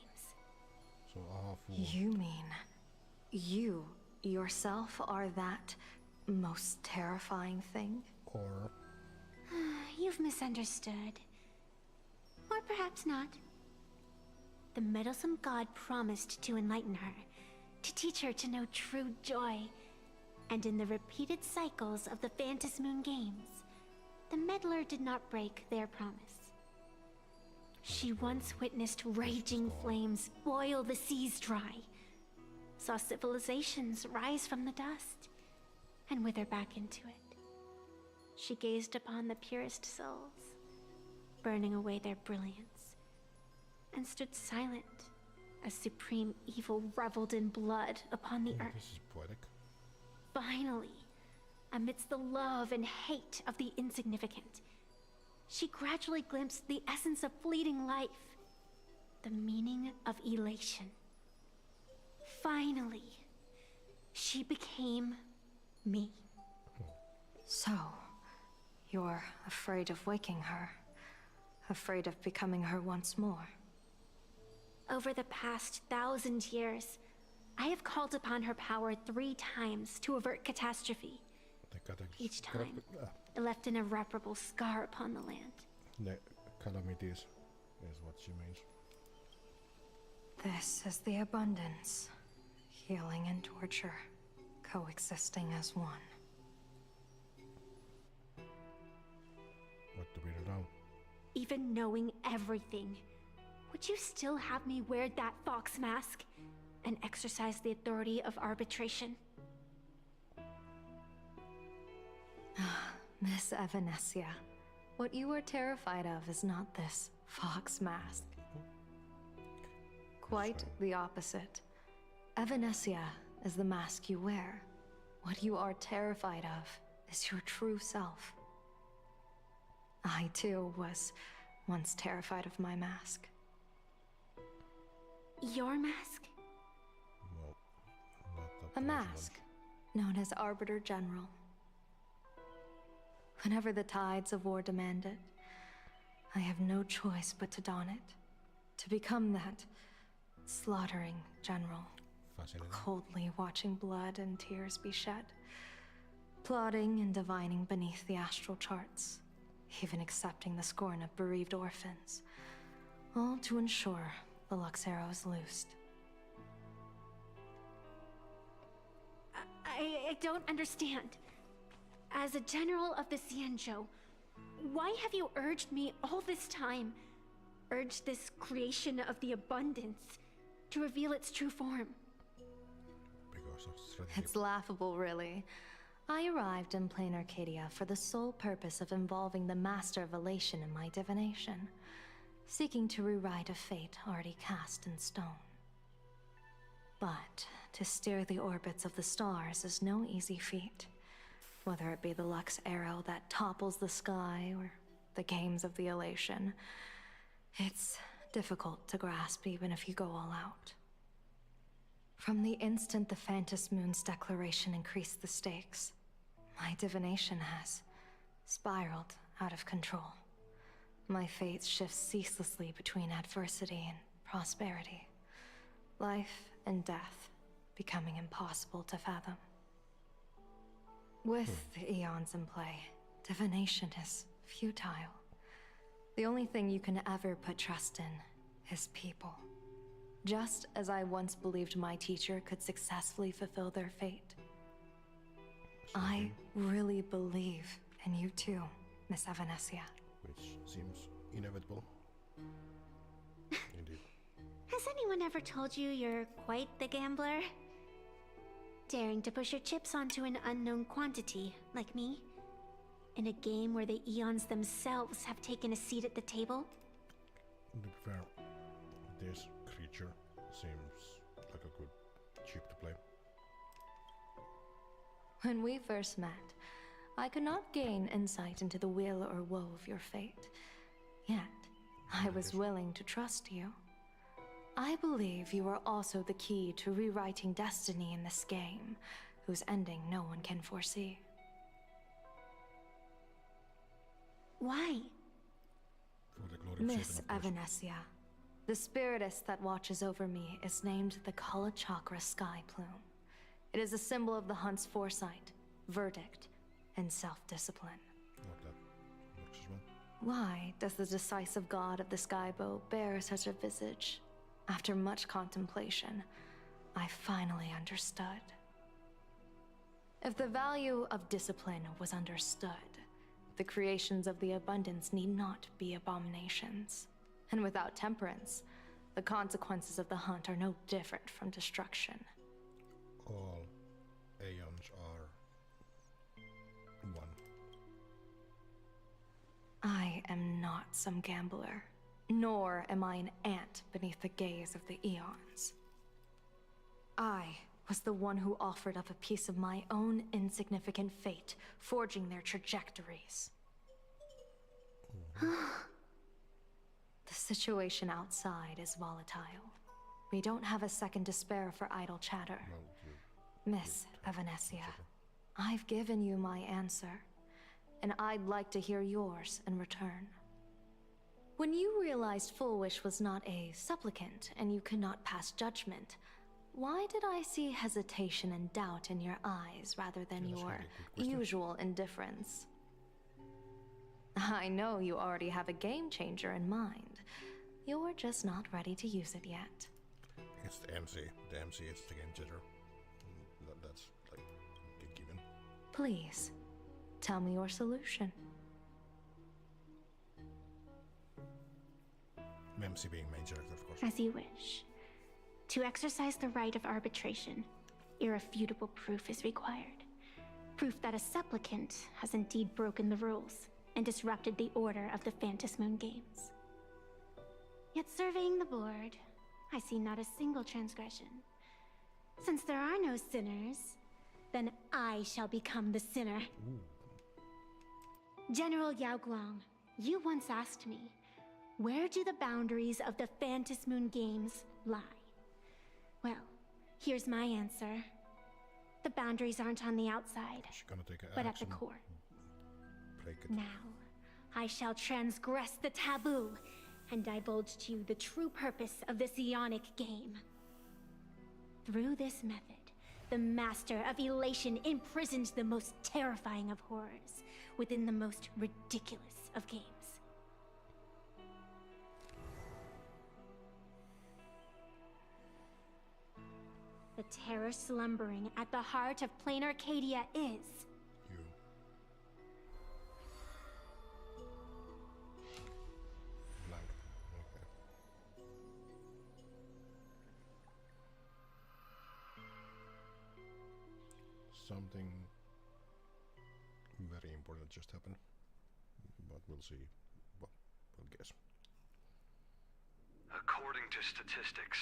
So you mean you yourself are that most terrifying thing? Or You've misunderstood. Or perhaps not. The meddlesome god promised to enlighten her, to teach her to know true joy. And in the repeated cycles of the Phantom Moon games, the meddler did not break their promise. She once witnessed raging flames boil the seas dry, saw civilizations rise from the dust, and wither back into it. She gazed upon the purest souls, burning away their brilliance, and stood silent as supreme evil reveled in blood upon the earth. This is poetic. Finally, amidst the love and hate of the insignificant, she gradually glimpsed the essence of fleeting life, the meaning of elation. Finally, she became me. So, you're afraid of waking her, afraid of becoming her once more. Over the past 1,000 years, I have called upon her power 3 times to avert catastrophe. Each time, it left an irreparable scar upon the land. The calamities is what she means. This is the abundance. Healing and torture, coexisting as one. What do we do now? Even knowing everything, would you still have me wear that fox mask and exercise the authority of arbitration? Miss Evanesia, what you are terrified of is not this fox mask. Quite the opposite. Evanesia is the mask you wear. What you are terrified of is your true self. I too was once terrified of my mask. Your mask? No, not A mask, known as Arbiter General. Whenever the tides of war demand it, I have no choice but to don it. To become that slaughtering general. Coldly watching blood and tears be shed. Plotting and divining beneath the astral charts. Even accepting the scorn of bereaved orphans. All to ensure the Luxero is loosed. I don't understand. As a general of the Xianzhou, why have you urged me all this time? Urged this creation of the abundance to reveal its true form? It's laughable, really. I arrived in plain Arcadia for the sole purpose of involving the Master of Elation in my divination, seeking to rewrite a fate already cast in stone. But to steer the orbits of the stars is no easy feat, whether it be the Lux arrow that topples the sky or the games of the Elation. It's difficult to grasp even if you go all out. From the instant the Phantom Moon's declaration increased the stakes, my divination has spiraled out of control. My fate shifts ceaselessly between adversity and prosperity. Life and death becoming impossible to fathom. With the eons in play, divination is futile. The only thing you can ever put trust in is people. Just as I once believed my teacher could successfully fulfill their fate. I really believe in you too, Miss Evanesia. Which seems inevitable. Indeed. Has anyone ever told you you're quite the gambler? Daring to push your chips onto an unknown quantity, like me? In a game where the eons themselves have taken a seat at the table? To be fair, this creature seems like a good chip to play. When we first met, I could not gain insight into the will or woe of your fate. Yet, I was willing to trust you. I believe you are also the key to rewriting destiny in this game, whose ending no one can foresee. Why? Miss Evanesia, the spiritess that watches over me is named the Kala Chakra Sky Plume. It is a symbol of the hunt's foresight, verdict, and self-discipline. Why does the decisive god of the Skybow bear such a visage? After much contemplation, I finally understood. If the value of discipline was understood, the creations of the abundance need not be abominations. And without temperance, the consequences of the hunt are no different from destruction. All aeons are one. I am not some gambler, nor am I an ant beneath the gaze of the eons. I was the one who offered up a piece of my own insignificant fate, forging their trajectories. The situation outside is volatile. We don't have a second to spare for idle chatter. Miss Evanesia, I've given you my answer, and I'd like to hear yours in return. When you realized Full Wish was not a supplicant and you could not pass judgment, why did I see hesitation and doubt in your eyes rather than your usual indifference? I know you already have a game changer in mind. You're just not ready to use it yet. It's the MC. The MC is the game changer. That's like a given. Please, tell me your solution. MC being main character, of course. As you wish. To exercise the right of arbitration, irrefutable proof is required. Proof that a supplicant has indeed broken the rules and disrupted the order of the Phantom Moon Games. Yet surveying the board, I see not a single transgression. Since there are no sinners, then I shall become the sinner. General Yao Guang, you once asked me, where do the boundaries of the Phantom Moon Games lie? Well, here's my answer. The boundaries aren't on the outside, She's gonna take an but axe at the and core. break it. Now, I shall transgress the taboo and divulge to you the true purpose of this Ionic game. Through this method, the Master of Elation imprisons the most terrifying of horrors within the most ridiculous of games. The terror slumbering at the heart of plain Arcadia is... You. Blank. Okay. Something very important just happened, but we'll see. Well, we'll guess. According to statistics,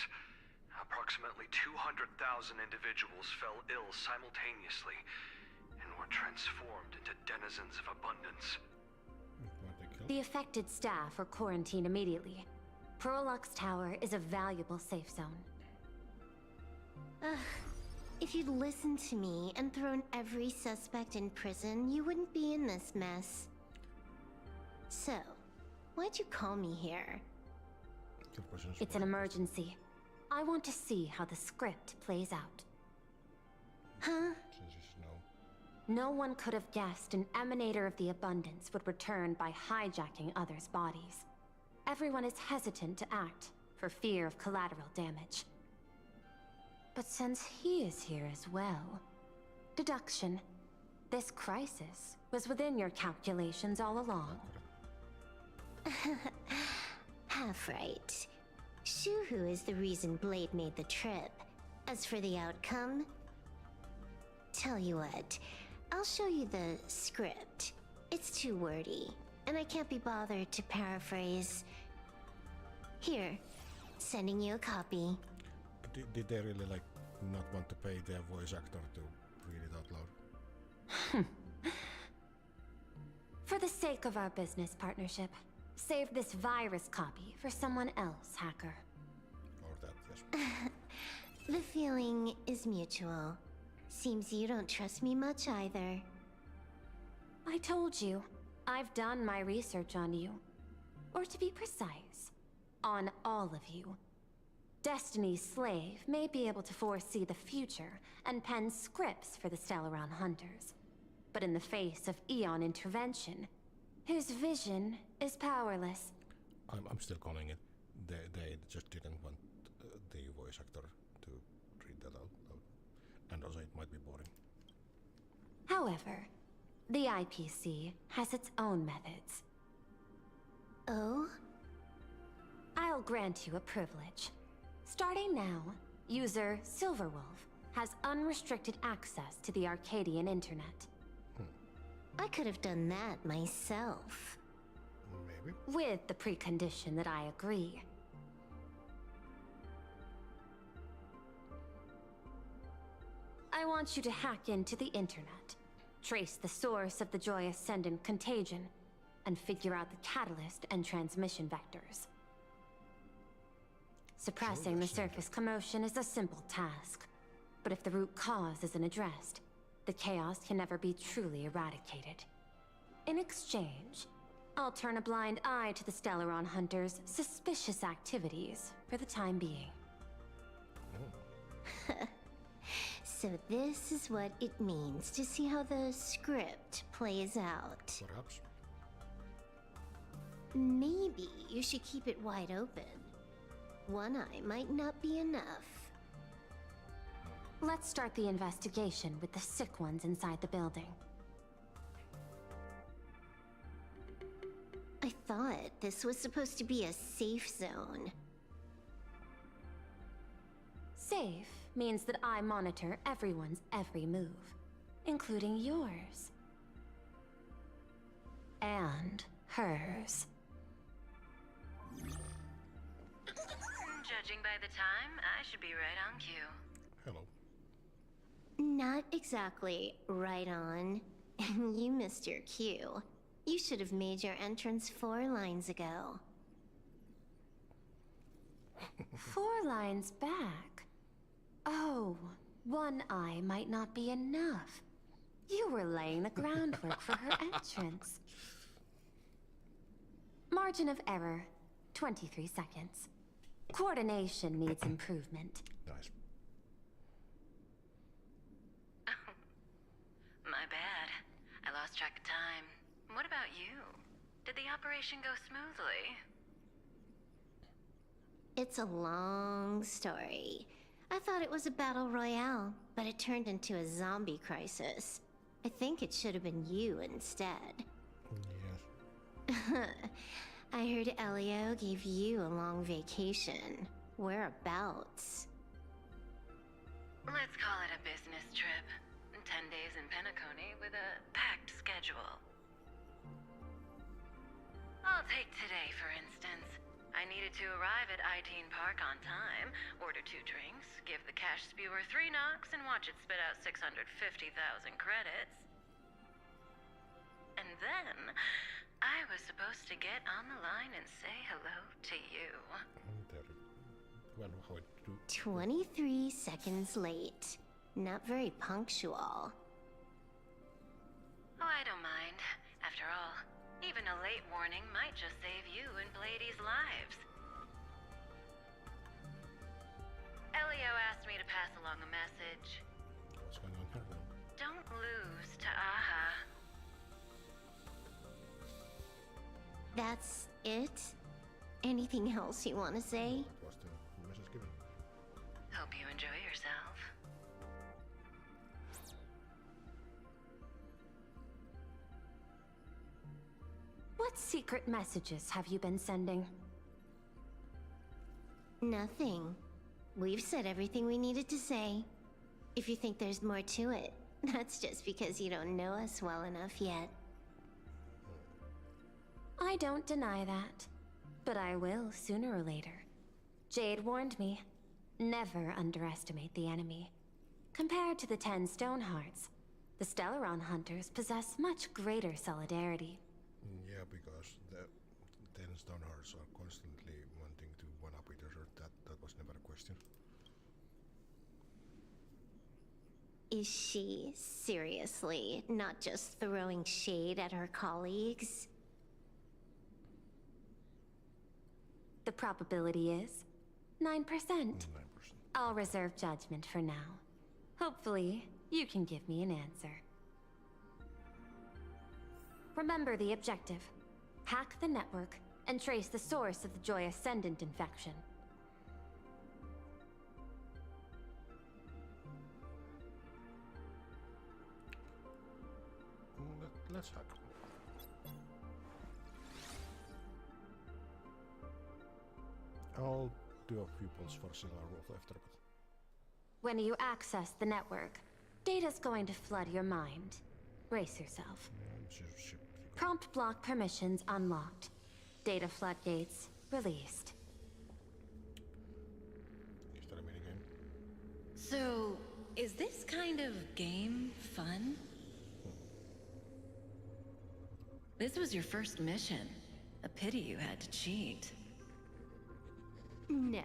approximately 200,000 individuals fell ill simultaneously and were transformed into denizens of abundance. The affected staff are quarantined immediately. Prolux Tower is a valuable safe zone. If you'd listened to me and thrown every suspect in prison, you wouldn't be in this mess. So, why'd you call me here? It's an emergency. I want to see how the script plays out. Huh? No one could have guessed an emanator of the abundance would return by hijacking others' bodies. Everyone is hesitant to act, for fear of collateral damage. But since he is here as well... Deduction. This crisis was within your calculations all along. Half right. Shuhu is the reason Blade made the trip. As for the outcome... Tell you what, I'll show you the script. It's too wordy, and I can't be bothered to paraphrase. Here, sending you a copy. Did they really not want to pay their voice actor to read it out loud? For the sake of our business partnership, save this virus copy for someone else, hacker. Or that, yes. The feeling is mutual. Seems you don't trust me much either. I told you, I've done my research on you. Or to be precise, on all of you. Destiny's slave may be able to foresee the future and pen scripts for the Stellaron Hunters. But in the face of Eon intervention, his vision is powerless. I'm still calling it. They just didn't want the voice actor to read that out loud. And also it might be boring. However, the IPC has its own methods. Oh? I'll grant you a privilege. Starting now, user Silverwolf has unrestricted access to the Arcadian internet. I could have done that myself. Maybe. With the precondition that I agree. I want you to hack into the internet, trace the source of the Joy Ascendant contagion, and figure out the catalyst and transmission vectors. Suppressing the surface commotion is a simple task, but if the root cause isn't addressed, the chaos can never be truly eradicated. In exchange, I'll turn a blind eye to the Stellaron Hunters' suspicious activities for the time being. So this is what it means to see how the script plays out. Perhaps. Maybe you should keep it wide open. One eye might not be enough. Let's start the investigation with the sick ones inside the building. I thought this was supposed to be a safe zone. Safe means that I monitor everyone's every move, including yours. And hers. Judging by the time, I should be right on cue. Hello. Not exactly right on. You missed your cue. You should have made your entrance 4 lines ago. 4 lines back? Oh, One eye might not be enough. You were laying the groundwork for her entrance. Margin of error, 23 seconds. Coordination needs improvement. Nice. My bad. I lost track of time. What about you? Did the operation go smoothly? It's a long story. I thought it was a battle royale, but it turned into a zombie crisis. I think it should have been you instead. Yes. I heard Elio gave you a long vacation. Whereabouts? Let's call it a business trip. 10 days in Penacony with a packed schedule. I'll take today, for instance. I needed to arrive at Itine Park on time, order 2 drinks, give the cash spewer 3 knocks, and watch it spit out 650,000 credits. And then, I was supposed to get on the line and say hello to you. Well, how it do? 23 seconds late. Not very punctual. Oh, I don't mind. After all, even a late warning might just save you and Blady's lives. Elio asked me to pass along a message. What's going on here? Don't lose to Aha. That's it? Anything else you want to say? What was the message given? Hope you enjoy yourself. What secret messages have you been sending? Nothing. We've said everything we needed to say. If you think there's more to it, that's just because you don't know us well enough yet. I don't deny that. But I will sooner or later. Jade warned me. Never underestimate the enemy. Compared to the 10 Stonehearts, the Stellaron Hunters possess much greater solidarity. Yeah, because the 10 Stonehearts are constantly wanting to one-up each other. That was never a question. Is she, seriously, not just throwing shade at her colleagues? The probability is 9%. I'll reserve judgment for now. Hopefully, you can give me an answer. Remember the objective. Hack the network and trace the source of the Joy Ascendant infection. Let's hack. I'll do a few pulls for Silla Wolf after, but When you access the network, data's going to flood your mind. Brace yourself. Prompt block permissions unlocked. Data floodgates released. is that a minigame? So, is this kind of game fun? This was your first mission. A pity you had to cheat. No.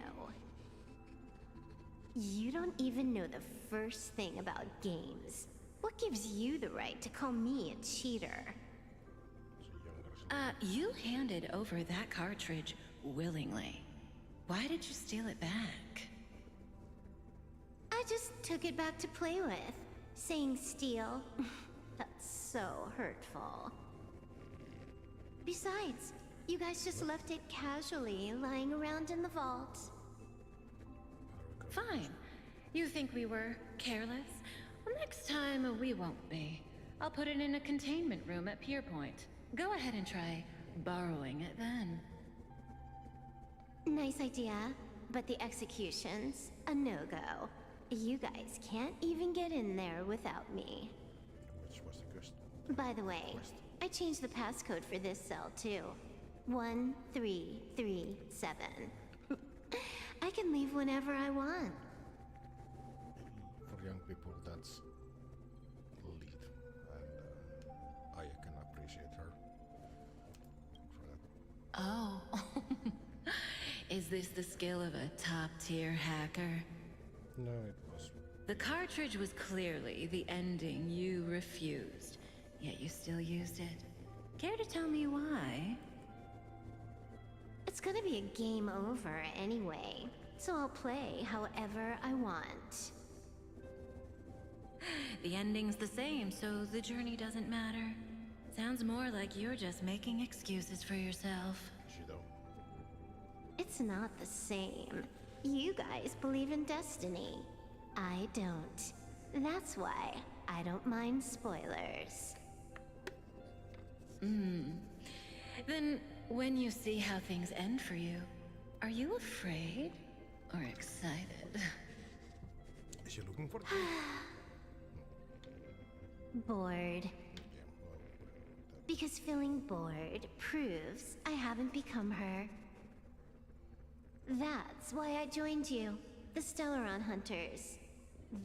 You don't even know the first thing about games. What gives you the right to call me a cheater? You handed over that cartridge willingly. Why did you steal it back? I just took it back to play with. Saying steal, that's so hurtful. Besides, you guys just left it casually lying around in the vault. Fine. You think we were careless? Well, next time we won't be. I'll put it in a containment room at Pier Point. Go ahead and try borrowing it then. Nice idea, but the execution's a no-go. You guys can't even get in there without me. Which was the quest? By the way, I changed the passcode for this cell too. 1337. I can leave whenever I want. For young people, that's lead, and I can appreciate her for that. Oh. Is this the skill of a top-tier hacker? No, it was The cartridge was clearly the ending you refused, yet you still used it. Care to tell me why? It's gonna be a game over anyway, so I'll play however I want. The ending's the same, so the journey doesn't matter. Sounds more like you're just making excuses for yourself. It's not the same. You guys believe in destiny. I don't. That's why I don't mind spoilers. Then, when you see how things end for you, are you afraid or excited? Is she looking for Bored. Because feeling bored proves I haven't become her. That's why I joined you, the Stellaron Hunters.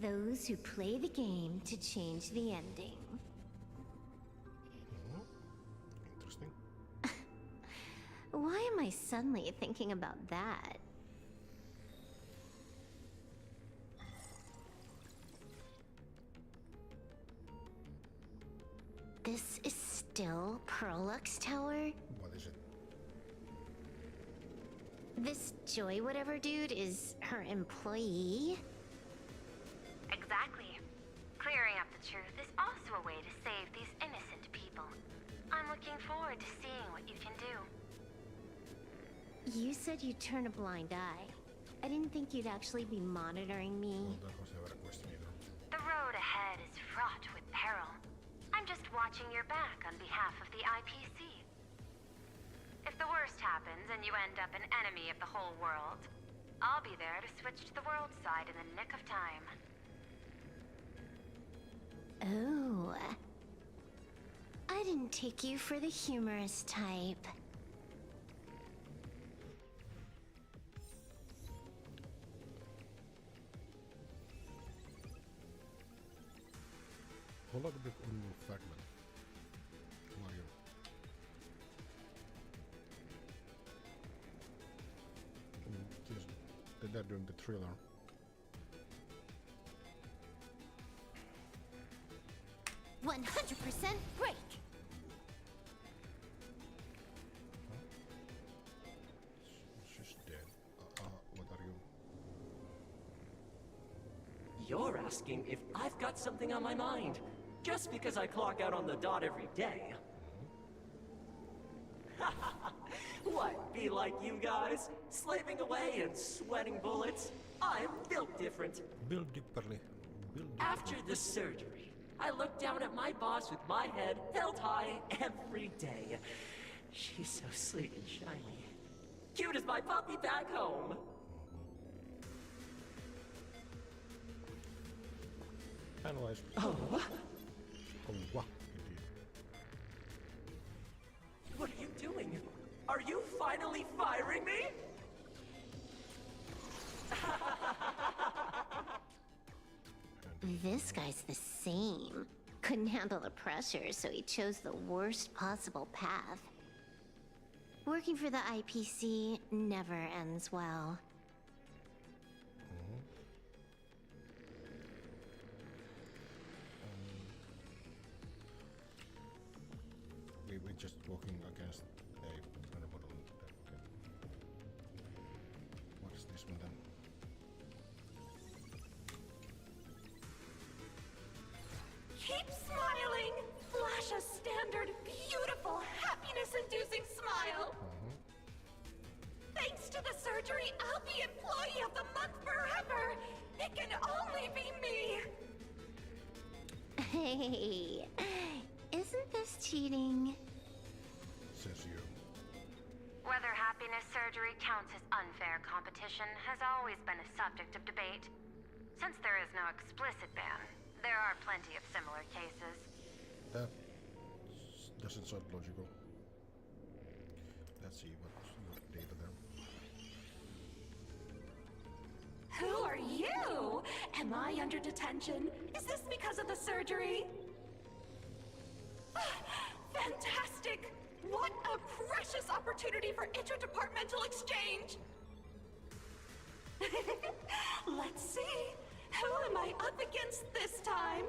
Those who play the game to change the ending. Interesting. Why am I suddenly thinking about that? This is still Perlux Tower? What is it? This Joy whatever dude is her employee? Exactly. Clearing up the truth is also a way to save these innocent people. I'm looking forward to seeing what you can do. You said you'd turn a blind eye. I didn't think you'd actually be monitoring me. The road ahead is fraught with peril. I'm just watching your back on behalf of the IPC. If the worst happens and you end up an enemy of the whole world, I'll be there to switch to the world side in the nick of time. Oh. I didn't take you for the humorous type. Holodeck on fragment. Mario. Just did that during the thriller. Huh? 100% break! She's dead. What are you? You're asking if I've got something on my mind, just because I clock out on the dot every day. What, be like you guys? Slaving away and sweating bullets? I'm built different. Build differently. After the surgery, I look down at my boss with my head held high every day. She's so sweet and shiny. Cute as my puppy back home. Analyze. Oh. Oh, wow. What are you doing? Are you finally firing me? This guy's the same. Couldn't handle the pressure, so he chose the worst possible path. Working for the IPC never ends well. We're just walking against a kind of bottle. Okay. What is this one then? Keep smiling! Flash a standard, beautiful, happiness-inducing smile! Thanks to the surgery, I'll be Employee of the Month forever! It can only be me! Hey, isn't this cheating? Says you. Whether happiness surgery counts as unfair competition has always been a subject of debate. Since there is no explicit ban, there are plenty of similar cases. That doesn't sound logical. Let's see what's your data there. Who are you? Am I under detention? Is this because of the surgery? Fantastic! What a precious opportunity for interdepartmental exchange! Let's see. Who am I up against this time?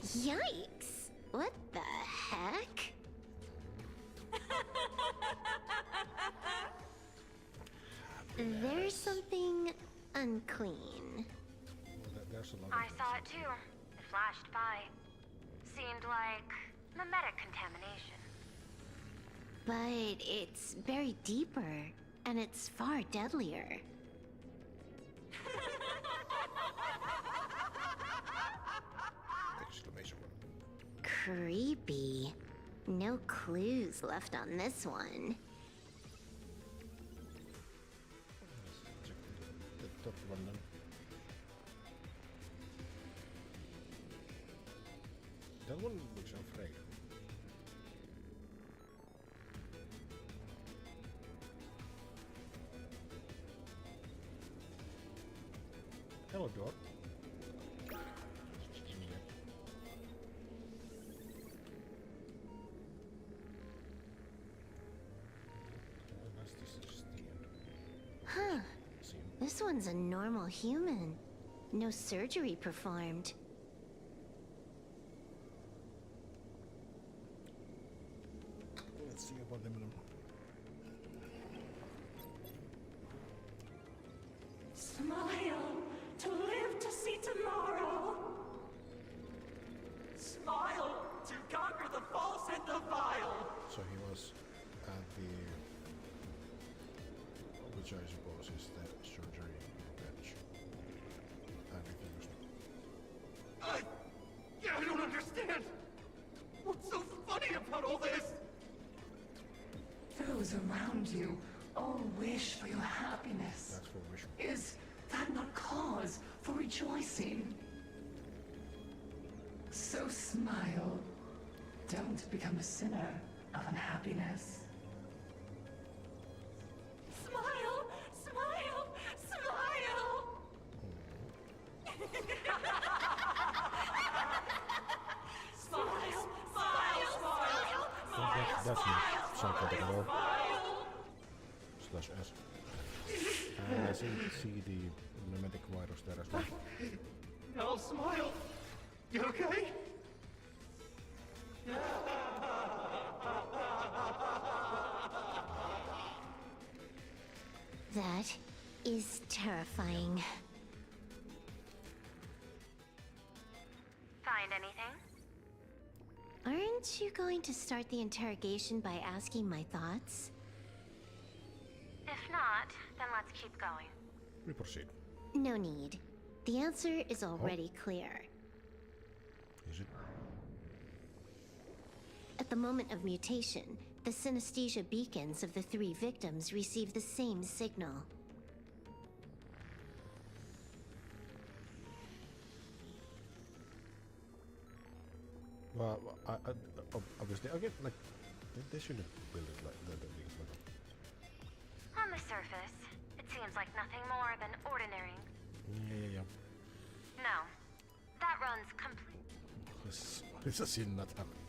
Yikes! What the heck? There's something unclean. I saw it too. It flashed by. Seemed like mimetic contamination. But it's buried deeper, and it's far deadlier. Exclamation mark. Creepy. No clues left on this one. Check the top one then. That one looks afraid. Hello, dog. Huh. This one's a normal human. No surgery performed. Let's see about them. Smile to live to see tomorrow. Smile to conquer the false and the vile. So he was at the, which I suppose is the surgery bench, and refused. I don't understand. What's so funny about all this? Those around you all wish for your happiness. That's for wish. Is that not cause for rejoicing? So smile. Don't become a sinner of unhappiness. Smile, smile, smile. Smile, smile, smile, smile, That's me. Psychotic smile, lore. Slash S. And I see the mimetic virus there as well. No, smile. You okay? That is terrifying. Find anything? Aren't you going to start the interrogation by asking my thoughts? If not, then let's keep going. We proceed. No need. The answer is already clear. Is it? At the moment of mutation, the synesthesia beacons of the 3 victims receive the same signal. Well, obviously, again, like, they shouldn't build it like that. On the surface, it seems like nothing more than ordinary. Yeah. No. That runs complete. It's a sin not happening.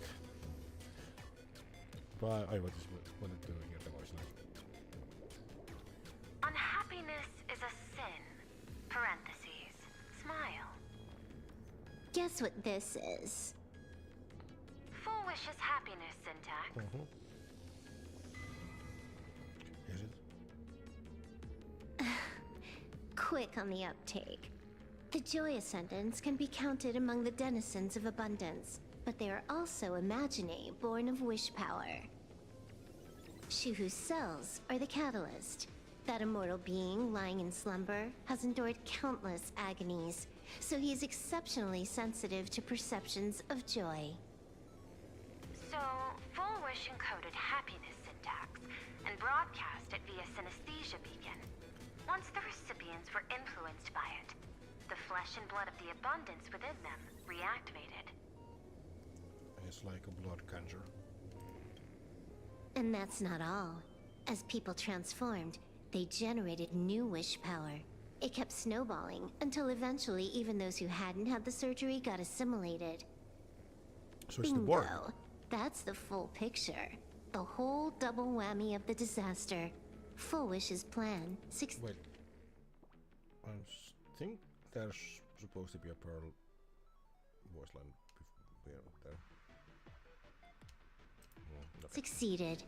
But I just wanted to hear the voice now. Unhappiness is a sin. Parentheses. Smile. Guess what this is? Full wish is happiness syntax. Is it? Quick on the uptake. The Joy Ascendants can be counted among the denizens of abundance, but they are also imaginae born of wish power. Shuhu's cells are the catalyst. That immortal being lying in slumber has endured countless agonies, so he is exceptionally sensitive to perceptions of joy. So, full wish encoded happiness syntax and broadcast it via synesthesia beacon. Once the recipients were influenced by it, the flesh and blood of the abundance within them reactivated. It's like a blood cancer. And that's not all. As people transformed, they generated new wish power. It kept snowballing until eventually even those who hadn't had the surgery got assimilated. So it's the Borg. That's the full picture. The whole double whammy of the disaster. Full Wish's plan. Wait. I think there's supposed to be a Pearl voice line there. Okay. Succeeded.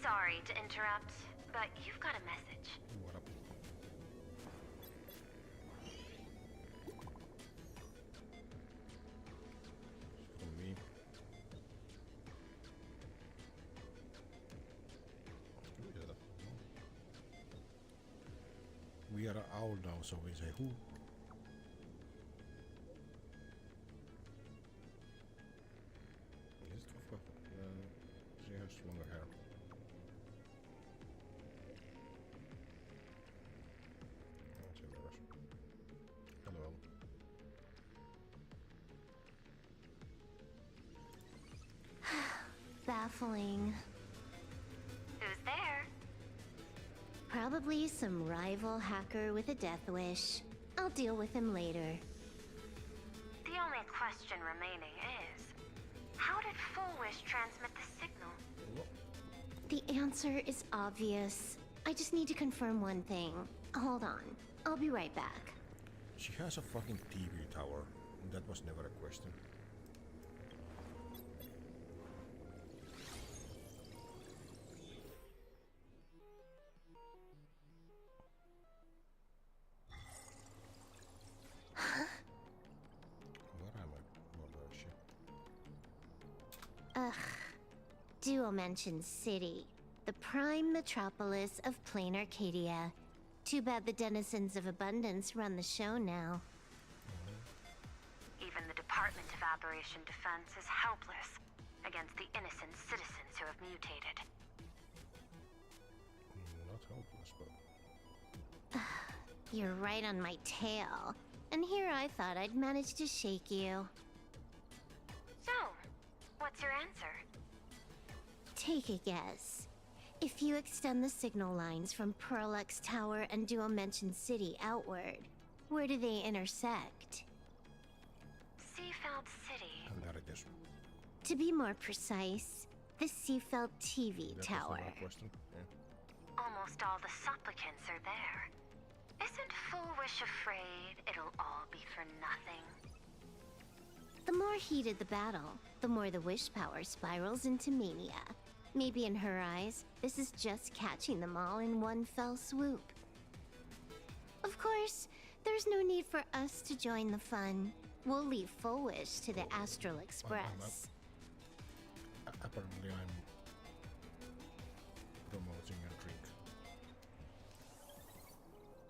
Sorry to interrupt, but you've got a message. What up? From me. We are an owl now, so we say who? Is it of she has longer hair. Hello. Baffling. Who's there? Probably some rival hacker with a death wish. I'll deal with him later. The only question remaining is, how did Full Wish transmit the signal? The answer is obvious. I just need to confirm one thing. Hold on. I'll be right back. She has a fucking TV tower. That was never a question. Where am I? Where is she? Ugh. Duo mentions City, the prime metropolis of plain Arcadia. Too bad the denizens of Abundance run the show now. Even the Department of Aberration Defense is helpless against the innocent citizens who have mutated. Not helpless, but... You're right on my tail. And here I thought I'd manage to shake you. So, what's your answer? Take a guess. If you extend the signal lines from Pearlux Tower and Duo Mention City outward, where do they intersect? Seafeld City. And there it is. To be more precise, the Seafeld TV That tower. was the question. Yeah. Almost all the supplicants are there. Isn't Full Wish afraid it'll all be for nothing? The more heated the battle, the more the wish power spirals into mania. Maybe in her eyes, this is just catching them all in one fell swoop. Of course, there's no need for us to join the fun. We'll leave Full Wish to the Astral Express. Apparently I'm promoting a drink.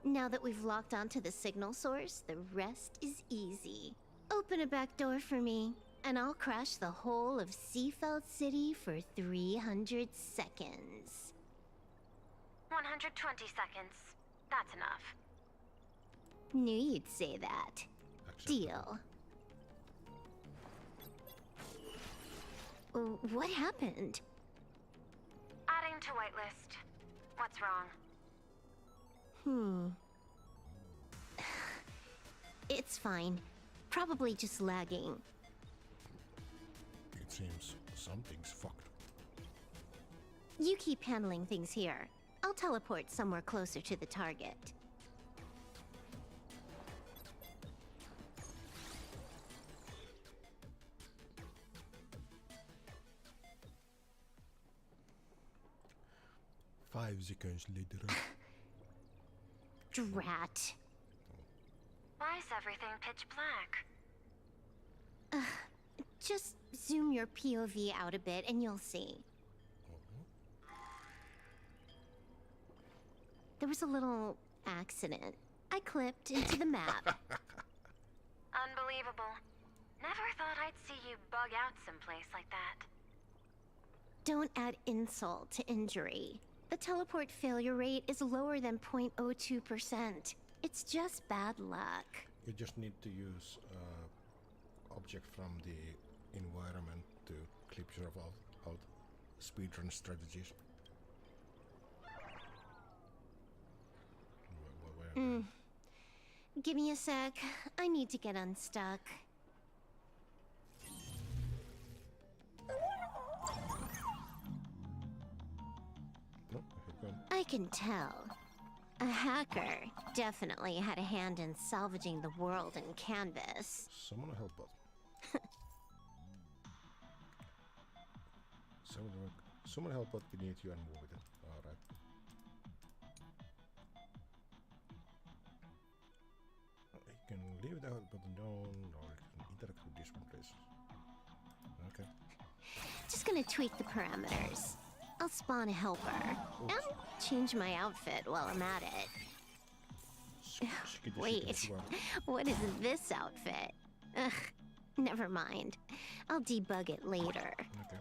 Now that we've locked onto the signal source, the rest is easy. Open a back door for me, and I'll crash the whole of Seafeld City for 300 seconds. 120 seconds. That's enough. Knew you'd say that. Deal. What happened? Adding to whitelist. What's wrong? It's fine. Probably just lagging. It seems something's fucked. You keep handling things here. I'll teleport somewhere closer to the target. Five seconds later. Drat. Why is everything pitch black? Just zoom your POV out a bit and you'll see. There was a little accident. I clipped into the map. Unbelievable. Never thought I'd see you bug out someplace like that. Don't add insult to injury. The teleport failure rate is lower than 0.02%. It's just bad luck. You just need to use object from the environment to clip yourself out speedrun strategies. Give me a sec. I need to get unstuck. No, I can. I can tell. A hacker definitely had a hand in salvaging the world in Canvas. Someone help us. Someone help us beneath you and move it. Alright. You can leave the help button down or you can interact with this one, please. Okay. Just gonna tweak the parameters. I'll spawn a helper. Oops. And change my outfit while I'm at it. Wait, what is this outfit? Ugh, never mind. I'll debug it later. Okay.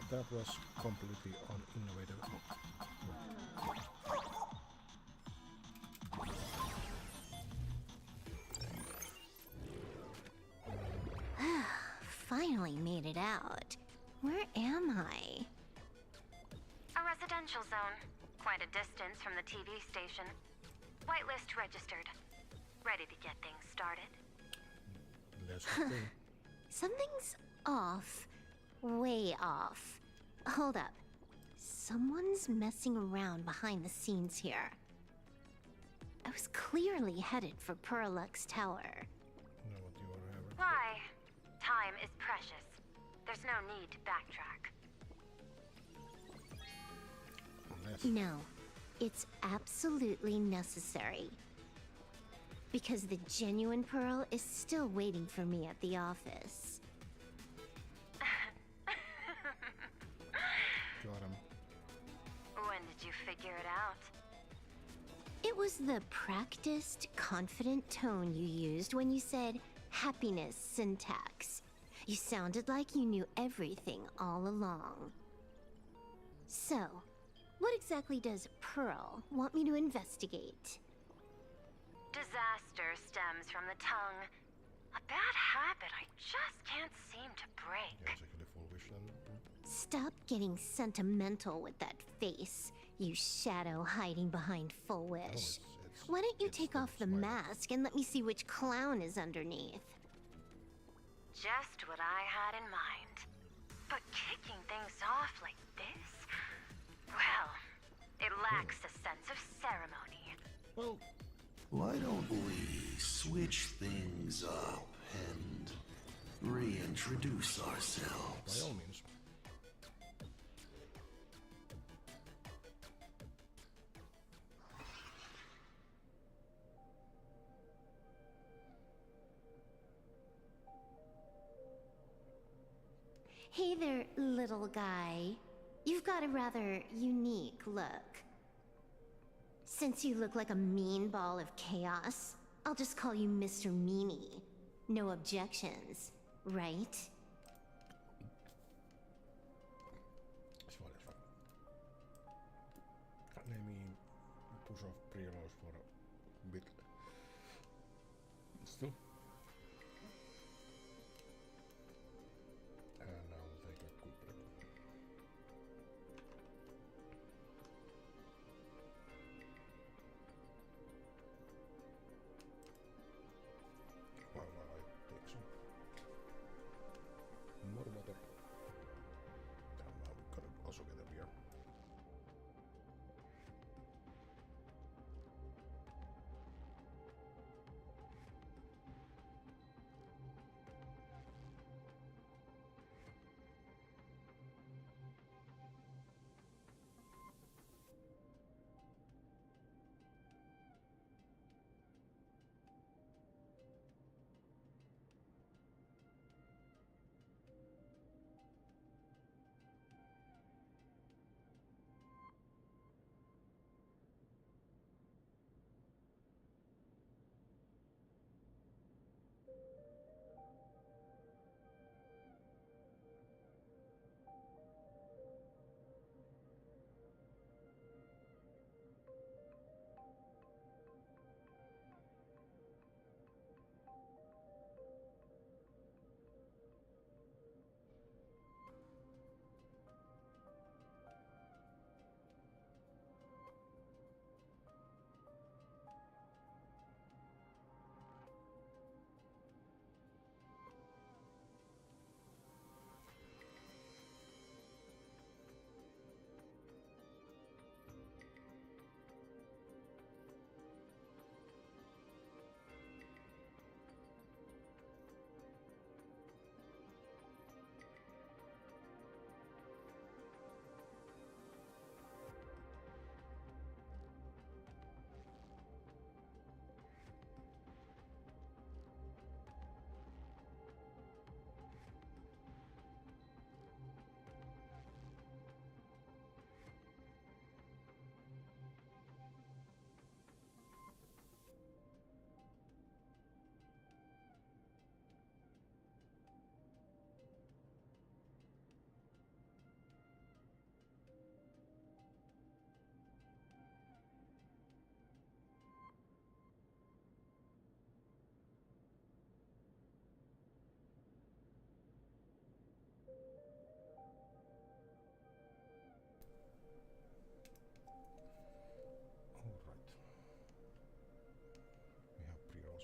That was completely uninnovative. Finally made it out. Where am I? A residential zone. Quite a distance from the TV station. Whitelist registered. Ready to get things started. Let's go. Something's off. Way off. Hold up. Someone's messing around behind the scenes here. I was clearly headed for Purlux Tower. Why? Time is precious. There's no need to backtrack. No, it's absolutely necessary. Because the genuine Pearl is still waiting for me at the office. Got him. When did you figure it out? It was the practiced, confident tone you used when you said happiness syntax. You sounded like you knew everything all along. So, what exactly does Pearl want me to investigate? Disaster stems from the tongue. A bad habit I just can't seem to break. Stop getting sentimental with that face, you shadow hiding behind Full Wish. Why don't you take off the mask and let me see which clown is underneath? Just what I had in mind. But kicking things off like this? Well, it lacks a sense of ceremony. Well, why don't we switch things up and reintroduce ourselves? By all means. Hey there, little guy. You've got a rather unique look. Since you look like a mean ball of chaos, I'll just call you Mr. Meanie. No objections, right? It's fine, it's fine. Let me push off pre-rolls for a bit. Still. And I'll take a quick break. While I take some more water. And now we gotta also get a beer.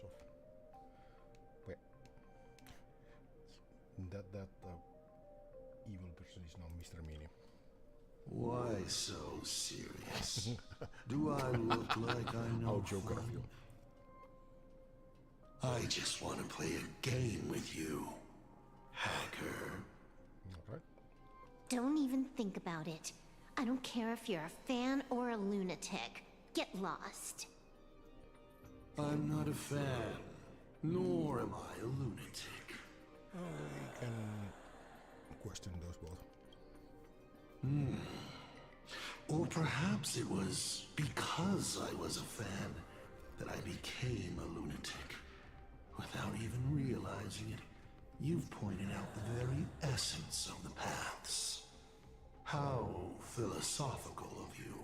of. Wait. That evil person is now Mr. Meanie. Why so serious? Do I look like I know How joker of you. I just want to play a game with you, hacker. Alright. Don't even think about it. I don't care if you're a fan or a lunatic. Get lost. I'm not a fan, nor am I a lunatic. We can question those both. Or perhaps it was because I was a fan that I became a lunatic. Without even realizing it, you've pointed out the very essence of the paths. How philosophical of you.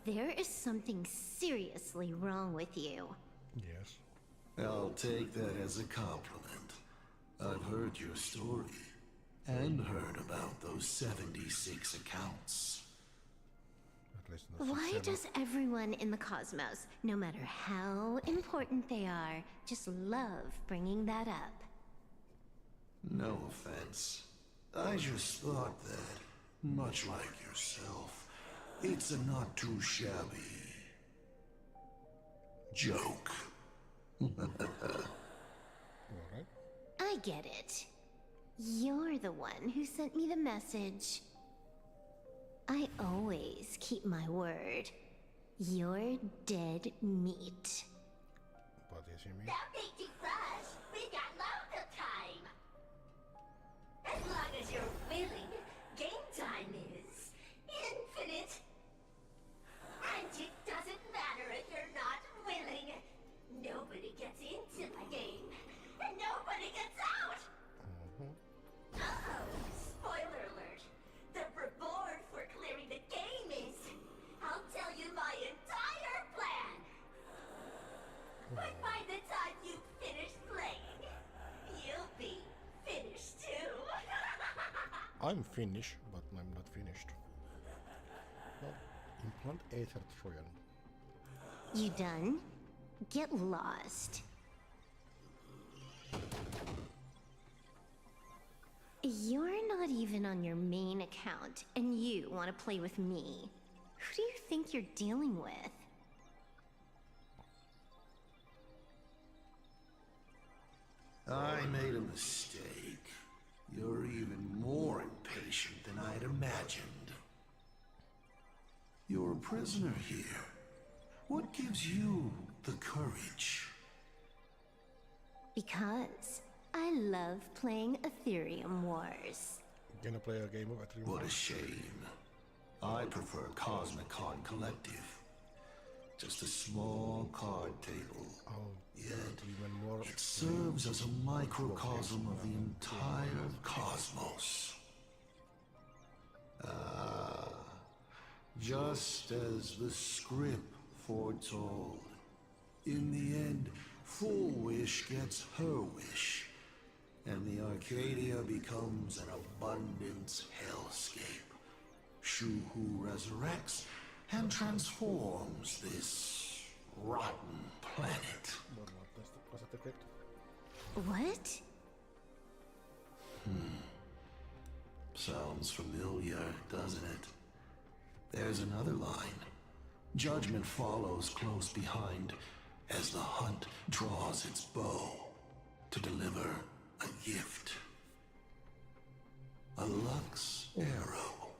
There is something seriously wrong with you. Yes. I'll take that as a compliment. I've heard your story, and heard about those 76 accounts. At least not Why 7. does everyone in the cosmos, no matter how important they are, just love bringing that up? No offense. I just thought that, much like yourself, it's a not too shabby joke. Alright. I get it. You're the one who sent me the message. I always keep my word. You're dead meat. What does he mean? Don't need to rush. We got loads of time. As long as you're willing, game time is infinite. And it doesn't matter if you're not willing. Nobody gets into my game, and nobody gets out. Uh-oh, spoiler alert. The reward for clearing the game is, I'll tell you my entire plan. But by the time you finish playing, you'll be finished too. I'm Finnish, but I'm not finished. Well, implant Aether Trojan. You done? Get lost. You're not even on your main account, and you want to play with me. Who do you think you're dealing with? I made a mistake. You're even more impatient than I'd imagined. You're a prisoner here. What gives you the courage? Because I love playing Ethereum Wars. Gonna play a game of Ethereum. What a shame. I prefer Cosmic Con Collective. Just a small card table. Yet, even more. It serves as a microcosm of the entire cosmos. Just as the script foretold. In the end, Full Wish gets her wish, and the Arcadia becomes an abundance hellscape. Shu-Hu resurrects and transforms this rotten planet. Was that the crypt? What? Sounds familiar, doesn't it? There's another line. Judgment follows close behind as the hunt draws its bow to deliver a gift. A Lux arrow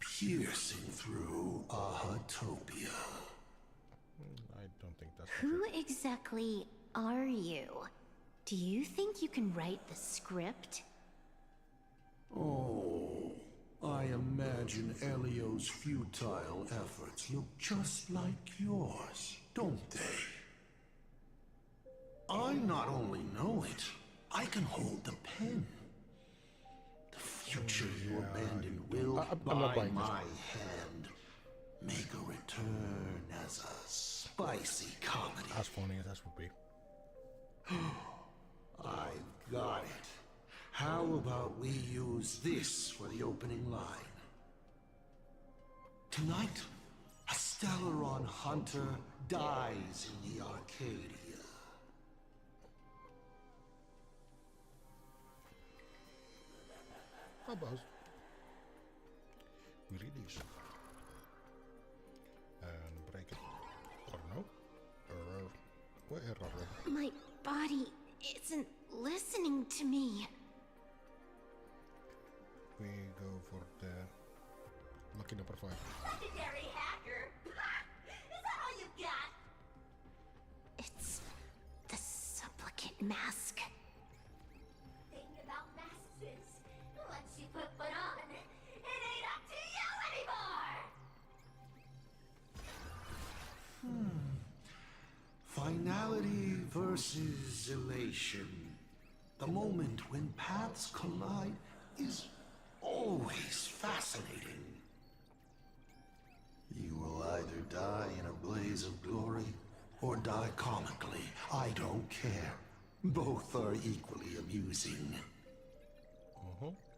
piercing through Ahatopia. I don't think that's Who exactly are you? Do you think you can write the script? Oh, I imagine Elio's futile efforts look just like yours, don't they? I not only know it, I can hold the pen. The future you abandoned will, I'm not by buying my this. hand, make a return as a spicy comedy. As funny as that would be. I've got it. How about we use this for the opening line? Tonight, A Stellaron hunter dies in the Arcadia. How about we release and break it? Or no? Error. What error? My body isn't listening to me. We go for the lucky number 5. Legendary hacker! Is that all you got? It's the supplicant mask. Thing about masks is, once you put one on, it ain't up to you anymore! Finality versus elation. The moment when paths collide is always fascinating. You will either die in a blaze of glory or die comically. I don't care. Both are equally amusing.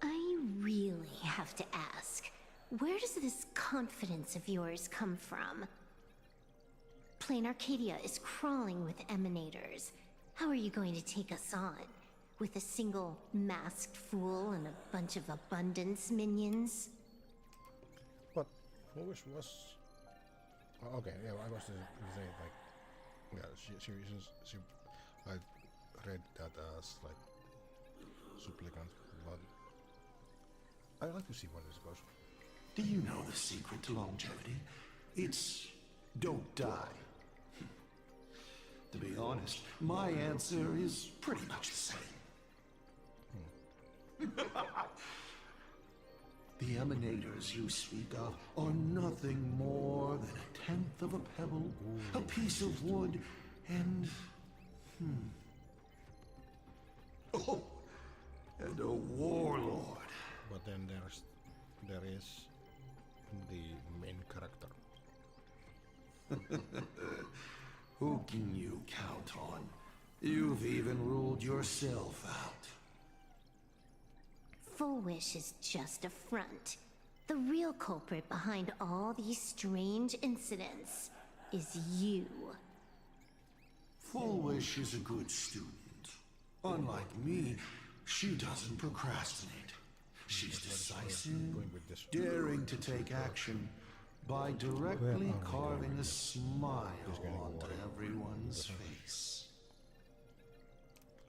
I really have to ask, where does this confidence of yours come from? Plain Arcadia is crawling with emanators. How are you going to take us on? With a single masked fool and a bunch of abundance minions? But Foolish was... okay, yeah, I was saying like... Yeah, she I read that as like... supplicant, but... I'd like to see what this goes. Do you know the secret to longevity? It's don't die. To be honest, my answer is pretty much the same. The emanators you speak of are nothing more than a tenth of a pebble, a piece of wood, and... Oh, and a warlord. But then there is the main character. Who can you count on? You've even ruled yourself out. Full Wish is just a front. The real culprit behind all these strange incidents is you. Full Wish is a good student. Unlike me, she doesn't procrastinate. She's decisive, daring to take action by directly carving a smile onto everyone's face.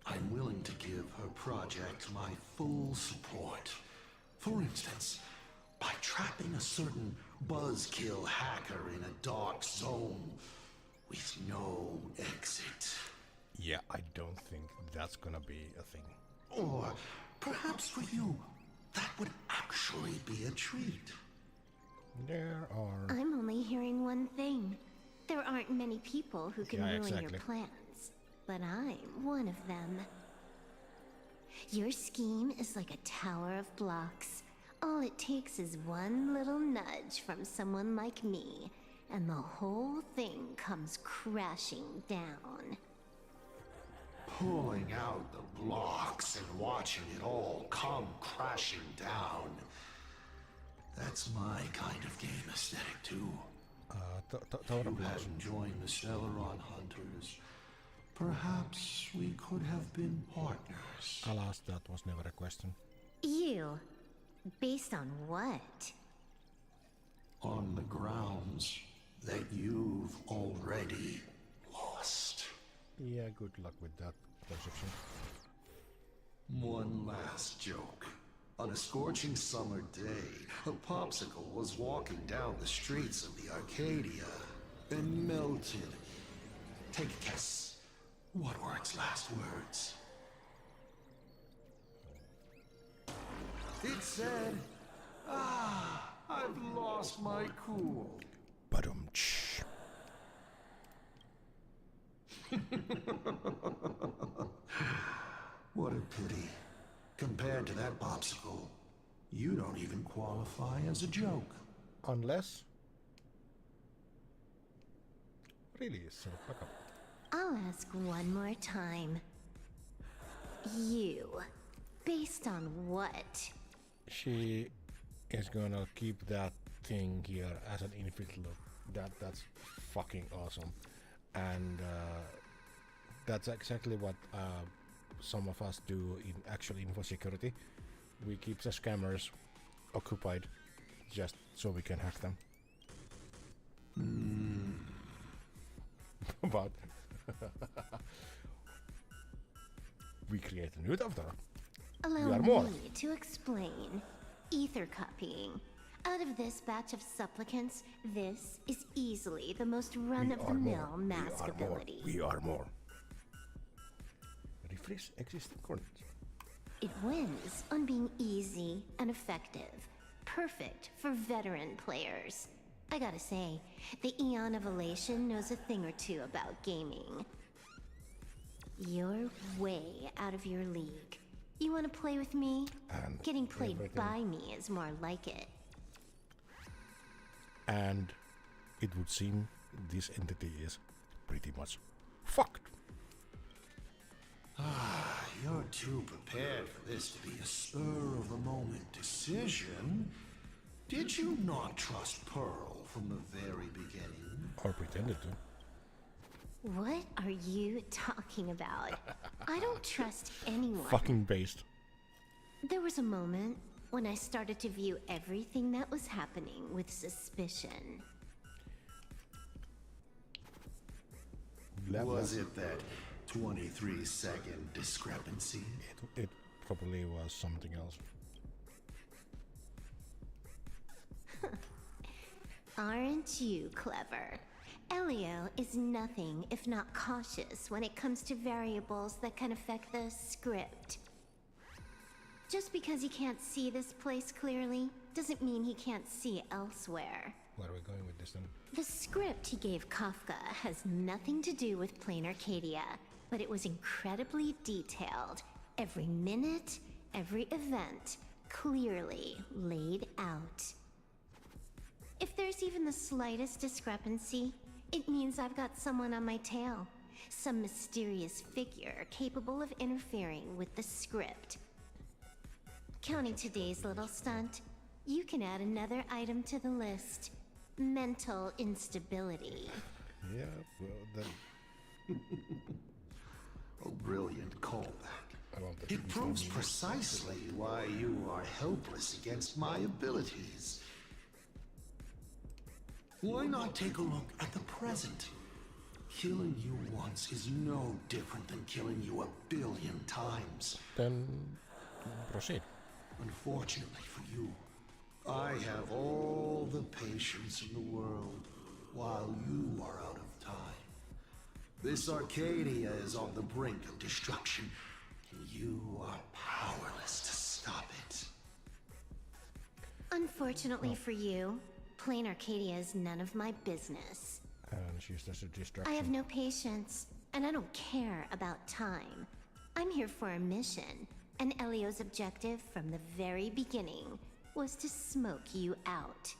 I'm willing to give her project my full support. For instance, by trapping a certain buzzkill hacker in a dark zone with no exit. Yeah, I don't think that's gonna be a thing. Or perhaps for you, that would actually be a treat. There are... I'm only hearing one thing. There aren't many people who can ruin exactly. your plans, but I'm one of them. Your scheme is like a tower of blocks. All it takes is one little nudge from someone like me, and the whole thing comes crashing down. Pulling out the blocks and watching it all come crashing down. That's my kind of game aesthetic, too. If you hadn't joined the Stellaron Hunters, perhaps we could have been partners. Alas, that was never a question. You? Based on what? On the grounds that you've already lost. Yeah, good luck with that perception. One last joke. On a scorching summer day, a popsicle was walking down the streets of the Arcadia and melted. Take a guess. What were its last words? It said, "Ah, I've lost my cool." Badum-tsh. What a pity. Compared to that popsicle, you don't even qualify as a joke. Unless... Really, so fuck up. I'll ask one more time. You? Based on what? She is gonna keep that thing here as an infinite loop. That's fucking awesome, and that's exactly what some of us do in actual info security. We keep the scammers occupied just so we can hack them. But we create a new daftar. Allow We are me more. to explain. Ether copying. Out of this batch of supplicants, this is easily the most run-of-the-mill mask ability. We are more. Refresh existing coordinates. It wins on being easy and effective. Perfect for veteran players. I gotta say, the Eon of Elation knows a thing or two about gaming. You're way out of your league. You wanna play with me? And getting played everything. by me is more like it. And it would seem this entity is pretty much fucked. You're too prepared for this to be a spur-of-the-moment decision. Did you not trust Pearl from the very beginning? Or pretended to. What are you talking about? I don't trust anyone. Fucking based. There was a moment when I started to view everything that was happening with suspicion. Was it that 23-second discrepancy? It probably was something else. Aren't you clever? Elio is nothing if not cautious when it comes to variables that can affect the script. Just because he can't see this place clearly, doesn't mean he can't see elsewhere. Where are we going with this then? The script he gave Kafka has nothing to do with Plain Arcadia, but it was incredibly detailed. Every minute, every event, clearly laid out. If there's even the slightest discrepancy, it means I've got someone on my tail. Some mysterious figure capable of interfering with the script. Counting today's little stunt, you can add another item to the list. Mental instability. Yeah, well then. A brilliant callback. It proves precisely why you are helpless against my abilities. Why not take a look at the present? Killing you once is no different than killing you 1 billion times. Then proceed. Unfortunately for you, I have all the patience in the world, while you are out of time. This Arcadia is on the brink of destruction, and you are powerless to stop it. Unfortunately for you, Plain Arcadia is none of my business. And she's just a distraction. I have no patience, and I don't care about time. I'm here for a mission, and Elio's objective from the very beginning was to smoke you out.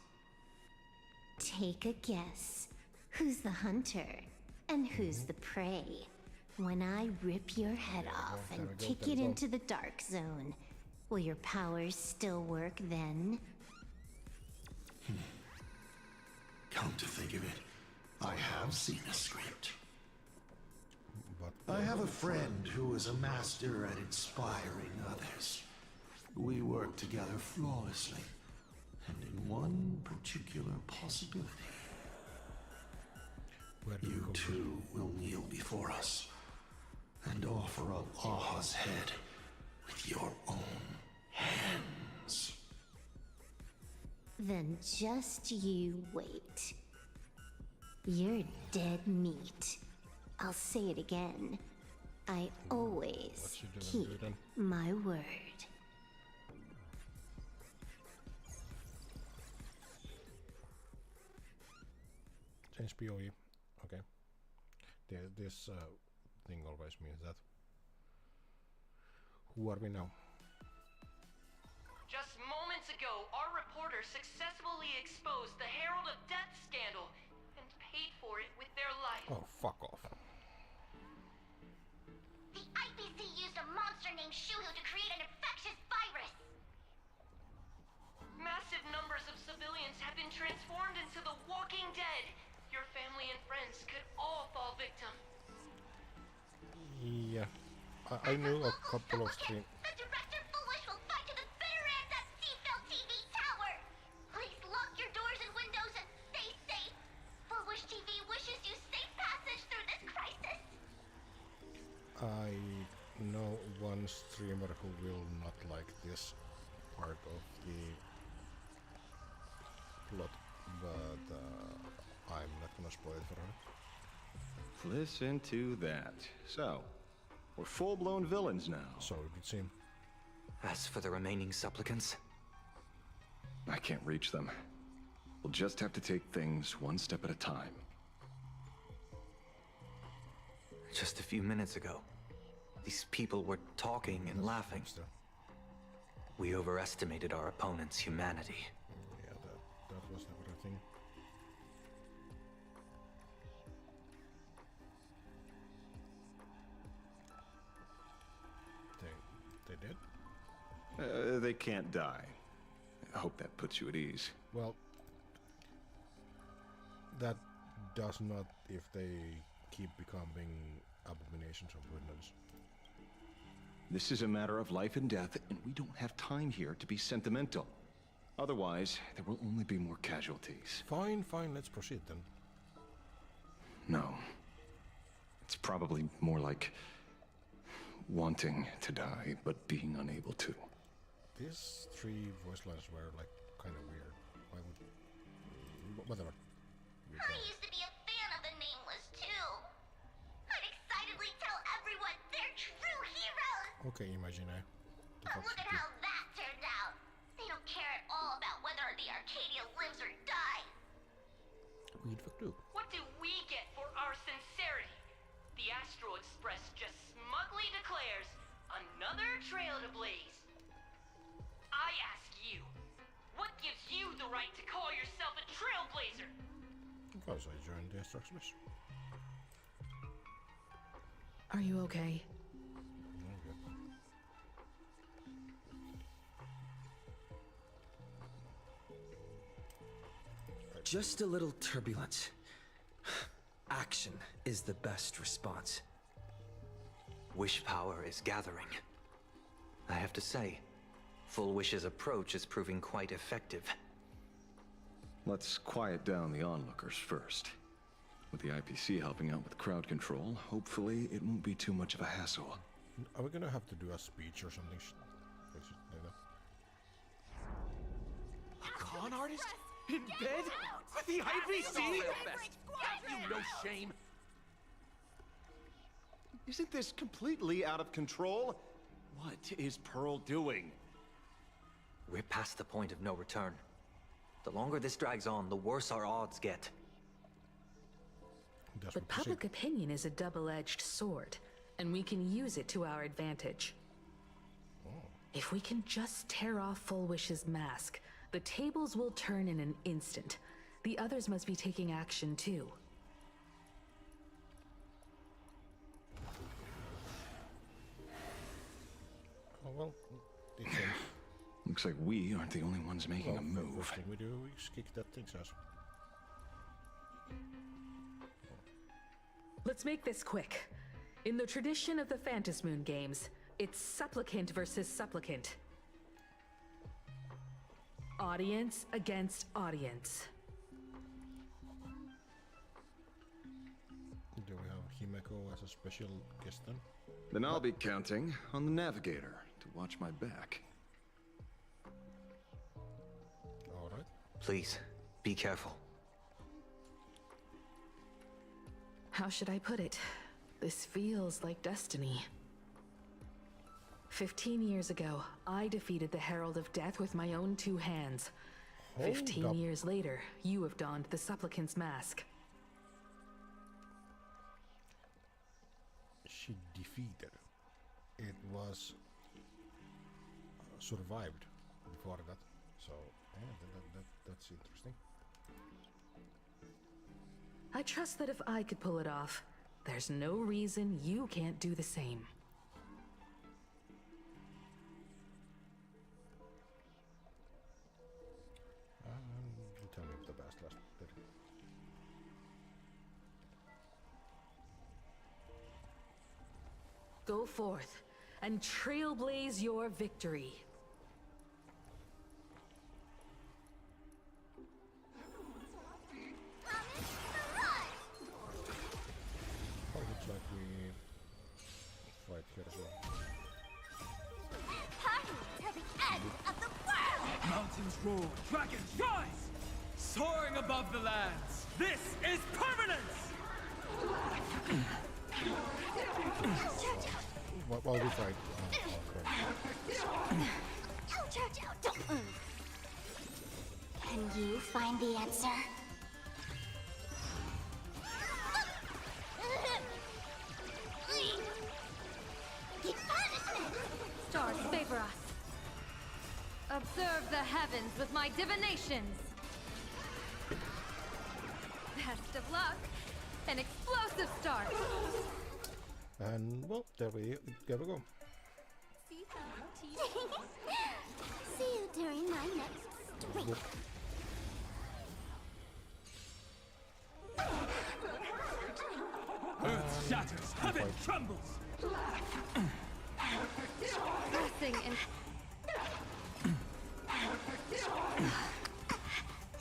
Take a guess. Who's the hunter, and who's the prey? When I rip your head off and kick it into the dark zone, will your powers still work then? Come to think of it, I have seen a script. I have a friend who is a master at inspiring others. We work together flawlessly, and in one particular possibility. You two will kneel before us and offer up Aha's head with your own hands. Then just you wait. You're dead meat. I'll say it again. I always keep my word. Change POE. Okay. This thing always means that. Who are we now? Just moments ago, our reporter successfully exposed the Herald of Death scandal and paid for it with their life. Oh, fuck off. The IPC used a monster named Shuhu to create an infectious virus. Massive numbers of civilians have been transformed into the Walking Dead. Your family and friends could all fall victim. Yeah, I knew a couple of stream. The director Foolish will fight to the bitter end at Seafell TV Tower. Please lock your doors and windows and stay safe. Foolish TV wishes you safe passage through this crisis. I know one streamer who will not like this part of the plot, but I'm not gonna spoil it for her. Listen to that. So, we're full-blown villains now. So it would seem. As for the remaining supplicants, I can't reach them. We'll just have to take things one step at a time. just a few minutes ago, these people were talking and laughing. We overestimated our opponent's humanity. Yeah, that was never a thing. They did? They can't die. I hope that puts you at ease. Well, that does not if they keep becoming abominations of goodness. This is a matter of life and death, and we don't have time here to be sentimental. Otherwise, there will only be more casualties. Fine, let's proceed then. No. It's probably more like wanting to die, but being unable to. These three voice lines were like kind of weird. Why would... Whatever. I used to be a fan of the Nameless too. I'd excitedly tell everyone they're true heroes. Okay, Imagine. But look at how that turned out. They don't care at all about whether the Arcadia lives or dies. We'd fuck too. What do we get for our sincerity? The Astral Express just smugly declares another trail to blaze. I ask you, what gives you the right to call yourself a trailblazer? Because I joined the Express. Are you okay? just a little turbulence. Action is the best response. Wish power is gathering. I have to say, Full Wish's approach is proving quite effective. Let's quiet down the onlookers first. With the IPC helping out with crowd control, hopefully it won't be too much of a hassle. Are we gonna have to do a speech or something like that? A con artist? In bed? With the IPC? Have you no shame? Isn't this completely out of control? What is Pearl doing? We're past the point of no return. The longer this drags on, the worse our odds get. But public opinion is a double-edged sword, and we can use it to our advantage. If we can just tear off Full Wish's mask, the tables will turn in an instant. The others must be taking action too. Oh well, it seems. Looks like we aren't the only ones making a move. First thing we do is kick that thing's ass. Let's make this quick. In the tradition of the Phantasmoon games, it's supplicant versus supplicant. Audience against audience. Do we have Himeko as a special guest then? Then I'll be counting on the navigator to watch my back. Alright. Please, be careful. How should I put it? This feels like destiny. 15 years ago, I defeated the Herald of Death with my own 2 hands. 15 years later, you have donned the supplicant's mask. She defeated. It was survived before that. So, yeah, that's interesting. I trust that if I could pull it off, there's no reason you can't do the same. You tell me if lasted. Go forth and trailblaze your victory. Oh, looks like we fight here as well. Party till the end of the world! Mountains roar, dragons rise! Soaring above the lands! This is permanence! While we fight. Ouch, ouch, ouch. Don't move. Can you find the answer? Stars favor us. Observe the heavens with my divinations. Best of luck. An explosive start. And well, there we go. See you during my next streak. Earth shatters, heaven trembles! Pressing and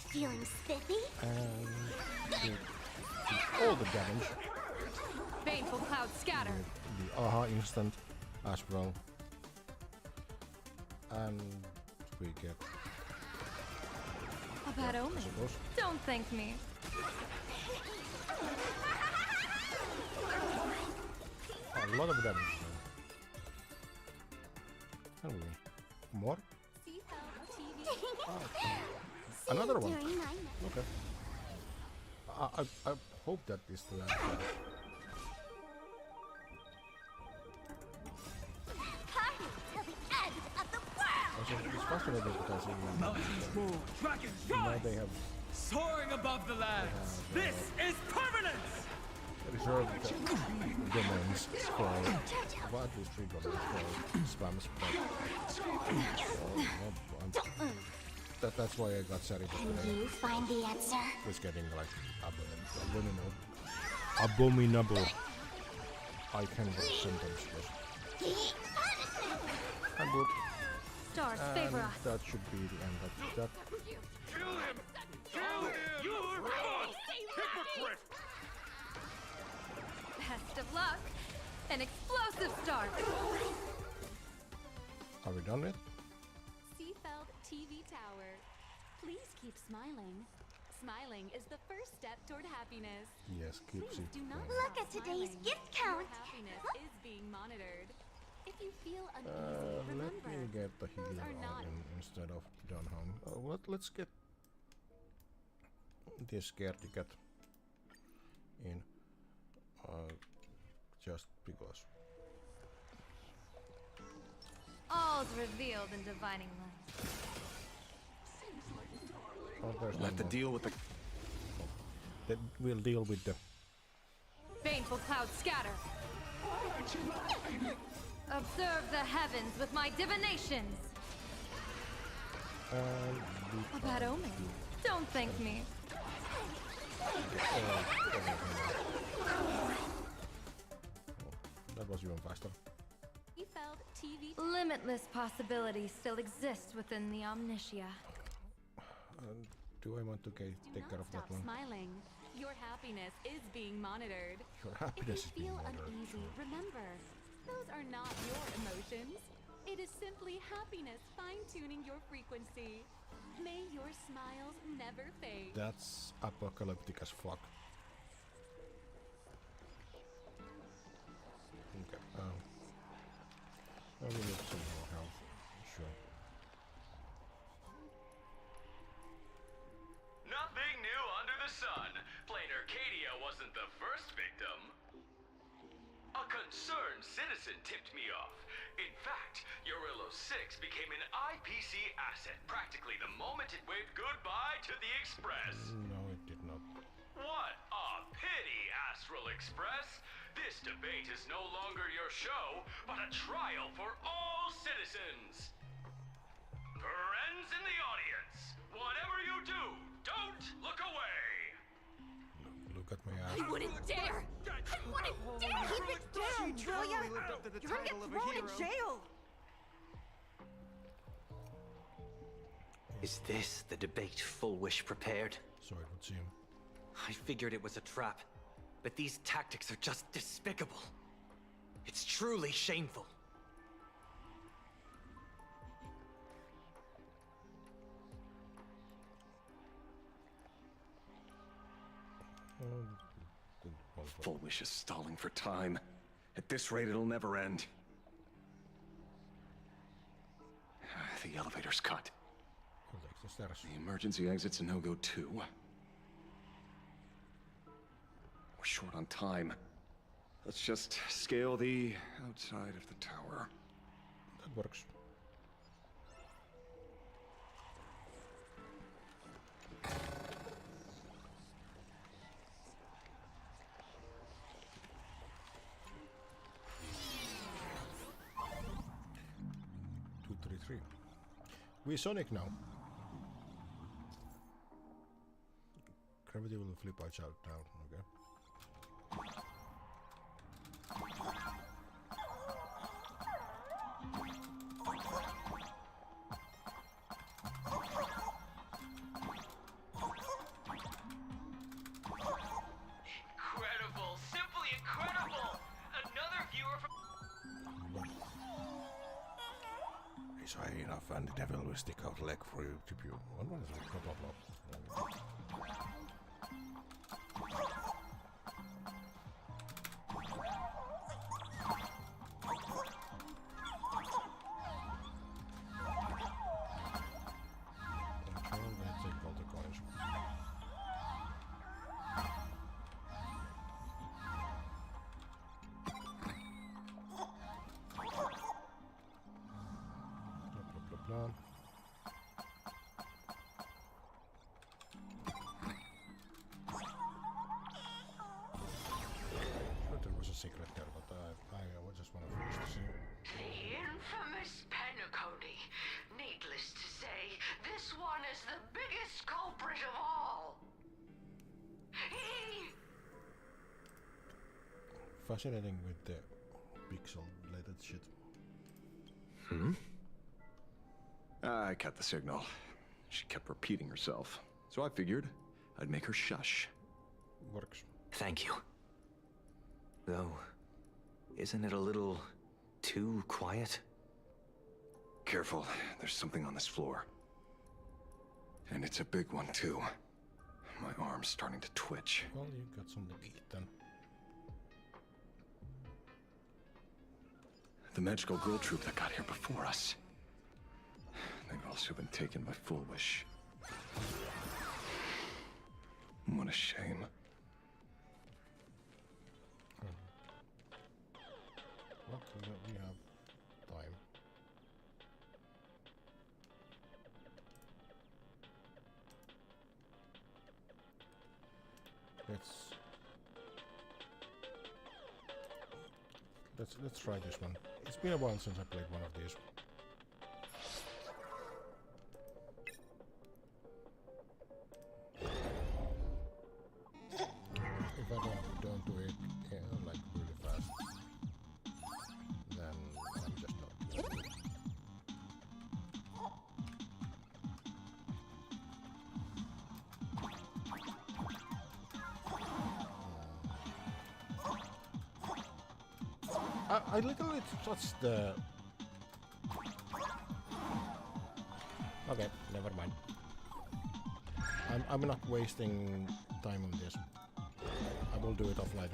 Feeling spiffy? And all the damage. baneful cloud scatter. The aha instant as well. And we get A bad omen. suppose. Don't thank me. A lot of damage. And we more? Another one. Okay. I hope that is the last one. Party till the end of the world! Also, it's fascinating because Mountains roar, dragons now rise! they have Soaring above the lands! This is permanence! reserved domains for well, at least 3 domains for spams, but that's why I got Sari. Can you find the answer? It's getting like abominable. I can work sometimes. Yes. And boop. Stars favor us. That should be the end of that. Kill him! Kill him! You're hypocrite! Best of luck. An explosive start. Are we done yet? Seafeld TV Tower. Please keep smiling. Smiling is the first step toward happiness. Yes, keep Please do not Look stop at today's smiling. gift count. Your happiness is being monitored. If you feel uneasy, Let remember, me get the healer those are not on instead of Dunham. Let's get this scaredy cat in. Just because. all's revealed in divining light. Oh, there's Let the deal with the. Then we'll deal with the. Baneful clouds scatter. Observe the heavens with my divinations. A bad omen. Don't thank me. That was even faster. Limitless possibilities still exist within the Omnitia. Do I want to take care of that one? Smiling. Your happiness is being monitored. Your happiness is If you being feel monitored. uneasy, remember, those are not your emotions. It is simply happiness fine-tuning your frequency. May your smiles never fade. That's apocalyptic as fuck. Okay. I will need some more health. Sure. Nothing new under the sun. Plain Arcadia wasn't the first victim. A concerned citizen tipped me off. In fact, Eurillo 6 became an IPC asset practically the moment it waved goodbye to the Express. No, it did not. What a pity, Astral Express! This debate is no longer your show, but a trial for all citizens. Friends in the audience, whatever you do, don't look away! Yeah. I wouldn't dare! I wouldn't dare! Keep it down, will ya? You're gonna get thrown in jail! Is this the debate Full Wish prepared? So it would seem. I figured it was a trap, but these tactics are just despicable. It's truly shameful. Full Wish is stalling for time. At this rate, it'll never end. The elevator's cut. The emergency exit's a no-go too. We're short on time. Let's just scale the outside of the tower. That works. We Sonic now. Gravity will flip us out down, okay. Incredible! Simply incredible! Another viewer from... Is high enough and the devil will stick out leg for you to view. One is like blah blah blah. Secret there, but I just want to finish the scene. The infamous Penacony. Needless to say, this one is the biggest culprit of all. Fascinating with the pixel-related shit. I cut the signal. She kept repeating herself, so I figured I'd make her shush. Works. Thank you. Though, isn't it a little too quiet? Careful, there's something on this floor. And it's a big one, too. My arm's starting to twitch. Well, you got something to eat then. The magical girl troop that got here before us. They've also been taken by Full Wish. What a shame. Well, we have time. Let's try this one. It's been a while since I played one of these. If I don't do it like really fast, then I'm just not doing it. I literally touched the... Okay, never mind. I'm not wasting time on this. I will do it offline,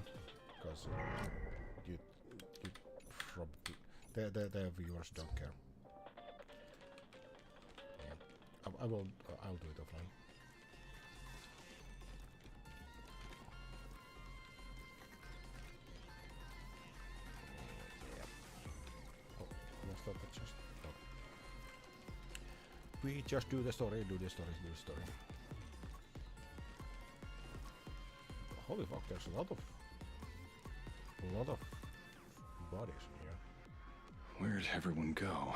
because you probably... the viewers don't care. Yeah. I'll do it offline. We just do the story, do the story. Holy fuck, there's a lot of bodies in here. Where'd everyone go?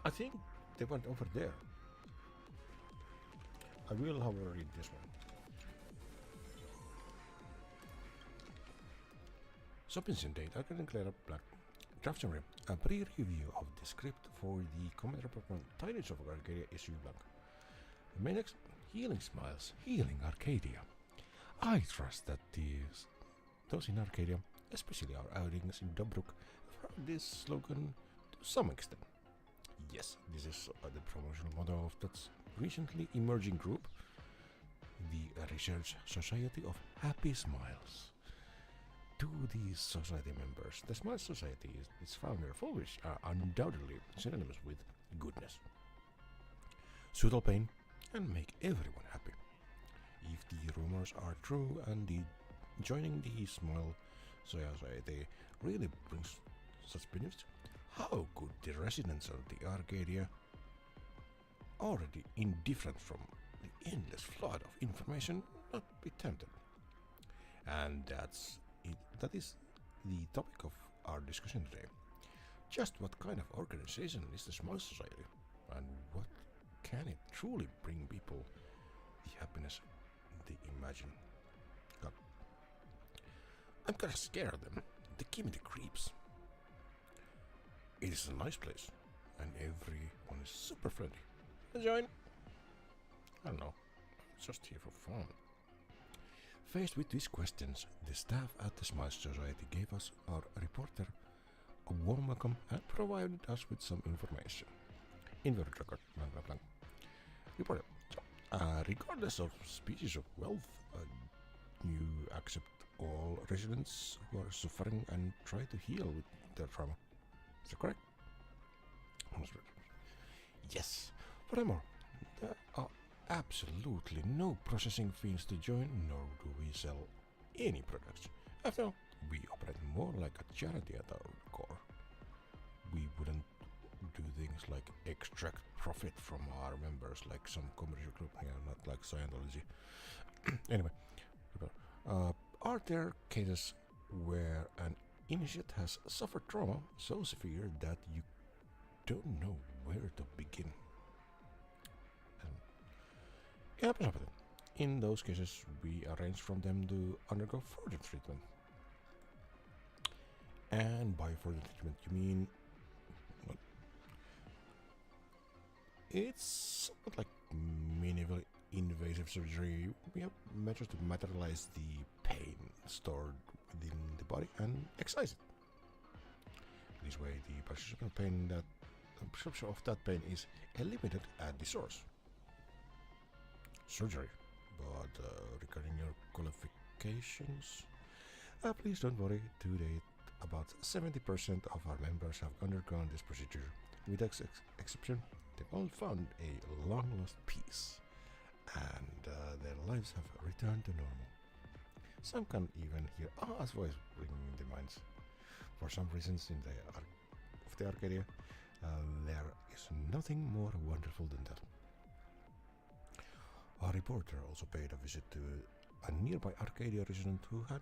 I think they went over there. I will, however, read this one. Submission date, Arcade Clara Black. Draft summary. A pre-review of the script for the Commander Program Tidings of Arcadia issue blank. The main healing smiles, healing Arcadia. I trust that those in Arcadia, especially our outings in Dobruk, have heard this slogan to some extent. Yes, this is the promotional motto of that recently emerging group, the Research Society of Happy Smiles. To these society members, the Smile Society is its founder, for which are undoubtedly synonymous with goodness, subtle pain, and make everyone happy. If the rumors are true and joining the Smile Society really brings such benefits, how could the residents of the Arcadia, already indifferent from the endless flood of information, not be tempted? And that is the topic of our discussion today. Just what kind of organization is the Smile Society, and what can it truly bring people the happiness they imagine? God. I'm kinda scared of them. They give me the creeps. It is a nice place, and everyone is super friendly. Join? I don't know, I'm just here for fun. Faced with these questions, the staff at the Smile Society gave us, our reporter, a warm welcome and provided us with some information. Inverted record, blank, blank, blank. Reporter, regardless of species of wealth, you accept all residents who are suffering and try to heal with their trauma. Is that correct? Yes. Furthermore, there are absolutely no processing fees to join, nor do we sell any products. After all, we operate more like a charity at our core. We wouldn't do things like extract profit from our members like some commercial group, not like Scientology. Anyway, are there cases where an initiate has suffered trauma so severe that you don't know where to begin? In those cases, we arrange for them to undergo further treatment. And by further treatment, you mean... Well, it's not like minimally invasive surgery. We have measures to materialize the pain stored within the body and excise it. This way, the perception of that pain is eliminated at the source. Surgery, but regarding your qualifications, please don't worry. To date, about 70% of our members have undergone this procedure. With exception, they've all found a long-lost peace, and their lives have returned to normal. Some can even hear Ah's voice ringing in their minds. For some reasons in the Arcadia, there is nothing more wonderful than that. Our reporter also paid a visit to a nearby Arcadia resident who had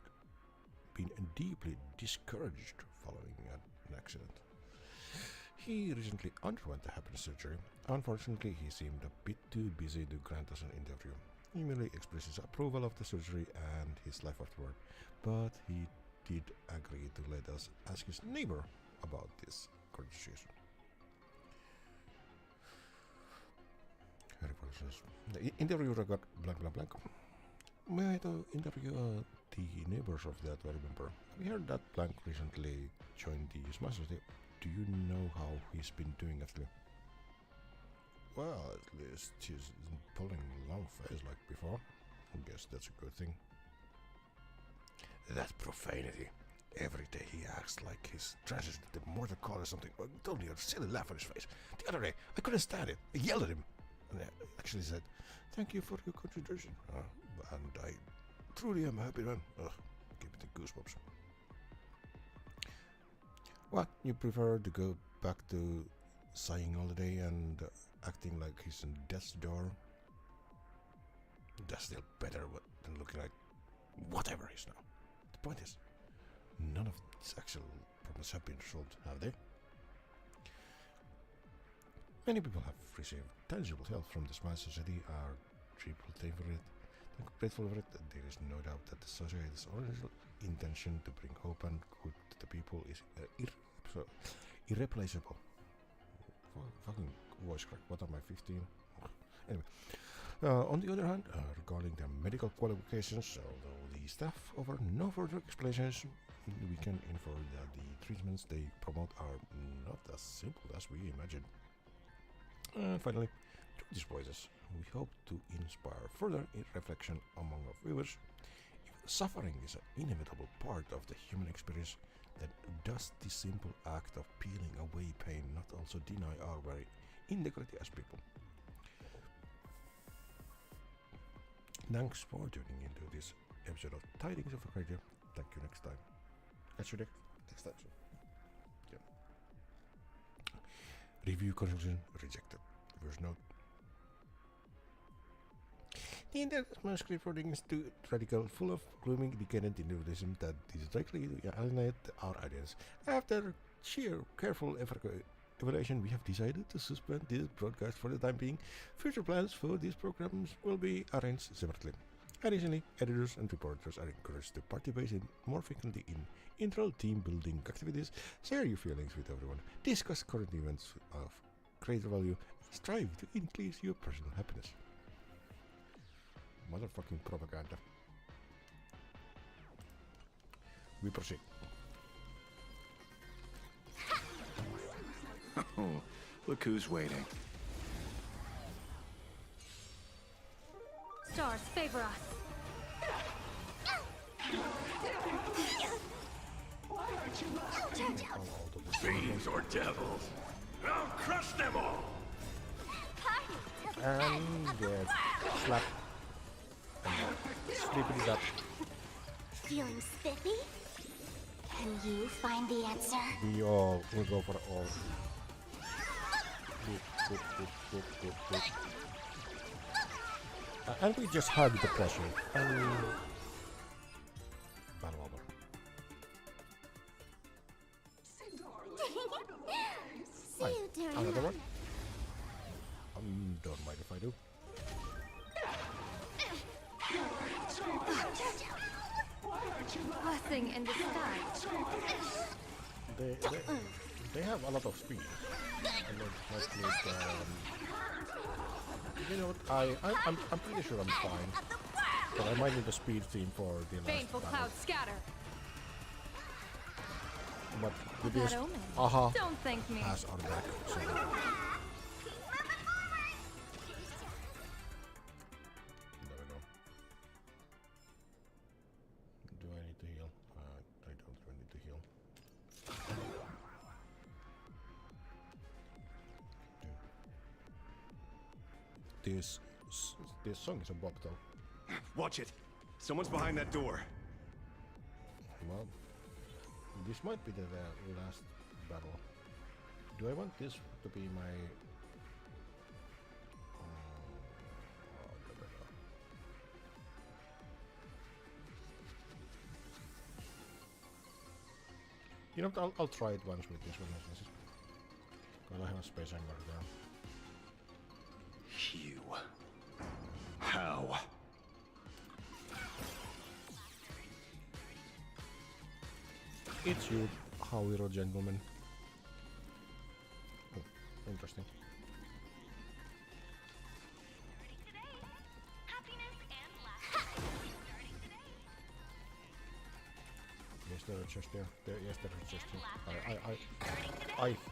been deeply discouraged following an accident. He recently underwent the happiness surgery. Unfortunately, he seemed a bit too busy to grant us an interview. He merely expressed his approval of the surgery and his life afterward, but he did agree to let us ask his neighbor about this conversation. The interview record blank blank blank. May I interview the neighbors of that very member? We heard that blank recently joined the Smile Society. Do you know how he's been doing actually? Well, at least he's pulling a long face like before. I guess that's a good thing. That profanity. Every day he acts like he's transited to Mortal Kombat or something. Don't hear a silly laugh on his face. The other day, I couldn't stand it. I yelled at him. And I actually said, "Thank you for your contribution." And I truly am a happy man. Give me the goosebumps. What, you prefer to go back to sighing all the day and acting like he's in death's door? That's still better than looking like whatever he's now. The point is, none of these actual problems have been solved, have they? Many people have received tangible help from the Smile Society. Our triple favorite. Grateful for it, there is no doubt that the society's original intention to bring hope and good to the people is irreplaceable. Fucking voice crack. What am I, 15? Anyway. On the other hand, regarding the medical qualifications, although the staff offer no further explanations, we can infer that the treatments they promote are not as simple as we imagined. And finally, through these voices, we hope to inspire further reflection among our viewers. If suffering is an inevitable part of the human experience, then does the simple act of peeling away pain not also deny our very integrity as people? Thanks for tuning into this episode of Tidings of a Creator. Thank you next time. Catch you next time. Yeah. Review conclusion rejected. Verse note. The internet manuscript wording is too radical, full of gloomy, decadent individualism that is likely to alienate our audience. After sheer careful evaluation, we have decided to suspend this broadcast for the time being. Future plans for these programs will be arranged separately. Additionally, editors and reporters are encouraged to participate more frequently in internal team building activities, share your feelings with everyone, discuss current events of greater value, and strive to increase your personal happiness. Motherfucking propaganda. We proceed. Oh, look who's waiting. Stars favor us. Fiends or devils? I'll crush them all! And get slapped. And sleeping it up. Feeling spiffy? Can you find the answer? We all will go for all. Boop. And we just hug the pressure. And battle over. See you during Another one? Don't mind if I do. Blessing in disguise. They have a lot of speed. And they might need, you know what, I'm pretty sure I'm fine. But I might need a speed theme for the last Baneful battle. clouds scatter. But with this, omen. Don't thank me. has our back. So. There we go. Do I need to heal? I don't really need to heal. This song is a bop though. Watch it. Someone's behind that door. Well, this might be the last battle. Do I want this to be my... You know what, I'll try it once with this one. Because I have a space anger there. You. How? It's you, Howiro gentleman. Oh, interesting. Yes, there are chest there. Yes, there is chest here.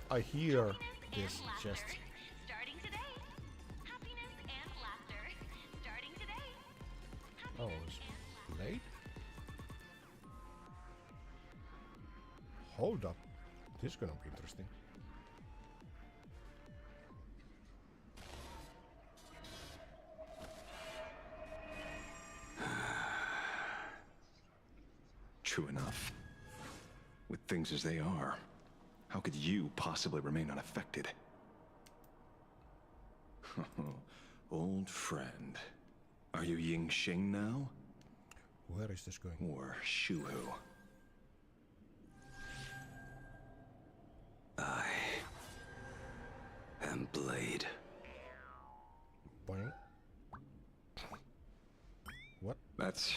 I hear this chest. Oh, it's late? Hold up. This is gonna be interesting. True enough. With things as they are, how could you possibly remain unaffected? Old friend. Are you Ying Xing now? Where is this going? Or Shuhu? I am Blade. Boing. That's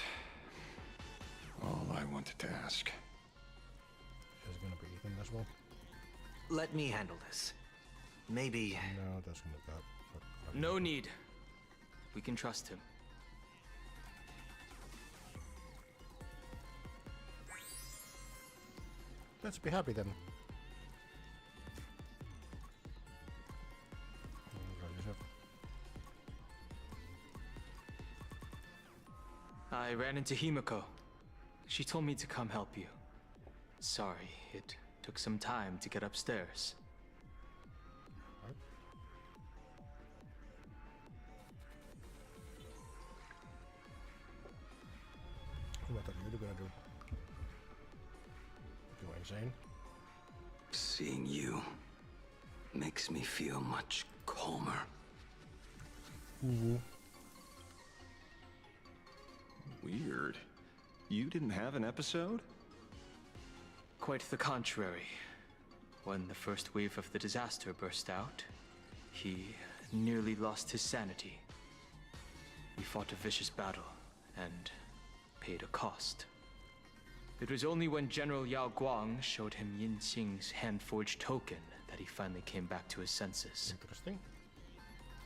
all I wanted to ask. Is it gonna be Ethan as well? Let me handle this. Maybe... No, that's gonna be that. No need. We can trust him. Let's be happy then. I ran into Himiko. She told me to come help you. Sorry, it took some time to get upstairs. What are you gonna do? Go insane? Seeing you makes me feel much calmer. Weird. You didn't have an episode? Quite the contrary. When the first wave of the disaster burst out, he nearly lost his sanity. We fought a vicious battle and paid a cost. It was only when General Yao Guang showed him Yin Xing's hand-forged token that he finally came back to his senses. Interesting.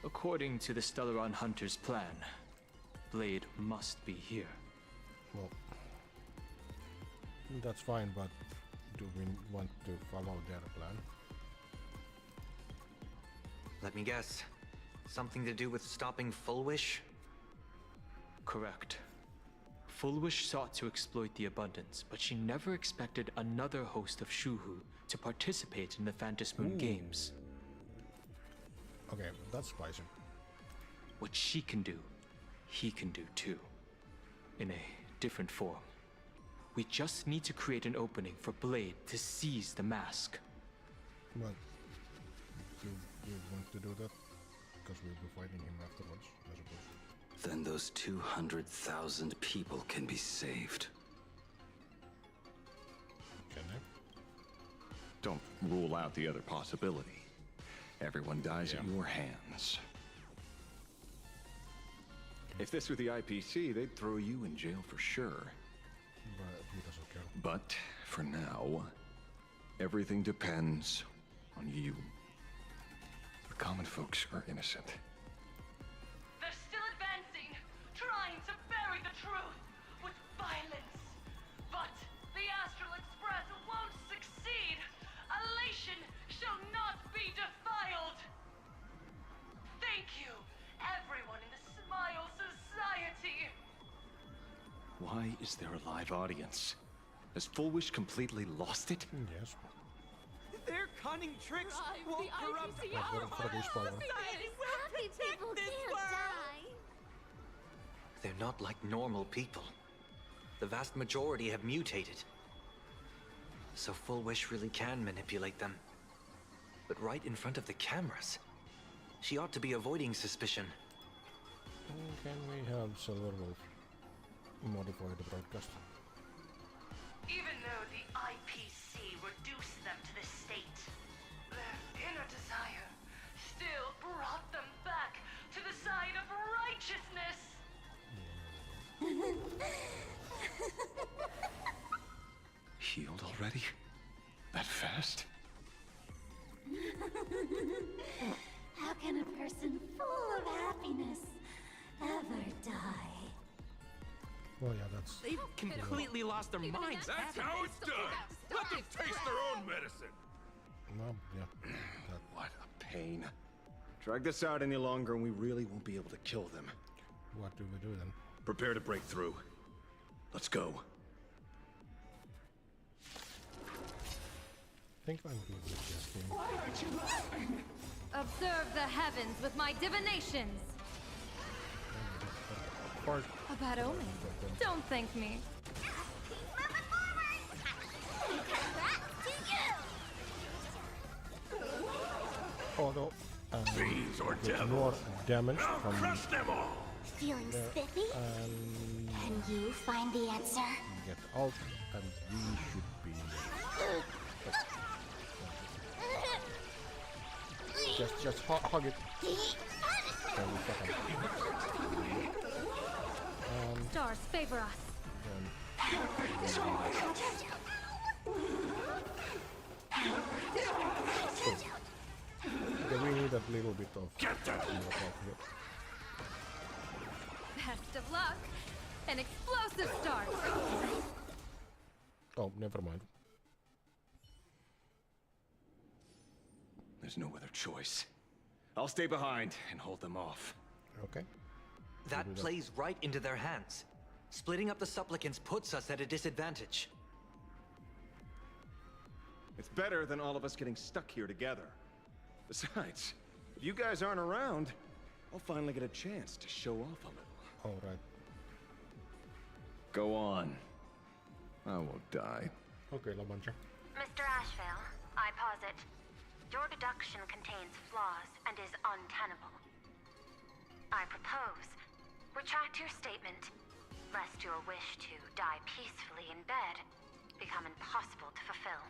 According to the Stellaron Hunter's plan, Blade must be here. Well, that's fine, but do we want to follow their plan? Let me guess. Something to do with stopping Full Wish? Correct. Full Wish sought to exploit the abundance, but she never expected another host of Shuhu to participate in the Phantom Moon Games. Okay, that's spicy. What she can do, he can do too. In a different form. We just need to create an opening for Blade to seize the mask. Well, do you want to do that? Because we'll be fighting him afterwards, I suppose. Then those 200,000 people can be saved. Can they? Don't rule out the other possibility. Everyone dies at your hands. If this were the IPC, they'd throw you in jail for sure. But he doesn't care. But for now, everything depends on you. The common folks are innocent. They're still advancing, trying to bury the truth with violence. But the Astral Express won't succeed. Elation shall not be defiled. Thank you, everyone in the Smile Society. Why is there a live audience? Has Full Wish completely lost it? Yes. Their cunning tricks won't corrupt our society. Happy people can't die. They're not like normal people. The vast majority have mutated. So Full Wish really can manipulate them. But right in front of the cameras. She ought to be avoiding suspicion. Can we have Silverwolf modify the broadcast? Even though the IPC reduced them to this state, their inner desire still brought them back to the side of righteousness. Healed already? That fast? How can a person full of happiness ever die? Well, yeah, that's... They've completely lost their minds. That's how it's done. Let them taste their own medicine. No, yeah. What a pain. Drag this out any longer and we really won't be able to kill them. What do we do then? Prepare to break through. Let's go. I think I'm good with this game. Why aren't you laughing? Observe the heavens with my divinations. A bad omen. Don't thank me. Although, Fiends or with devils. more damage I'll from crush them all. Feeling there, spiffy? Can you find the answer? get out, and we should be... Just hug it. stars favor us. Okay, we need a little bit of... Best of luck. An explosive start. Oh, never mind. There's no other choice. I'll stay behind and hold them off. Okay. That plays right into their hands. Splitting up the supplicants puts us at a disadvantage. It's better than all of us getting stuck here together. Besides, if you guys aren't around, I'll finally get a chance to show off a little. All right. Go on. I won't die. Okay, Lamancha. Mr. Ashvale, I posit, your deduction contains flaws and is untenable. I propose, retract your statement, lest your wish to die peacefully in bed become impossible to fulfill.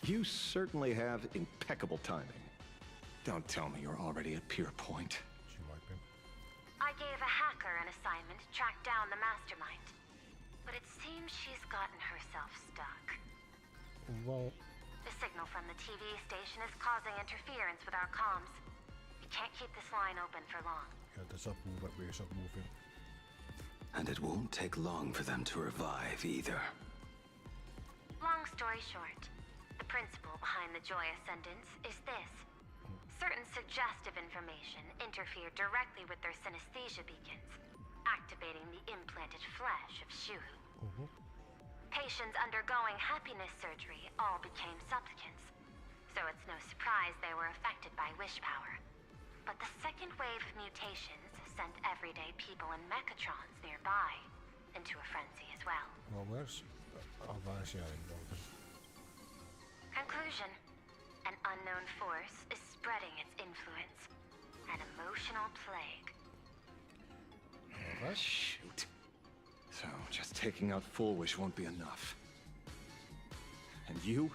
You certainly have impeccable timing. Don't tell me you're already at Pier Point. She might be. I gave a hacker an assignment to track down the mastermind, but it seems she's gotten herself stuck. Well... The signal from the TV station is causing interference with our comms. We can't keep this line open for long. Yeah, the subwoofer be subwoofing. And it won't take long for them to revive either. Long story short, the principle behind the Joy Ascendance is this. Certain suggestive information interfered directly with their synesthesia beacons, activating the implanted flesh of Shuhu. Patients undergoing happiness surgery all became supplicants, so it's no surprise they were affected by wish power. But the second wave of mutations sent everyday people in mechatrons nearby into a frenzy as well. Well, where's Avasia in all this? Conclusion. An unknown force is spreading its influence. An emotional plague. Alright. Shoot. So, just taking out Full Wish won't be enough. And you?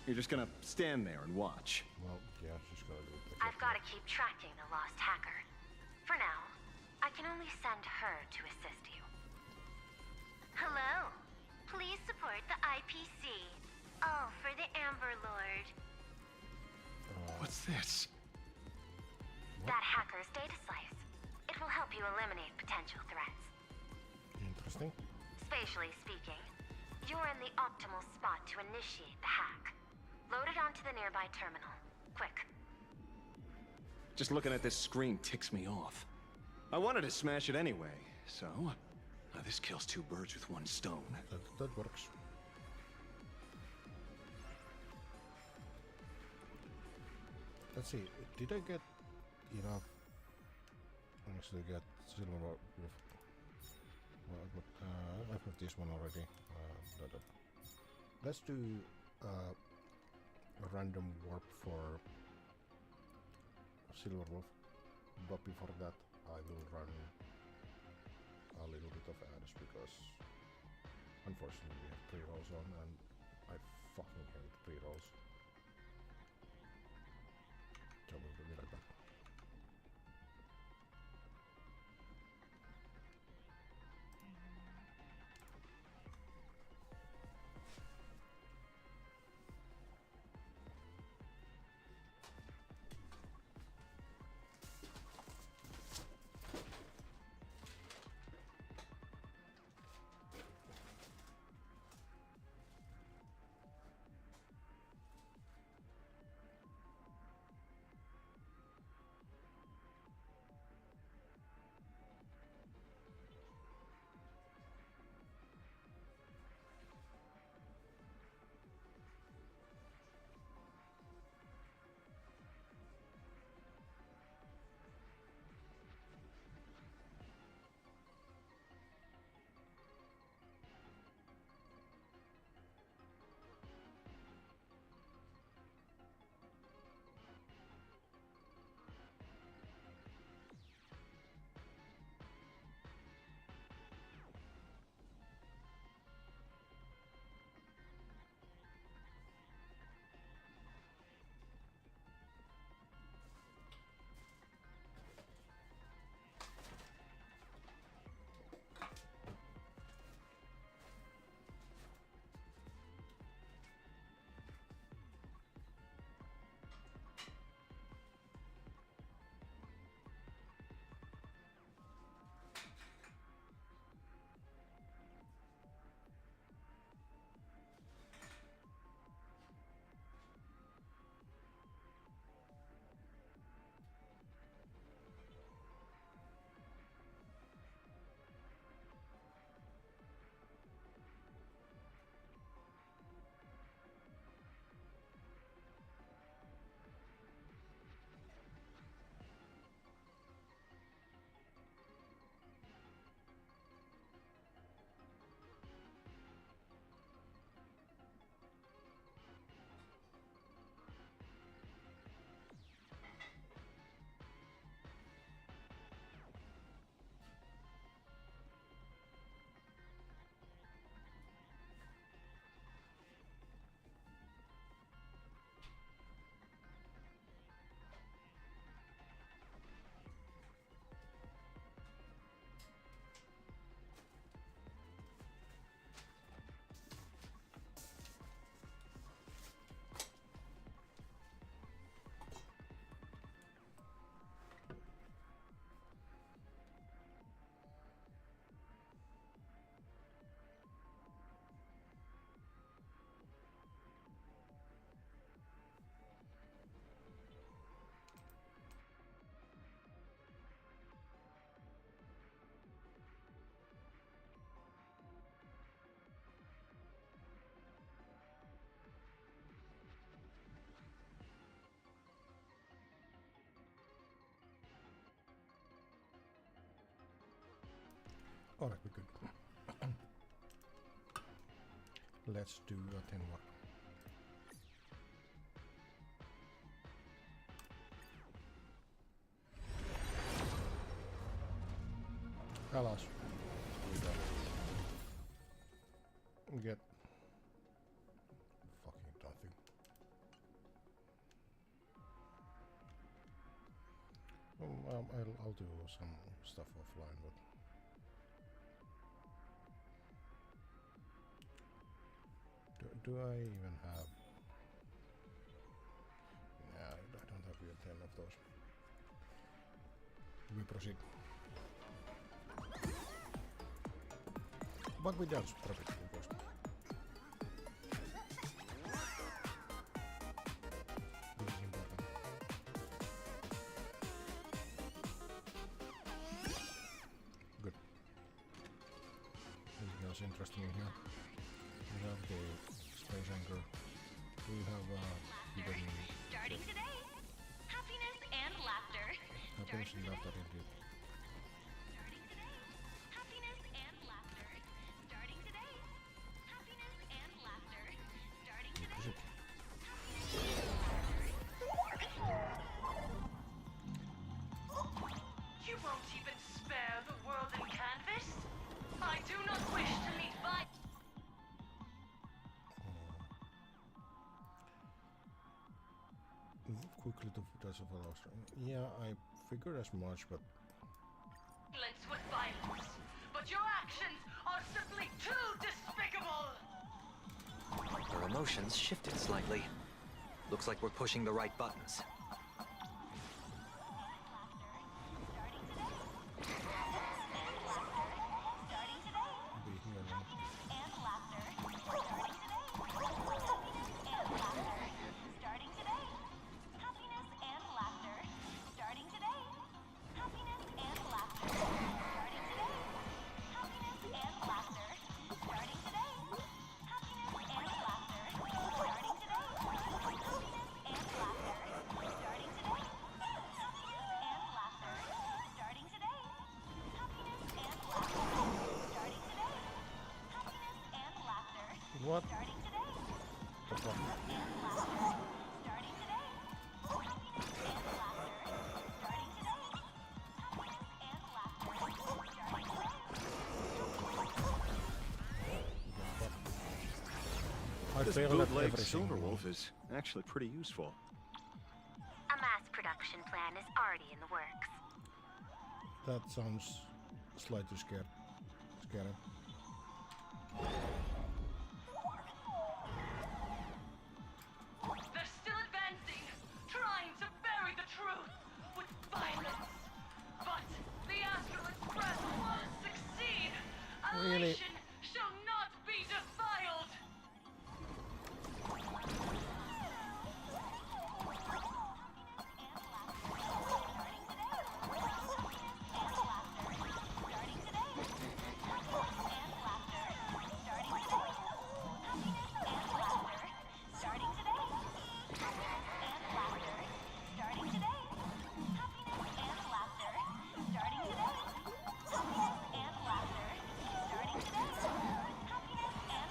You're just gonna stand there and watch. Well, yeah, she's gonna do it. I've got to keep tracking the lost hacker. For now, I can only send her to assist you. Hello. Please support the IPC. All for the Amber Lord. What's this? That hacker's data slice. It will help you eliminate potential threats. Interesting. Spatially speaking, you're in the optimal spot to initiate the hack. Load it onto the nearby terminal. Quick. Just looking at this screen ticks me off. I wanted to smash it anyway, so... this kills two birds with one stone. That works. Let's see, did I get enough? I actually get silver wolf. I've got this one already. Let's do a random warp for silver wolf, but before that I will run a little bit of ads because unfortunately we have pre-rolls on and I fucking hate pre-rolls. So we'll be right back. Alright, we're good. Let's do a 10 more. Alas. We get fucking nothing. I'll do some stuff offline, but do I even have? Nah, I don't have even 10 of those. We proceed. But we dance perfectly first. This is important. Good. Anything else interesting in here? We have the space anchor. We have hidden Starting today. Happiness and laughter. happiness and laughter indeed. You won't even spare the world in canvas? I do not wish to meet by. Move quickly to touch of our yeah, I figured as much, but Violence with violence. But your actions are simply too despicable! Her emotions shifted slightly. Looks like we're pushing the right buttons. what? This bootleg Silverwolf is actually pretty useful. A mass production plan is already in the works. That sounds slightly scary. They're still advancing, trying to bury the truth with violence. But the Astral Express will succeed. Really? Elation shall not be defiled.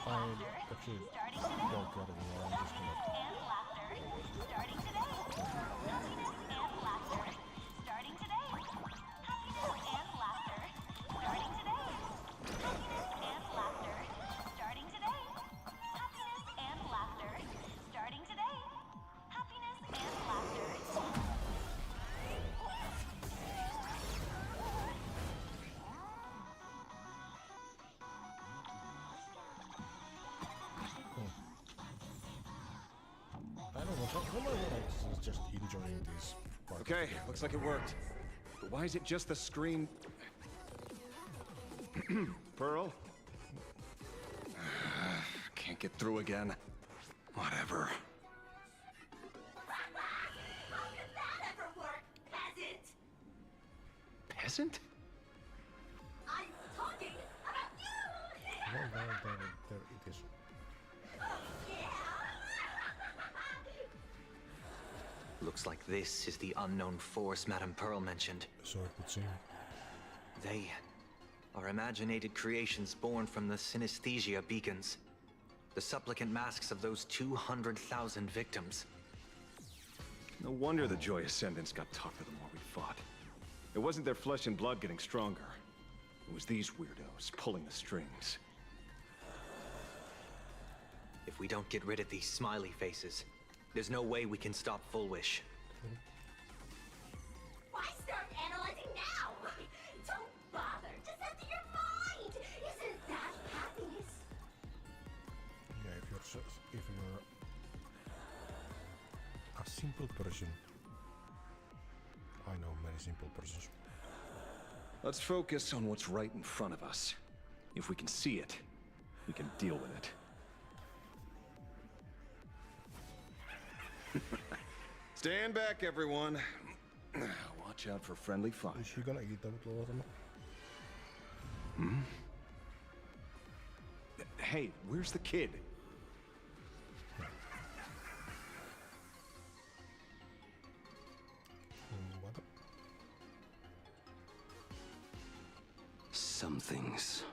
I actually don't get it anymore. I'm just gonna... I don't know, some of just enjoying this part. Okay, looks like it worked. But why is it just the screen? Pearl? Can't get through again. Whatever. How could that ever work, peasant? Peasant? I'm talking about you! Well, there it is. Looks like this is the unknown force Madame Pearl mentioned. So it would seem. Our imaginated creations born from the synesthesia beacons. The supplicant masks of those 200,000 victims. No wonder the Joy Ascendants got tougher the more we fought. It wasn't their flesh and blood getting stronger. It was these weirdos pulling the strings. If we don't get rid of these smiley faces, there's no way we can stop Full Wish. Why start analyzing now? Don't bother. Just enter your mind. Isn't that happiness? Yeah, if you're a simple person. I know many simple persons. Let's focus on what's right in front of us. If we can see it, we can deal with it. Stand back, everyone. Watch out for friendly fire. Is he gonna eat them with them? Hmm? Hey, where's the kid? What? Something's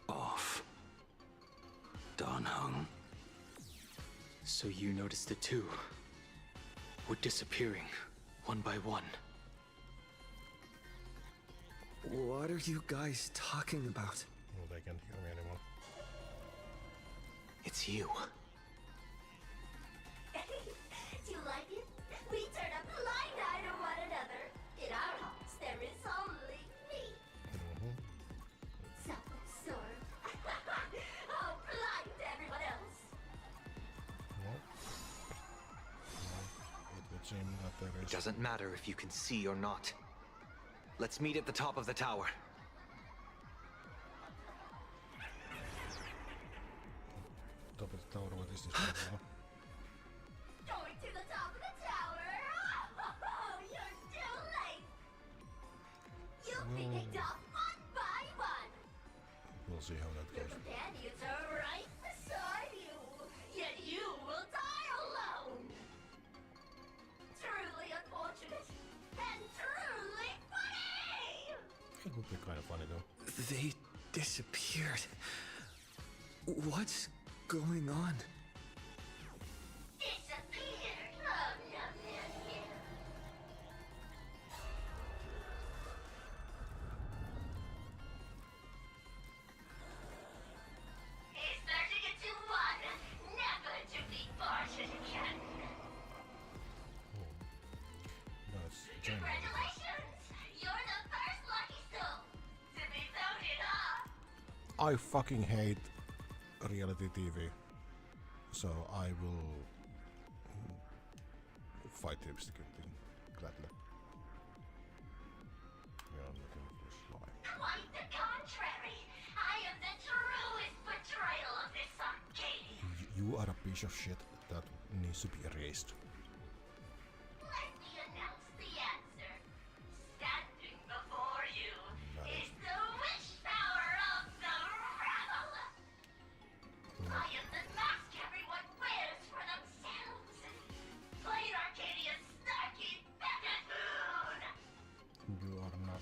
off. Dan Heng. So you noticed it too. We're disappearing, one by one. What are you guys talking about? Well, they can't hear me anymore. It's you. Do you like it? We turn a blind eye to one another. In our hearts, there is only me. Self-absorbed. Oh, blind to everyone else. It would seem that there is... It doesn't matter if you can see or not. Let's meet at the top of the tower. Top of the tower, what is this? Going to the top of the tower. Oh, you're too late. You'll be picked off one by one. We'll see how that Your goes. companions are right beside you, yet you will die alone. Truly unfortunate and truly funny. It would be kind of funny though. They disappeared. What's going on? Disappeared. Oh, no, no, no. He's starting it to one, never to be parted again. No, it's China. Congratulations! You're the first lucky soul to be voted off. I fucking hate reality TV, so I will fight the obstacle thing gladly. Yeah, I'm looking for slime. Quite the contrary. I am the truest portrayal of this Arcady. You are a piece of shit that needs to be erased. Let me announce the answer. Standing before you is the wish power of the rebel. I am the mask everyone wears for themselves. Plain Arcadia's snarky buffoon. You are not.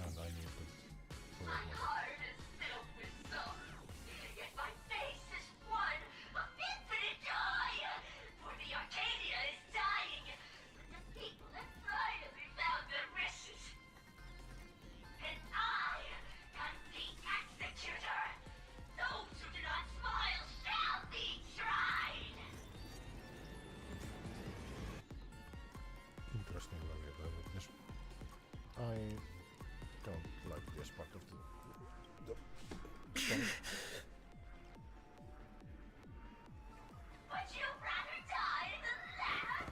And I need to. My heart is filled with sorrow, yet my face is one of infinite joy. For the Arcadia is dying, but the people have finally found their wishes. And I am the executor. Those who do not smile shall be tried. Interesting way to look at this. I don't like this part of the story. Would you rather die than laugh?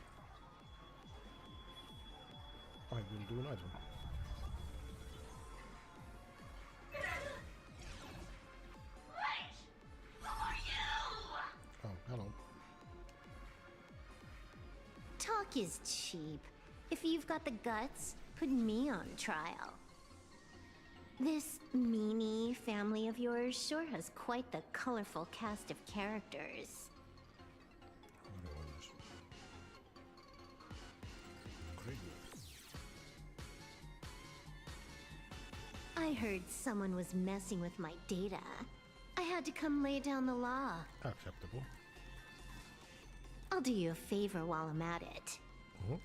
I will do neither. Wait! Who are you? Oh, hello. Talk is cheap. If you've got the guts, put me on trial. This meanie family of yours sure has quite the colorful cast of characters. I heard someone was messing with my data. I had to come lay down the law. Acceptable. I'll do you a favor while I'm at it. Little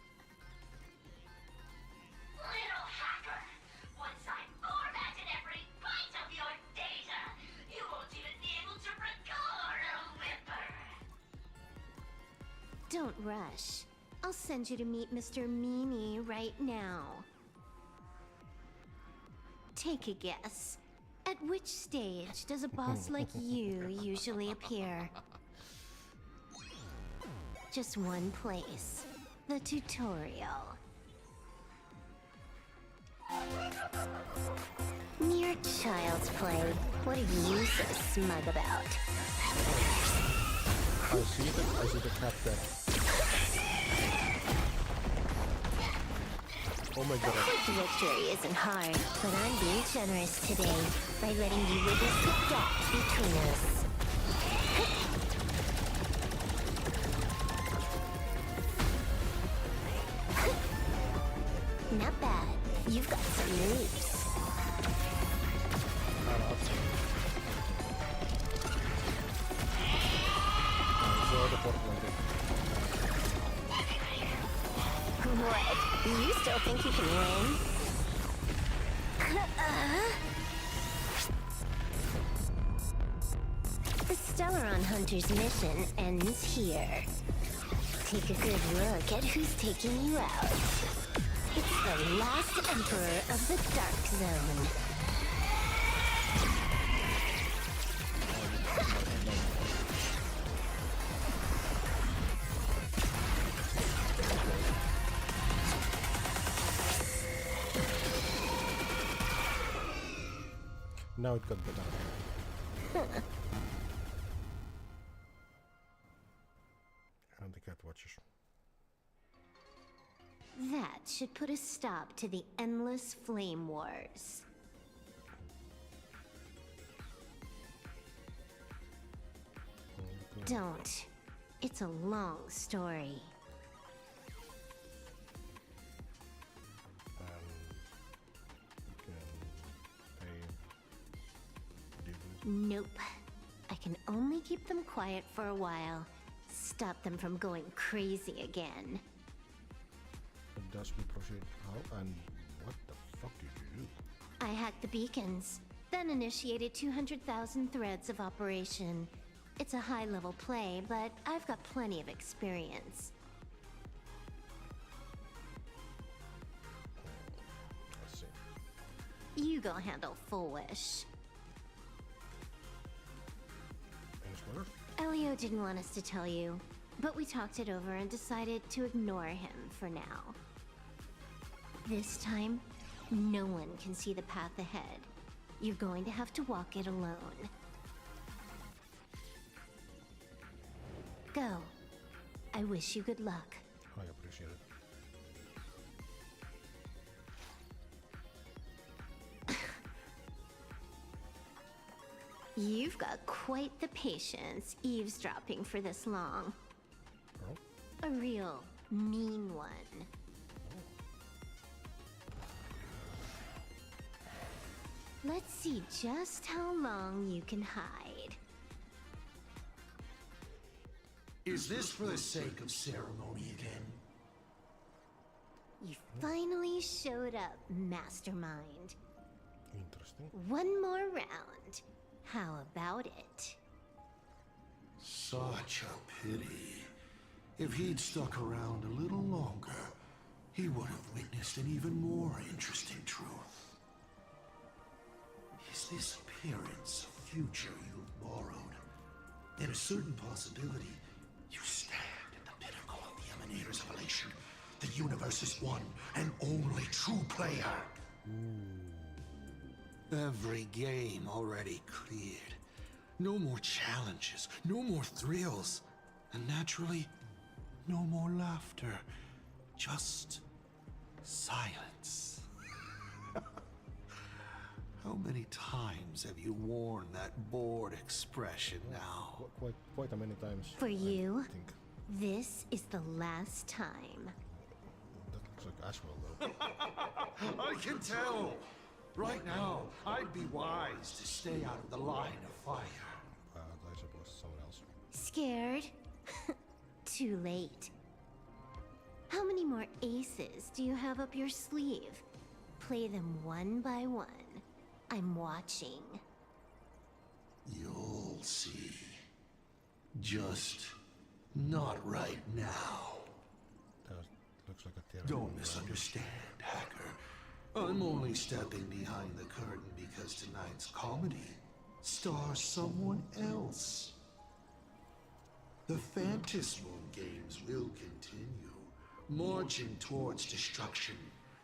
hacker! Once I formatted every byte of your data, you won't even be able to record a whimper! Don't rush. I'll send you to meet Mr. Meanie right now. Take a guess. At which stage does a boss like you usually appear? Just one place. The tutorial. Mere child's play. What are you so smug about? I see the captain. Oh my god. Victory isn't hard, but I'm being generous today by letting you witness the gap between us. Not bad. You've got some moves. What? You still think you can win? The Stellaron Hunter's mission ends here. Take a good look at who's taking you out. It's the last Emperor of the Dark Zone. Now it got better. And the cat watches. That should put a stop to the endless flame wars. Don't. It's a long story. Nope. I can only keep them quiet for a while. Stop them from going crazy again. Thus we proceed. How and what the fuck did you do? I hacked the beacons, then initiated 200,000 threads of operation. It's a high-level play, but I've got plenty of experience. I see. You go handle Full Wish. Elio didn't want us to tell you, but we talked it over and decided to ignore him for now. This time, no one can see the path ahead. You're going to have to walk it alone. Go. I wish you good luck. I appreciate it. You've got quite the patience eavesdropping for this long. Oh. A real mean one. Let's see just how long you can hide. Is this for the sake of ceremony again? You finally showed up, Mastermind. Interesting. One more round. How about it? Such a pity. If he'd stuck around a little longer, he would have witnessed an even more interesting truth. Is this appearance a future you've borrowed? In a certain possibility, you stand at the pinnacle of the Emanator's evolution, the universe's one and only true player. Every game already cleared. No more challenges, no more thrills, and naturally, no more laughter. Just silence. How many times have you worn that bored expression now? Quite a many times. For you, I think. this is the last time. That looks like Ashwell though. I can tell! Right now, I'd be wise to stay out of the line of fire. I suppose someone else. Scared? Too late. How many more aces do you have up your sleeve? Play them one by one. I'm watching. You'll see. Just not right now. That looks like a theater. Don't misunderstand, Hacker. I'm only stepping behind the curtain because tonight's comedy stars someone else. The Phantasmal games will continue, marching towards destruction,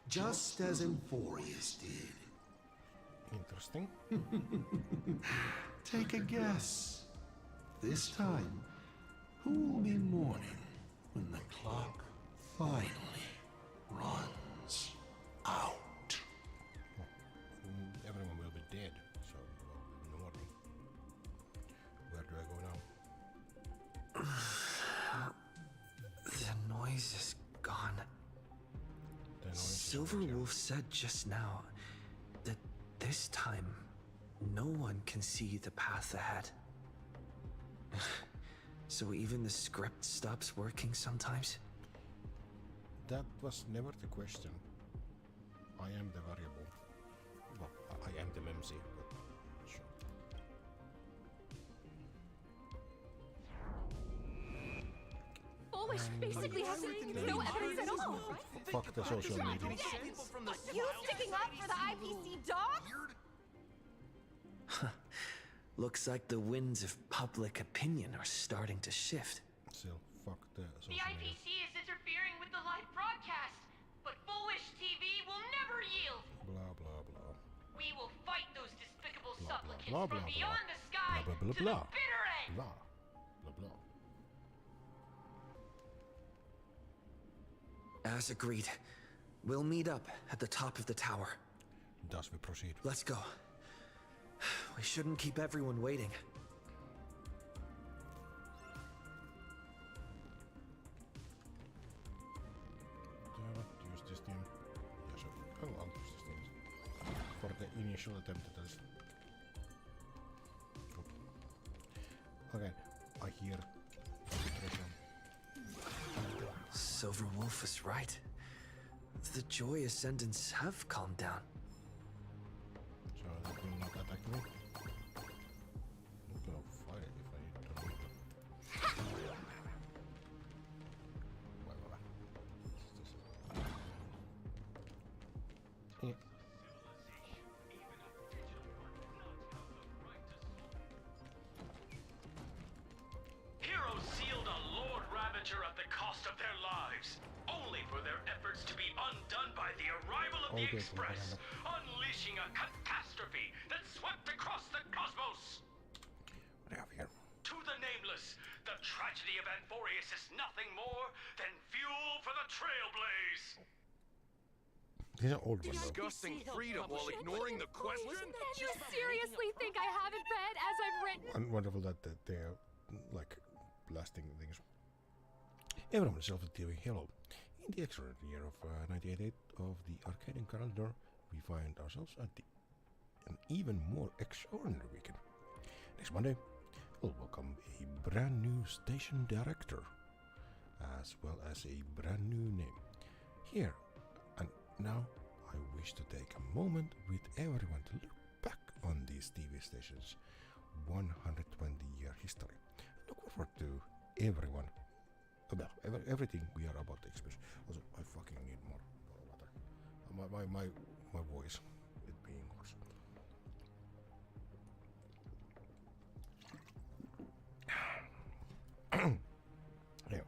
just as Emphorius did. Interesting. Take a guess. This time, who will be mourning when the clock finally runs out? Everyone will be dead, so in the morning. Where do I go now? The noise is gone. Silverwolf said just now that this time no one can see the path ahead. So even the script stops working sometimes? That was never the question. I am the variable. Well, I am the MC, but sure. Foolish basically has no evidence at all. Fuck the social media. You sticking up for the IPC dog? Looks like the winds of public opinion are starting to shift. Still, fuck the social The media. IPC is interfering with the live broadcast, but Foolish TV will never yield. Blah blah blah. We will fight those despicable Blah, supplicants blah, from blah, beyond blah. the sky Blah, blah, blah, to blah. the bitter end. Blah blah blah. As agreed, we'll meet up at the top of the tower. Thus we proceed. Let's go. We shouldn't keep everyone waiting. Do I want to use this team? Yes, I will use this team. For the initial attempt at this. Okay, I hear filtration. Silverwolf is right. The Joy Ascendants have calmed down. So that will not attack me. I'm gonna fight it if I need to. Well, yeah. Heroes sealed a Lord Ravager at the cost of their lives, only for their efforts to be undone by the arrival of the Okay, Express, unleashing a catastrophe that swept across the cosmos. What do I have here? To the nameless, the tragedy of Anthorius is nothing more than fuel for the Trailblaze. These are old ones though. Discussing freedom while ignoring the question? You seriously think I haven't read as I've written? And wonderful that they're like lasting things. Everyone is TV. Hello. In the extraordinary year of 1988 of the Arcadian calendar, we find ourselves at an even more extraordinary weekend. Next Monday, we'll welcome a brand new station director, as well as a brand new name. Here, and now, I wish to take a moment with everyone to look back on these TV stations' 120-year history. Look forward to everyone. Everything we are about to experience. Also, I fucking need more water. My voice, it being hoarse. Yeah.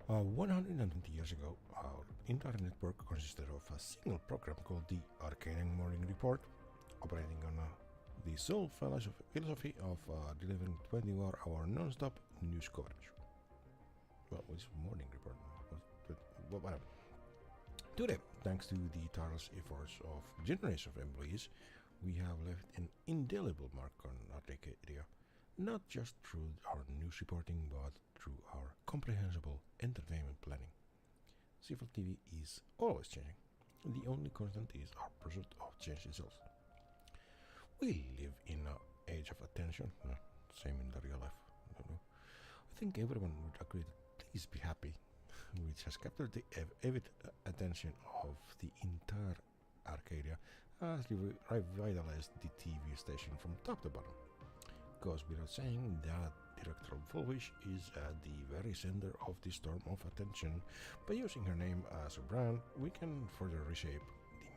120 years ago, our entire network consisted of a single program called the Arcadian Morning Report, operating on the sole philosophy of delivering 24-hour non-stop news coverage. Well, it's morning report, but whatever. Today, thanks to the tireless efforts of generations of employees, we have left an indelible mark on Arcadia, not just through our news reporting, but through our comprehensible entertainment planning. Civil TV is always changing. The only constant is our pursuit of change itself. We live in an age of attention. Same in the real life. I think everyone would agree that Please Be Happy, which has captured the avid attention of the entire Arcadia, has revitalized the TV station from top to bottom. Goes without saying that Director Fullwish is at the very center of the storm of attention. By using her name as a brand, we can further reshape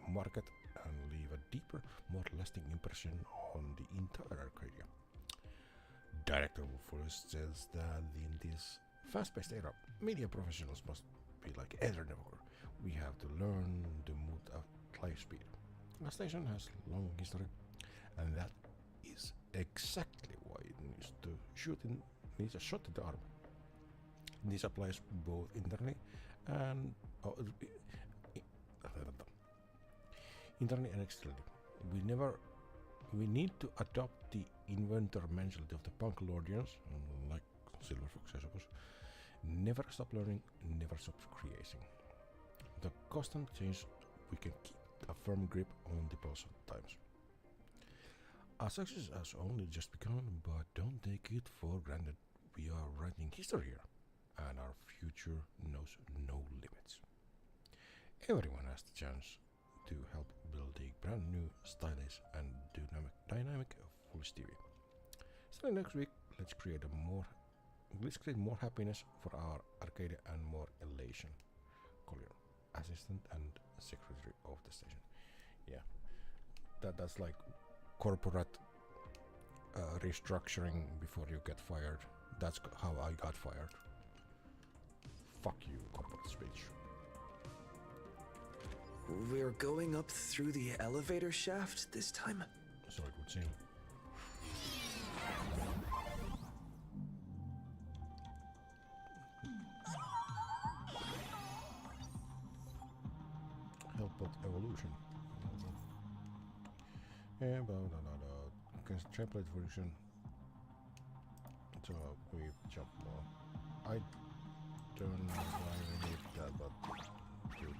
the market and leave a deeper, more lasting impression on the entire Arcadia. Director Fullwish says that in this fast-paced era, media professionals must be like ever never. We have to learn the mood at light speed. The station has long history, and that is exactly why it needs a shot in the arm. This applies both internally and externally. We need to adopt the inventor mentality of the punk lordians, like Silver Fox, I suppose. Never stop learning, never stop creating. The constant change, we can keep a firm grip on the pulse of times. Our success has only just begun, but don't take it for granted. We are writing history here, and our future knows no limits. Everyone has the chance to help build a brand new, stylish, and dynamic Fullwish TV. Starting next week, let's create more happiness for our Arcadia and more elation. Collier, assistant and secretary of the station. Yeah, that's like corporate restructuring before you get fired. That's how I got fired. Fuck you, corporate speech. We're going up through the elevator shaft this time? So it would seem. Help with evolution. Template version. So we jump more. I don't know why we need that, but sure.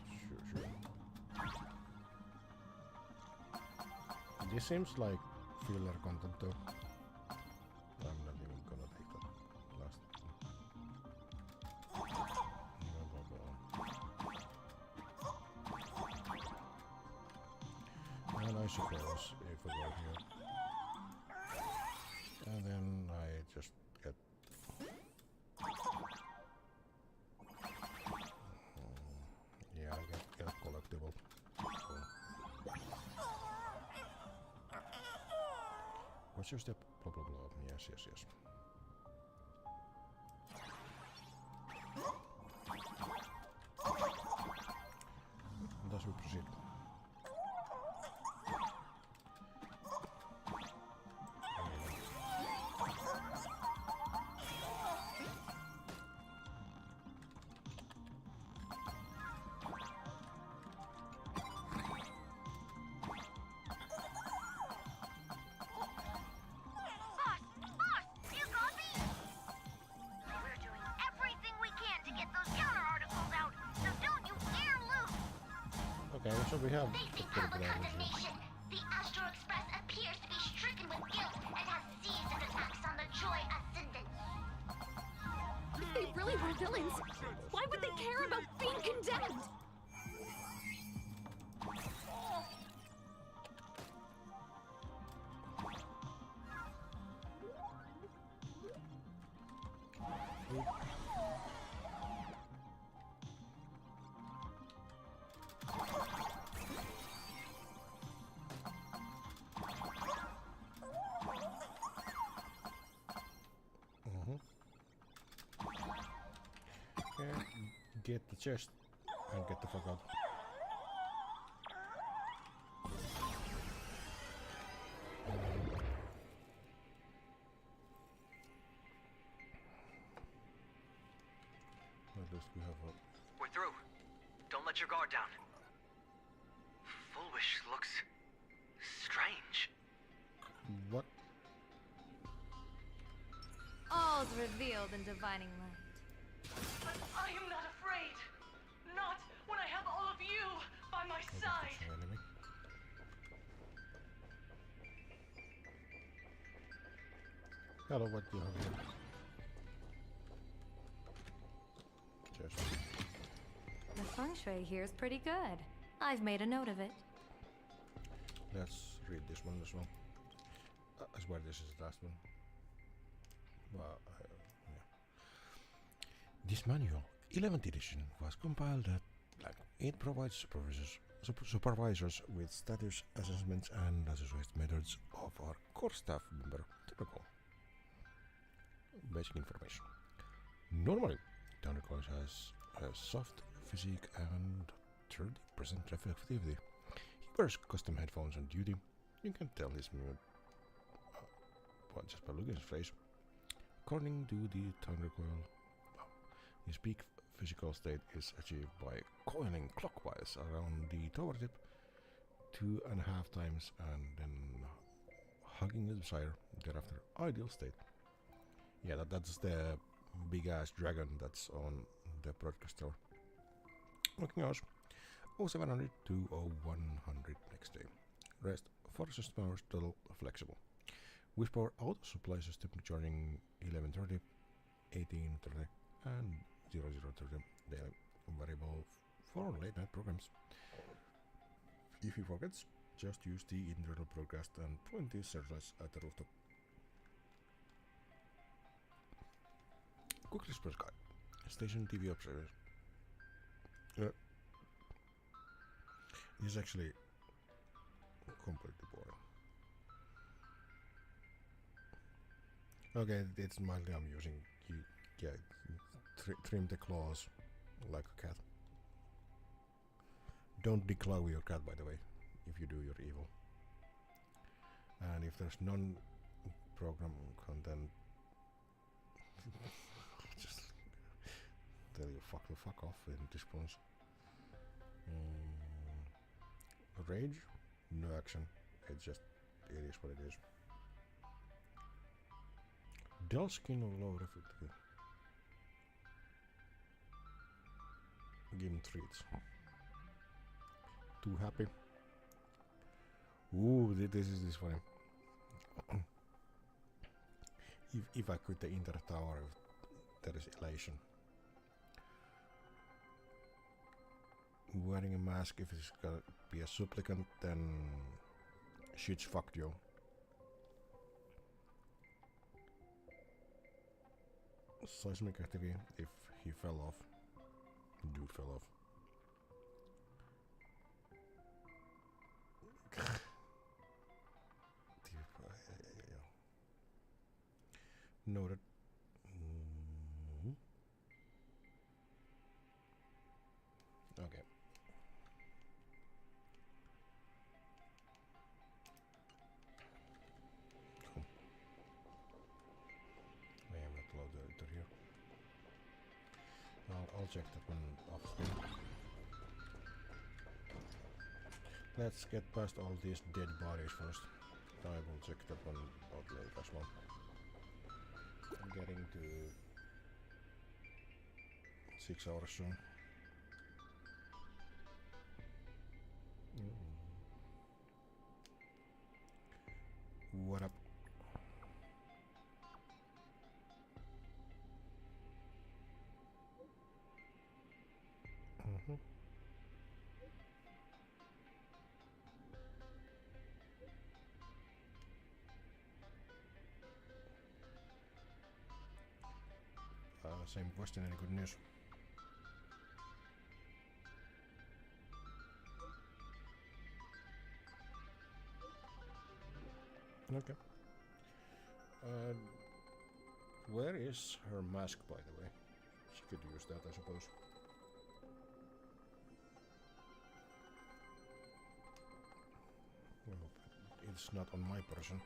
This seems like filler content though. I'm not even gonna take that last. And I suppose if I go here, and then I just get yeah, I get a collectible. What's your step? Blah blah blah. Yes. Thus we proceed. So we have facing public condemnation. The Astral Express appears to be stricken with guilt and has seized its attacks on the Joy Ascendant. If they really were villains, why would they care about being condemned? Get the chest and get the fuck out. At least we have a... We're through. Don't let your guard down. Fullwish looks strange. What? All's revealed in divining light. But I am not afraid. Not when I have all of you by my side. Hello, what do you have here? Cheers. The feng shui here is pretty good. I've made a note of it. Let's read this one as well. I swear this is the last one. Well, yeah. This manual, 11th edition, was compiled at blank. It provides supervisors with status assessments and associated methods of our core staff member typical. Basic information. Normally, Thunderclaws has a soft physique and 30% reflectivity. He wears custom headphones on duty. You can tell his mood just by looking at his face. According to the Thundercoil, his peak physical state is achieved by coiling clockwise around the tower tip 2.5 times and then hugging his sire. Thereafter, ideal state. Yeah, that's the big ass dragon that's on the broadcast tower. Working hours 0700 to 0100 next day. Rest 4 system hours total flexible. Whisper auto supply system charging 11:30, 18:30 and 00:30 daily. Variable for late night programs. If he forgets, just use the internal broadcast and point the searchlights at the rooftop. Quick Express Guide. Station TV observers. This is actually completely boring. Okay, it's mildly amusing. You trim the claws like a cat. Don't declaw your cat, by the way. If you do, you're evil. And if there's non-program content, just tell you fuck off in response. Rage, no action. It is what it is. Dull skin or low reflectivity. Give him treats. Too happy. Ooh, this is funny. if I quit the inter tower, there is elation. Wearing a mask, if it's gonna be a supplicant, then shit's fucked you. Seismic activity, if he fell off. Dude fell off. Noted. Okay. Cool. I am not allowed to enter here. I'll check that one off screen. Let's get past all these dead bodies first. I will check that one out later as well. I'm getting to 6 hours soon. What up? Same question, any good news? Okay. Where is her mask, by the way? She could use that, I suppose. Well, it's not on my person.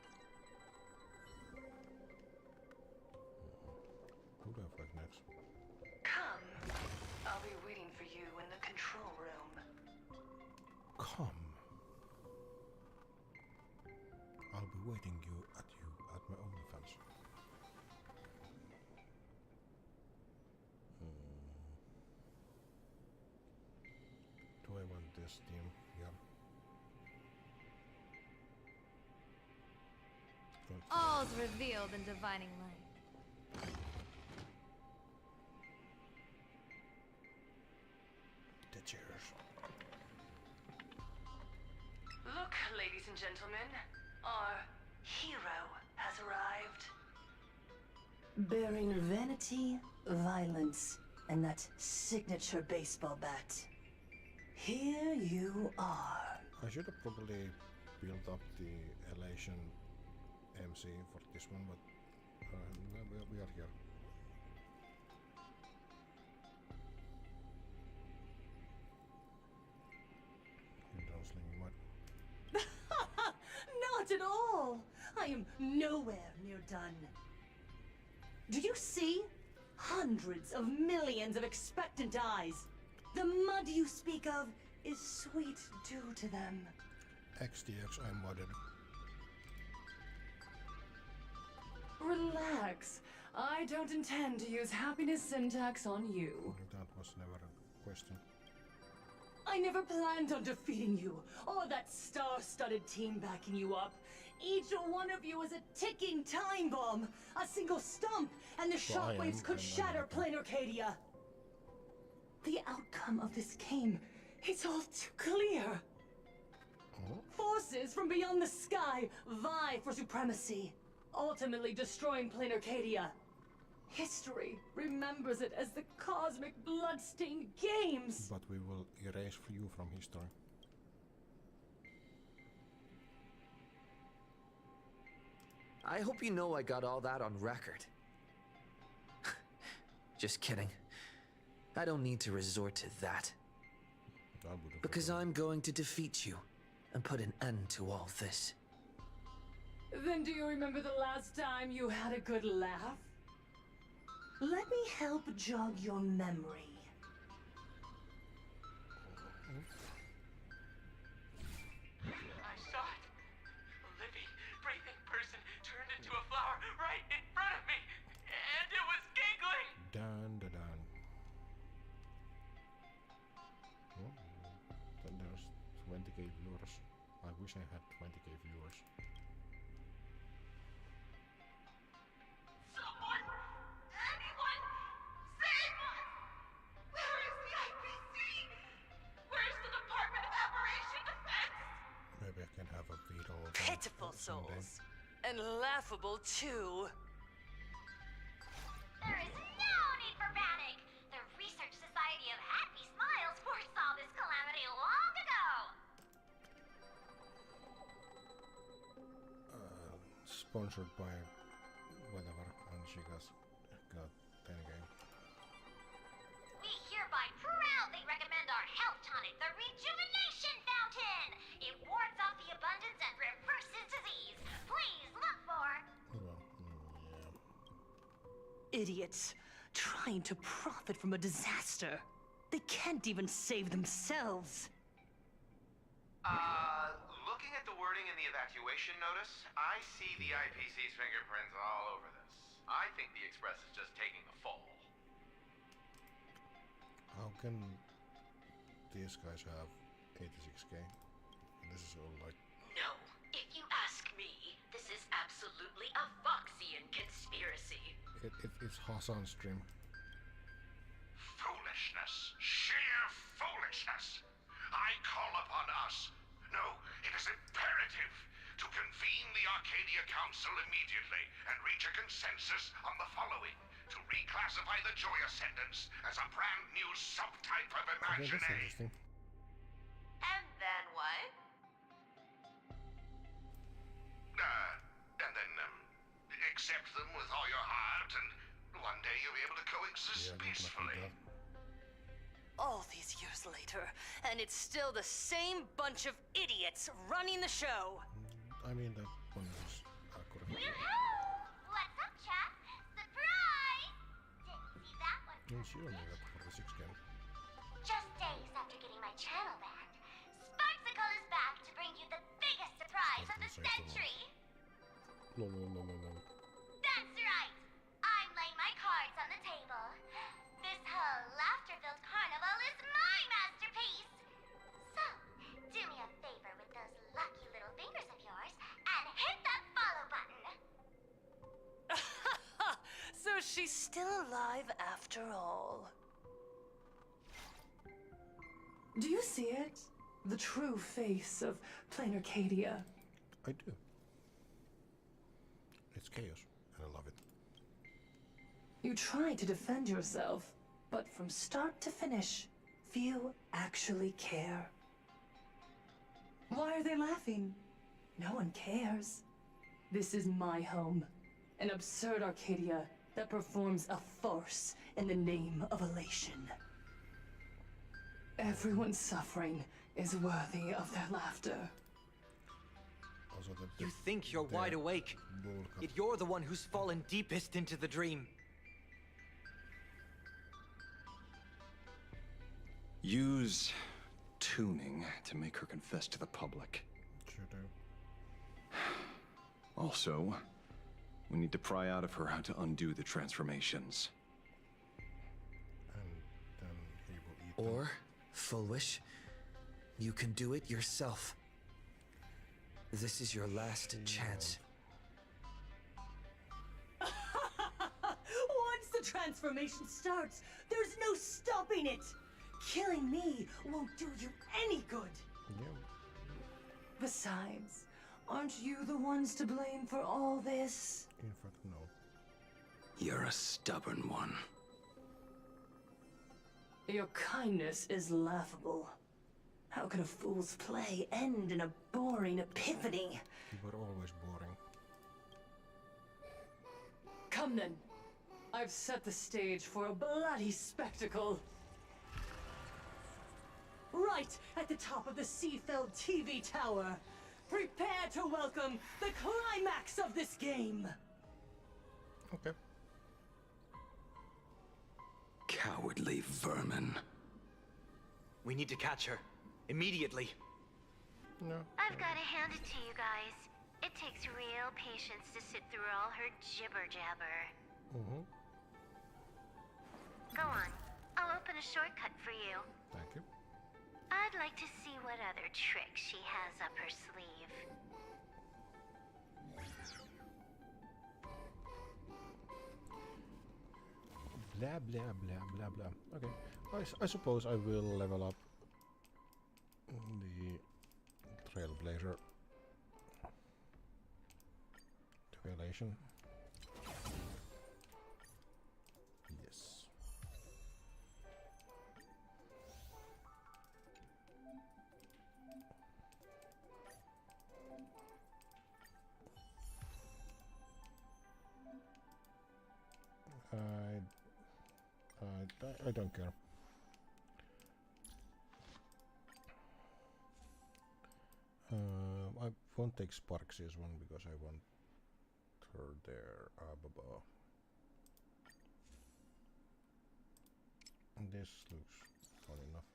Who do I fight next? Come. I'll be waiting for you in the control room. Come. I'll be waiting at my OnlyFans. Do I want this team? Yeah. All's revealed in divining light. The chairs. Look, ladies and gentlemen, our hero has arrived. Bearing vanity, violence, and that signature baseball bat. Here you are. I should have probably built up the elation MC for this one, but we are here. You don't sling mud. Not at all! I am nowhere near done. Do you see? Hundreds of millions of expectant eyes. The mud you speak of is sweet due to them. XDX, I'm modded. Relax. I don't intend to use happiness syntax on you. That was never a question. I never planned on defeating you, or that star-studded team backing you up. Each one of you is a ticking time bomb. A single stump, and the shockwaves could shatter plain Arcadia. The outcome of this game is all too clear. Forces from beyond the sky vie for supremacy, ultimately destroying plain Arcadia. History remembers it as the cosmic bloodstained games. But we will erase you from history. I hope you know I got all that on record. Just kidding. I don't need to resort to that. Because I'm going to defeat you and put an end to all this. Then do you remember the last time you had a good laugh? Let me help jog your memory. I saw it. A living, breathing person turned into a flower right in front of me, and it was giggling. Dun dun dun. Oh, then there's 20k viewers. I wish I had 20k viewers. Someone! Anyone! Save us! Where is the IPC? Where's the Department of Aberration Defense? Maybe I can have a veto. Pitiful souls. And laughable too. There is no need for panic! The Research Society of Happy Smiles foresaw this calamity long ago! Sponsored by whatever, and she got 10k. We hereby proudly recommend our health tonic, the Rejuvenation Fountain! It wards off the abundance and reverses disease. Please look for... Idiots. Trying to profit from a disaster. They can't even save themselves. Looking at the wording in the evacuation notice, I see the IPC's fingerprints all over this. I think the Express is just taking the fall. How can these guys have 86k? This is all like... No. If you ask me, this is absolutely a Voxian conspiracy. It's Hassan stream. Foolishness. Sheer foolishness. I call upon us. No, it is imperative to convene the Arcadia Council immediately and reach a consensus on the following. To reclassify the Joy Ascendants as a brand new subtype of Okay, that's Imaginary. interesting. And then what? And then, accept them with all your heart, and one day you'll be able to coexist peacefully. All these years later, and it's still the same bunch of idiots running the show. I mean, that one was accurate. What's up, chat? Surprise! Didn't see that one. She only got 46k. Just days after getting my channel banned, Sparksicle is back to bring you the biggest surprise of the century! No. That's right! I'm laying my cards on the table. This whole laughter-filled carnival is my masterpiece! So, do me a favor with those lucky little fingers of yours and hit that follow button! she's still alive after all. Do you see it? The true face of plain Arcadia. I do. It's chaos, and I love it. You try to defend yourself, but from start to finish, few actually care. Why are they laughing? No one cares. This is my home. An absurd Arcadia that performs a farce in the name of elation. Everyone's suffering is worthy of their laughter. Also, You think you're wide awake, yet you're the one who's fallen deepest into the dream. Use tuning to make her confess to the public. Sure do. Also, we need to pry out of her how to undo the transformations. And then he will eat them. Or, Full Wish, you can do it yourself. This is your last chance. Once the transformation starts, there's no stopping it. Killing me won't do you any good. Yeah. Besides, aren't you the ones to blame for all this? In fact, no. You're a stubborn one. Your kindness is laughable. How can a fool's play end in a boring epiphany? You were always boring. Come then. I've set the stage for a bloody spectacle. Right at the top of the Seafeld TV tower. Prepare to welcome the climax of this game. Okay. Cowardly vermin. We need to catch her. Immediately. No. I've got to hand it to you guys. It takes real patience to sit through all her jibber-jabber. Mm-hmm. Go on. I'll open a shortcut for you. Thank you. I'd like to see what other tricks she has up her sleeve. Blah, blah, blah, blah, blah. Okay. I suppose I will level up the Trailblazer to elation. Yes. I don't care. I won't take Sparks' one because I want her there. This looks fun enough.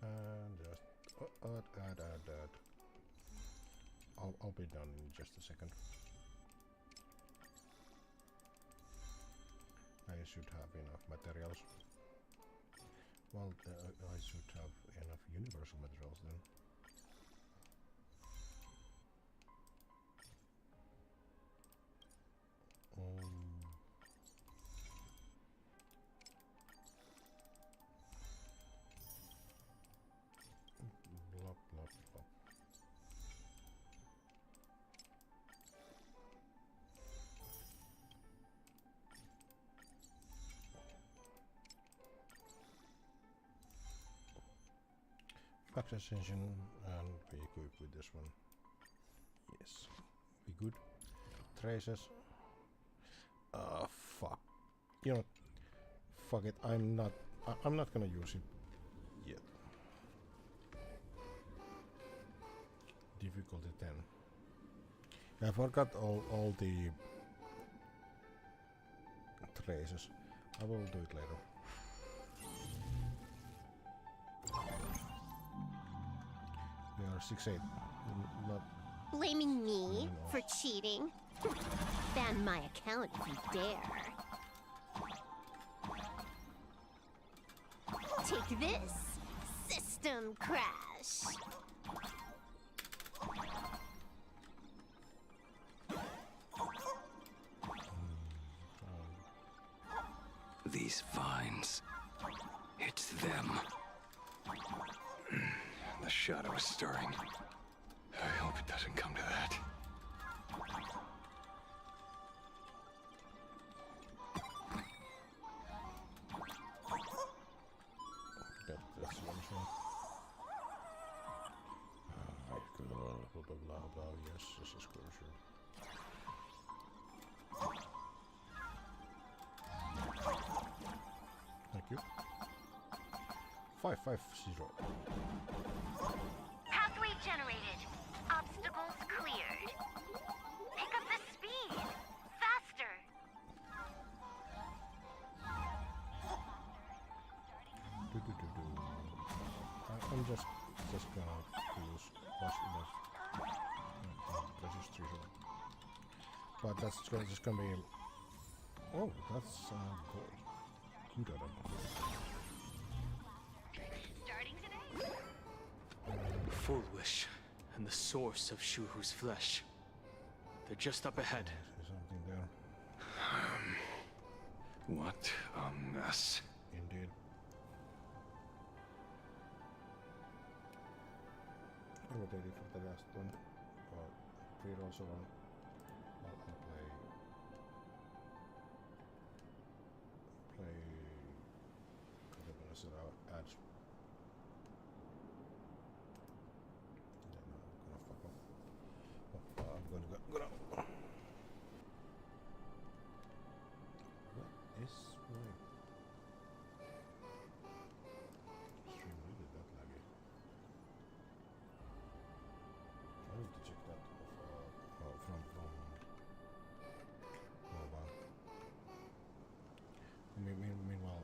And just add. I'll be done in just a second. I should have enough materials. Well, I should have enough universal materials then. Blop, blop, blop. Max Ascension, and we equip with this one. Yes, we good. Traces. Fuck. You know, fuck it. I'm not gonna use it yet. Difficulty 10. I forgot all the traces. I will do it later. We are 6-8. Not Blaming me for cheating? Ban my account if you dare. Take this, system crash. these vines. It's them. The shadow is stirring. I hope it doesn't come to that. That's one shot. Blah blah blah blah. Yes, this is crucial. Thank you. 550. Pathway generated. Obstacles cleared. Pick up the speed. Faster. I'm just gonna use fast enough registration. But that's just gonna be. Oh, that's good at it. Full Wish and the source of Shuhu's flesh. They're just up ahead. There's something there. What a mess. Indeed. What I did for the last one, or pre-rolls one, I'll play I'm gonna set out ads. Then I'm gonna fuck off. I'm gonna go. What is my stream really that laggy? I need to check that off from mobile. Meanwhile,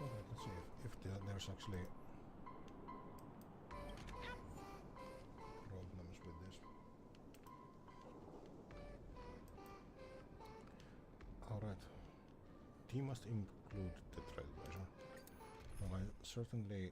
alright, let's see if there's actually problems with this. Alright. T must include the trailblazer. Well, I certainly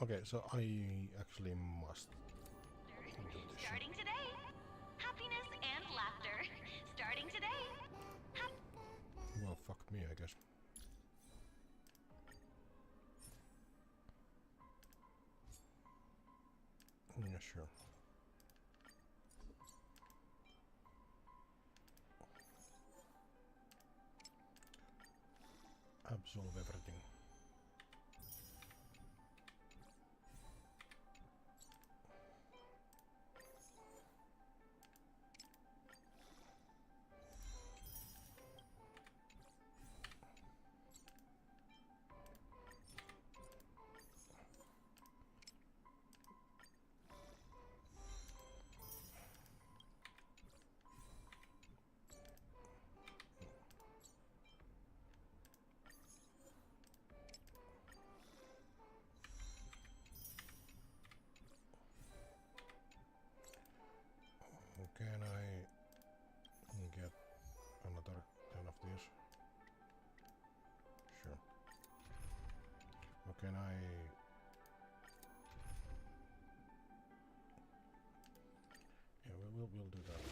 Okay, so I actually must do this. Starting today. Happiness and laughter. Starting today. Well, fuck me, I guess. Yeah, sure. Absolve everything. Can I get another 10 of these? Sure. Or can I... Yeah, we'll do that.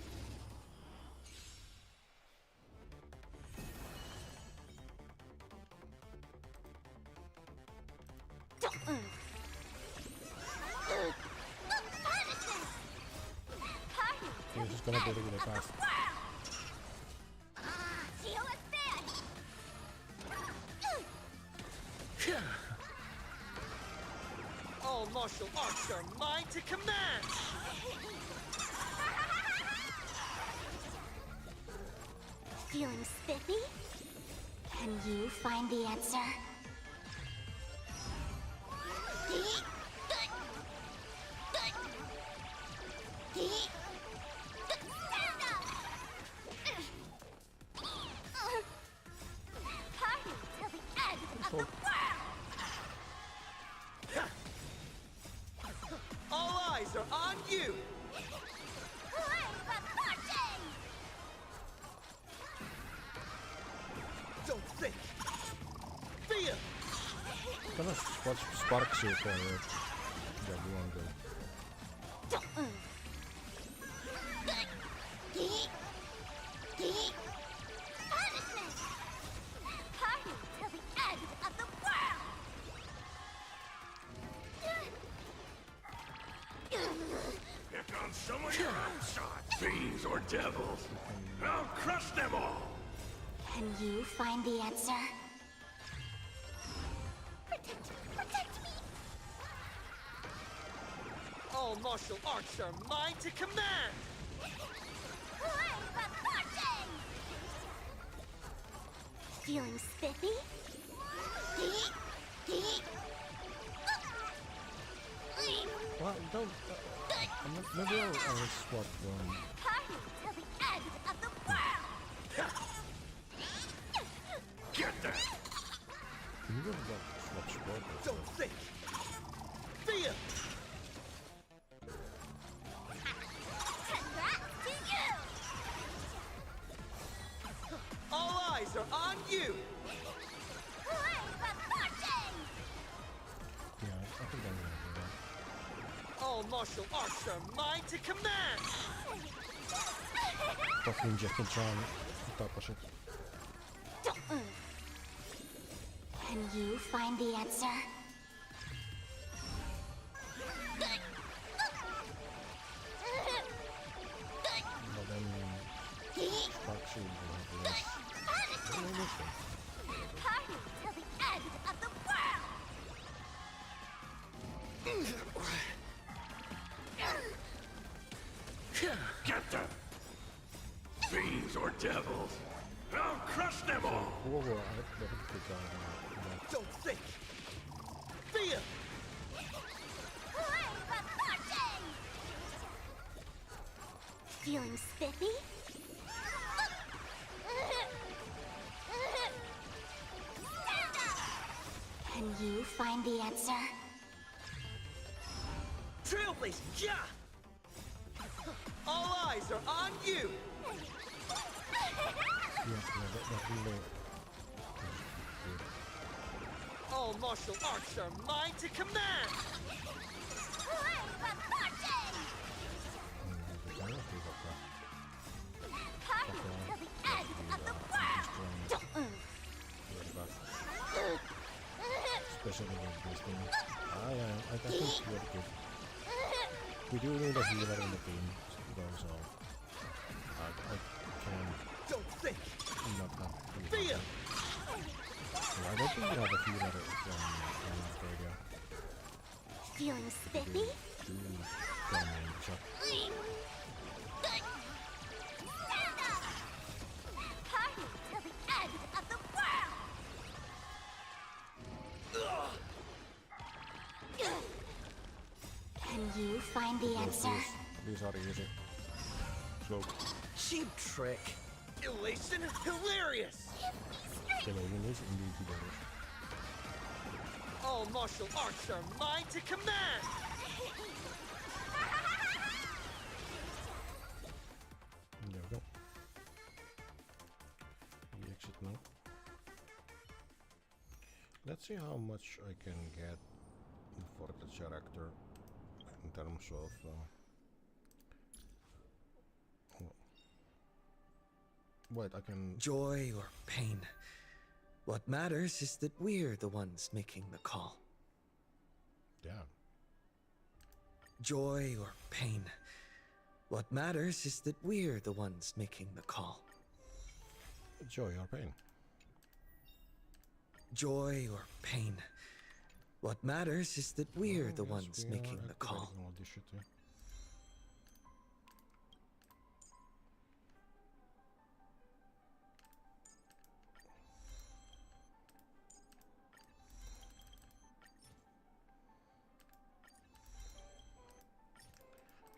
This is gonna be really fast. All martial arts are mine to command! Feeling spiffy? Can you find the answer? All eyes are on you! Don't think! Fear! Gonna watch Sparksy for the one go. Pick on some of your own sort, fiends or devils. I'll crush them all! Can you find the answer? Protect me! All martial arts are mine to command! Feeling spiffy? Well, don't... maybe I'll swap them. Get them! You really don't swap sport. Don't think! Fear! All eyes are on you! Yeah, I think I'm gonna do that. All martial arts are mine to command! Fucking Jackie Chan. Tapasit. Can you find the answer? But then... Sparksy will have less... Get them! Fiends or devils. I'll crush them all! Whoa, I Don't think! Fear! Feeling spiffy? Can you find the answer? Trailblaze, yeah! All eyes are on you! Yeah, that really... All martial arts are mine to command! Party till the end of the world! Don't move! Especially with this thing. I think it's really good. We do need a healer in the team, though, so I can Don't think! not have Feel! I don't think we have a healer from Arcadia. Feeling spiffy? Do damage. Stand up! Party till the end of the world! Can you find the answer? These are easy. So, Cheap trick! Elation hilarious! Canadian is indeed hilarious. All martial arts are mine to command! There we go. We exit now. Let's see how much I can get for the character in terms of wait, I can Joy or pain. What matters is that we're the ones making the call. damn. Joy or pain. What matters is that we're the ones making the call. Joy or pain. Joy or pain. What matters is that we're the Yes, ones we making are the call. activating all this shit here.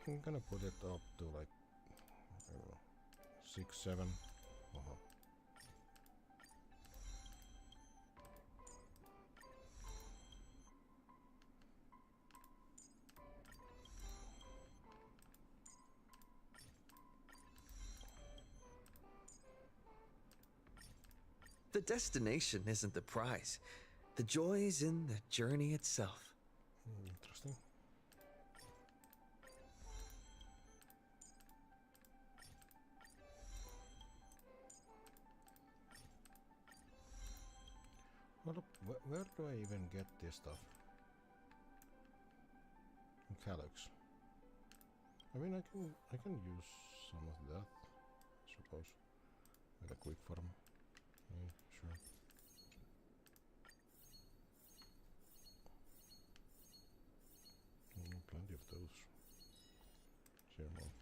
I'm gonna put it up to like I don't know, 6, 7. The destination isn't the prize. The joy's in the journey itself. Interesting. Hold up, where do I even get this stuff? In Calyx. I mean, I can use some of that, I suppose, with a quick farm. Yeah, sure. Plenty of those. Zero more.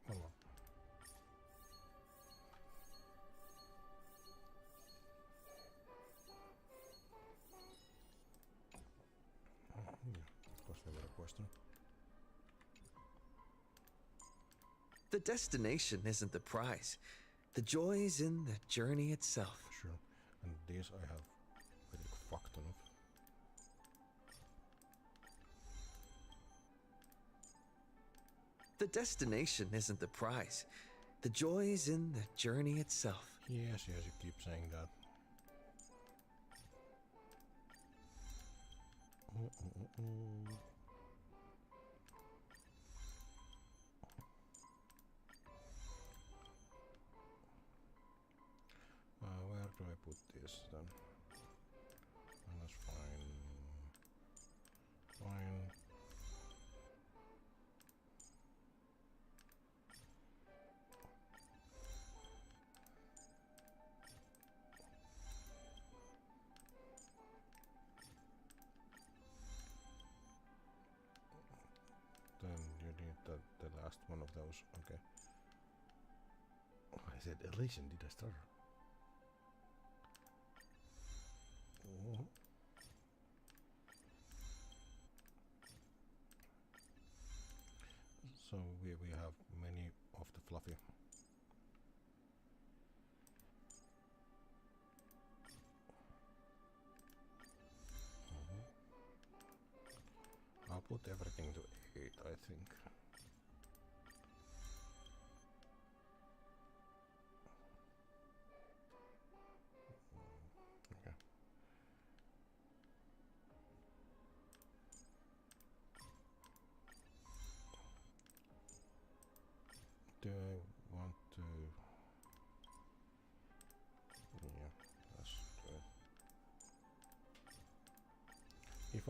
One more. Yeah, of course they were a question. The destination isn't the prize. The joy's in the journey itself. Sure. And these I have really fucked enough. The destination isn't the prize. The joy's in the journey itself. Yes, yes, you keep saying that. Where do I put this then? That's fine. Fine. Then you need the last one of those. Okay. Oh, I said Elysian, did I start? Oh. So we have many of the fluffy. I'll put everything to 8, I think.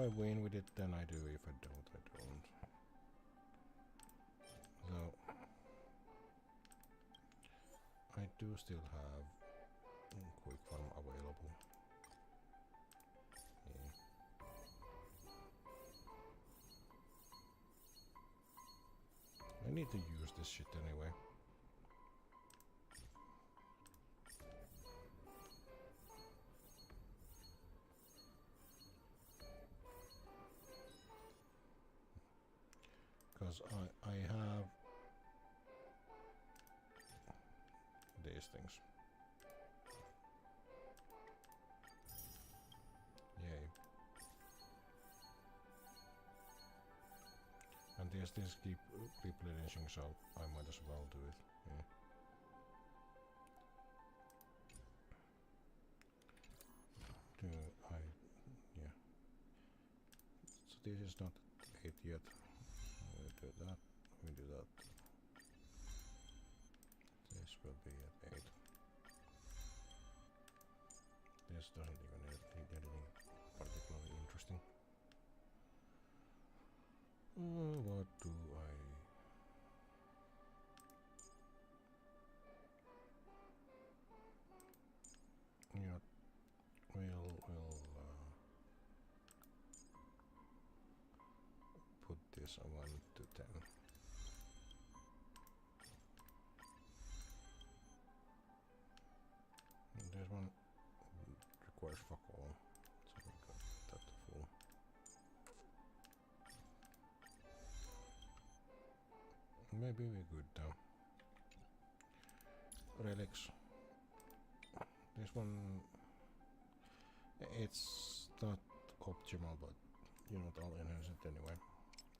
I win with it, then I do. If I don't, I don't. So I do still have quick farm available. Yeah. I need to use this shit anyway. Because I have these things. Yay. And these things keep replenishing, so I might as well do it. Yeah. Yeah. So this is not 8 yet. We do that. We do that. This will be at 8. This doesn't even need anything particularly interesting. What do I? Yeah, we'll put this on 1 to 10. This one requires fuck all, so we got that to full. Maybe we're good now. Relics. This one, it's not optimal, but you know, I'll enhance it anyway.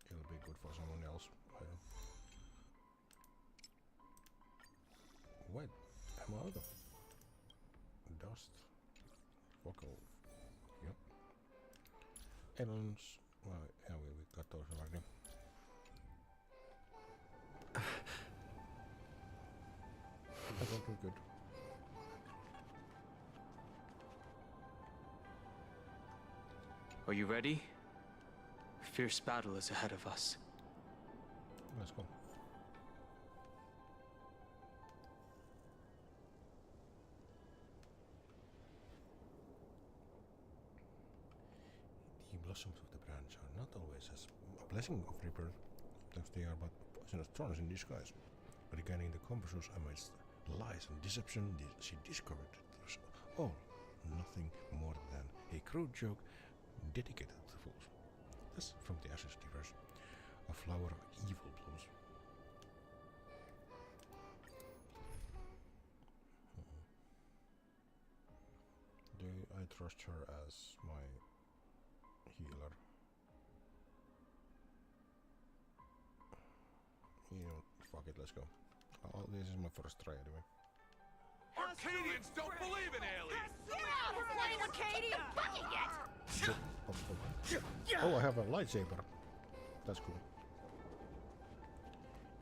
It'll be good for someone else. What? I'm out of dust. Fuck off. Yep. Elons. Well, yeah, we got those already. I think we're good. Are you ready? Fierce battle is ahead of us. Let's go. The blossoms of the branch are not always as a blessing of rebirth, as they are but poisonous thorns in disguise. Regaining the compasses amidst lies and deception, she discovered it was all nothing more than a crude joke dedicated to fools. Thus, from the ashes diverse, a flower of evil blooms. Do I trust her as my healer? You know, fuck it, let's go. This is my first try anyway. Arcadians don't believe in aliens! We're playing Arcadia! Fucking it! Oh, I have a lightsaber. That's cool.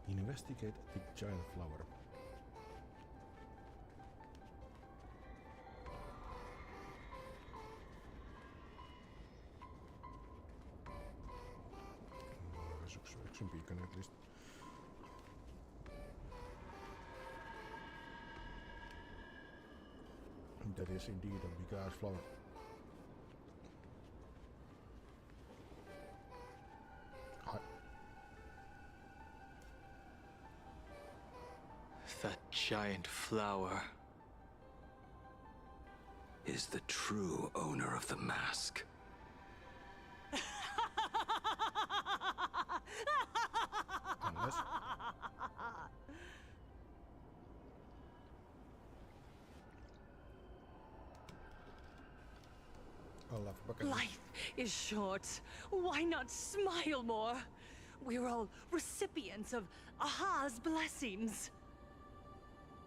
Investigate the giant flower. Action beacon at least. That is indeed a big ass flower. That giant flower is the true owner of the mask. Unless life is short. Why not smile more? We're all recipients of Aha's blessings.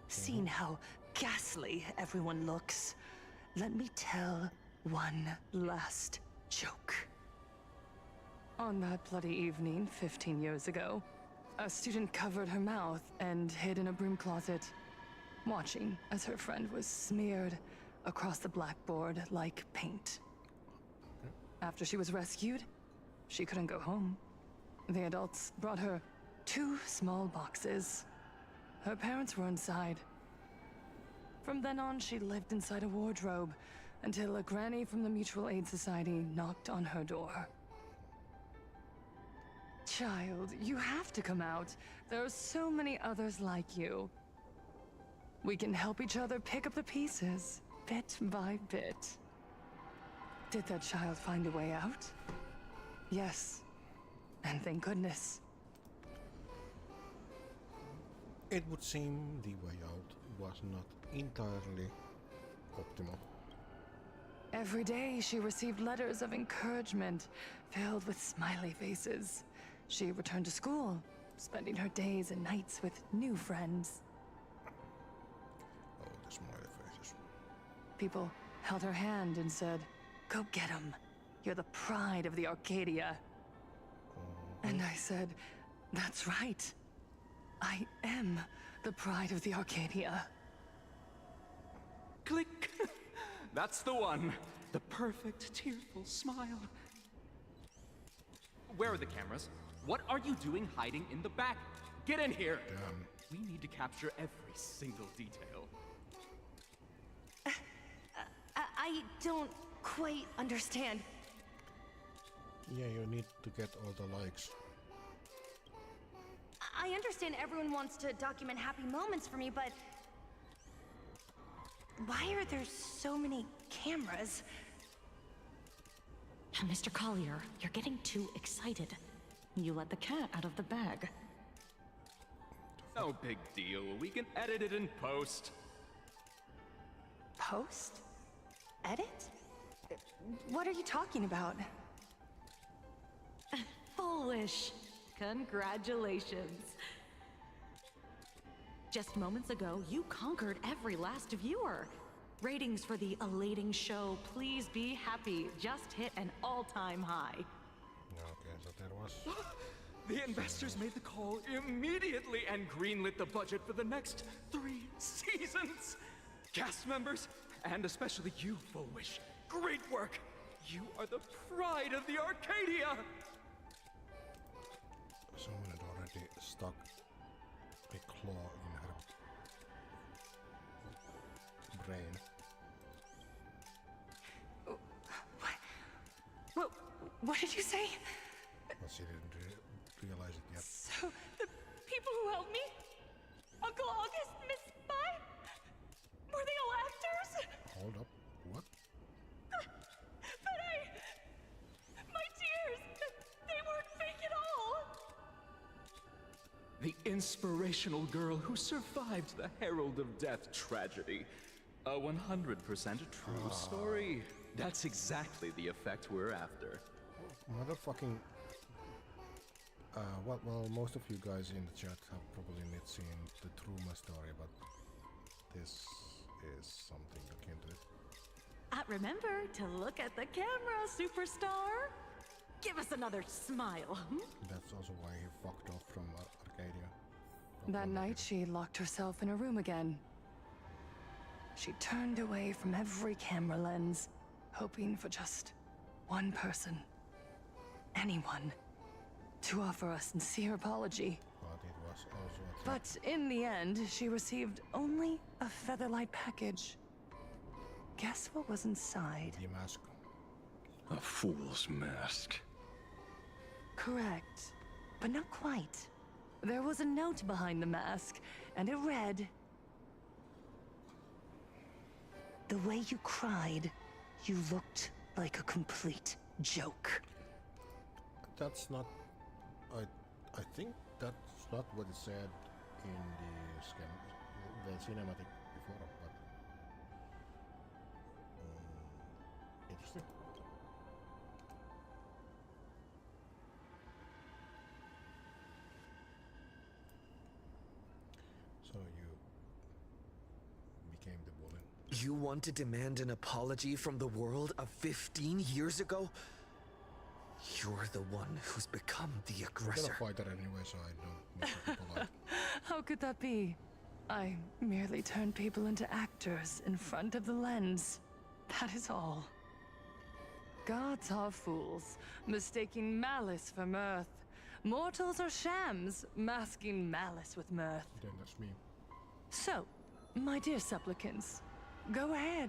Seeing how ghastly everyone looks, let me tell one last joke. On that bloody evening 15 years ago, a student covered her mouth and hid in a broom closet, watching as her friend was smeared across the blackboard like paint. After she was rescued, she couldn't go home. The adults brought her 2 small boxes. Her parents were inside. From then on, she lived inside a wardrobe until a granny from the Mutual Aid Society knocked on her door. Child, you have to come out. There are so many others like you. We can help each other pick up the pieces, bit by bit. Did that child find a way out? Yes. And thank goodness. It would seem the way out was not entirely optimal. Every day she received letters of encouragement filled with smiley faces. She returned to school, spending her days and nights with new friends. Oh, the smiley faces. People held her hand and said, "Go get him. You're the pride of the Arcadia." And I said, "That's right. I am the pride of the Arcadia." Click! That's the one. The perfect, tearful smile. Where are the cameras? What are you doing hiding in the back? Get in here! Damn. We need to capture every single detail. I don't quite understand. Yeah, you need to get all the likes. I understand everyone wants to document happy moments for me, but why are there so many cameras? Mr. Collier, you're getting too excited. You let the cat out of the bag. No big deal. We can edit it in post. Post? Edit? What are you talking about? Foolish. Congratulations. Just moments ago, you conquered every last viewer. Ratings for the elating show, Please Be Happy, just hit an all-time high. Okay, so there was... The investors made the call immediately and greenlit the budget for the next 3 seasons. Cast members, and especially you, Fullwish, great work. You are the pride of the Arcadia. Someone had already stuck a claw in her brain. What did you say? But she didn't realize it yet. So, the people who helped me? Uncle August, Miss Spy? Were they all actors? Hold up. What? But my tears, they weren't fake at all. The inspirational girl who survived the Herald of Death tragedy. A 100% true story. That's exactly the effect we're after. Motherfucking... well, most of you guys in the chat have probably not seen the Truma story, but this is something akin to it. Remember to look at the camera, superstar. Give us another smile. That's also why he fucked off from Arcadia. That night, she locked herself in a room again. She turned away from every camera lens, hoping for just one person, anyone, to offer a sincere apology. But it was also a But in the end, she received only a Featherlight package. Guess what was inside? The mask. A fool's mask. Correct, but not quite. There was a note behind the mask, and it read, "The way you cried, you looked like a complete joke." That's not... I think that's not what it said in the cinematic before, but... interesting. So you became the bully. You want to demand an apology from the world of 15 years ago? You're the one who's become the aggressor. I'm gonna fight her anyway, so I don't need to be polite. How could that be? I merely turned people into actors in front of the lens. That is all. Gods are fools, mistaking malice for mirth. Mortals are shams, masking malice with mirth. Then that's me. So, my dear supplicants, go ahead.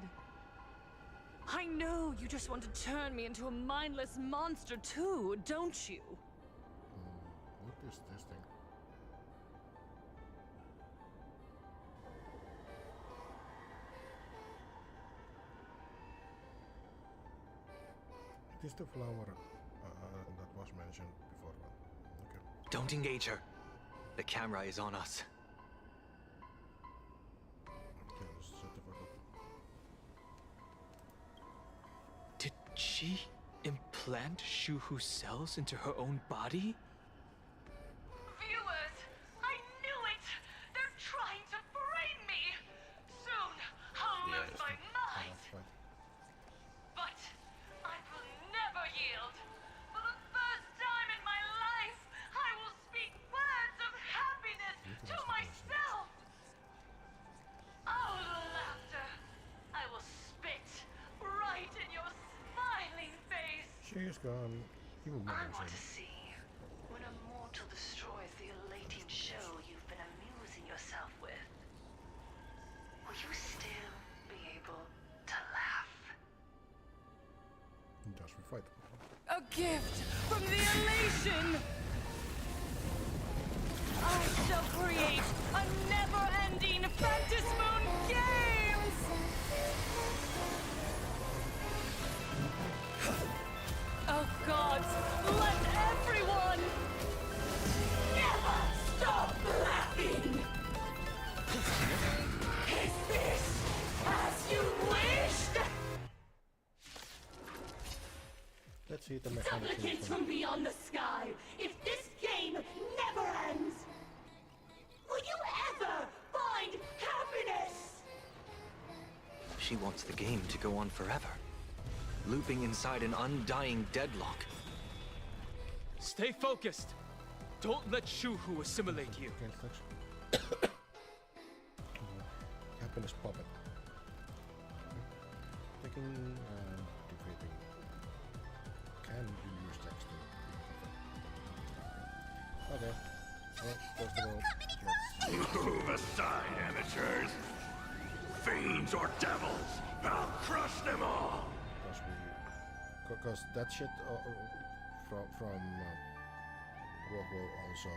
I know you just want to turn me into a mindless monster too, don't you? What is this thing? It is the flower that was mentioned before. Okay. Don't engage her. The camera is on us. Okay, let's set the fuck up. Did she implant Shuhu's cells into her own body? Viewers, I knew it! They're trying to frame me! Soon, I'll lose my mind! But I will never yield! For the first time in my life, I will speak words of happiness to myself! Out of laughter! I will spit right in your smiling face! She is gone. You will I never want to see. see when a mortal destroys the elating show you've been amusing yourself with. Will you still be able to laugh? Does we fight? A gift from the elation! I shall create a never-ending Fantasmoon Games! Oh gods, let everyone never stop laughing! Is this as you wished? Let's see the mechanics. Supplicants from beyond the sky, if this game never ends, will you ever find happiness? She wants the game to go on forever. Looping inside an undying deadlock. Stay focused. Don't let Shuhu assimilate you. Happiness puppet. Taking and defeating can be used actually. Okay. Well, first of all, let's Move aside, amateurs! Fiends or devils! I'll crush them all! because that shit from Rogue also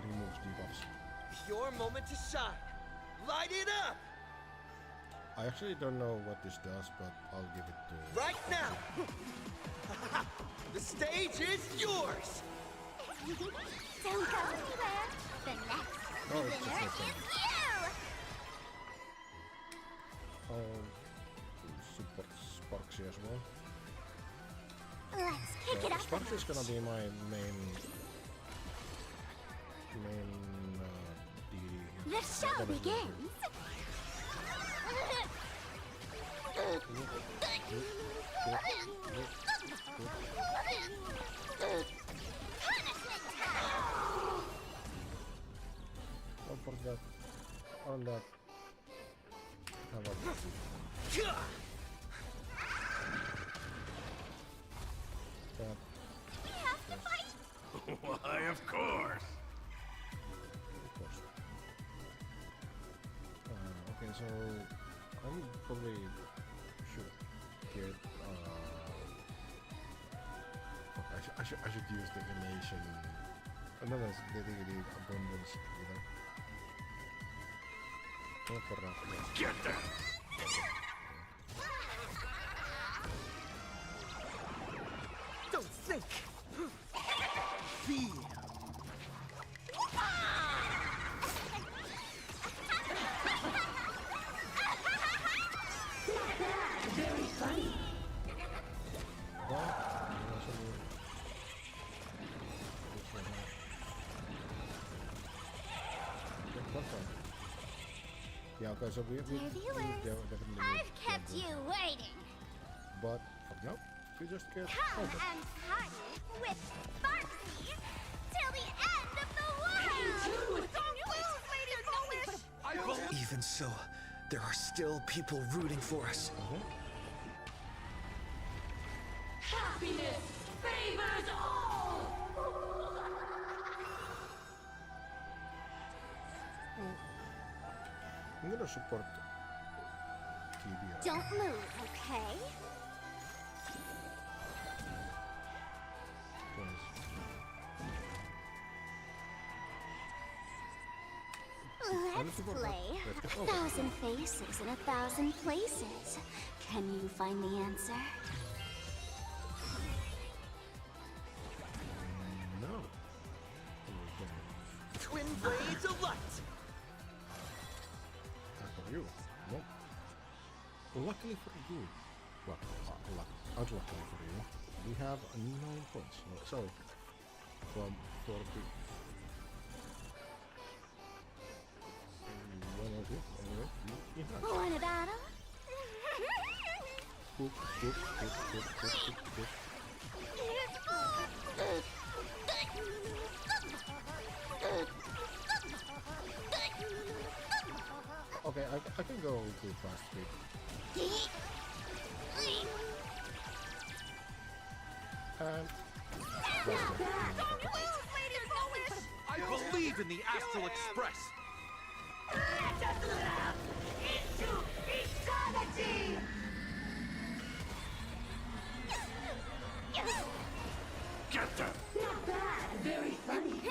removes debuffs. Your moment to shine. Light it up! I actually don't know what this does, but I'll give it to Right now! The stage is yours! Don't go anywhere. The next Oh, it's just winner like is that. you! Support Sparksy as well. Let's kick it up a Sparksy is gonna notch. be my main deity. The show begins. Don't forget on that. How about this? That. We have to fight. Why, of course! Of course. Okay, so I'm probably should get. I should use the elation. No, that's the abundance. You know. Not for that. Get them! Don't think! Feel! Very funny. Yeah, okay, so we Dear viewers, definitely I've kept you waiting. But for now, we just get Come and party with Sparksy till the end of the world. Don't lose, Lady Foolish. Even so, there are still people rooting for us. Happiness favors all! I'm gonna support TBR. Don't move, okay? Let's play. 1,000 faces in 1,000 places. Can you find the answer? No. Twin blades of light! For you. No. Luckily for you. Well, unluckily for you. We have 9 points. So, from 40. Want a battle? Okay, I can go too fast speed. And I believe in the Astral Express. Let us laugh into eternity! Get them! Not bad, very funny.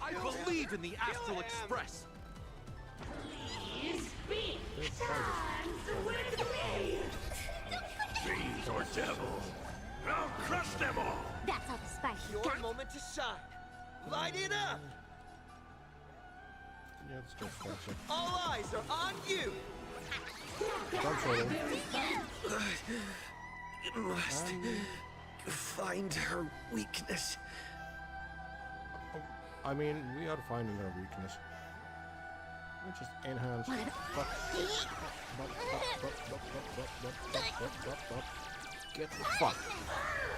I believe in the Astral Express. Please be dance with me! Fiends or devils, I'll crush them all! That's all the spark you Your got. moment to shine. Light it up! yeah, it's just gotcha. All eyes are on you! It must find her weakness. I mean, we are finding our weakness. We just enhance. Get fucked.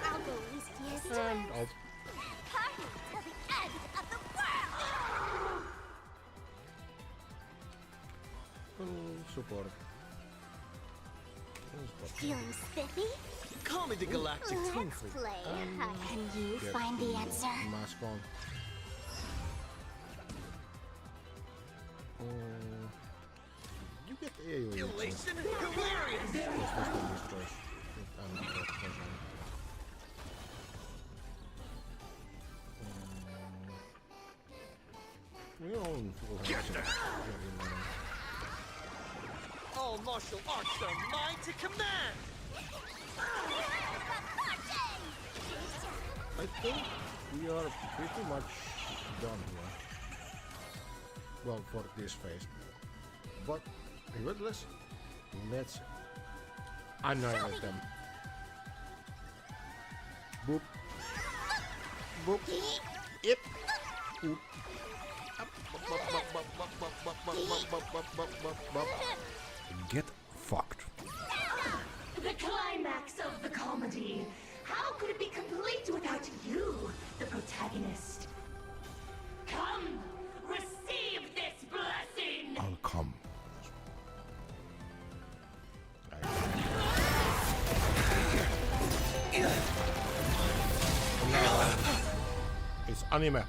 I'll go east to And I'll party till the end of the world! support. Feeling spiffy? Call me the Galactic Let's Twinkly. play. Can you find the answer? Mask on. You get AoE. Elation? Hilarious! This one destroys. We own full All martial arts are mine to command! I think we are pretty much done here. Well, for this phase. But regardless, let's annihilate them. Boop. Boop. Yep. Boop. Get fucked. The climax of the comedy. How could it be complete without you, the protagonist? Come, receive this blessing! I'll come. It's anime.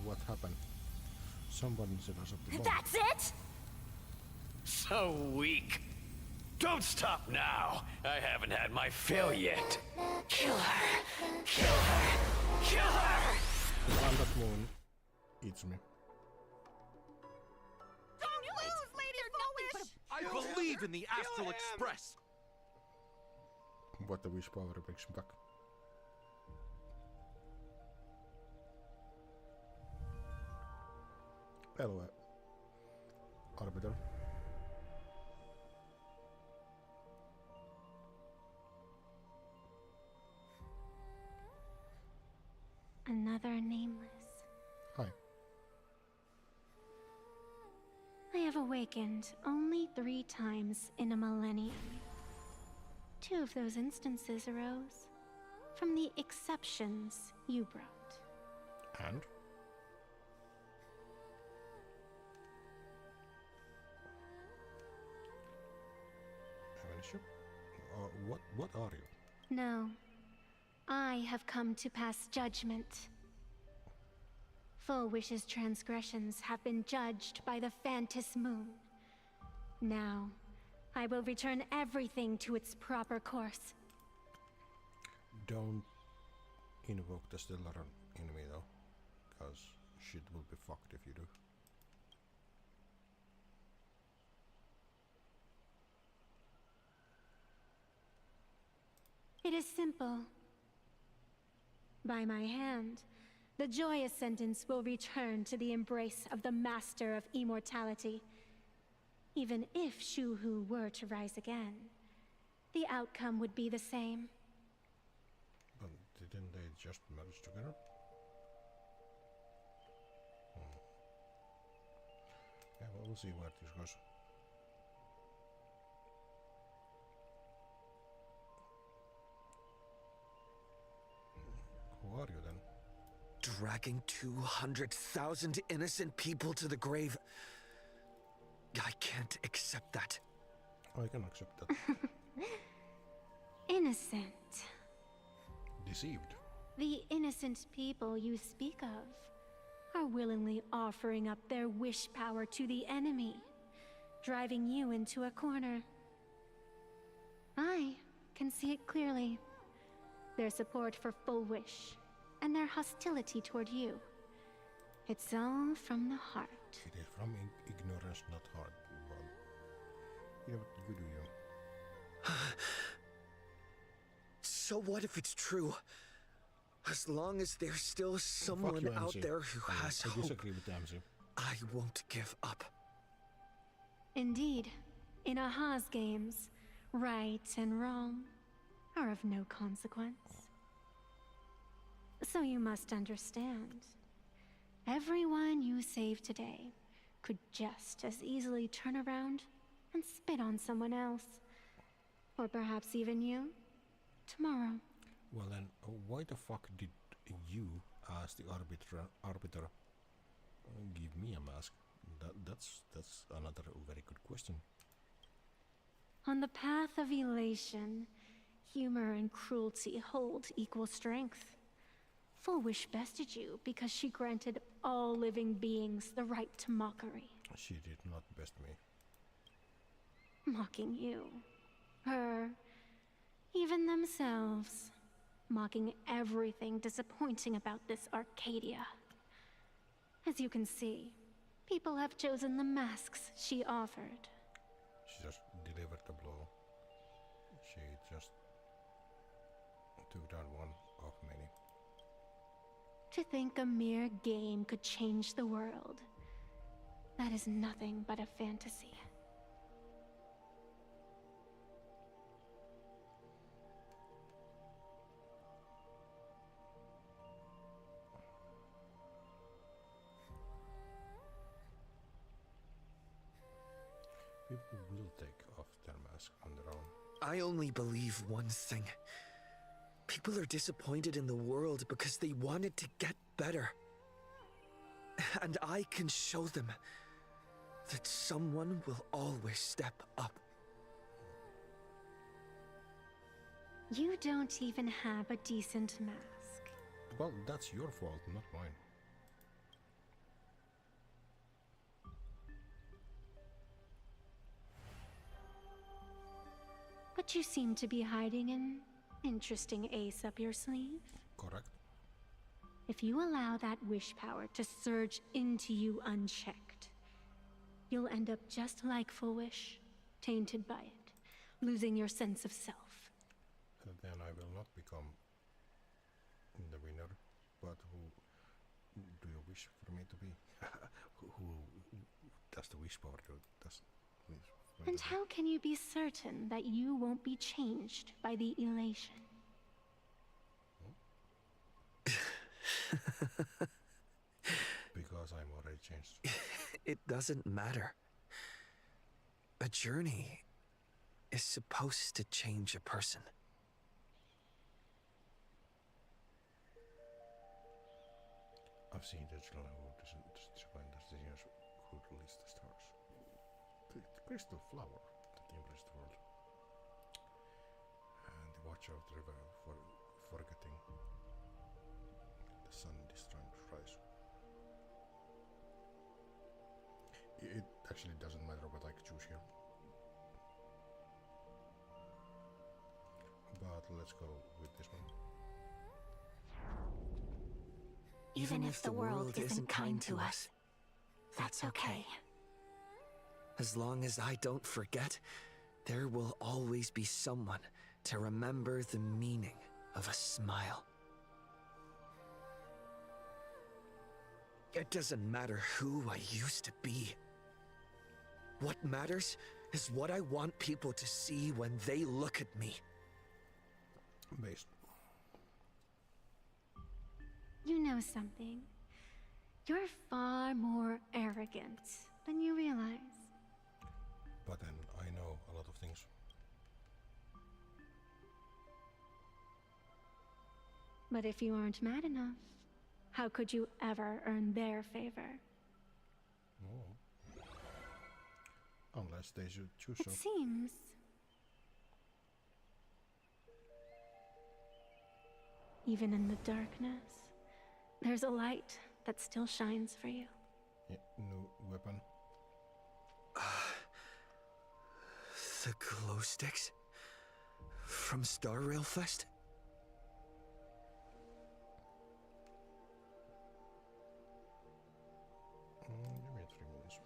What happened? Someone set us up the bomb. That's it? So weak. Don't stop now. I haven't had my fill yet. Kill her! Kill her! Kill her! And that moon eats me. I believe in the Astral Express. What the wish power brings me back. Hello, Arbiter. Another awakened only 3 times in a millennium. 2 of those instances arose from the exceptions you brought. And? Have an issue? What are you? No. I have come to pass judgment. Full Wish's transgressions have been judged by the Phantom Moon. Now, I will return everything to its proper course. Don't invoke the stellar enemy though, because shit will be fucked if you do. It is simple. By my hand, the joyous sentence will return to the embrace of the Master of Immortality. Even if Shu-Hu were to rise again, the outcome would be the same. But didn't they just merge together? Yeah, well, we'll see where this goes. Who are you then? Dragging 200,000 innocent people to the grave. I can't accept that. I can accept that. Innocent. Deceived. The innocent people you speak of are willingly offering up their wish power to the enemy, driving you into a corner. I can see it clearly. Their support for Full Wish, and their hostility toward you. It's all from the heart. It is from ignorance, not heart. Well, you know, you do you. So what if it's true? As long as there's still someone you, out MC. there who has I hope, disagree with MC. I won't give up. Indeed, in Aha's games, right and wrong are of no consequence. So you must understand, everyone you save today could just as easily turn around and spit on someone else. Or perhaps even you, tomorrow. Well then, why the fuck did you, as the arbiter, give me a mask? That's another very good question. On the path of elation, humor and cruelty hold equal strength. Full Wish bested you because she granted all living beings the right to mockery. She did not best me. Mocking you, her, even themselves. Mocking everything disappointing about this Arcadia. As you can see, people have chosen the masks she offered. She just delivered the blow. She just took down one of many. To think a mere game could change the world, that is nothing but a fantasy. People will take off their mask on their own. I only believe one thing. People are disappointed in the world because they wanted to get better. And I can show them that someone will always step up. You don't even have a decent mask. Well, that's your fault, not mine. But you seem to be hiding an interesting ace up your sleeve. Correct. If you allow that wish power to surge into you unchecked, you'll end up just like Full Wish, tainted by it, losing your sense of self. Then I will not become the winner, but who do you wish for me to be? who does the wish power do? And how can you be certain that you won't be changed by the elation? Because I'm already changed. It doesn't matter. a journey is supposed to change a person. I've seen the children who discipline the seniors who release the stars. The crystal flower that embraced the world. And the watcher of the river for forgetting the sun this time rise. It actually doesn't matter what I choose here. But let's go with this one. Even if the world isn't kind to us, that's okay. As long as I don't forget, there will always be someone to remember the meaning of a smile. It doesn't matter who I used to be. What matters is what I want people to see when they look at me. Based. You know something? You're far more arrogant than you realize. But then I know a lot of things. But if you aren't mad enough, how could you ever earn their favor? Oh. Unless they should choose It seems even in the darkness, there's a light that still shines for you. Yeah, new weapon. The glow sticks? From Star Rail Fest? Give me 3 minutes.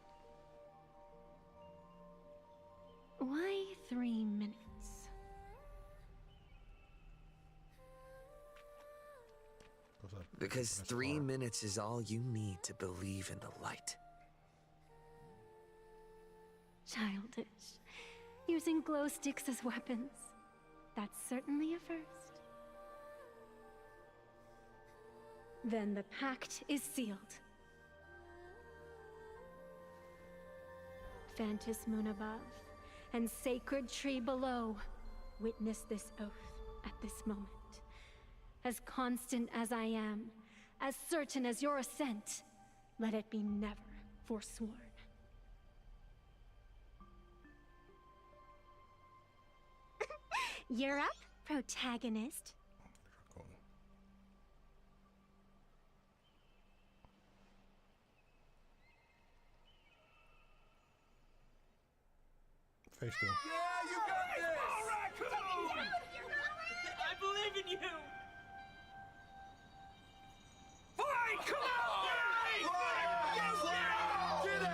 Why 3 minutes? Because 3 minutes is all you need to believe in the light. Childish. Using glow sticks as weapons. That's certainly a first. Then the pact is sealed. Fantis Moon above and sacred tree below, witness this oath at this moment. As constant as I am, as certain as your assent, let it be never forsworn. You're up, protagonist. Face down. Yeah, you got this! I believe in you! Fight! Come on! Get at it!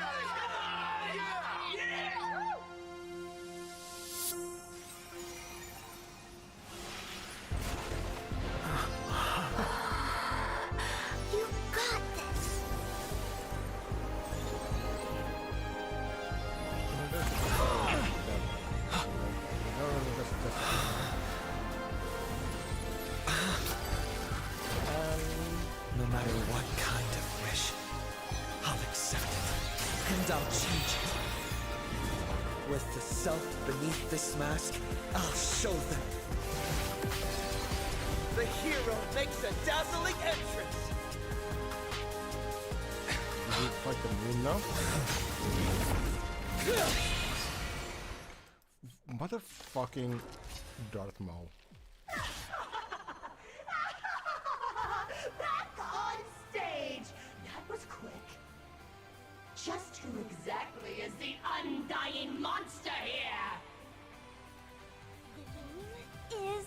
Yeah! You got this! No matter what kind of wish, I'll accept it, and I'll change it. With the self beneath this mask, I'll show them. The hero makes a dazzling entrance! Did you fight the moon now? Motherfucking Darth Maul. Back on stage! That was quick. Just who exactly is the undying monster here? The game is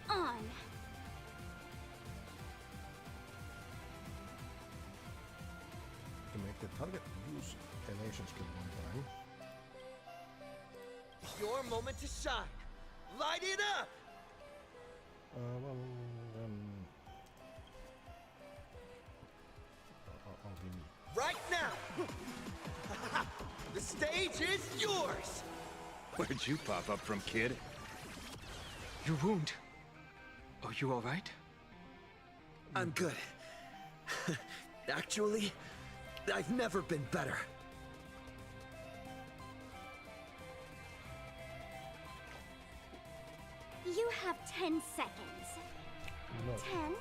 on. To make the target use elation skill one time. Your moment to shine! Light it up! Well, I'll give you. Right now! The stage is yours! Where'd you pop up from, kid? Your wound. Are you alright? I'm good. Actually, I've never been better. 10 seconds. No. 10,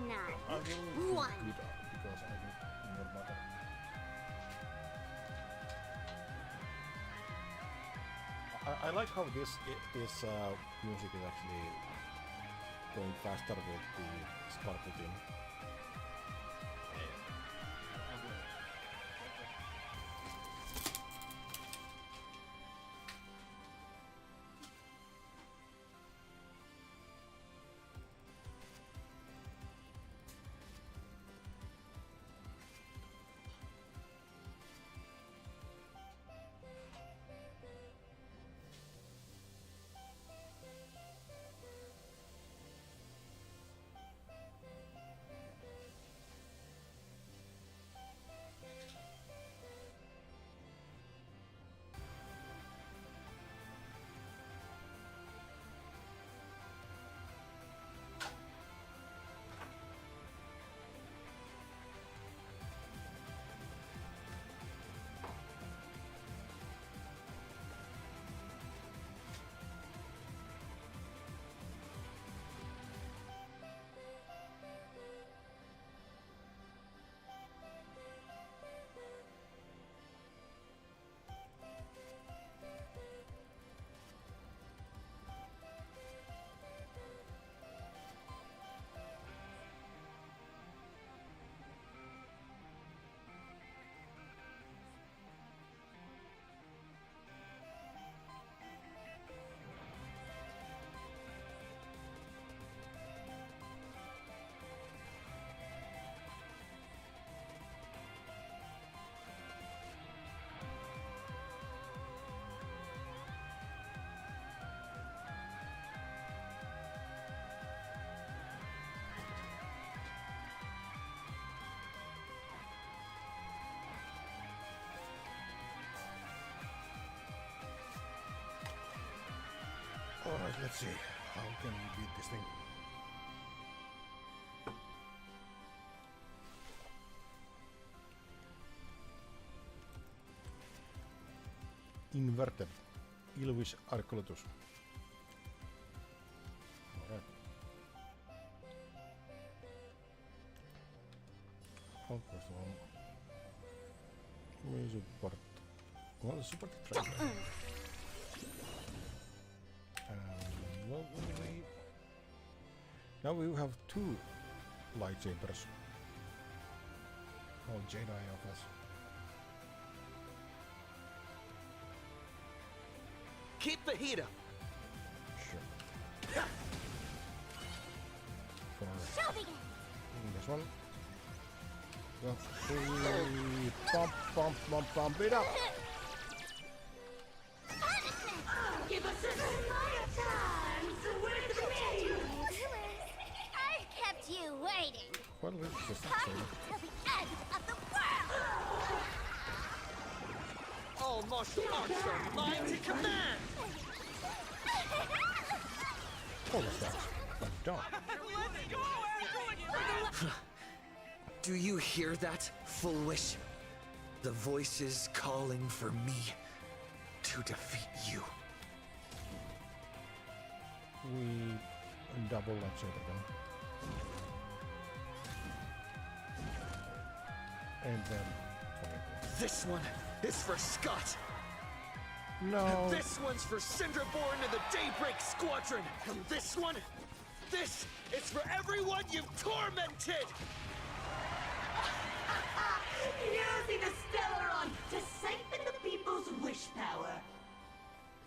9, I will 1. do that because I need more butter. I like how this music is actually going faster with the sparkle team. Alright, let's see. How can we beat this thing? Inverted. Ilvis Arcolotus. Alright. First of all, we support. Well, support the track. Well, now we have 2 lightsabers. Oh, Jedi of us. Keep the heat up. Sure. For this one. Pump it up. Give us a smile time with me! I kept you waiting. What is this? Come to the end of the world! All martial arts are mine to command! What was that? I'm done. Do you hear that, Full Wish? The voices calling for me to defeat you. We double lightsaber gun. And then this one is for Scott. No. And this one's for Cinderborn and the Daybreak Squadron. And this one, this is for everyone you've tormented. Using the Stellaron to siphon the people's wish power.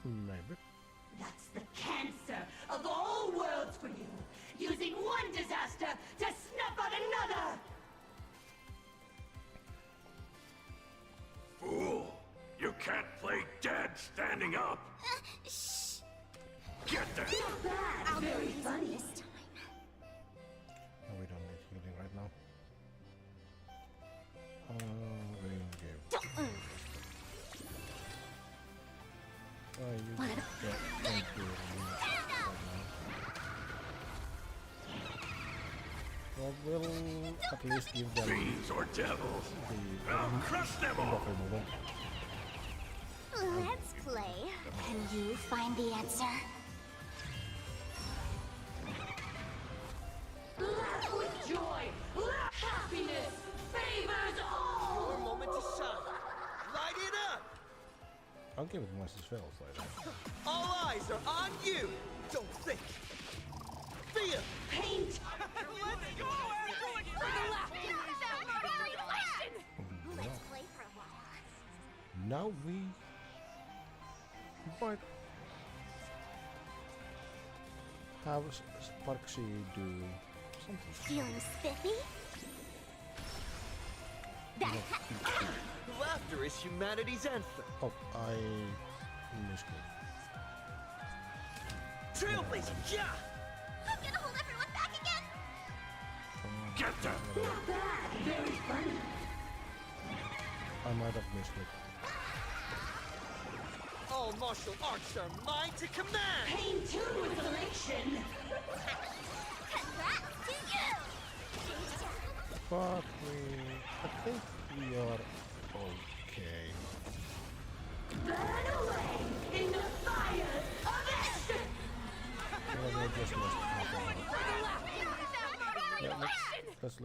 Maybe. That's the cancer of the whole worlds for you. Using one disaster to snuff out another. Fool! You can't play dead standing up! Shh. Get there! Not bad, very funny. No, we don't need healing right now. Well, we'll at least give them fiends or devils. I'll crush them all. Let's play. Can you find the answer? give it much as fails like that. All eyes are on you! Don't think! Feel! Paint! Let's go, Astro Express! Let's play for a while. Now we might have Sparksy do something. Feeling spiffy? Laughter is humanity's anthem. Oh, I misclicked. Trailblazer, yeah! I'm gonna hold everyone back again! Get them! Not bad. Very funny. I might have misclicked. All martial arts are mine to command! Pain 2 selection. Congrats to you! But I think we are okay. Burn away in the fire of action. Well, we just lost half of it. Yeah, let's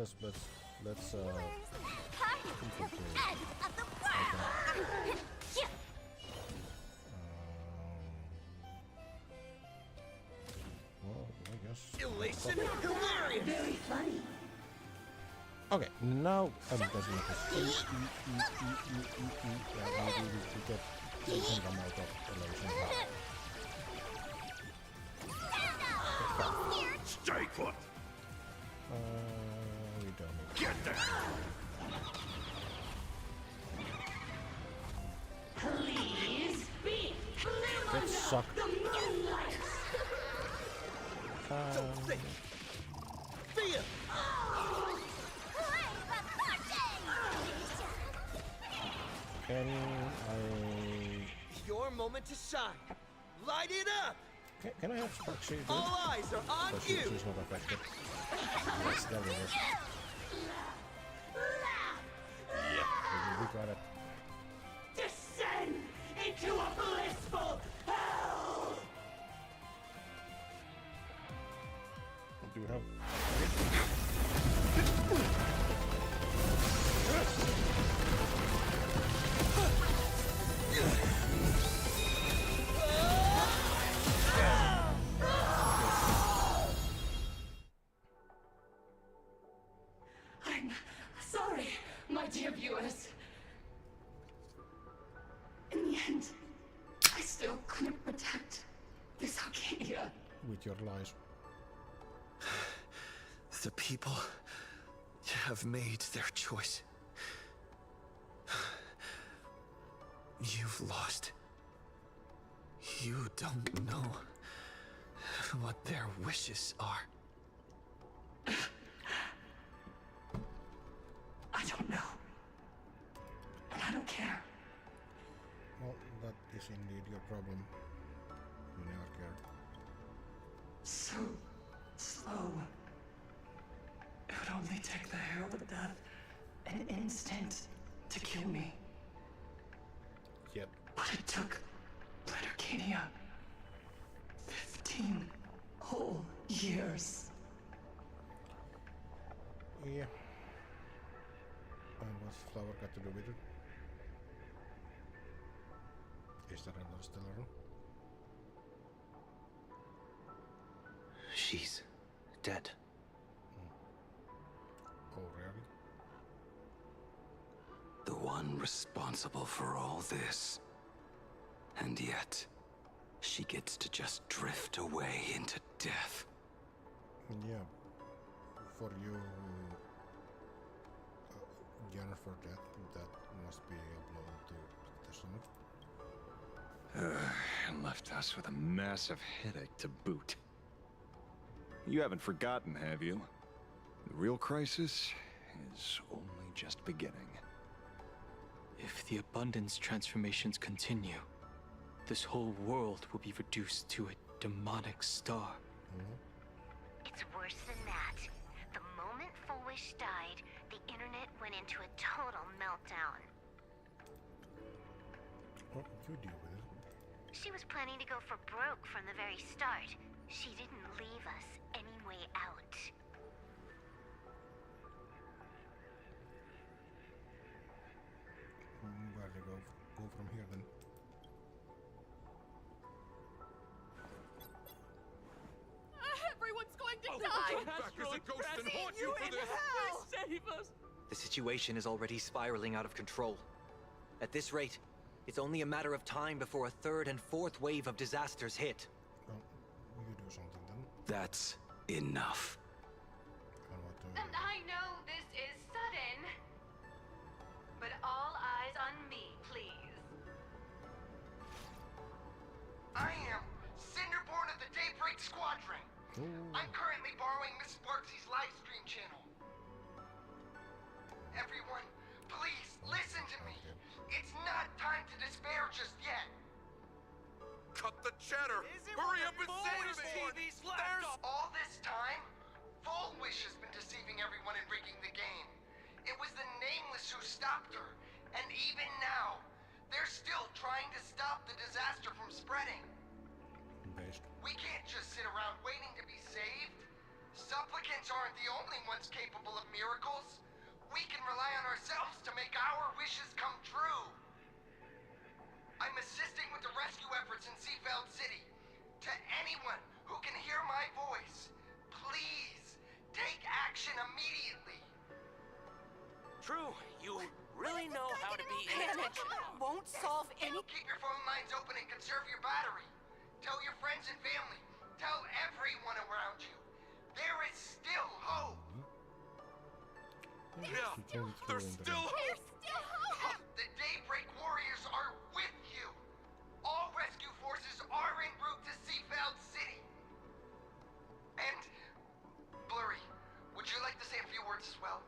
well, I guess. Elation, hilarious! Very funny. Okay, now I'm guessing this. Yeah, we get some amount of elation. Stay put! We don't need Get them! Please be that sucked. the moonlight. Don't think! Feel! Can I... Your moment to shine. Light it up! Can I have Sparksy? All eyes are on But you! she's not affected. Yes, there we go. Yeah, we got it. Descend into a blissful hell. Do you have... I'm sorry, my dear viewers. In the end, I still couldn't protect this Arcadia. With your lies. The people have made their choice. You've lost. You don't know what their wishes are. I don't know. And I don't care. Well, that is indeed your problem. You never cared. So slow. It would only take the herald of death an instant to kill me. Yep. But it took Blood Arcadia 15 whole years. Yeah. And what's Flower got to do with it? Is there another still around? She's dead. Oh, really? The one responsible for all this. And yet, she gets to just drift away into death. Yeah. For you, Jennifer, that must be a blow to the stomach. And left us with a massive headache to boot. You haven't forgotten, have you? The real crisis is only just beginning. If the abundance transformations continue, this whole world will be reduced to a demonic star. It's worse than that. The moment Fullwish died, the internet went into a total meltdown. What would you deal with it? She was planning to go for broke from the very start. She didn't leave us any way out. Where do you go from here then? a ghost and haunt you for this! Please save us! The situation is already spiraling out of control. At this rate, it's only a matter of time before a third and fourth wave of disasters hit. Well, we could do something then. That's enough. And I know this is sudden, but all eyes on me, please. I am Cinderborn of the Daybreak Squadron. I'm currently borrowing Miss Sparksy's live stream channel. Everyone, please listen to me. It's not time to despair just yet. Cut the chatter! Hurry up and save me! There's all this time, Full Wish has been deceiving everyone and rigging the game. It was the Nameless who stopped her, and even now, they're still trying to stop the disaster from spreading. We can't just sit around waiting to be saved. Supplicants aren't the only ones capable of miracles. We can rely on ourselves to make our wishes come true. I'm assisting with the rescue efforts in Seafeld City. To anyone who can hear my voice, please take action immediately. True, you really know how to be... Panic won't solve any... Keep your phone lines open and conserve your battery. Tell your friends and family. Tell everyone around you. There is still hope. Yeah, there's still hope! The Daybreak Warriors are with you. All rescue forces are en route to Seafeld City. And, Blurry, would you like to say a few words as well?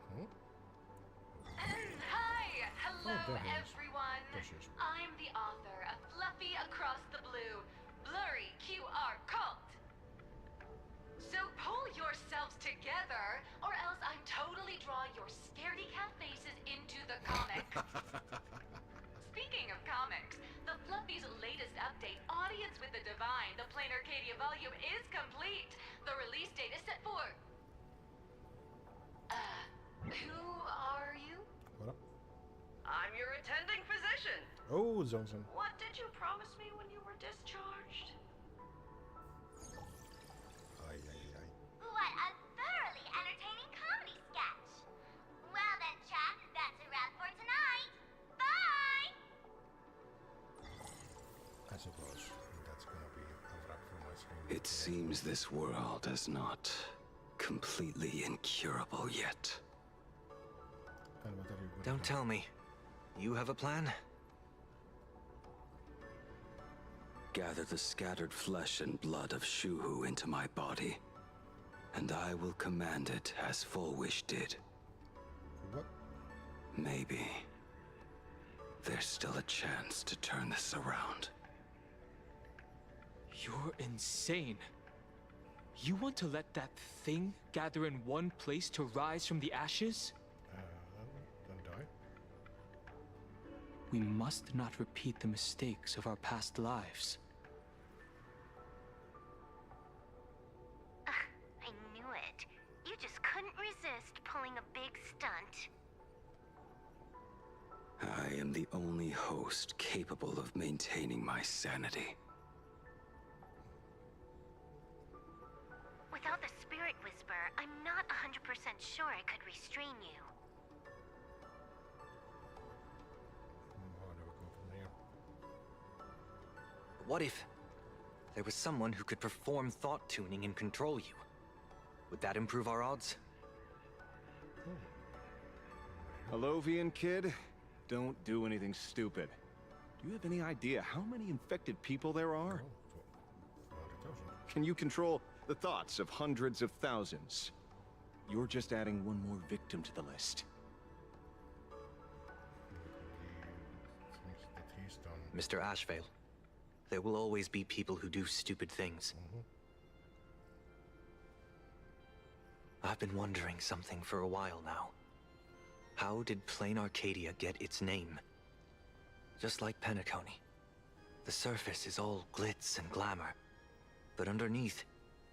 Hi! Hello, there he is. everyone. There she is. I'm the author of Fluffy Across the Blue, Blurry QR Cult. So pull yourselves together, or else I'm totally drawing your scaredy cat faces into the comic. Speaking of comics, the Fluffy's latest update, Audience with the Divine, the Plain Arcadia volume, is complete. The release date is set for... who are you? What up? I'm your attending physician. Oh, Johnson. What did you promise me when you were discharged? Ay, ay, ay. What a thoroughly entertaining comedy sketch. Well then, chat, that's a wrap for tonight. Bye! I suppose that's gonna be a wrap for my stream. It seems this world is not completely incurable yet. And what are you gonna Don't do? tell me. You have a plan? Gather the scattered flesh and blood of Shuhu into my body, and I will command it as Full Wish did. What? Maybe there's still a chance to turn this around. You're insane. You want to let that thing gather in one place to rise from the ashes? Then die. We must not repeat the mistakes of our past lives. I knew it. You just couldn't resist pulling a big stunt. I am the only host capable of maintaining my sanity. Without the Spirit Whisper, I'm not 100% sure I could restrain you. How do we go from here? What if there was someone who could perform thought tuning and control you? Would that improve our odds? Hellovian kid, don't do anything stupid. Do you have any idea how many infected people there are? 400,000. Can you control the thoughts of hundreds of thousands? You're just adding one more victim to the list. Things that he's done. Mr. Ashvale, there will always be people who do stupid things. I've been wondering something for a while now. How did Plain Arcadia get its name? Just like Penacony, the surface is all glitz and glamour, but underneath,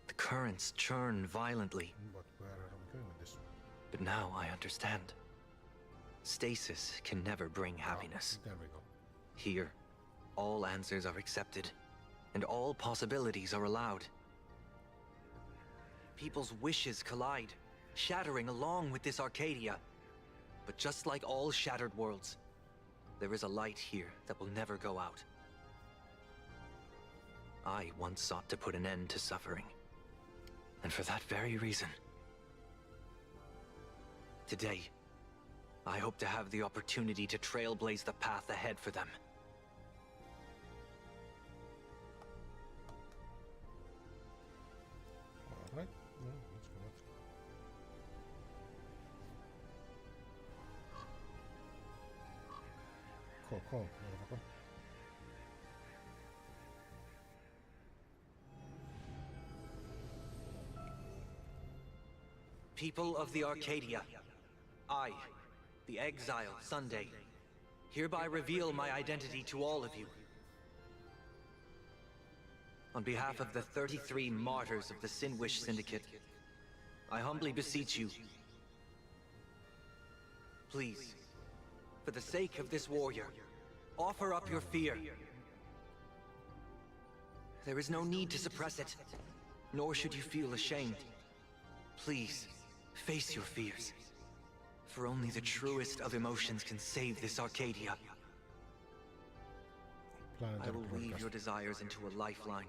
the currents churn violently. But where are we going with this? But now I understand. Stasis can never bring happiness. There we go. Here, all answers are accepted, and all possibilities are allowed. People's wishes collide, shattering along with this Arcadia. But just like all shattered worlds, there is a light here that will never go out. I once sought to put an end to suffering. And for that very reason, today, I hope to have the opportunity to trailblaze the path ahead for them. Alright, no, let's go, let's go. Cool, motherfucker. People of the Arcadia, I, the Exile Sunday, hereby reveal my identity to all of you. On behalf of the 33 martyrs of the Sinwish Syndicate, I humbly beseech you, please, for the sake of this warrior, offer up your fear. There is no need to suppress it, nor should you feel ashamed. Please, face your fears, for only the truest of emotions can save this Arcadia. I will weave your desires into a lifeline.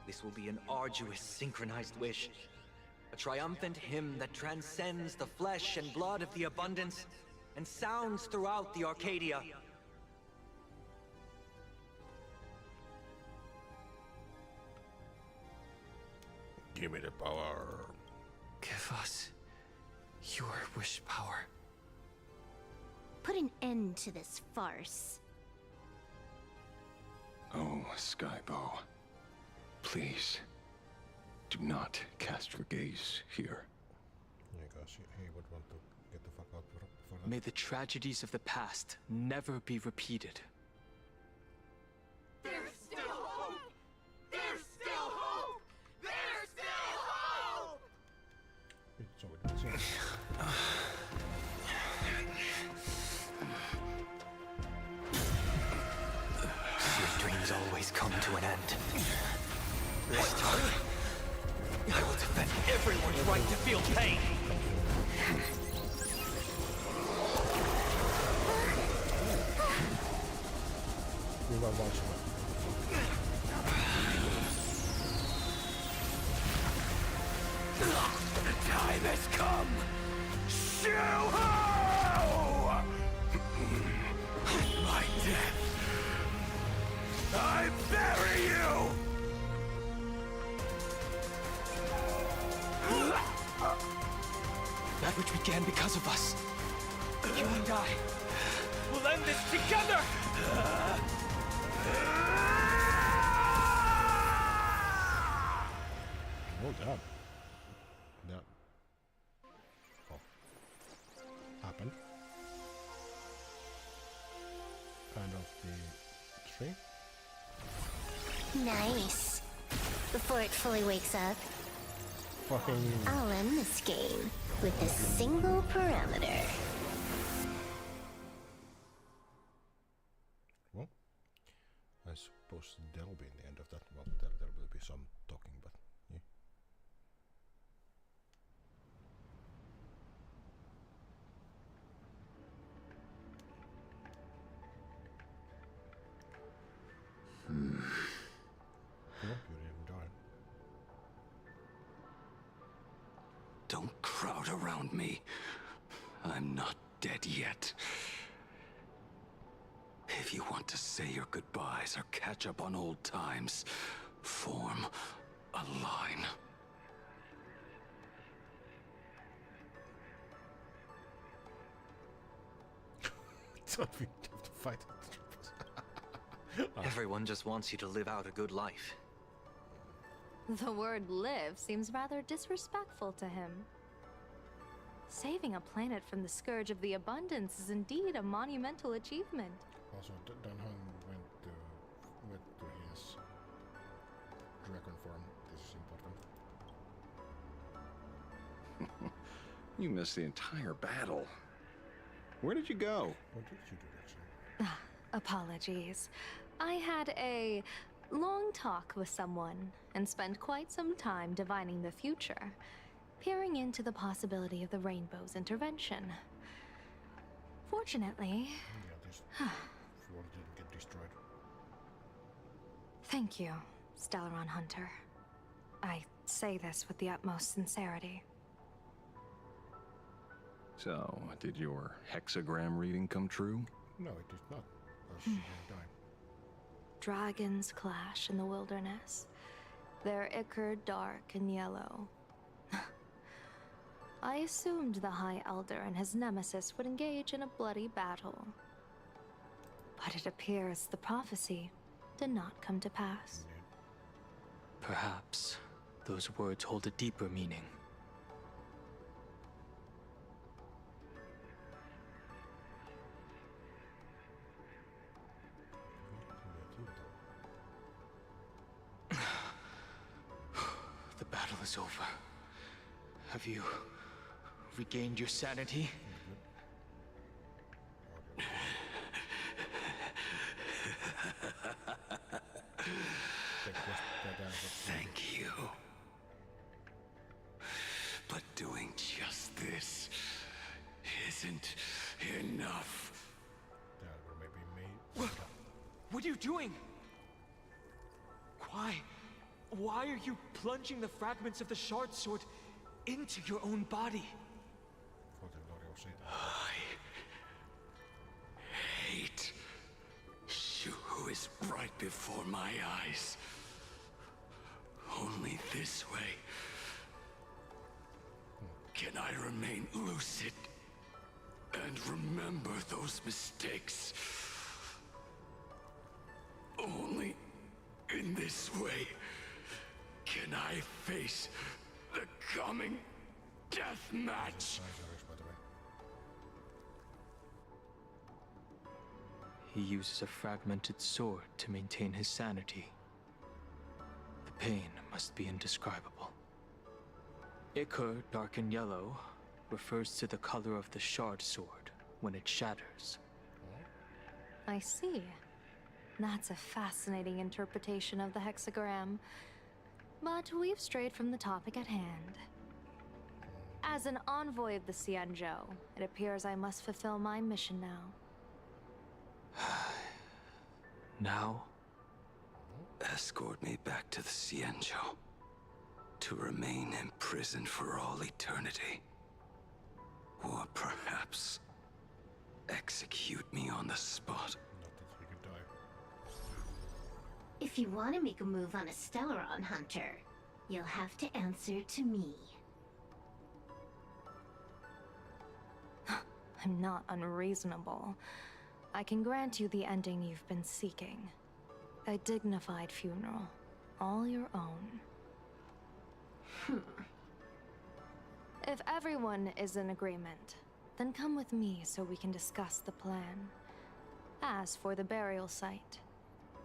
This will be an arduous, synchronized wish. A triumphant hymn that transcends the flesh and blood of the abundance and sounds throughout the Arcadia. Give me the power. Give us your wish power. Put an end to this farce. Oh, Skybow. Please, do not cast your gaze here. Yeah, gosh, he would want to get the fuck out for that. May the tragedies of the past never be repeated. There's still hope! There's still hope! There's still hope! So it seems. Your dreams always come to an end. This time, I will defend everyone's right to feel pain. We will watch it. The time has come! Shoo-ho! My death! I bury you! That which began because of us. You and I will end this together! Well done. That. Oh. Happened. Kind of the tree. Nice. Before it fully wakes up, Fucking. I'll end this game with a single parameter. Well, I suppose there'll be in the end of that. Well, there will be some talking, but yeah. Well, you didn't die. Don't crowd around me. I'm not dead yet. If you want to say your goodbyes or catch up on old times, form a line. So we have to fight. Everyone just wants you to live out a good life. The word live seems rather disrespectful to him. Saving a planet from the scourge of the abundance is indeed a monumental achievement. Also, Dunham went to his dragon form. This is important. You missed the entire battle. Where did you go? What did you do, actually? Apologies. I had a long talk with someone and spend quite some time divining the future, peering into the possibility of the Rainbow's intervention. Fortunately... Yeah, this floor didn't get destroyed. Thank you, Stellaron Hunter. I say this with the utmost sincerity. So, did your hexagram reading come true? No, it did not. She didn't die. Dragons clash in the wilderness. Their ichor dark and yellow. I assumed the High Elder and his nemesis would engage in a bloody battle. But it appears the prophecy did not come to pass. Perhaps those words hold a deeper meaning. The battle is over. Have you regained your sanity? Thank you. But doing just this isn't enough. What are you doing? Why are you plunging the fragments of the shard sword into your own body? I hate Shu is right before my eyes. Only this way can I remain lucid and remember those mistakes. Only in this way can I face the coming death match. He uses a fragmented sword to maintain his sanity. The pain must be indescribable. Ichor, dark and yellow, refers to the color of the shard sword when it shatters. I see. That's a fascinating interpretation of the hexagram. But we've strayed from the topic at hand. As an envoy of the Xianzhou, it appears I must fulfill my mission now. Now? Escort me back to the Xianzhou. To remain imprisoned for all eternity. Or perhaps execute me on the spot. If you want to make a move on a Stellaron Hunter, you'll have to answer to me. I'm not unreasonable. I can grant you the ending you've been seeking. A dignified funeral, all your own. If everyone is in agreement, then come with me so we can discuss the plan. As for the burial site,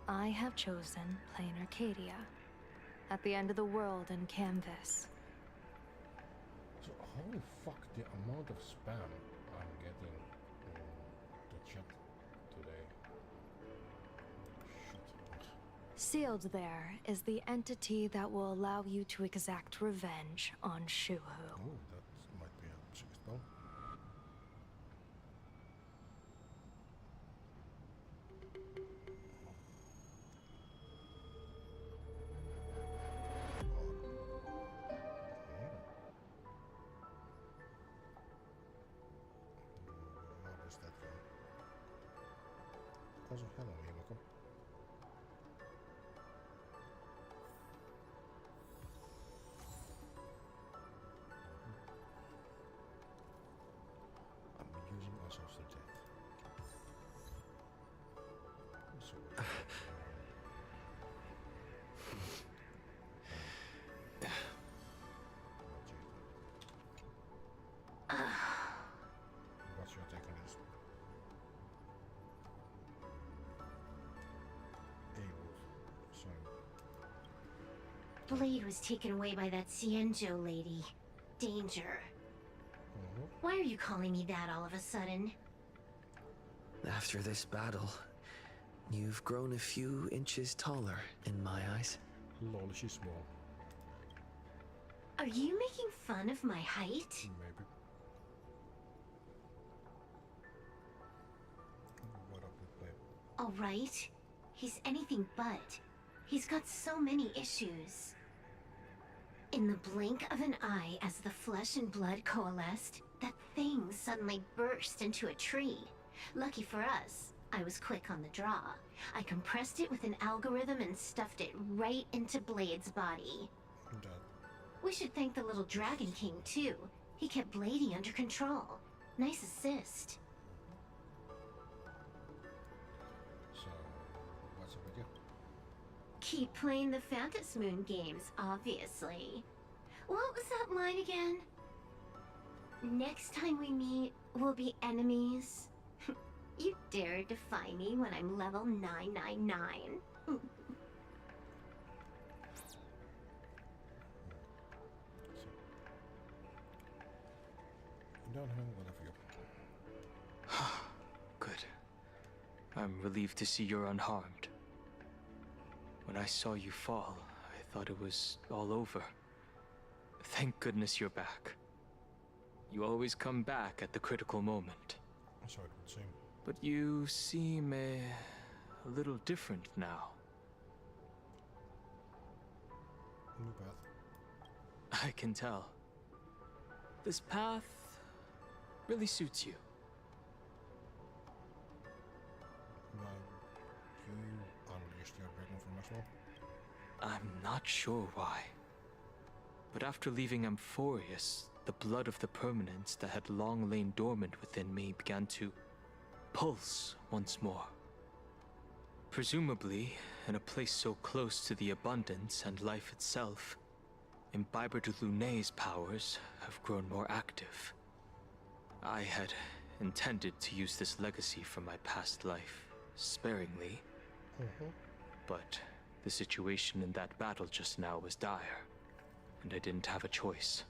I have chosen Plain Arcadia, at the end of the world in Canvas. So holy fuck, the amount of spam I'm getting in the chat today. Shit. Sealed there is the entity that will allow you to exact revenge on Shuhu. Oh, that might be a sick spell. Also, hello, Himako. I'm using ourselves to death. So, what's your take on this? Blade was taken away by that Xianzhou lady. Danger. Why are you calling me that all of a sudden? After this battle, You've grown a few inches taller in my eyes. Lol, she's small. Are you making fun of my height? Maybe. What up with Blade? Alright. He's anything but. He's got so many issues. In the blink of an eye, as the flesh and blood coalesced, that thing suddenly burst into a tree. Lucky for us, I was quick on the draw. I compressed it with an algorithm and stuffed it right into Blade's body. We should thank the little Dragon King, too. He kept Bladey under control. Nice assist. So, what's up with you? Keep playing the Phantom Moon games, obviously. What was that line again? Next time we meet, we'll be enemies. You dare defy me when I'm level 999. You don't have one of you. Good. I'm relieved to see you're unharmed. When I saw you fall, I thought it was all over. Thank goodness you're back. You always come back at the critical moment. So it would seem. But you seem a little different now. New path. I can tell. This path really suits you. Well, you unleashed your dragon from as well? I'm not sure why. But after leaving Amphorius, the blood of the permanents that had long lain dormant within me began to pulse once more. Presumably, in a place so close to the abundance and life itself, Imbiber de Lunay's powers have grown more active. I had intended to use this legacy from my past life sparingly, but the situation in that battle just now was dire, and I didn't have a choice.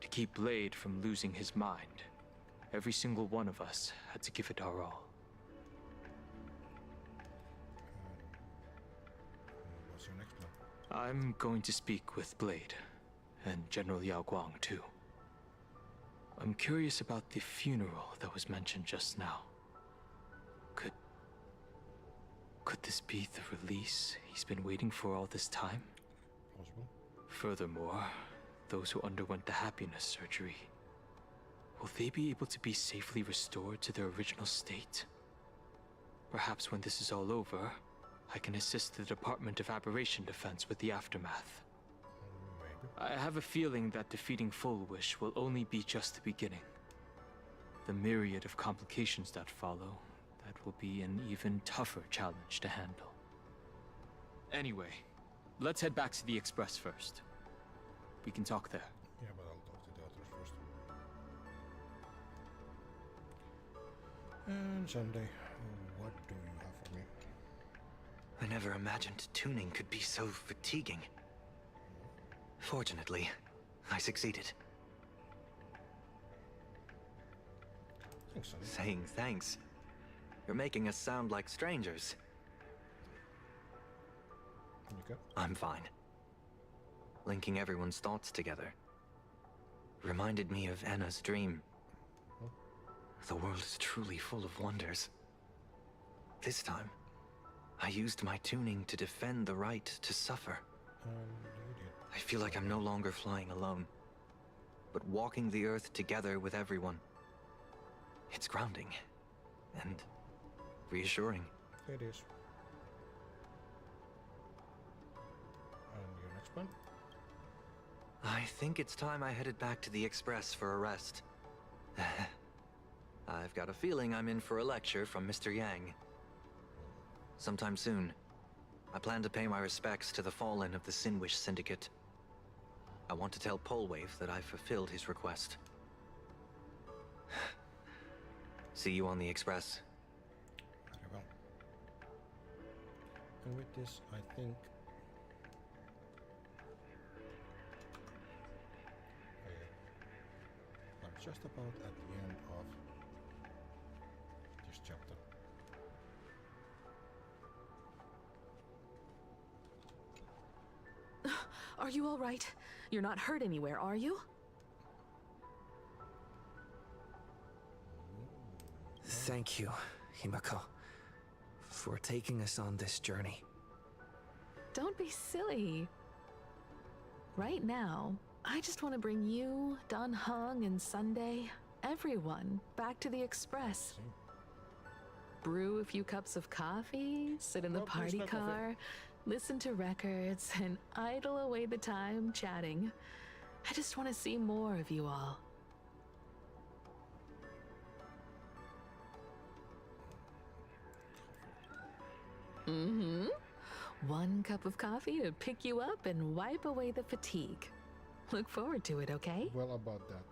To keep Blade from losing his mind, every single one of us had to give it our all. What's your next plan? I'm going to speak with Blade, and General Yao Guang too. I'm curious about the funeral that was mentioned just now. Could this be the release he's been waiting for all this time? Possible. Furthermore, those who underwent the happiness surgery, will they be able to be safely restored to their original state? Perhaps when this is all over, I can assist the Department of Aberration Defense with the aftermath. Maybe. I have a feeling that defeating Full Wish will only be just the beginning. The myriad of complications that follow, that will be an even tougher challenge to handle. Anyway, let's head back to the Express first. We can talk there. Yeah, but I'll talk to the others first. And Sunday, what do you have for me? I never imagined tuning could be so fatiguing. Fortunately, I succeeded. Thanks, Sunny. Saying thanks. You're making us sound like strangers. You good? I'm fine. Linking everyone's thoughts together reminded me of Anna's dream. The world is truly full of wonders. This time, I used my tuning to defend the right to suffer. You did. I feel like I'm no longer flying alone, but walking the earth together with everyone. It's grounding and reassuring. It is. And your next plan? I think it's time I headed back to the Express for a rest. I've got a feeling I'm in for a lecture from Mr. Yang. Sometime soon, I plan to pay my respects to the fallen of the Sinwish Syndicate. I want to tell Polwave that I've fulfilled his request. See you on the Express. Very well. And with this, I think I'm just about at the end of this chapter. Are you all right? You're not hurt anywhere, are you? Thank you, Himako, for taking us on this journey. Don't be silly. Right now, I just want to bring you, Dan Heng, and Sunday, everyone, back to the Express. Brew a few cups of coffee, sit in the party car, listen to records, and idle away the time chatting. I just want to see more of you all. Mm-hmm. One cup of coffee to pick you up and wipe away the fatigue. Look forward to it, okay? Well, about that.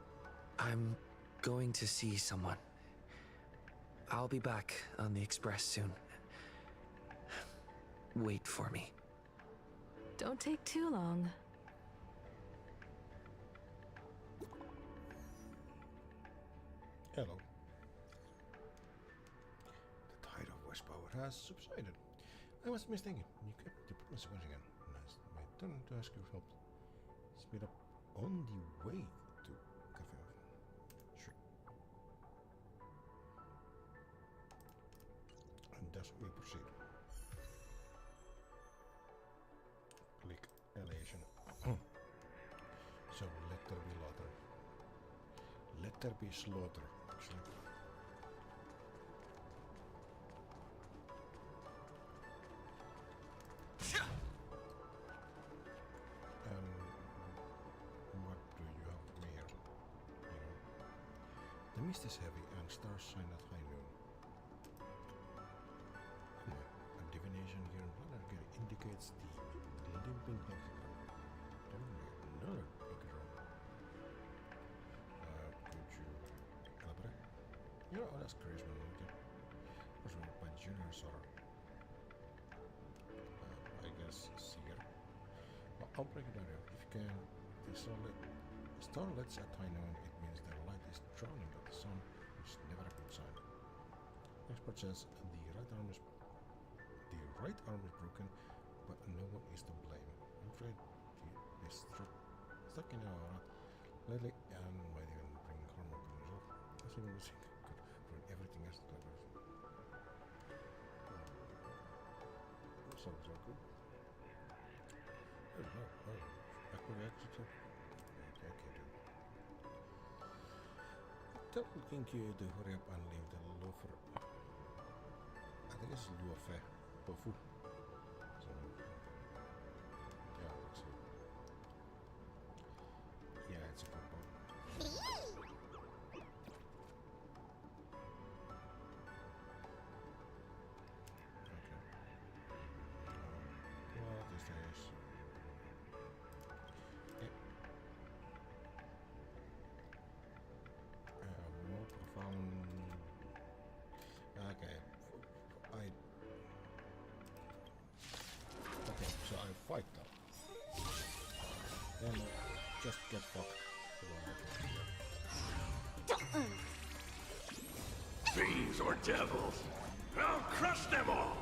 I'm going to see someone. I'll be back on the Express soon. Wait for me. Don't take too long. Hello. The tide of wishpower has subsided. I was mistaken. You kept the promise once again. Nice. My turn to ask your help. Speed up on the way to Cafe. Sure. And thus we proceed. Click elation. So let there be slaughter. Let there be slaughter. Actually. What do you have here? The mist is heavy and stars shine at high noon. A divination here in Planetary indicates the limping hexagon. Another hexagon. Could you elaborate? Yeah, oh, that's charisma. Okay. Was one by juniors or I guess seer. Well, I'll break it down here. If you can, the starlets at high noon, it means their light is drowning out the sun, which is never a good sign. Expert says the right arm is broken, but no one is to blame. I'm afraid he is stuck in our heart lately and might even bring harm upon himself. I think we could ruin everything else that matters. That sounds so good. Oh, I could actually tell Kinky to hurry up and leave the loafer. I think it's loafer tofu. So, yeah, let's see. Yeah, it's a good one. Okay. What is this? More profound. Okay. Okay, so I fight them. Then just get fucked. Fiends or devils, I'll crush them all!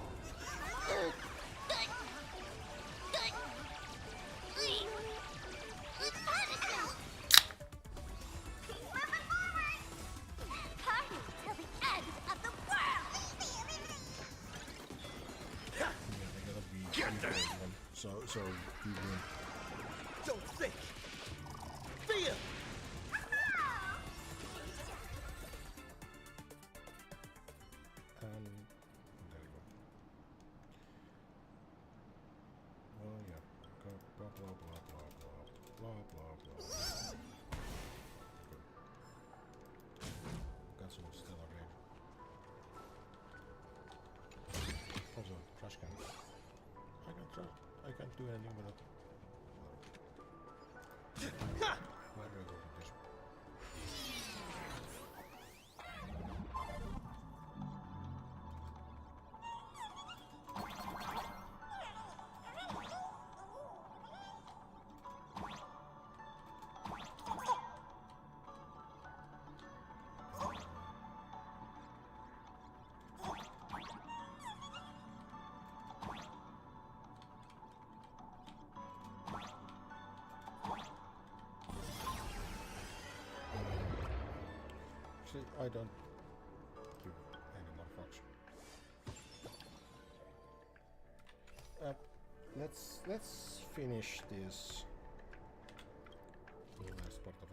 Party till the end of the world! Get there! So you win. Don't think! Fear! There you go. Oh yeah. Blah blah blah blah blah blah blah blah. Got some stellar range. Also, trash can. I can't do anything with it. Actually, I don't give any more fucks. Let's finish this last part of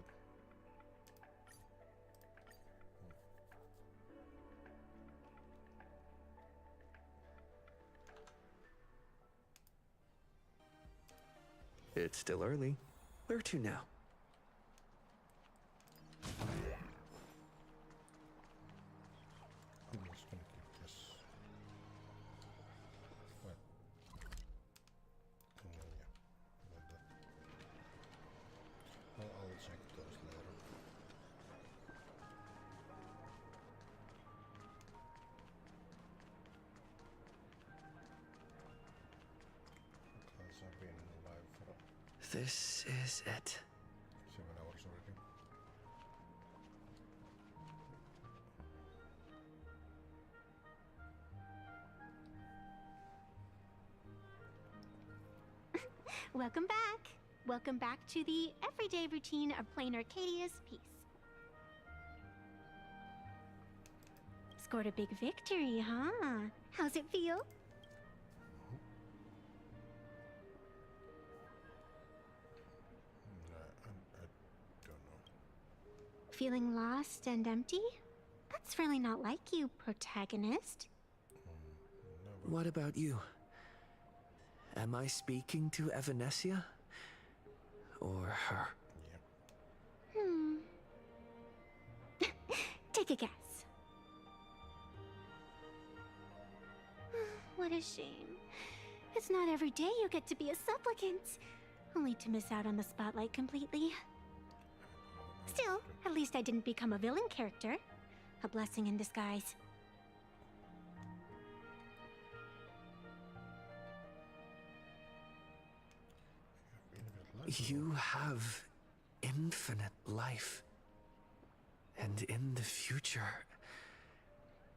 it. It's still early. Where to now? I'm just gonna keep this. What? Yeah, like that. I'll check those later. Because I've been live for This is it. 7 hours already. Welcome back. Welcome back to the everyday routine of plain Arcadia's peace. Scored a big victory, huh? How's it feel? I don't know. Feeling lost and empty? That's really not like you, protagonist. What about you? Am I speaking to Evanesia? Or her? Take a guess. What a shame. It's not every day you get to be a supplicant, only to miss out on the spotlight completely. Still, at least I didn't become a villain character. A blessing in disguise. You have infinite life. And in the future,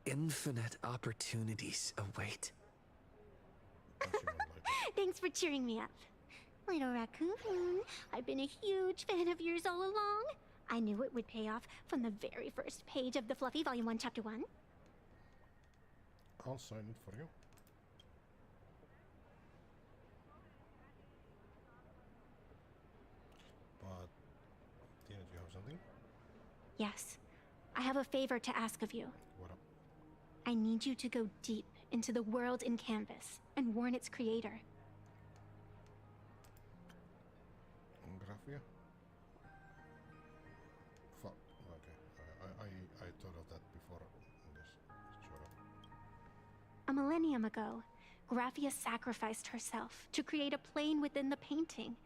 infinite opportunities await. Thanks for cheering me up. Little raccoon, I've been a huge fan of yours all along. I knew it would pay off from the very first page of the Fluffy Volume 1, Chapter 1. I'll sign it for you. But didn't you have something? Yes, I have a favor to ask of you. What up? I need you to go deep into the world in Canvas and warn its creator. Graphia? Fuck. Okay. I thought of that before this showed up. A millennium ago, Graphia sacrificed herself to create a plane within the painting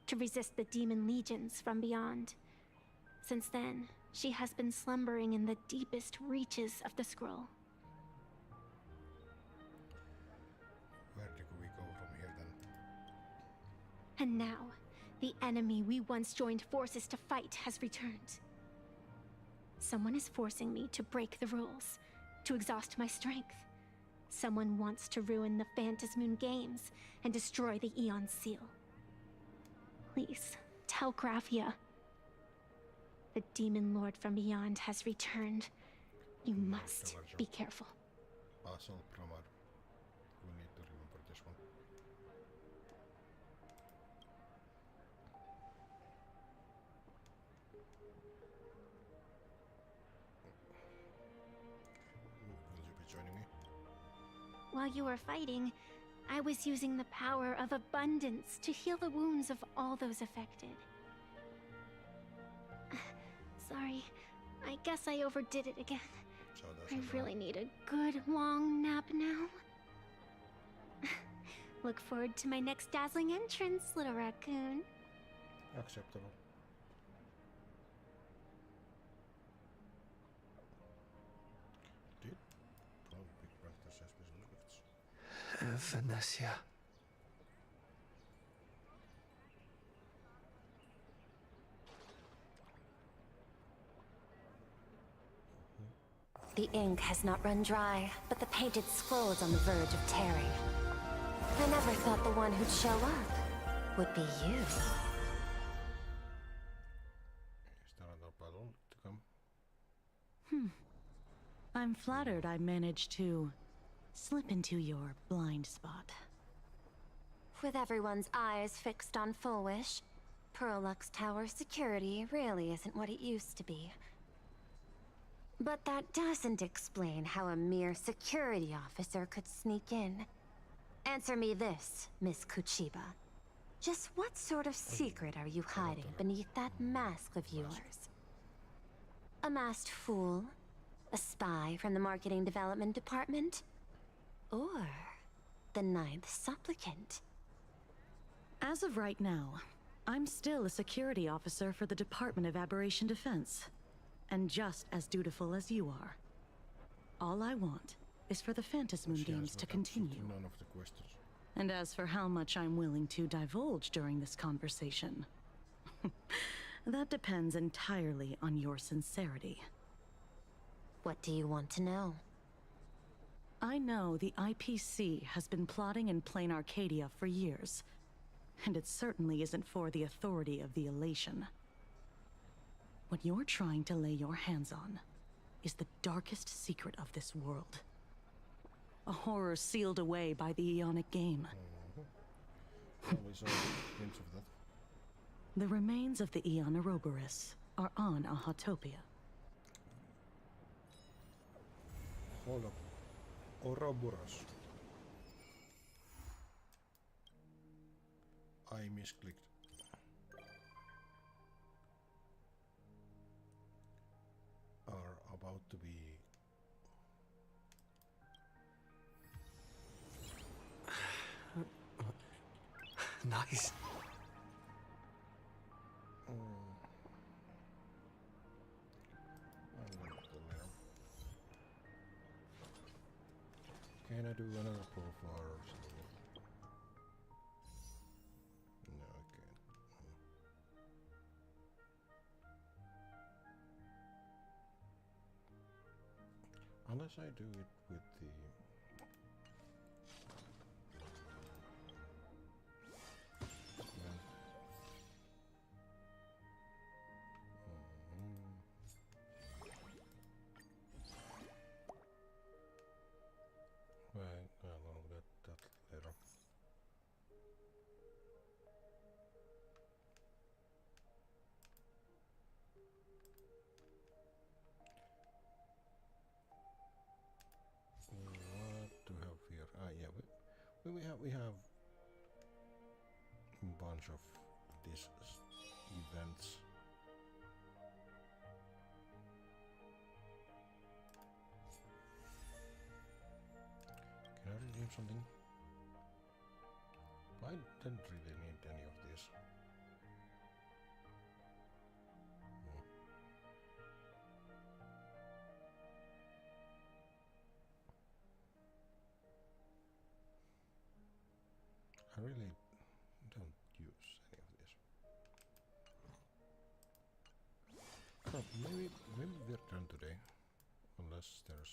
to resist the demon legions from beyond. Since then, she has been slumbering in the deepest reaches of the scroll. Where do we go from here then? And now, the enemy we once joined forces to fight has returned. Someone is forcing me to break the rules, to exhaust my strength. Someone wants to ruin the Phantasmoon games and destroy the Eon Seal. Please, tell Graphia. The Demon Lord from beyond has returned. You must be careful. Basel Pramar. We need to remember this one. Will you be joining me? While you were fighting, I was using the power of abundance to heal the wounds of all those affected. Sorry, I guess I overdid it again. I really need a good long nap now. Look forward to my next dazzling entrance, little raccoon. Acceptable. Did probably practice special effects. Evanesia. The ink has not run dry, but the painted scroll is on the verge of tearing. I never thought the one who'd show up would be you. Is there another battle to come? I'm flattered I managed to slip into your blind spot. With everyone's eyes fixed on Full Wish, Perlux Tower security really isn't what it used to be. But that doesn't explain how a mere security officer could sneak in. Answer me this, Miss Kuchiba. Just what sort of secret are you hiding beneath that mask of yours? A masked fool? A spy from the Marketing Development Department? Or the Ninth Supplicant? As of right now, I'm still a security officer for the Department of Aberration Defense, and just as dutiful as you are. All I want is for the Phantasmoon games to continue. None of the questions. And as for how much I'm willing to divulge during this conversation, that depends entirely on your sincerity. What do you want to know? I know the IPC has been plotting in plain Arcadia for years, and it certainly isn't for the authority of the Elation. What you're trying to lay your hands on is the darkest secret of this world. A horror sealed away by the Ionic game. Always hints of that. The remains of the Aeon Ouroboros are on Ahatopia. Hold up. Ouroboros. I misclicked. Are about to be Nice. Can I do another profile or something? No, I can't. Unless I do it with the... Right, I'll look at that later. What do we have here? Ah, yeah, we have a bunch of these events. Can I redeem something? I didn't really need any of this. I really don't use any of this. So maybe we're done today, unless there's.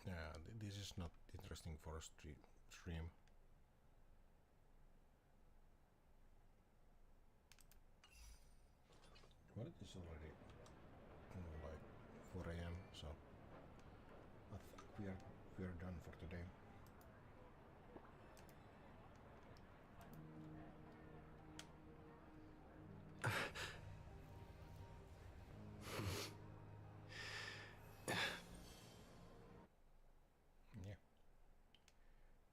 Yeah, this is not interesting for a stream. Well, it is already like 4 AM, so I think we are done for today.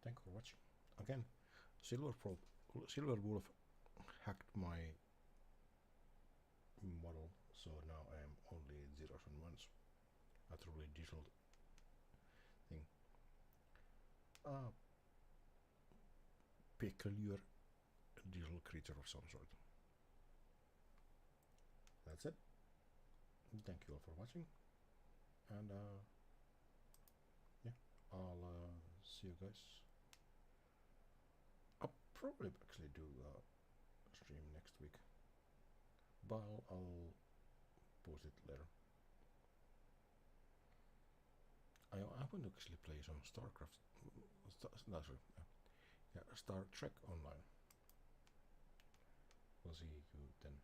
Thanks for watching. Again, Silver Wolf hacked my model, so now I am only zeros and ones. A truly digital thing. Peculiar digital creature of some sort. That's it. Thank you all for watching, and yeah, I'll see you guys. I'll probably actually do a stream next week, but I'll post it later. I want to actually play some StarCraft, Star Trek online. We'll see you then.